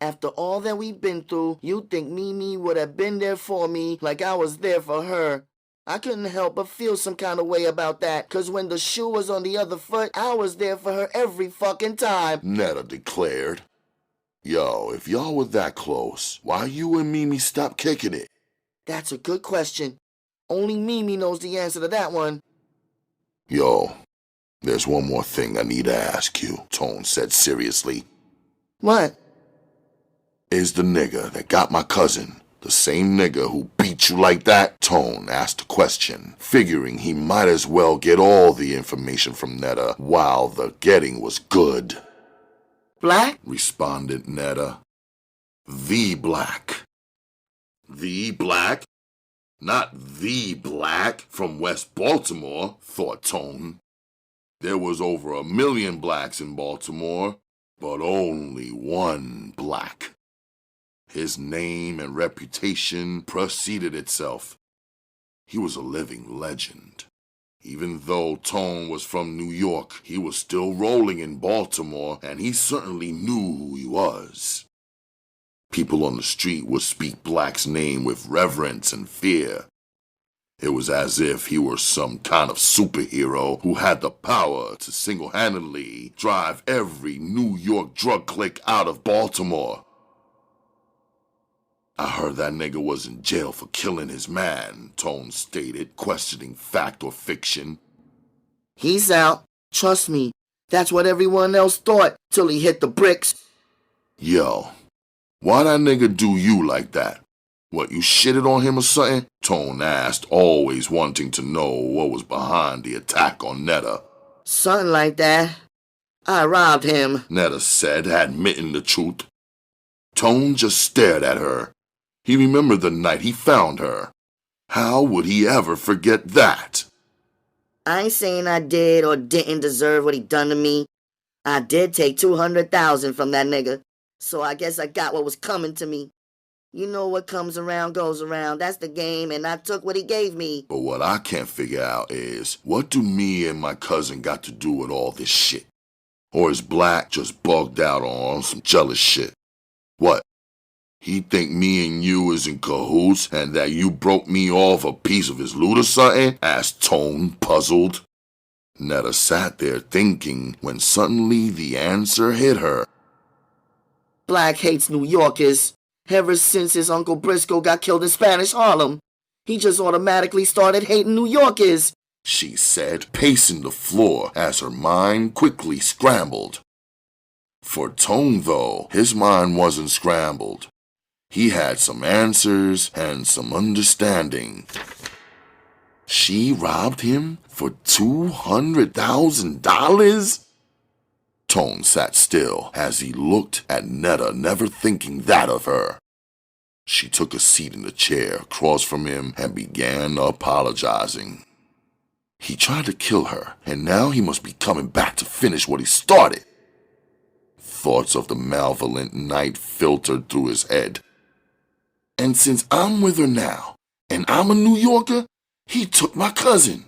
After all that we've been through, you'd think Mimi would have been there for me like I was there for her. I couldn't help but feel some kind of way about that, 'cause when the shoe was on the other foot, I was there for her every fucking time, Netta declared. Yo, if y'all were that close, why you and Mimi stop kicking it? That's a good question. Only Mimi knows the answer to that one. Yo, there's one more thing I need to ask you, Tone said seriously. What? Is the nigga that got my cousin the same nigga who beat you like that? Tone asked the question, figuring he might as well get all the information from Netta while the getting was good. Black? Responded Netta. The Black. The Black? Not the Black from West Baltimore, thought Tone. There was over 1 million blacks in Baltimore, but only one black. His name and reputation preceded itself. He was a living legend. Even though Tone was from New York, he was still rolling in Baltimore, and he certainly knew who he was. People on the street would speak Black's name with reverence and fear. It was as if he were some kind of superhero who had the power to single-handedly drive every New York drug clique out of Baltimore. I heard that nigga was in jail for killing his man, Tone stated, questioning fact or fiction. He's out. Trust me. That's what everyone else thought till he hit the bricks. Yo, why that nigga do you like that? What, you shitted on him or something? Tone asked, always wanting to know what was behind the attack on Netta. Something like that. I robbed him, Netta said, admitting the truth. Tone just stared at her. He remembered the night he found her. How would he ever forget that? I ain't saying I did or didn't deserve what he done to me. I did take $200,000 from that nigga, so I guess I got what was coming to me. You know what comes around goes around. That's the game, and I took what he gave me. But what I can't figure out is, what do me and my cousin got to do with all this shit? Or is Black just bugged out on some jealous shit? What? He think me and you is in cahoots and that you broke me off a piece of his loot or something? Asked Tone, puzzled. Netta sat there thinking when suddenly the answer hit her. Black hates New Yorkers. Ever since his Uncle Briscoe got killed in Spanish Harlem, he just automatically started hating New Yorkers, she said, pacing the floor as her mind quickly scrambled. For Tone, though, his mind wasn't scrambled. He had some answers and some understanding. She robbed him for $200,000? Tone sat still as he looked at Netta, never thinking that of her. She took a seat in the chair across from him and began apologizing. He tried to kill her, and now he must be coming back to finish what he started. Thoughts of the malevolent night filtered through his head. And since I'm with her now, and I'm a New Yorker, he took my cousin.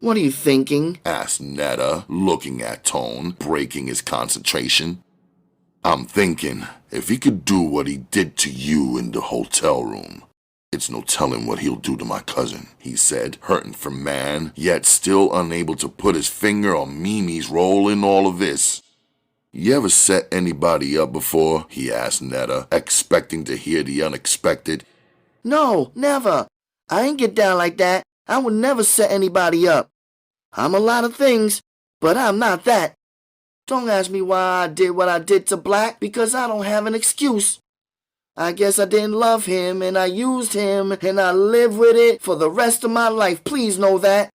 What are you thinking? Asked Netta, looking at Tone, breaking his concentration. I'm thinking, if he could do what he did to you in the hotel room, it's no telling what he'll do to my cousin, he said, hurting for man, yet still unable to put his finger on Mimi's role in all of this. You ever set anybody up before? He asked Netta, expecting to hear the unexpected. No, never. I ain't get down like that. I would never set anybody up. I'm a lot of things, but I'm not that. Don't ask me why I did what I did to Black, because I don't have an excuse. I guess I didn't love him, and I used him, and I live with it for the rest of my life. Please know that.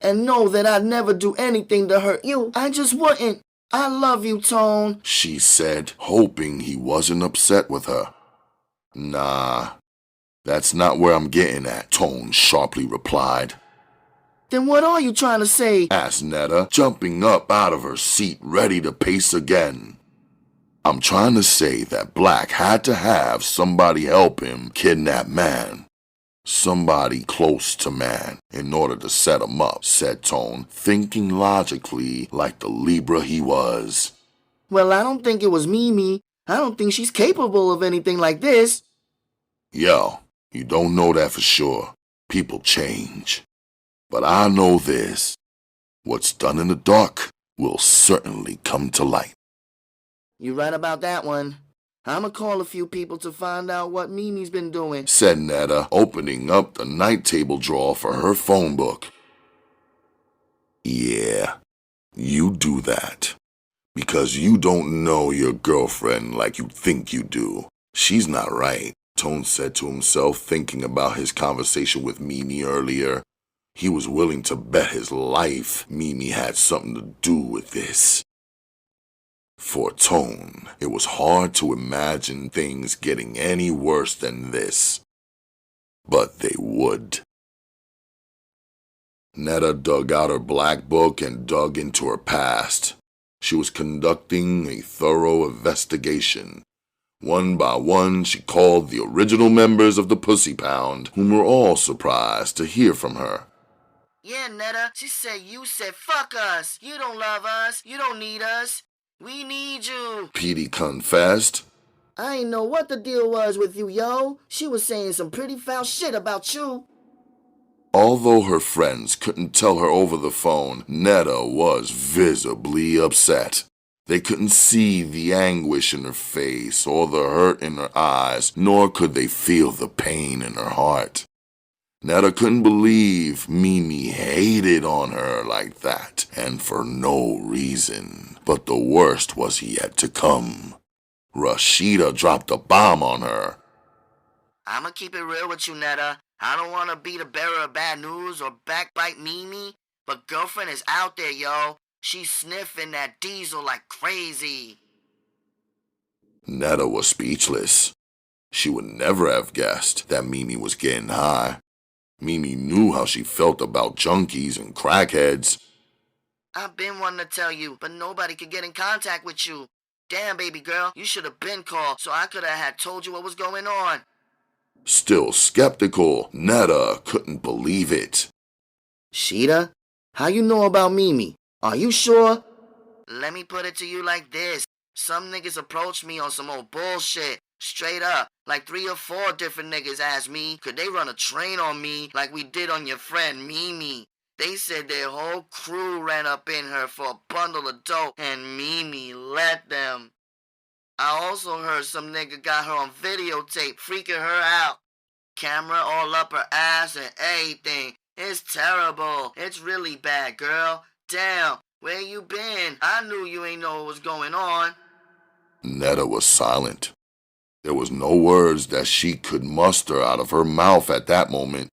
And know that I'd never do anything to hurt you. I just wouldn't. I love you, Tone, she said, hoping he wasn't upset with her. Nah, that's not where I'm getting at, Tone sharply replied. Then what are you trying to say? Asked Netta, jumping up out of her seat, ready to pace again. I'm trying to say that Black had to have somebody help him kidnap Man. Somebody close to Man in order to set him up, said Tone, thinking logically like the Libra he was. Well, I don't think it was Mimi. I don't think she's capable of anything like this. Yo, you don't know that for sure. People change. But I know this. What's done in the dark will certainly come to light. You're right about that one. I'ma call a few people to find out what Mimi's been doing, said Netta, opening up the night table drawer for her phone book. Yeah, you do that. Because you don't know your girlfriend like you think you do. She's not right, Tone said to himself, thinking about his conversation with Mimi earlier. He was willing to bet his life Mimi had something to do with this. For Tone, it was hard to imagine things getting any worse than this. But they would. Netta dug out her black book and dug into her past. She was conducting a thorough investigation. One by one, she called the original members of the Pussy Pound, whom were all surprised to hear from her. Yeah, Netta, she said you said fuck us. You don't love us. You don't need us. We need you, Petey confessed. I ain't know what the deal was with you, yo. She was saying some pretty foul shit about you. Although her friends couldn't tell her over the phone, Netta was visibly upset. They couldn't see the anguish in her face or the hurt in her eyes, nor could they feel the pain in her heart. Netta couldn't believe Mimi hated on her like that, and for no reason. But the worst was yet to come. Rashida dropped a bomb on her. I'ma keep it real with you, Netta. I don't want to be the bearer of bad news or backbite Mimi, but girlfriend is out there, yo. She's sniffing that diesel like crazy. Netta was speechless. She would never have guessed that Mimi was getting high. Mimi knew how she felt about junkies and crackheads. I've been wanting to tell you, but nobody could get in contact with you. Damn, baby girl, you should have been called so I could have had told you what was going on. Still skeptical, Netta couldn't believe it. Sheeta, how you know about Mimi? Are you sure? Let me put it to you like this. Some niggas approached me on some old bullshit. Straight up, like 3 or 4 different niggas asked me, could they run a train on me like we did on your friend Mimi? They said their whole crew ran up in her for a bundle of dope, and Mimi let them. I also heard some nigga got her on videotape, freaking her out. Camera all up her ass and everything. It's terrible. It's really bad, girl. Damn, where you been? I knew you ain't know what was going on. Netta was silent. There was no words that she could muster out of her mouth at that moment.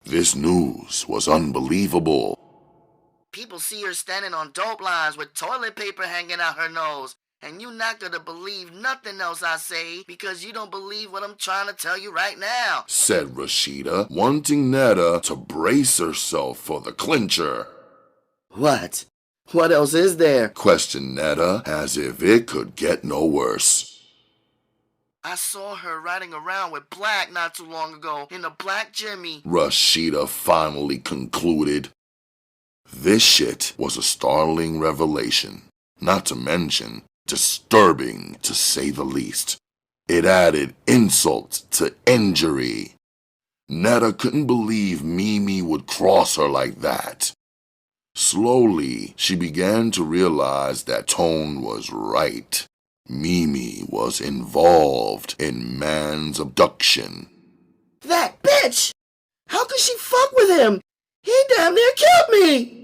This news was unbelievable. People see her standing on dope lines with toilet paper hanging out her nose. And you not gonna believe nothing else I say because you don't believe what I'm trying to tell you right now, said Rashida, wanting Netta to brace herself for the clincher. What? What else is there? Questioned Netta as if it could get no worse. I saw her riding around with Black not too long ago in a black Jimmy. Rashida finally concluded. This shit was a startling revelation, not to mention disturbing to say the least. It added insult to injury. Netta couldn't believe Mimi would cross her like that. Slowly, she began to realize that Tone was right. Mimi was involved in man's abduction. That bitch! How could she fuck with him? He damn near killed me!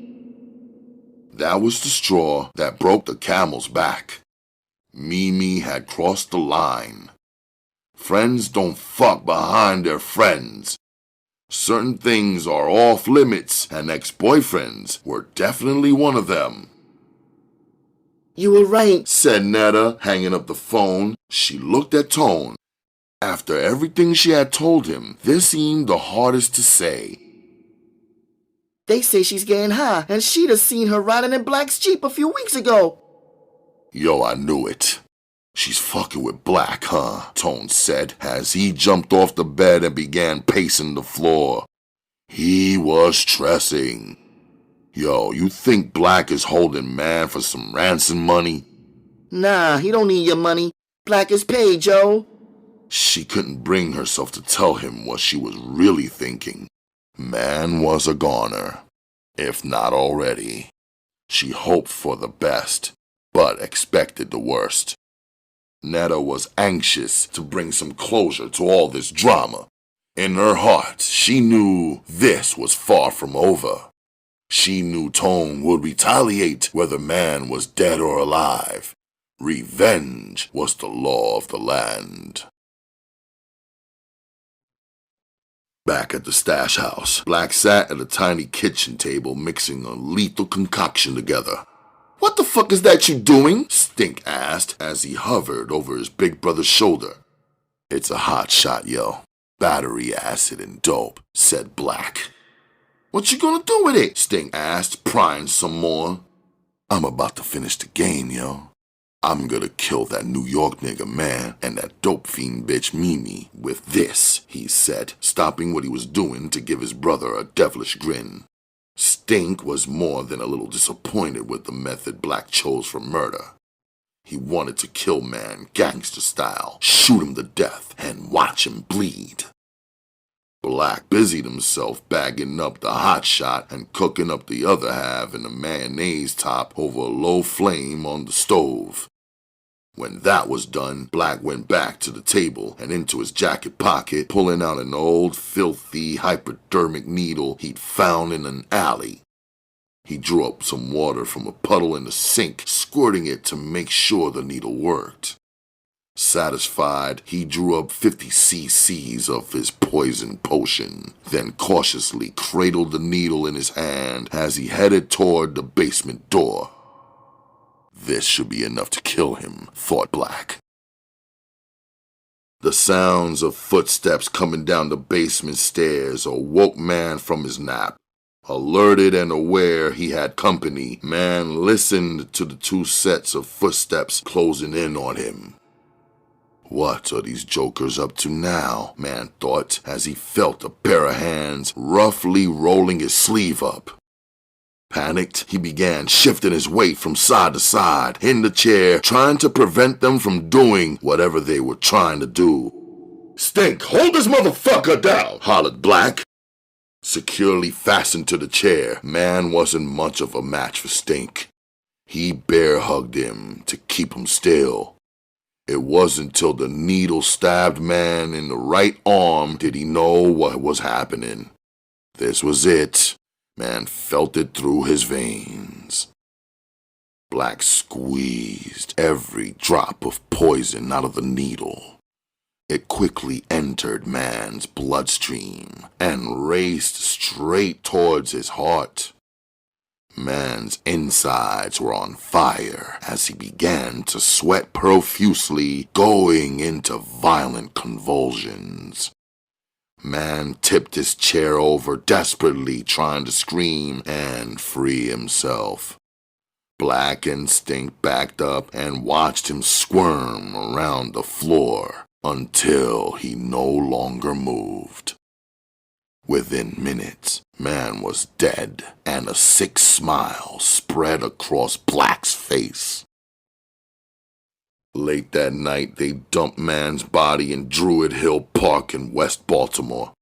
That was the straw that broke the camel's back. Mimi had crossed the line. Friends don't fuck behind their friends. Certain things are off limits, and ex-boyfriends were definitely one of them. You were right, said Netta, hanging up the phone. She looked at Tone. After everything she had told him, this seemed the hardest to say. They say she's getting high, and she'd have seen her riding in Black's Jeep a few weeks ago. Yo, I knew it. She's fucking with Black, huh? Tone said as he jumped off the bed and began pacing the floor. He was stressing. Yo, you think Black is holding man for some ransom money? Nah, he don't need your money. Black is paid, Joe. She couldn't bring herself to tell him what she was really thinking. Man was a goner, if not already. She hoped for the best, but expected the worst. Netta was anxious to bring some closure to all this drama. In her heart, she knew this was far from over. She knew Tone would retaliate whether man was dead or alive. Revenge was the law of the land. Back at the stash house, Black sat at a tiny kitchen table mixing a lethal concoction together. "What the fuck is that you doing?" Stink asked as he hovered over his big brother's shoulder. "It's a hot shot, yo. Battery acid and dope," said Black. "What you gonna do with it?" Stink asked, prying some more. "I'm about to finish the game, yo. I'm gonna kill that New York nigga man and that dope fiend bitch Mimi with this," he said, stopping what he was doing to give his brother a devilish grin. Stink was more than a little disappointed with the method Black chose for murder. He wanted to kill man gangster style, shoot him to death, and watch him bleed. Black busied himself bagging up the hot shot and cooking up the other half in a mayonnaise top over a low flame on the stove. When that was done, Black went back to the table and into his jacket pocket, pulling out an old, filthy, hypodermic needle he'd found in an alley. He drew up some water from a puddle in the sink, squirting it to make sure the needle worked. Satisfied, he drew up 50 cc's of his poison potion, then cautiously cradled the needle in his hand as he headed toward the basement door. This should be enough to kill him, thought Black. The sounds of footsteps coming down the basement stairs awoke man from his nap. Alerted and aware he had company, man listened to the two sets of footsteps closing in on him. What are these jokers up to now, man thought, as he felt a pair of hands roughly rolling his sleeve up. Panicked, he began shifting his weight from side to side in the chair, trying to prevent them from doing whatever they were trying to do. "Stink, hold this motherfucker down!" hollered Black. Securely fastened to the chair, man wasn't much of a match for Stink. He bear-hugged him to keep him still. It wasn't till the needle stabbed man in the right arm did he know what was happening. This was it. Man felt it through his veins. Black squeezed every drop of poison out of the needle. It quickly entered man's bloodstream and raced straight towards his heart. Man's insides were on fire as he began to sweat profusely, going into violent convulsions. Man tipped his chair over, desperately trying to scream and free himself. Black Instinct backed up and watched him squirm around the floor until he no longer moved. Within minutes, Man was dead, and a sick smile spread across Black's face. Late that night, they dumped Man's body in Druid Hill Park in West Baltimore.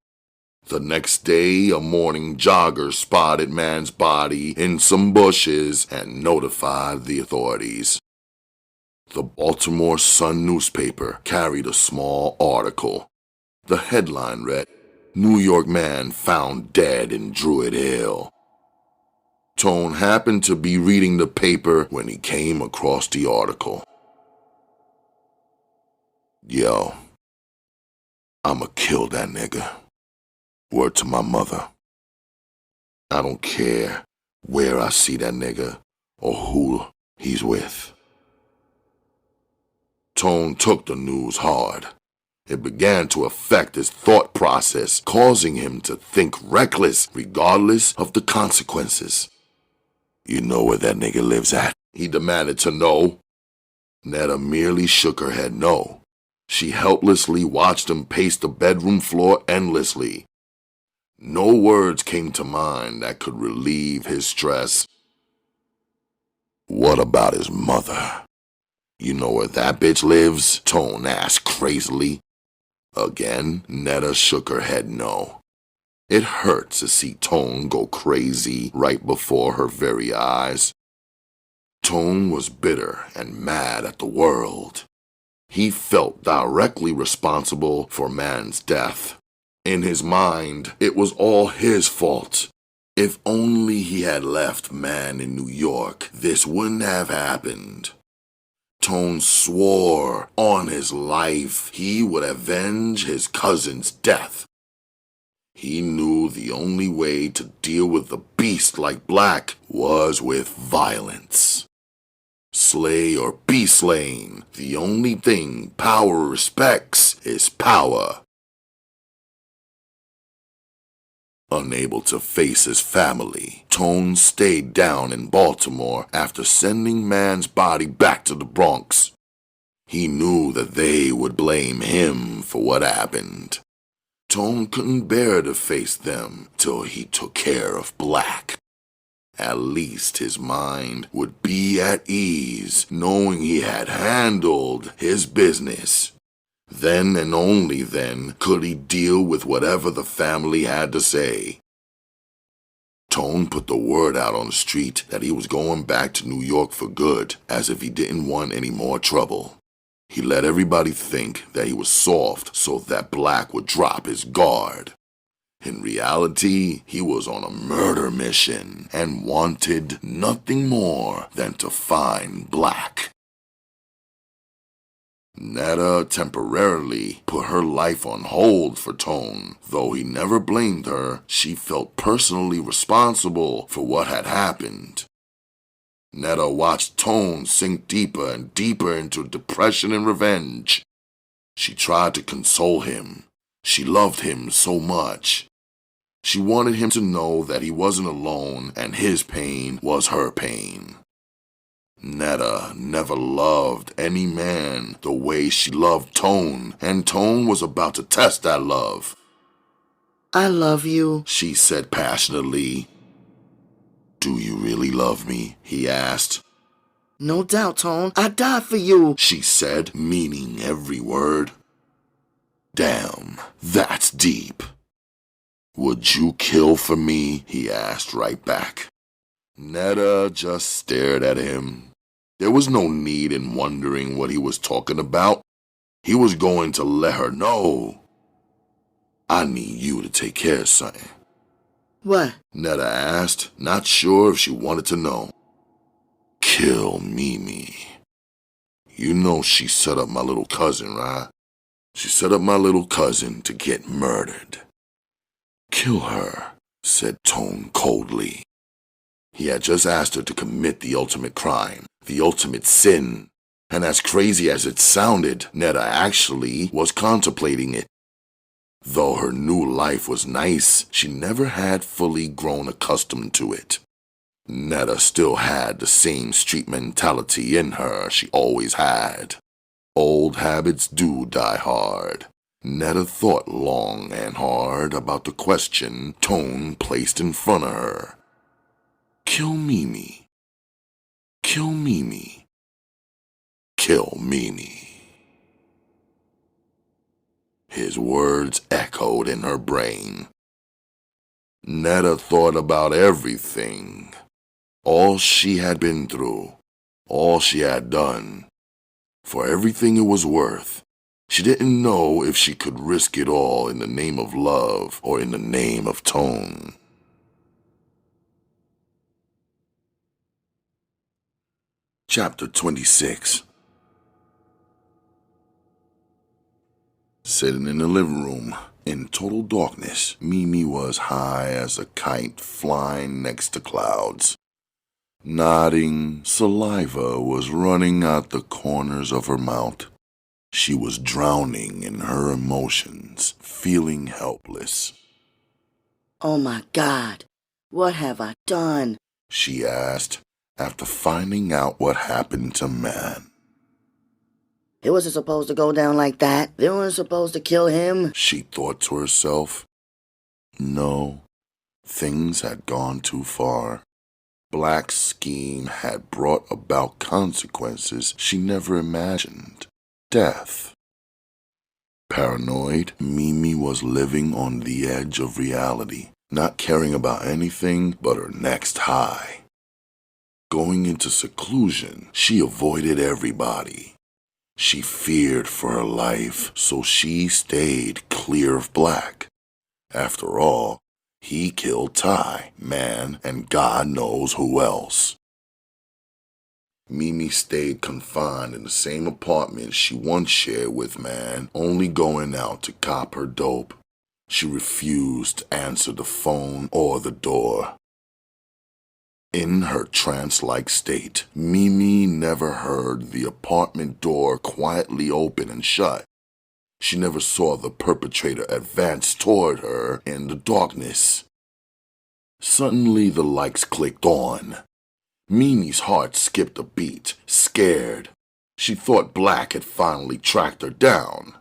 The next day, a morning jogger spotted Man's body in some bushes and notified the authorities. The Baltimore Sun newspaper carried a small article. The headline read, "New York Man found dead in Druid Hill." Tone happened to be reading the paper when he came across the article. "Yo, I'ma kill that nigga. Word to my mother. I don't care where I see that nigga or who he's with." Tone took the news hard. It began to affect his thought process, causing him to think reckless regardless of the consequences. "You know where that nigga lives at?" he demanded to know. Netta merely shook her head no. She helplessly watched him pace the bedroom floor endlessly. No words came to mind that could relieve his stress. "What about his mother? You know where that bitch lives?" Tone asked crazily. Again, Netta shook her head no. It hurt to see Tone go crazy right before her very eyes. Tone was bitter and mad at the world. He felt directly responsible for Man's death. In his mind, it was all his fault. If only he had left Man in New York, this wouldn't have happened. Tone swore on his life he would avenge his cousin's death. He knew the only way to deal with a beast like Black was with violence. Slay or be slain, the only thing power respects is power. Unable to face his family, Tone stayed down in Baltimore after sending Man's body back to the Bronx. He knew that they would blame him for what happened. Tone couldn't bear to face them till he took care of Black. At least his mind would be at ease knowing he had handled his business. Then and only then could he deal with whatever the family had to say. Tone put the word out on the street that he was going back to New York for good, as if he didn't want any more trouble. He let everybody think that he was soft so that Black would drop his guard. In reality, he was on a murder mission and wanted nothing more than to find Black. Netta temporarily put her life on hold for Tone. Though he never blamed her, she felt personally responsible for what had happened. Netta watched Tone sink deeper and deeper into depression and revenge. She tried to console him. She loved him so much. She wanted him to know that he wasn't alone and his pain was her pain. Netta never loved any man the way she loved Tone, and Tone was about to test that love. "I love you," she said passionately. "Do you really love me?" he asked. "No doubt, Tone. I died for you," she said, meaning every word. Damn, that's deep. "Would you kill for me?" he asked right back. Netta just stared at him. There was no need in wondering what he was talking about. He was going to let her know. "I need you to take care of something." "What?" Netta asked, not sure if she wanted to know. "Kill Mimi. You know she set up my little cousin, right? She set up my little cousin to get murdered." "Kill her," said Tone coldly. He had just asked her to commit the ultimate crime, the ultimate sin. And as crazy as it sounded, Netta actually was contemplating it. Though her new life was nice, she never had fully grown accustomed to it. Netta still had the same street mentality in her she always had. Old habits do die hard. Netta thought long and hard about the question Tone placed in front of her. Kill Mimi. Kill Mimi. Kill Mimi. His words echoed in her brain. Netta thought about everything. All she had been through. All she had done. For everything it was worth, she didn't know if she could risk it all in the name of love or in the name of Tone. Chapter 26. Sitting in the living room, in total darkness, Mimi was high as a kite flying next to clouds. Nodding, saliva was running out the corners of her mouth. She was drowning in her emotions, feeling helpless. Oh my God, what have I done? She asked, after finding out what happened to Man. It wasn't supposed to go down like that. They weren't supposed to kill him. She thought to herself. No, things had gone too far. Black's scheme had brought about consequences she never imagined. Death. Paranoid, Mimi was living on the edge of reality, not caring about anything but her next high. Going into seclusion, she avoided everybody. She feared for her life, so she stayed clear of Black. After all, he killed Ty, Man, and God knows who else. Mimi stayed confined in the same apartment she once shared with Man, only going out to cop her dope. She refused to answer the phone or the door. In her trance-like state, Mimi never heard the apartment door quietly open and shut. She never saw the perpetrator advance toward her in the darkness. Suddenly the lights clicked on. Mimi's heart skipped a beat, scared. She thought Black had finally tracked her down.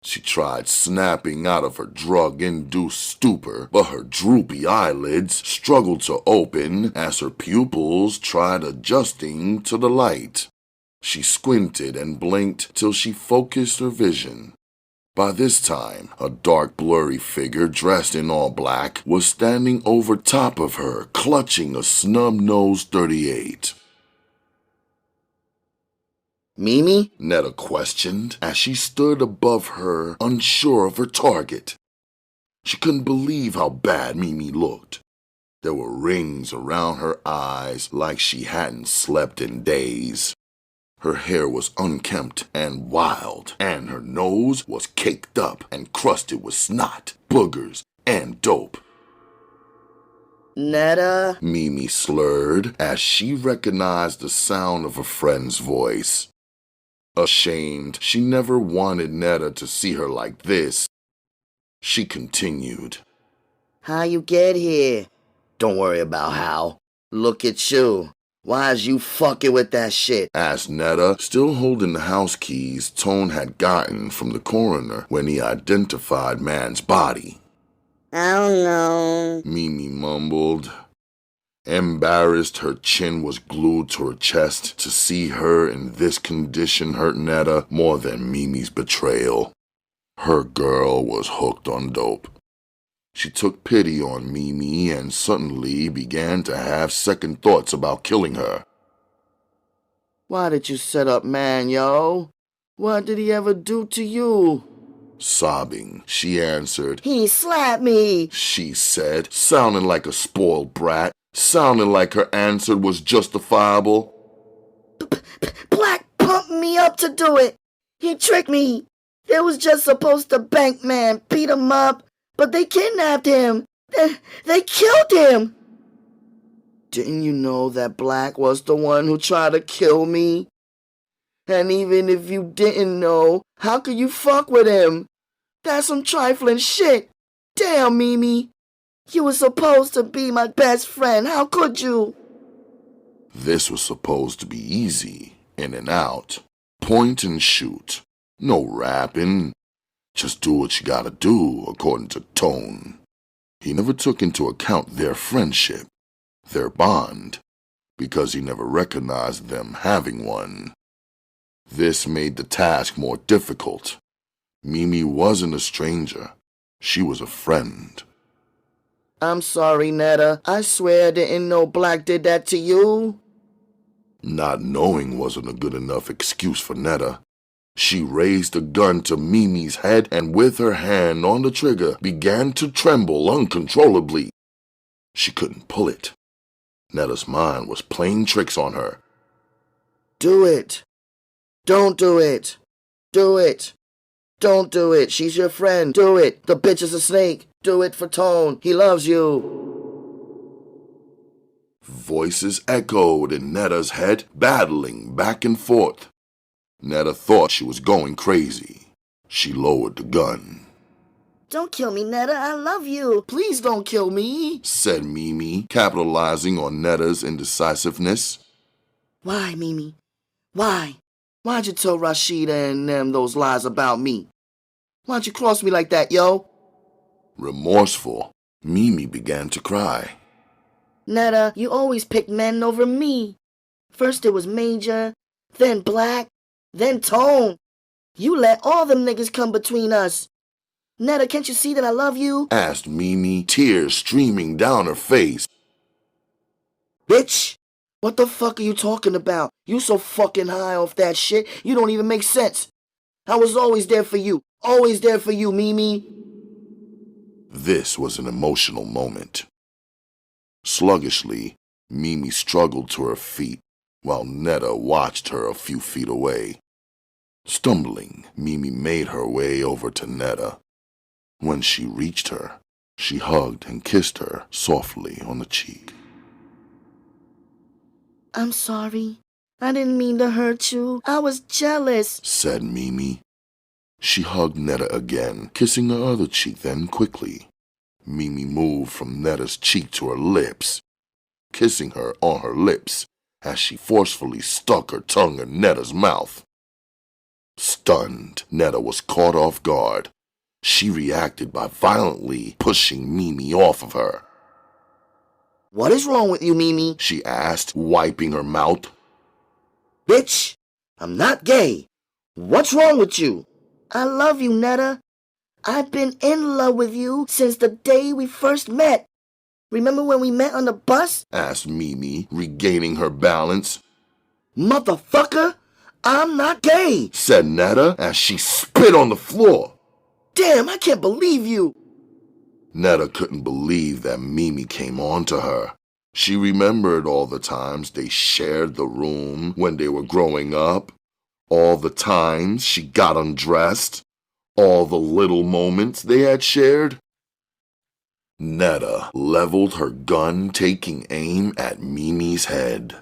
She tried snapping out of her drug-induced stupor, but her droopy eyelids struggled to open as her pupils tried adjusting to the light. She squinted and blinked till she focused her vision. By this time, a dark, blurry figure dressed in all black was standing over top of her, clutching a snub-nosed .38. Mimi? Netta questioned as she stood above her, unsure of her target. She couldn't believe how bad Mimi looked. There were rings around her eyes like she hadn't slept in days. Her hair was unkempt and wild, and her nose was caked up and crusted with snot, boogers, and dope. Netta? Mimi slurred as she recognized the sound of a friend's voice. Ashamed, she never wanted Netta to see her like this. She continued. How you get here? Don't worry about how. Look at you. Why's you fucking with that shit? Asked Netta, still holding the house keys Tone had gotten from the coroner when he identified Man's body. I don't know. Mimi mumbled. Embarrassed, her chin was glued to her chest. To see her in this condition hurt Netta more than Mimi's betrayal. Her girl was hooked on dope. She took pity on Mimi and suddenly began to have second thoughts about killing her. Why did you set up Man, yo? What did he ever do to you? Sobbing, she answered, He slapped me. she said, sounding like a spoiled brat, sounding like her answer was justifiable. Black pumped me up to do it. He tricked me. They was just supposed to bank Man, beat him up, but they kidnapped him. They killed him. Didn't you know that Black was the one who tried to kill me? And even if you didn't know, how could you fuck with him? That's some trifling shit. Damn, Mimi. You were supposed to be my best friend. How could you? This was supposed to be easy, in and out, point and shoot. No rapping. Just do what you gotta do according to tone. He never took into account their friendship, their bond, because he never recognized them having one. This made the task more difficult. Mimi wasn't a stranger. She was a friend. I'm sorry, Netta. I swear I didn't know Black did that to you. Not knowing wasn't a good enough excuse for Netta. She raised the gun to Mimi's head and with her hand on the trigger began to tremble uncontrollably. She couldn't pull it. Netta's mind was playing tricks on her. Do it. Don't do it. Do it. Don't do it. She's your friend. Do it. The bitch is a snake. Do it for Tone. He loves you. Voices echoed in Netta's head, battling back and forth. Netta thought she was going crazy. She lowered the gun. Don't kill me, Netta. I love you. Please don't kill me, said Mimi, capitalizing on Netta's indecisiveness. Why, Mimi? Why? Why'd you tell Rashida and them those lies about me? Why'd you cross me like that, yo? Remorseful, Mimi began to cry. Netta, you always picked men over me. First it was Major, then Black, then Tone. You let all them niggas come between us. Netta, can't you see that I love you? Asked Mimi, tears streaming down her face. Bitch! What the fuck are you talking about? You so fucking high off that shit, you don't even make sense. I was always there for you. Always there for you, Mimi. This was an emotional moment. Sluggishly, Mimi struggled to her feet while Netta watched her a few feet away. Stumbling, Mimi made her way over to Netta. When she reached her, she hugged and kissed her softly on the cheek. I'm sorry. I didn't mean to hurt you. I was jealous, said Mimi. She hugged Netta again, kissing her other cheek, then quickly. Mimi moved from Netta's cheek to her lips, kissing her on her lips as she forcefully stuck her tongue in Netta's mouth. Stunned, Netta was caught off guard. She reacted by violently pushing Mimi off of her. What is wrong with you, Mimi? She asked, wiping her mouth. Bitch, I'm not gay. What's wrong with you? I love you, Netta. I've been in love with you since the day we first met. Remember when we met on the bus? Asked Mimi, regaining her balance. Motherfucker, I'm not gay, said Netta as she spit on the floor. Damn, I can't believe you. Netta couldn't believe that Mimi came on to her. She remembered all the times they shared the room when they were growing up, all the times she got undressed, all the little moments they had shared. Netta leveled her gun, taking aim at Mimi's head.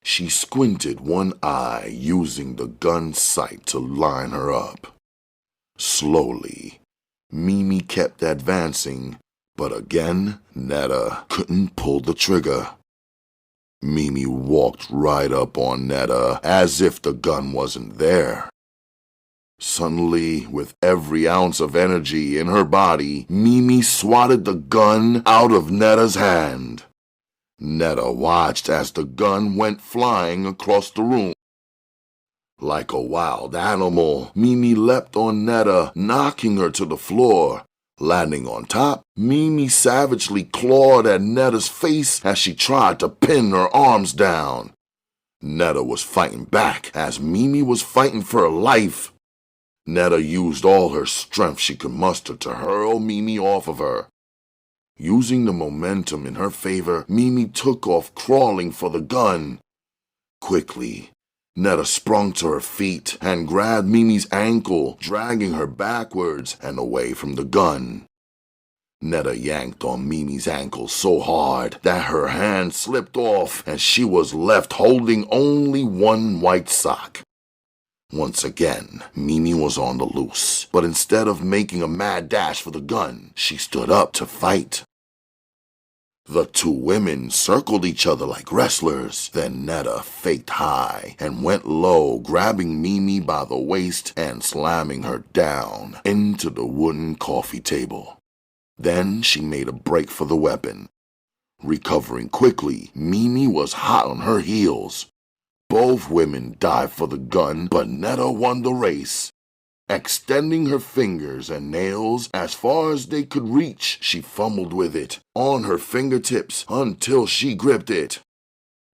She squinted one eye, using the gun sight to line her up. Slowly, Mimi kept advancing, but again, Netta couldn't pull the trigger. Mimi walked right up on Netta as if the gun wasn't there. Suddenly, with every ounce of energy in her body, Mimi swatted the gun out of Netta's hand. Netta watched as the gun went flying across the room. Like a wild animal, Mimi leapt on Netta, knocking her to the floor. Landing on top, Mimi savagely clawed at Netta's face as she tried to pin her arms down. Netta was fighting back as Mimi was fighting for her life. Netta used all her strength she could muster to hurl Mimi off of her. Using the momentum in her favor, Mimi took off crawling for the gun. Quickly, Netta sprung to her feet and grabbed Mimi's ankle, dragging her backwards and away from the gun. Netta yanked on Mimi's ankle so hard that her hand slipped off and she was left holding only one white sock. Once again, Mimi was on the loose, but instead of making a mad dash for the gun, she stood up to fight. The two women circled each other like wrestlers. Then Netta faked high and went low, grabbing Mimi by the waist and slamming her down into the wooden coffee table. Then she made a break for the weapon. Recovering quickly, Mimi was hot on her heels. Both women dived for the gun, but Netta won the race. Extending her fingers and nails as far as they could reach, she fumbled with it on her fingertips until she gripped it.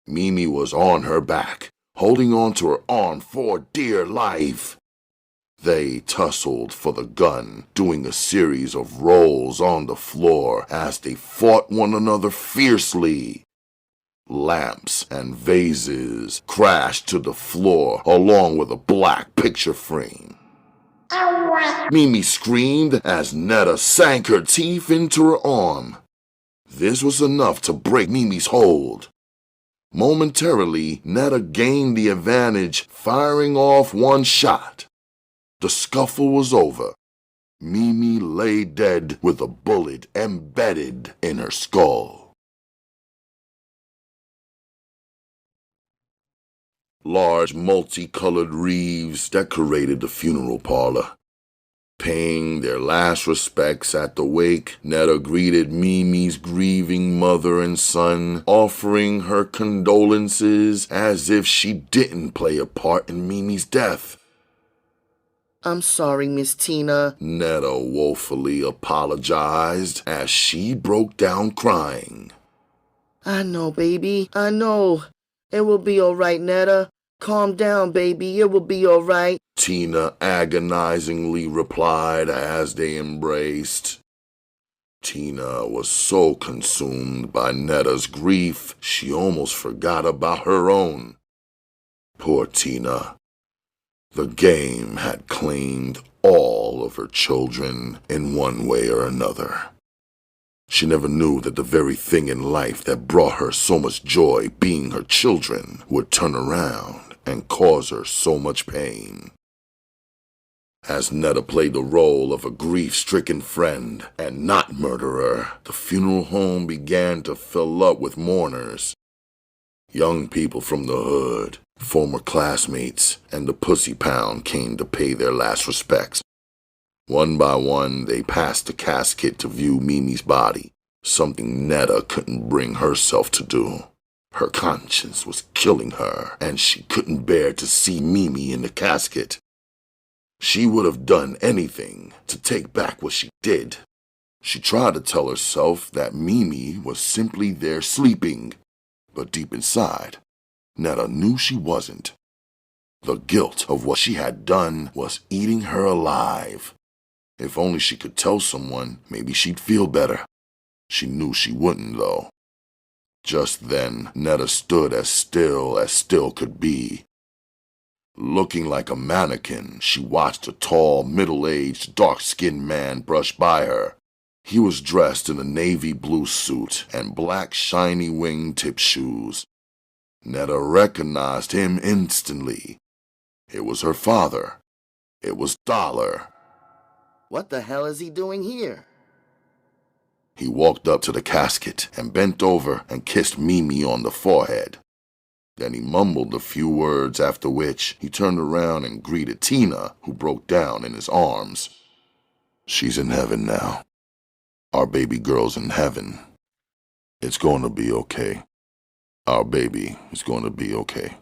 Mimi was on her back, holding on to her arm for dear life. They tussled for the gun, doing a series of rolls on the floor as they fought one another fiercely. Lamps and vases crashed to the floor along with a black picture frame. Mimi screamed as Netta sank her teeth into her arm. This was enough to break Mimi's hold. Momentarily, Netta gained the advantage, firing off one shot. The scuffle was over. Mimi lay dead with a bullet embedded in her skull. Large multicolored wreaths decorated the funeral parlor. Paying their last respects at the wake, Netta greeted Mimi's grieving mother and son, offering her condolences as if she didn't play a part in Mimi's death. I'm sorry, Miss Tina. Netta woefully apologized as she broke down crying. I know, baby. I know. It will be all right, Netta. Calm down, baby. It will be all right. Tina agonizingly replied as they embraced. Tina was so consumed by Netta's grief, she almost forgot about her own. Poor Tina. The game had claimed all of her children in one way or another. She never knew that the very thing in life that brought her so much joy, being her children, would turn around and cause her so much pain. As Netta played the role of a grief-stricken friend and not murderer, the funeral home began to fill up with mourners. Young people from the hood, former classmates, and the Pussy Pound came to pay their last respects. One by one, they passed the casket to view Mimi's body, something Netta couldn't bring herself to do. Her conscience was killing her, and she couldn't bear to see Mimi in the casket. She would have done anything to take back what she did. She tried to tell herself that Mimi was simply there sleeping, but deep inside, Netta knew she wasn't. The guilt of what she had done was eating her alive. If only she could tell someone, maybe she'd feel better. She knew she wouldn't, though. Just then, Netta stood as still could be. Looking like a mannequin, she watched a tall, middle-aged, dark-skinned man brush by her. He was dressed in a navy blue suit and black, shiny wingtip shoes. Netta recognized him instantly. It was her father. It was Dollar. What the hell is he doing here? He walked up to the casket and bent over and kissed Mimi on the forehead. Then he mumbled a few words, after which he turned around and greeted Tina, who broke down in his arms. She's in heaven now. Our baby girl's in heaven. It's going to be okay. Our baby is going to be okay.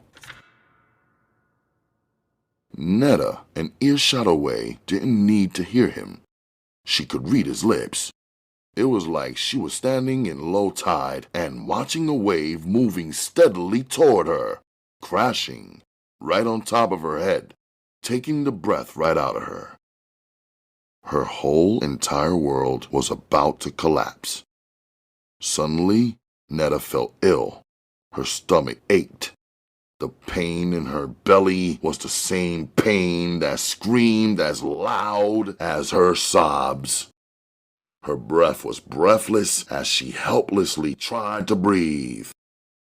Netta, an earshot away, didn't need to hear him. She could read his lips. It was like she was standing in low tide and watching a wave moving steadily toward her, crashing right on top of her head, taking the breath right out of her. Her whole entire world was about to collapse. Suddenly, Netta felt ill. Her stomach ached. The pain in her belly was the same pain that screamed as loud as her sobs. Her breath was breathless as she helplessly tried to breathe.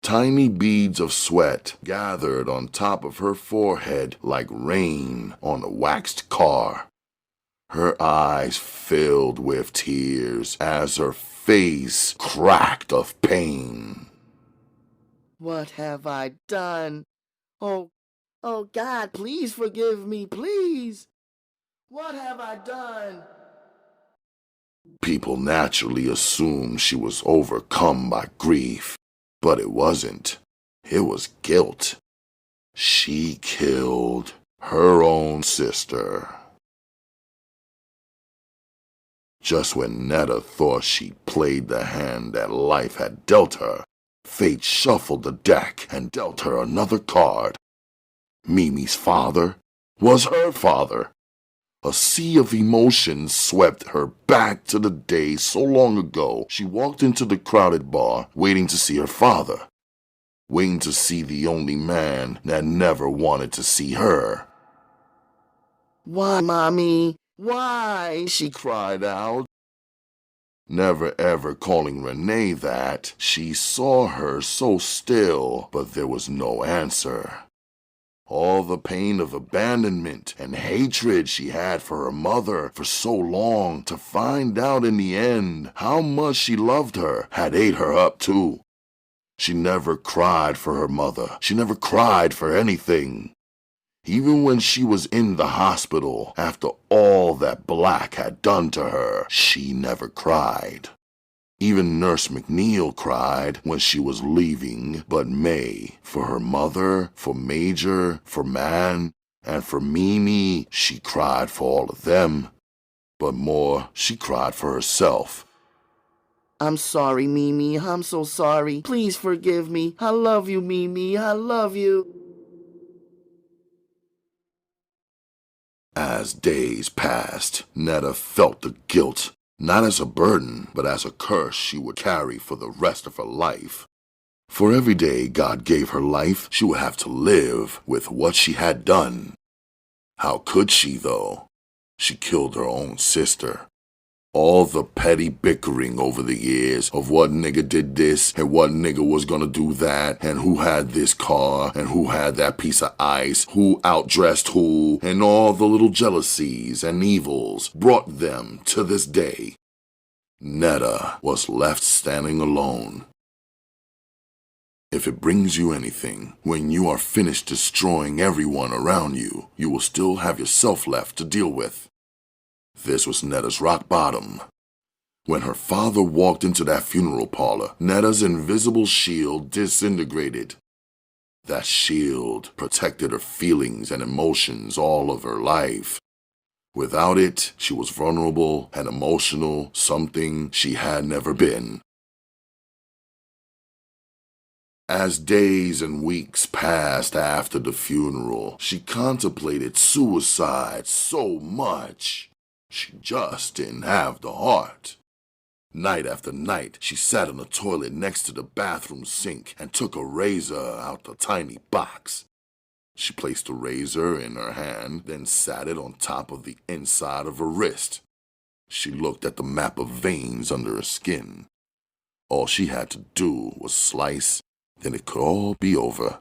Tiny beads of sweat gathered on top of her forehead like rain on a waxed car. Her eyes filled with tears as her face cracked of pain. What have I done? Oh, oh God, please forgive me, please. What have I done? People naturally assumed she was overcome by grief, but it wasn't. It was guilt. She killed her own sister. Just when Netta thought she'd played the hand that life had dealt her, fate shuffled the deck and dealt her another card. Mimi's father was her father. A sea of emotions swept her back to the day so long ago she walked into the crowded bar waiting to see her father, waiting to see the only man that never wanted to see her. Why, Mommy? Why? She cried out. Never ever calling Renee that, she saw her so still, but there was no answer. All the pain of abandonment and hatred she had for her mother for so long, to find out in the end how much she loved her, had ate her up too. She never cried for her mother. She never cried for anything. Even when she was in the hospital, after all that Black had done to her, she never cried. Even Nurse McNeil cried when she was leaving, but May, for her mother, for Major, for Man, and for Mimi, she cried for all of them. But more, she cried for herself. I'm sorry, Mimi. I'm so sorry. Please forgive me. I love you, Mimi. I love you. As days passed, Netta felt the guilt, not as a burden, but as a curse she would carry for the rest of her life. For every day God gave her life, she would have to live with what she had done. How could she, though? She killed her own sister. All the petty bickering over the years of what nigga did this and what nigga was gonna do that and who had this car and who had that piece of ice, who outdressed who, and all the little jealousies and evils brought them to this day. Netta was left standing alone. If it brings you anything, when you are finished destroying everyone around you, you will still have yourself left to deal with. This was Netta's rock bottom. When her father walked into that funeral parlor, Netta's invisible shield disintegrated. That shield protected her feelings and emotions all of her life. Without it, she was vulnerable and emotional, something she had never been. As days and weeks passed after the funeral, she contemplated suicide so much. She just didn't have the heart. Night after night, she sat on the toilet next to the bathroom sink and took a razor out the tiny box. She placed the razor in her hand, then sat it on top of the inside of her wrist. She looked at the map of veins under her skin. All she had to do was slice, then it could all be over.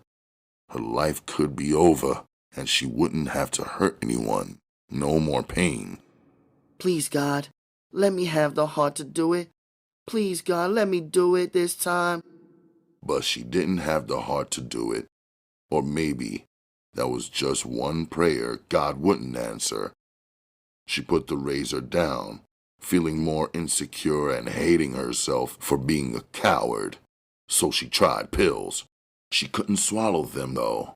Her life could be over, and she wouldn't have to hurt anyone. No more pain. Please, God, let me have the heart to do it. Please, God, let me do it this time. But she didn't have the heart to do it. Or maybe that was just one prayer God wouldn't answer. She put the razor down, feeling more insecure and hating herself for being a coward. So she tried pills. She couldn't swallow them, though.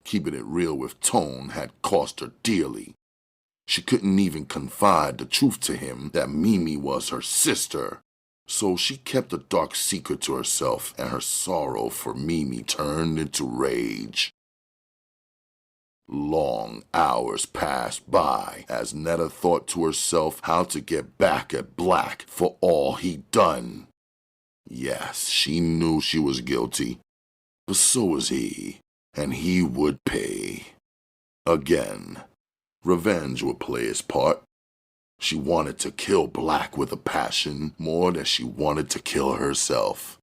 Keeping it real with Tone had cost her dearly. She couldn't even confide the truth to him that Mimi was her sister. So she kept a dark secret to herself, and her sorrow for Mimi turned into rage. Long hours passed by as Netta thought to herself how to get back at Black for all he'd done. Yes, she knew she was guilty, but so was he, and he would pay. Again. Revenge would play its part. She wanted to kill Black with a passion more than she wanted to kill herself.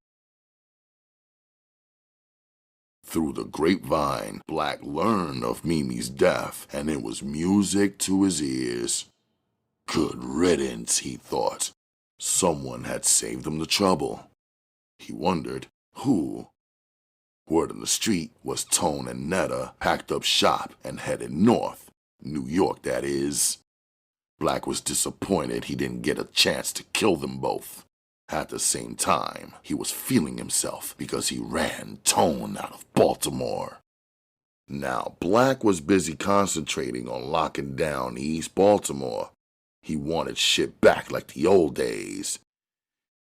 Through the grapevine, Black learned of Mimi's death, and it was music to his ears. Good riddance, he thought. Someone had saved him the trouble. He wondered who. Word on the street was Tone and Netta packed up shop and headed north. New York, that is. Black was disappointed he didn't get a chance to kill them both. At the same time, he was feeling himself because he ran Tone out of Baltimore. Now, Black was busy concentrating on locking down East Baltimore. He wanted shit back like the old days.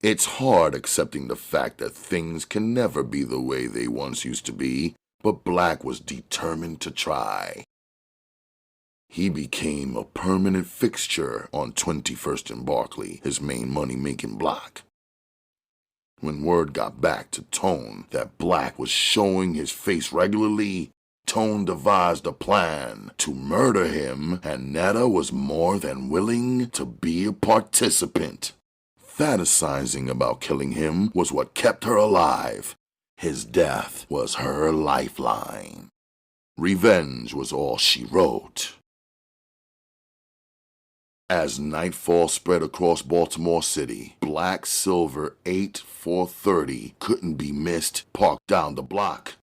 It's hard accepting the fact that things can never be the way they once used to be, but Black was determined to try. He became a permanent fixture on 21st and Barclay, his main money-making block. When word got back to Tone that Black was showing his face regularly, Tone devised a plan to murder him, and Netta was more than willing to be a participant. Fantasizing about killing him was what kept her alive. His death was her lifeline. Revenge was all she wrote. As nightfall spread across Baltimore City, Black Silver 8430 couldn't be missed parked down the block.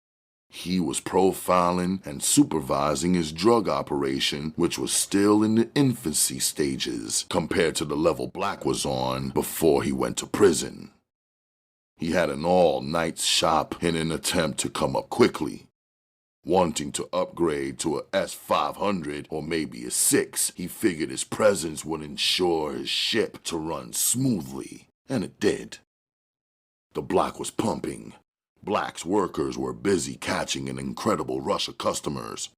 He was profiling and supervising his drug operation, which was still in the infancy stages compared to the level Black was on before he went to prison. He had an all-night shop in an attempt to come up quickly. Wanting to upgrade to a S500 or maybe a 6, he figured his presence would ensure his ship to run smoothly, and it did. The block was pumping. Black's workers were busy catching an incredible rush of customers.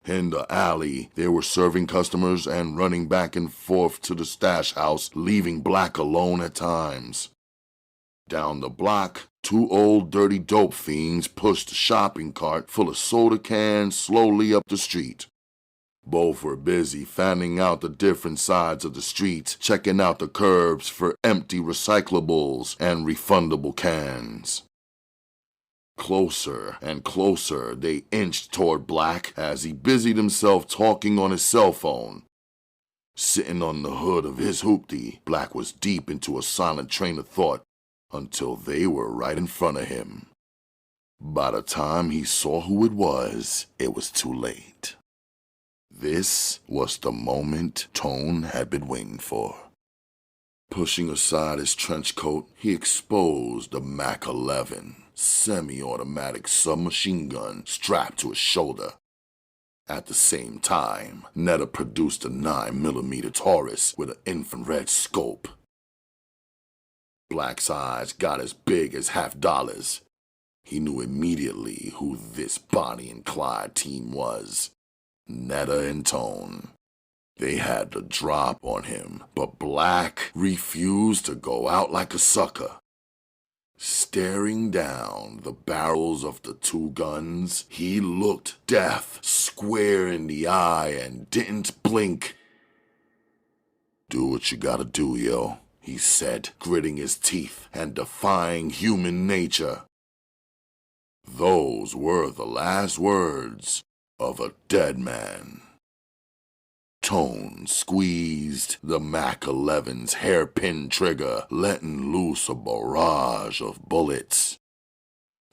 In the alley, they were serving customers and running back and forth to the stash house, leaving Black alone at times. Down the block, 2 old dirty dope fiends pushed a shopping cart full of soda cans slowly up the street. Both were busy fanning out the different sides of the street, checking out the curbs for empty recyclables and refundable cans. Closer and closer they inched toward Black as he busied himself talking on his cell phone. Sitting on the hood of his hoopty, Black was deep into a silent train of thought until they were right in front of him. By the time he saw who it was too late. This was the moment Tone had been waiting for. Pushing aside his trench coat, he exposed a Mac 11 semi-automatic submachine gun strapped to his shoulder. At the same time, Netta produced a 9mm Taurus with an infrared scope. Black's eyes got as big as $50. He knew immediately who this Bonnie and Clyde team was. Netta and Tone. They had the drop on him, but Black refused to go out like a sucker. Staring down the barrels of the 2 guns, he looked death square in the eye and didn't blink. "Do what you gotta do, yo," he said, gritting his teeth and defying human nature. Those were the last words of a dead man. Tone squeezed the Mac 11's hairpin trigger, letting loose a barrage of bullets.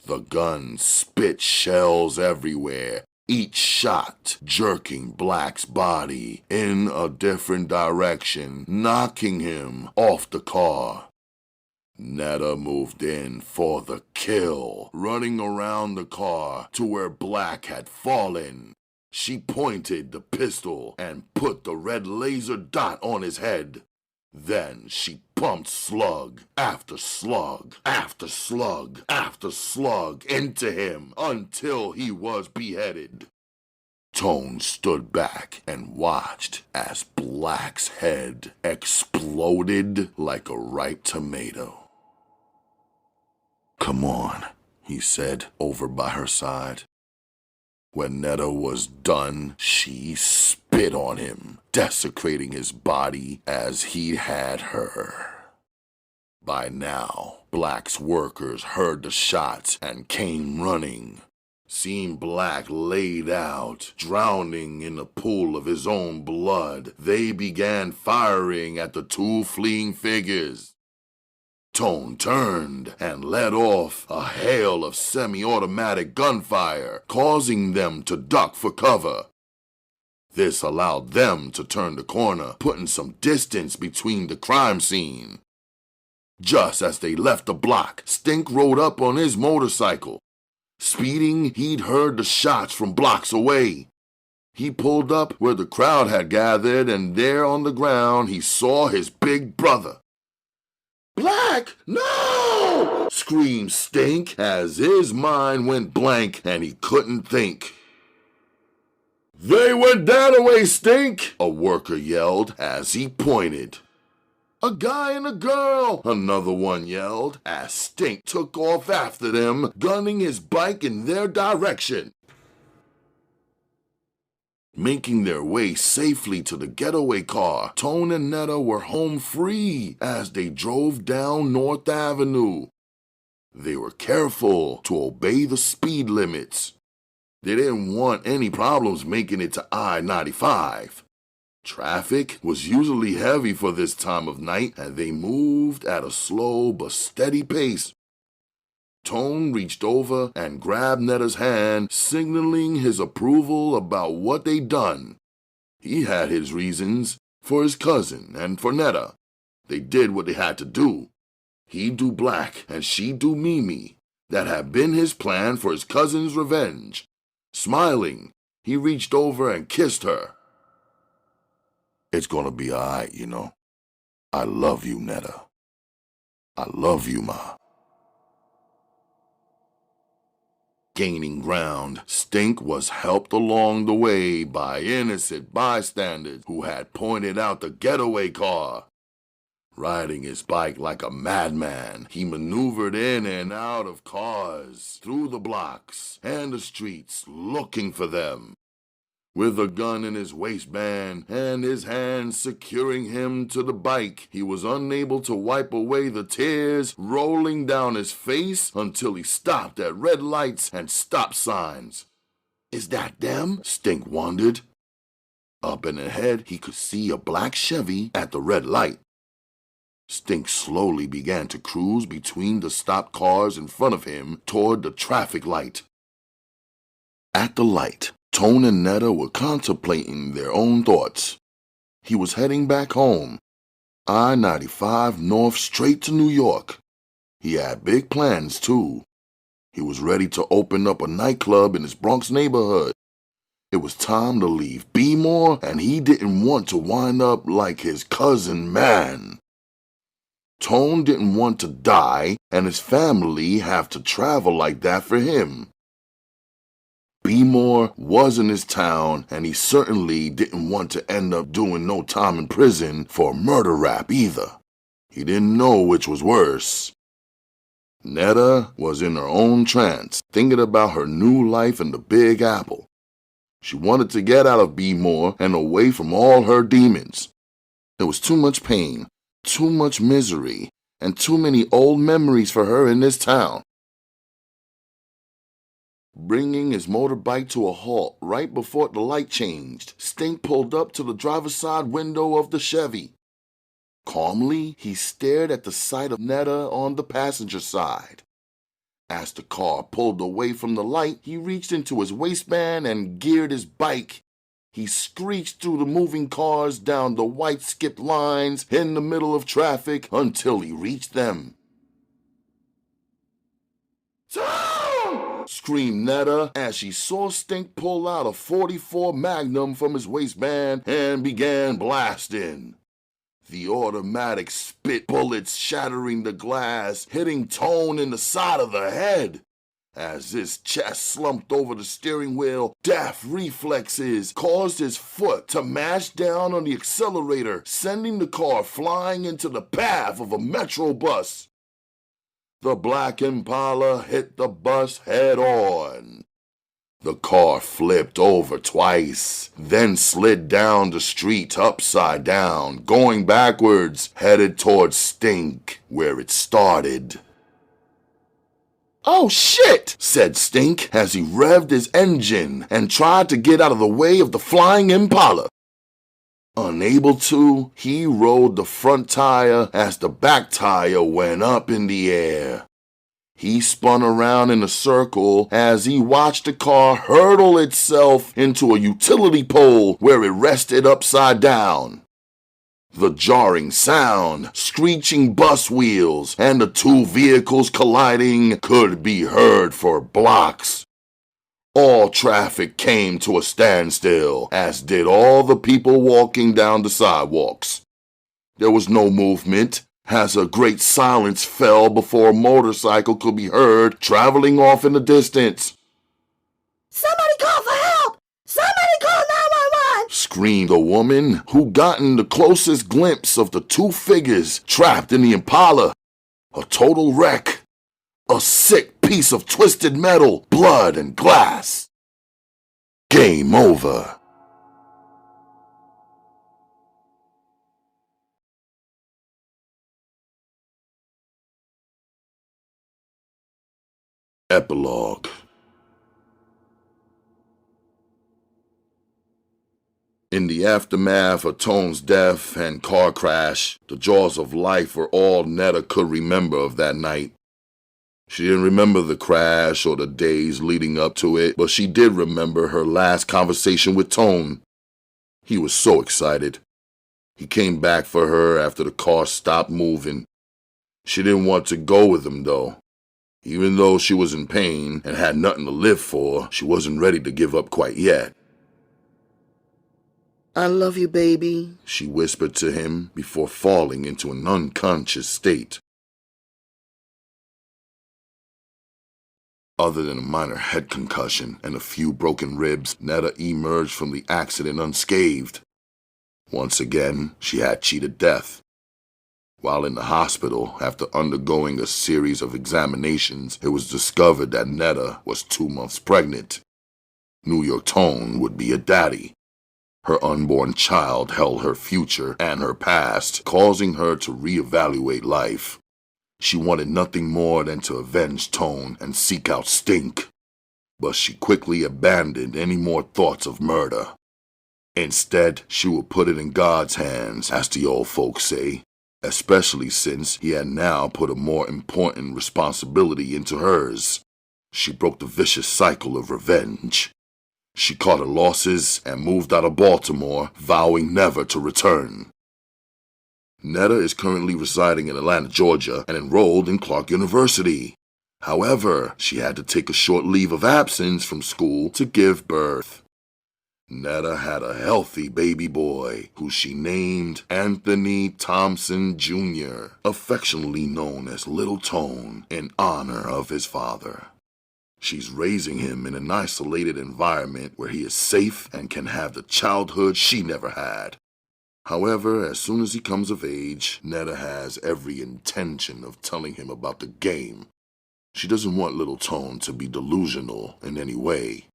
The gun spit shells everywhere, each shot jerking Black's body in a different direction, knocking him off the car. Netta moved in for the kill, running around the car to where Black had fallen. She pointed the pistol and put the red laser dot on his head. Then she pumped slug after slug after slug after slug into him until he was beheaded. Tone stood back and watched as Black's head exploded like a ripe tomato. "Come on," he said over by her side. When Netta was done, she spit on him, desecrating his body as he had her. By now, Black's workers heard the shots and came running. Seeing Black laid out, drowning in a pool of his own blood, they began firing at the two fleeing figures. Tone turned and let off a hail of semi-automatic gunfire, causing them to duck for cover. This allowed them to turn the corner, putting some distance between the crime scene. Just as they left the block, Stink rode up on his motorcycle. Speeding, he'd heard the shots from blocks away. He pulled up where the crowd had gathered, and there on the ground he saw his big brother. "Black, no!" screamed Stink as his mind went blank and he couldn't think. "They went that way, Stink!" a worker yelled as he pointed. "A guy and a girl!" another one yelled as Stink took off after them, gunning his bike in their direction. Making their way safely to the getaway car, Tone and Netta were home free as they drove down North Avenue. They were careful to obey the speed limits. They didn't want any problems making it to I-95. Traffic was usually heavy for this time of night, and they moved at a slow but steady pace. Tone reached over and grabbed Netta's hand, signaling his approval about what they'd done. He had his reasons for his cousin and for Netta. They did what they had to do. He'd do Black and she'd do Mimi. That had been his plan for his cousin's revenge. Smiling, he reached over and kissed her. "It's gonna be all right, you know. I love you, Netta. I love you, Ma." Gaining ground, Stink was helped along the way by innocent bystanders who had pointed out the getaway car. Riding his bike like a madman, he maneuvered in and out of cars, through the blocks and the streets, looking for them. With a gun in his waistband and his hands securing him to the bike, he was unable to wipe away the tears rolling down his face until he stopped at red lights and stop signs. "Is that them?" Stink wondered. Up and ahead, he could see a black Chevy at the red light. Stink slowly began to cruise between the stopped cars in front of him toward the traffic light. At the light, Tone and Netta were contemplating their own thoughts. He was heading back home, I-95 north straight to New York. He had big plans, too. He was ready to open up a nightclub in his Bronx neighborhood. It was time to leave B-More, and he didn't want to wind up like his cousin Man. Tone didn't want to die and his family have to travel like that for him. B-More wasn't his town, and he certainly didn't want to end up doing no time in prison for a murder rap either. He didn't know which was worse. Netta was in her own trance, thinking about her new life in the Big Apple. She wanted to get out of B-More and away from all her demons. There was too much pain, too much misery, and too many old memories for her in this town. Bringing his motorbike to a halt right before the light changed, Stink pulled up to the driver's side window of the Chevy. Calmly, he stared at the sight of Netta on the passenger side. As the car pulled away from the light, he reached into his waistband and geared his bike. He screeched through the moving cars down the white skipped lines in the middle of traffic until he reached them. "Tom!" screamed Netta as she saw Stink pull out a .44 Magnum from his waistband and began blasting. The automatic spit bullets shattering the glass, hitting Tone in the side of the head. As his chest slumped over the steering wheel, daft reflexes caused his foot to mash down on the accelerator, sending the car flying into the path of a metro bus. The black Impala hit the bus head on. The car flipped over twice, then slid down the street upside down, going backwards, headed towards Stink, where it started. "Oh shit," said Stink as he revved his engine and tried to get out of the way of the flying Impala. Unable to, he rode the front tire as the back tire went up in the air. He spun around in a circle as he watched the car hurtle itself into a utility pole where it rested upside down. The jarring sound, screeching bus wheels, and the two vehicles colliding could be heard for blocks. All traffic came to a standstill, as did all the people walking down the sidewalks. There was no movement, as a great silence fell before a motorcycle could be heard traveling off in the distance. Somebody call for help! Somebody call 911! Screamed a woman who gotten the closest glimpse of the two figures trapped in the Impala. A total wreck. A sick piece of twisted metal, blood, and glass. Game over. Epilogue. In the aftermath of Tone's death and car crash, the jaws of life were all Netta could remember of that night. She didn't remember the crash or the days leading up to it, but she did remember her last conversation with Tone. He was so excited. He came back for her after the car stopped moving. She didn't want to go with him, though. Even though she was in pain and had nothing to live for, she wasn't ready to give up quite yet. I love you, baby, she whispered to him before falling into an unconscious state. Other than a minor head concussion and a few broken ribs, Netta emerged from the accident unscathed. Once again, she had cheated death. While in the hospital, after undergoing a series of examinations, it was discovered that Netta was 2 months pregnant. New York Tone would be a daddy. Her unborn child held her future and her past, causing her to reevaluate life. She wanted nothing more than to avenge Tone and seek out Stink. But she quickly abandoned any more thoughts of murder. Instead, she would put it in God's hands, as the old folks say, especially since he had now put a more important responsibility into hers. She broke the vicious cycle of revenge. She caught her losses and moved out of Baltimore, vowing never to return. Netta is currently residing in Atlanta, Georgia, and enrolled in Clark University. However, she had to take a short leave of absence from school to give birth. Netta had a healthy baby boy, who she named Anthony Thompson Jr., affectionately known as Little Tone, in honor of his father. She's raising him in an isolated environment where he is safe and can have the childhood she never had. However, as soon as he comes of age, Netta has every intention of telling him about the game. She doesn't want Little Tone to be delusional in any way.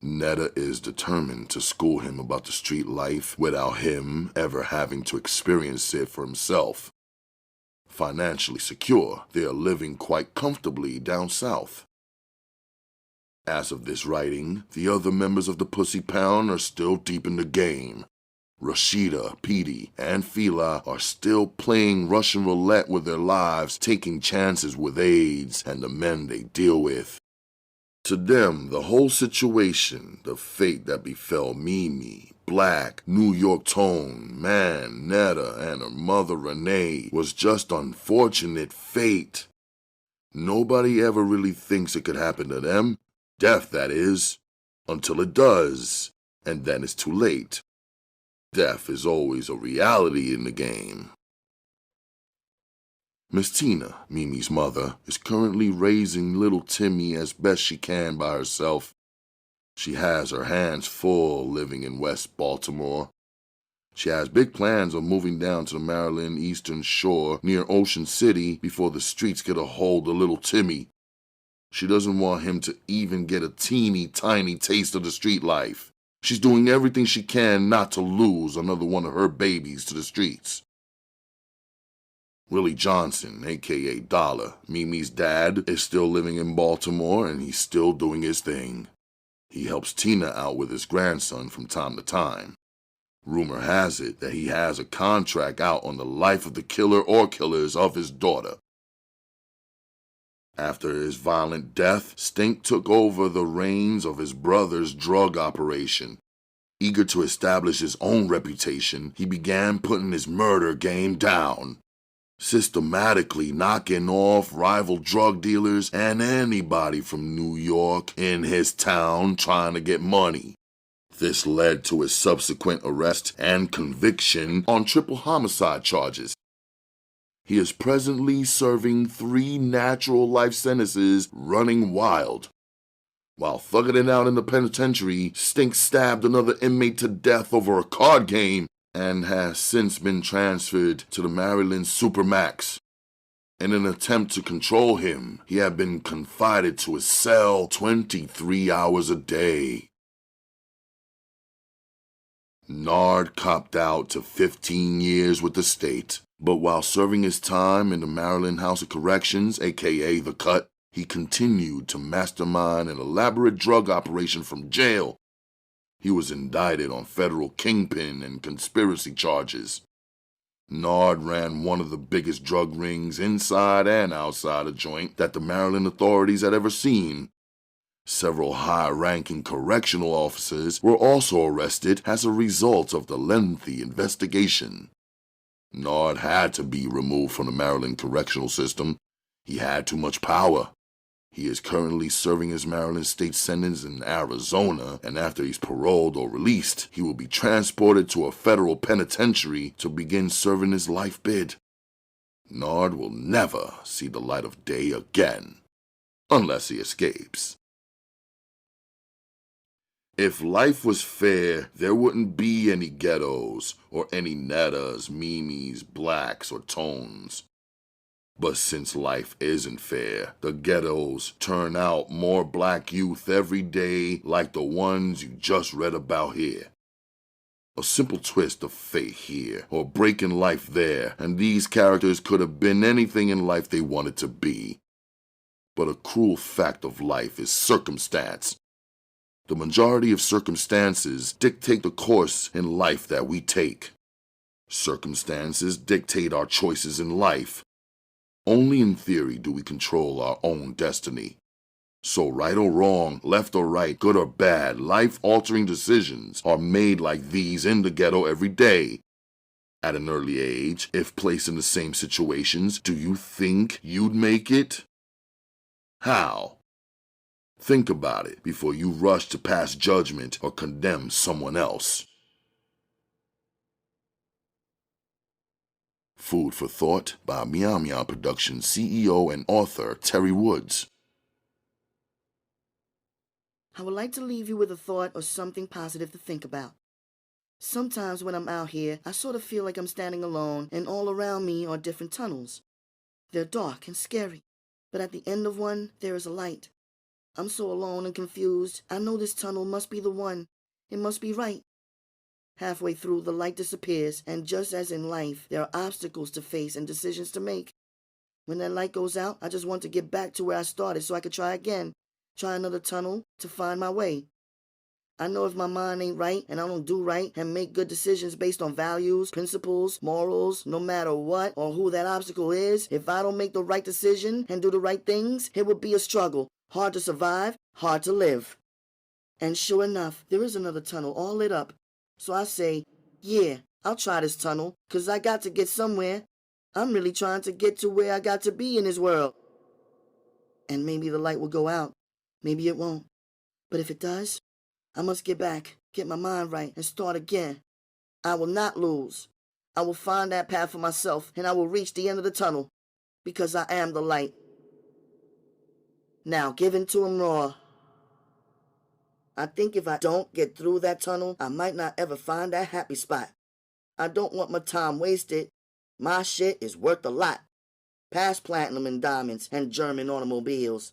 Netta is determined to school him about the street life without him ever having to experience it for himself. Financially secure, they are living quite comfortably down south. As of this writing, the other members of the Pussy Pound are still deep in the game. Rashida, Petey, and Fila are still playing Russian roulette with their lives, taking chances with AIDS and the men they deal with. To them, the whole situation, the fate that befell Mimi, Black, New York Tone, Man, Netta, and her mother Renee was just unfortunate fate. Nobody ever really thinks it could happen to them. Death, that is, until it does, and then it's too late. Death is always a reality in the game. Miss Tina, Mimi's mother, is currently raising little Timmy as best she can by herself. She has her hands full living in West Baltimore. She has big plans of moving down to the Maryland Eastern Shore near Ocean City before the streets get a hold of little Timmy. She doesn't want him to even get a teeny tiny taste of the street life. She's doing everything she can not to lose another one of her babies to the streets. Willie Johnson, aka Dollar, Mimi's dad, is still living in Baltimore and he's still doing his thing. He helps Tina out with his grandson from time to time. Rumor has it that he has a contract out on the life of the killer or killers of his daughter. After his violent death, Stink took over the reins of his brother's drug operation. Eager to establish his own reputation, he began putting his murder game down, systematically knocking off rival drug dealers and anybody from New York in his town trying to get money. This led to his subsequent arrest and conviction on triple homicide charges. He is presently serving 3 natural life sentences running wild. While thugging it out in the penitentiary, Stink stabbed another inmate to death over a card game and has since been transferred to the Maryland Supermax. In an attempt to control him, he had been confined to his cell 23 hours a day. Nard copped out to 15 years with the state, but while serving his time in the Maryland House of Corrections, aka The Cut, he continued to mastermind an elaborate drug operation from jail. He was indicted on federal kingpin and conspiracy charges. Nard ran one of the biggest drug rings inside and outside a joint that the Maryland authorities had ever seen. Several high-ranking correctional officers were also arrested as a result of the lengthy investigation. Nard had to be removed from the Maryland correctional system. He had too much power. He is currently serving his Maryland state sentence in Arizona, and after he's paroled or released, he will be transported to a federal penitentiary to begin serving his life bid. Nard will never see the light of day again, unless he escapes. If life was fair, there wouldn't be any ghettos, or any nettas, mimis, blacks, or tones. But since life isn't fair, the ghettos turn out more black youth every day like the ones you just read about here. A simple twist of fate here, or break in life there, and these characters could have been anything in life they wanted to be. But a cruel fact of life is circumstance. The majority of circumstances dictate the course in life that we take. Circumstances dictate our choices in life. Only in theory do we control our own destiny. So right or wrong, left or right, good or bad, life-altering decisions are made like these in the ghetto every day. At an early age, if placed in the same situations, do you think you'd make it? How? Think about it before you rush to pass judgment or condemn someone else. Food for Thought by Meow Meow Productions CEO and author Terry Woods. I would like to leave you with a thought or something positive to think about. Sometimes when I'm out here, I sort of feel like I'm standing alone, and all around me are different tunnels. They're dark and scary, but at the end of one, there is a light. I'm so alone and confused. I know this tunnel must be the one. It must be right. Halfway through, the light disappears, and just as in life, there are obstacles to face and decisions to make. When that light goes out, I just want to get back to where I started so I could try again. Try another tunnel to find my way. I know if my mind ain't right and I don't do right and make good decisions based on values, principles, morals, no matter what or who that obstacle is, if I don't make the right decision and do the right things, it would be a struggle. Hard to survive, hard to live. And sure enough, there is another tunnel all lit up. So I say, yeah, I'll try this tunnel, 'cause I got to get somewhere. I'm really trying to get to where I got to be in this world. And maybe the light will go out. Maybe it won't. But if it does, I must get back, get my mind right, and start again. I will not lose. I will find that path for myself, and I will reach the end of the tunnel, because I am the light. Now give in to him raw. I think if I don't get through that tunnel, I might not ever find that happy spot. I don't want my time wasted. My shit is worth a lot. Past platinum and diamonds and German automobiles.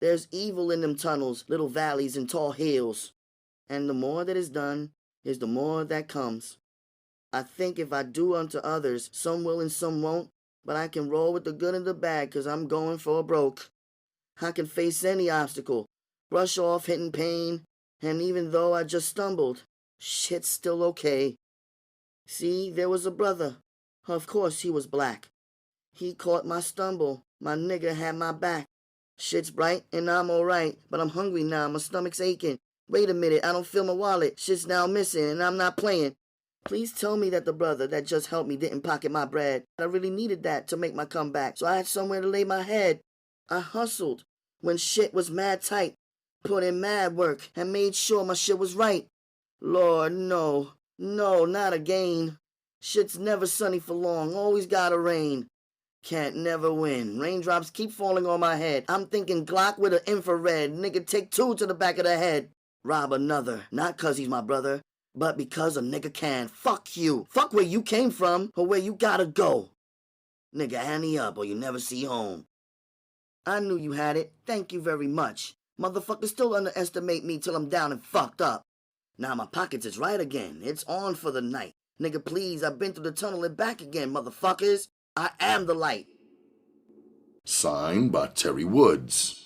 There's evil in them tunnels, little valleys and tall hills. And the more that is done is the more that comes. I think if I do unto others, some will and some won't, but I can roll with the good and the bad 'cause I'm going for broke. I can face any obstacle, brush off hitting pain, and even though I just stumbled, shit's still okay. See, there was a brother. Of course he was black. He caught my stumble. My nigga had my back. Shit's bright and I'm alright, but I'm hungry now, my stomach's aching. Wait a minute, I don't feel my wallet. Shit's now missing and I'm not playing. Please tell me that the brother that just helped me didn't pocket my bread. I really needed that to make my comeback, so I had somewhere to lay my head. I hustled when shit was mad tight, put in mad work, and made sure my shit was right. Lord, no, not again. Shit's never sunny for long, always gotta rain. Can't never win. Raindrops keep falling on my head. I'm thinking Glock with an infrared. Nigga take 2 to the back of the head. Rob another. Not 'cause he's my brother, but because a nigga can. Fuck you. Fuck where you came from or where you gotta go. Nigga, ante up or you never see home. I knew you had it. Thank you very much. Motherfuckers still underestimate me till I'm down and fucked up. Now my pockets is right again. It's on for the night. Nigga, please, I've been through the tunnel and back again, motherfuckers. I am the light. Signed by Terry Woods.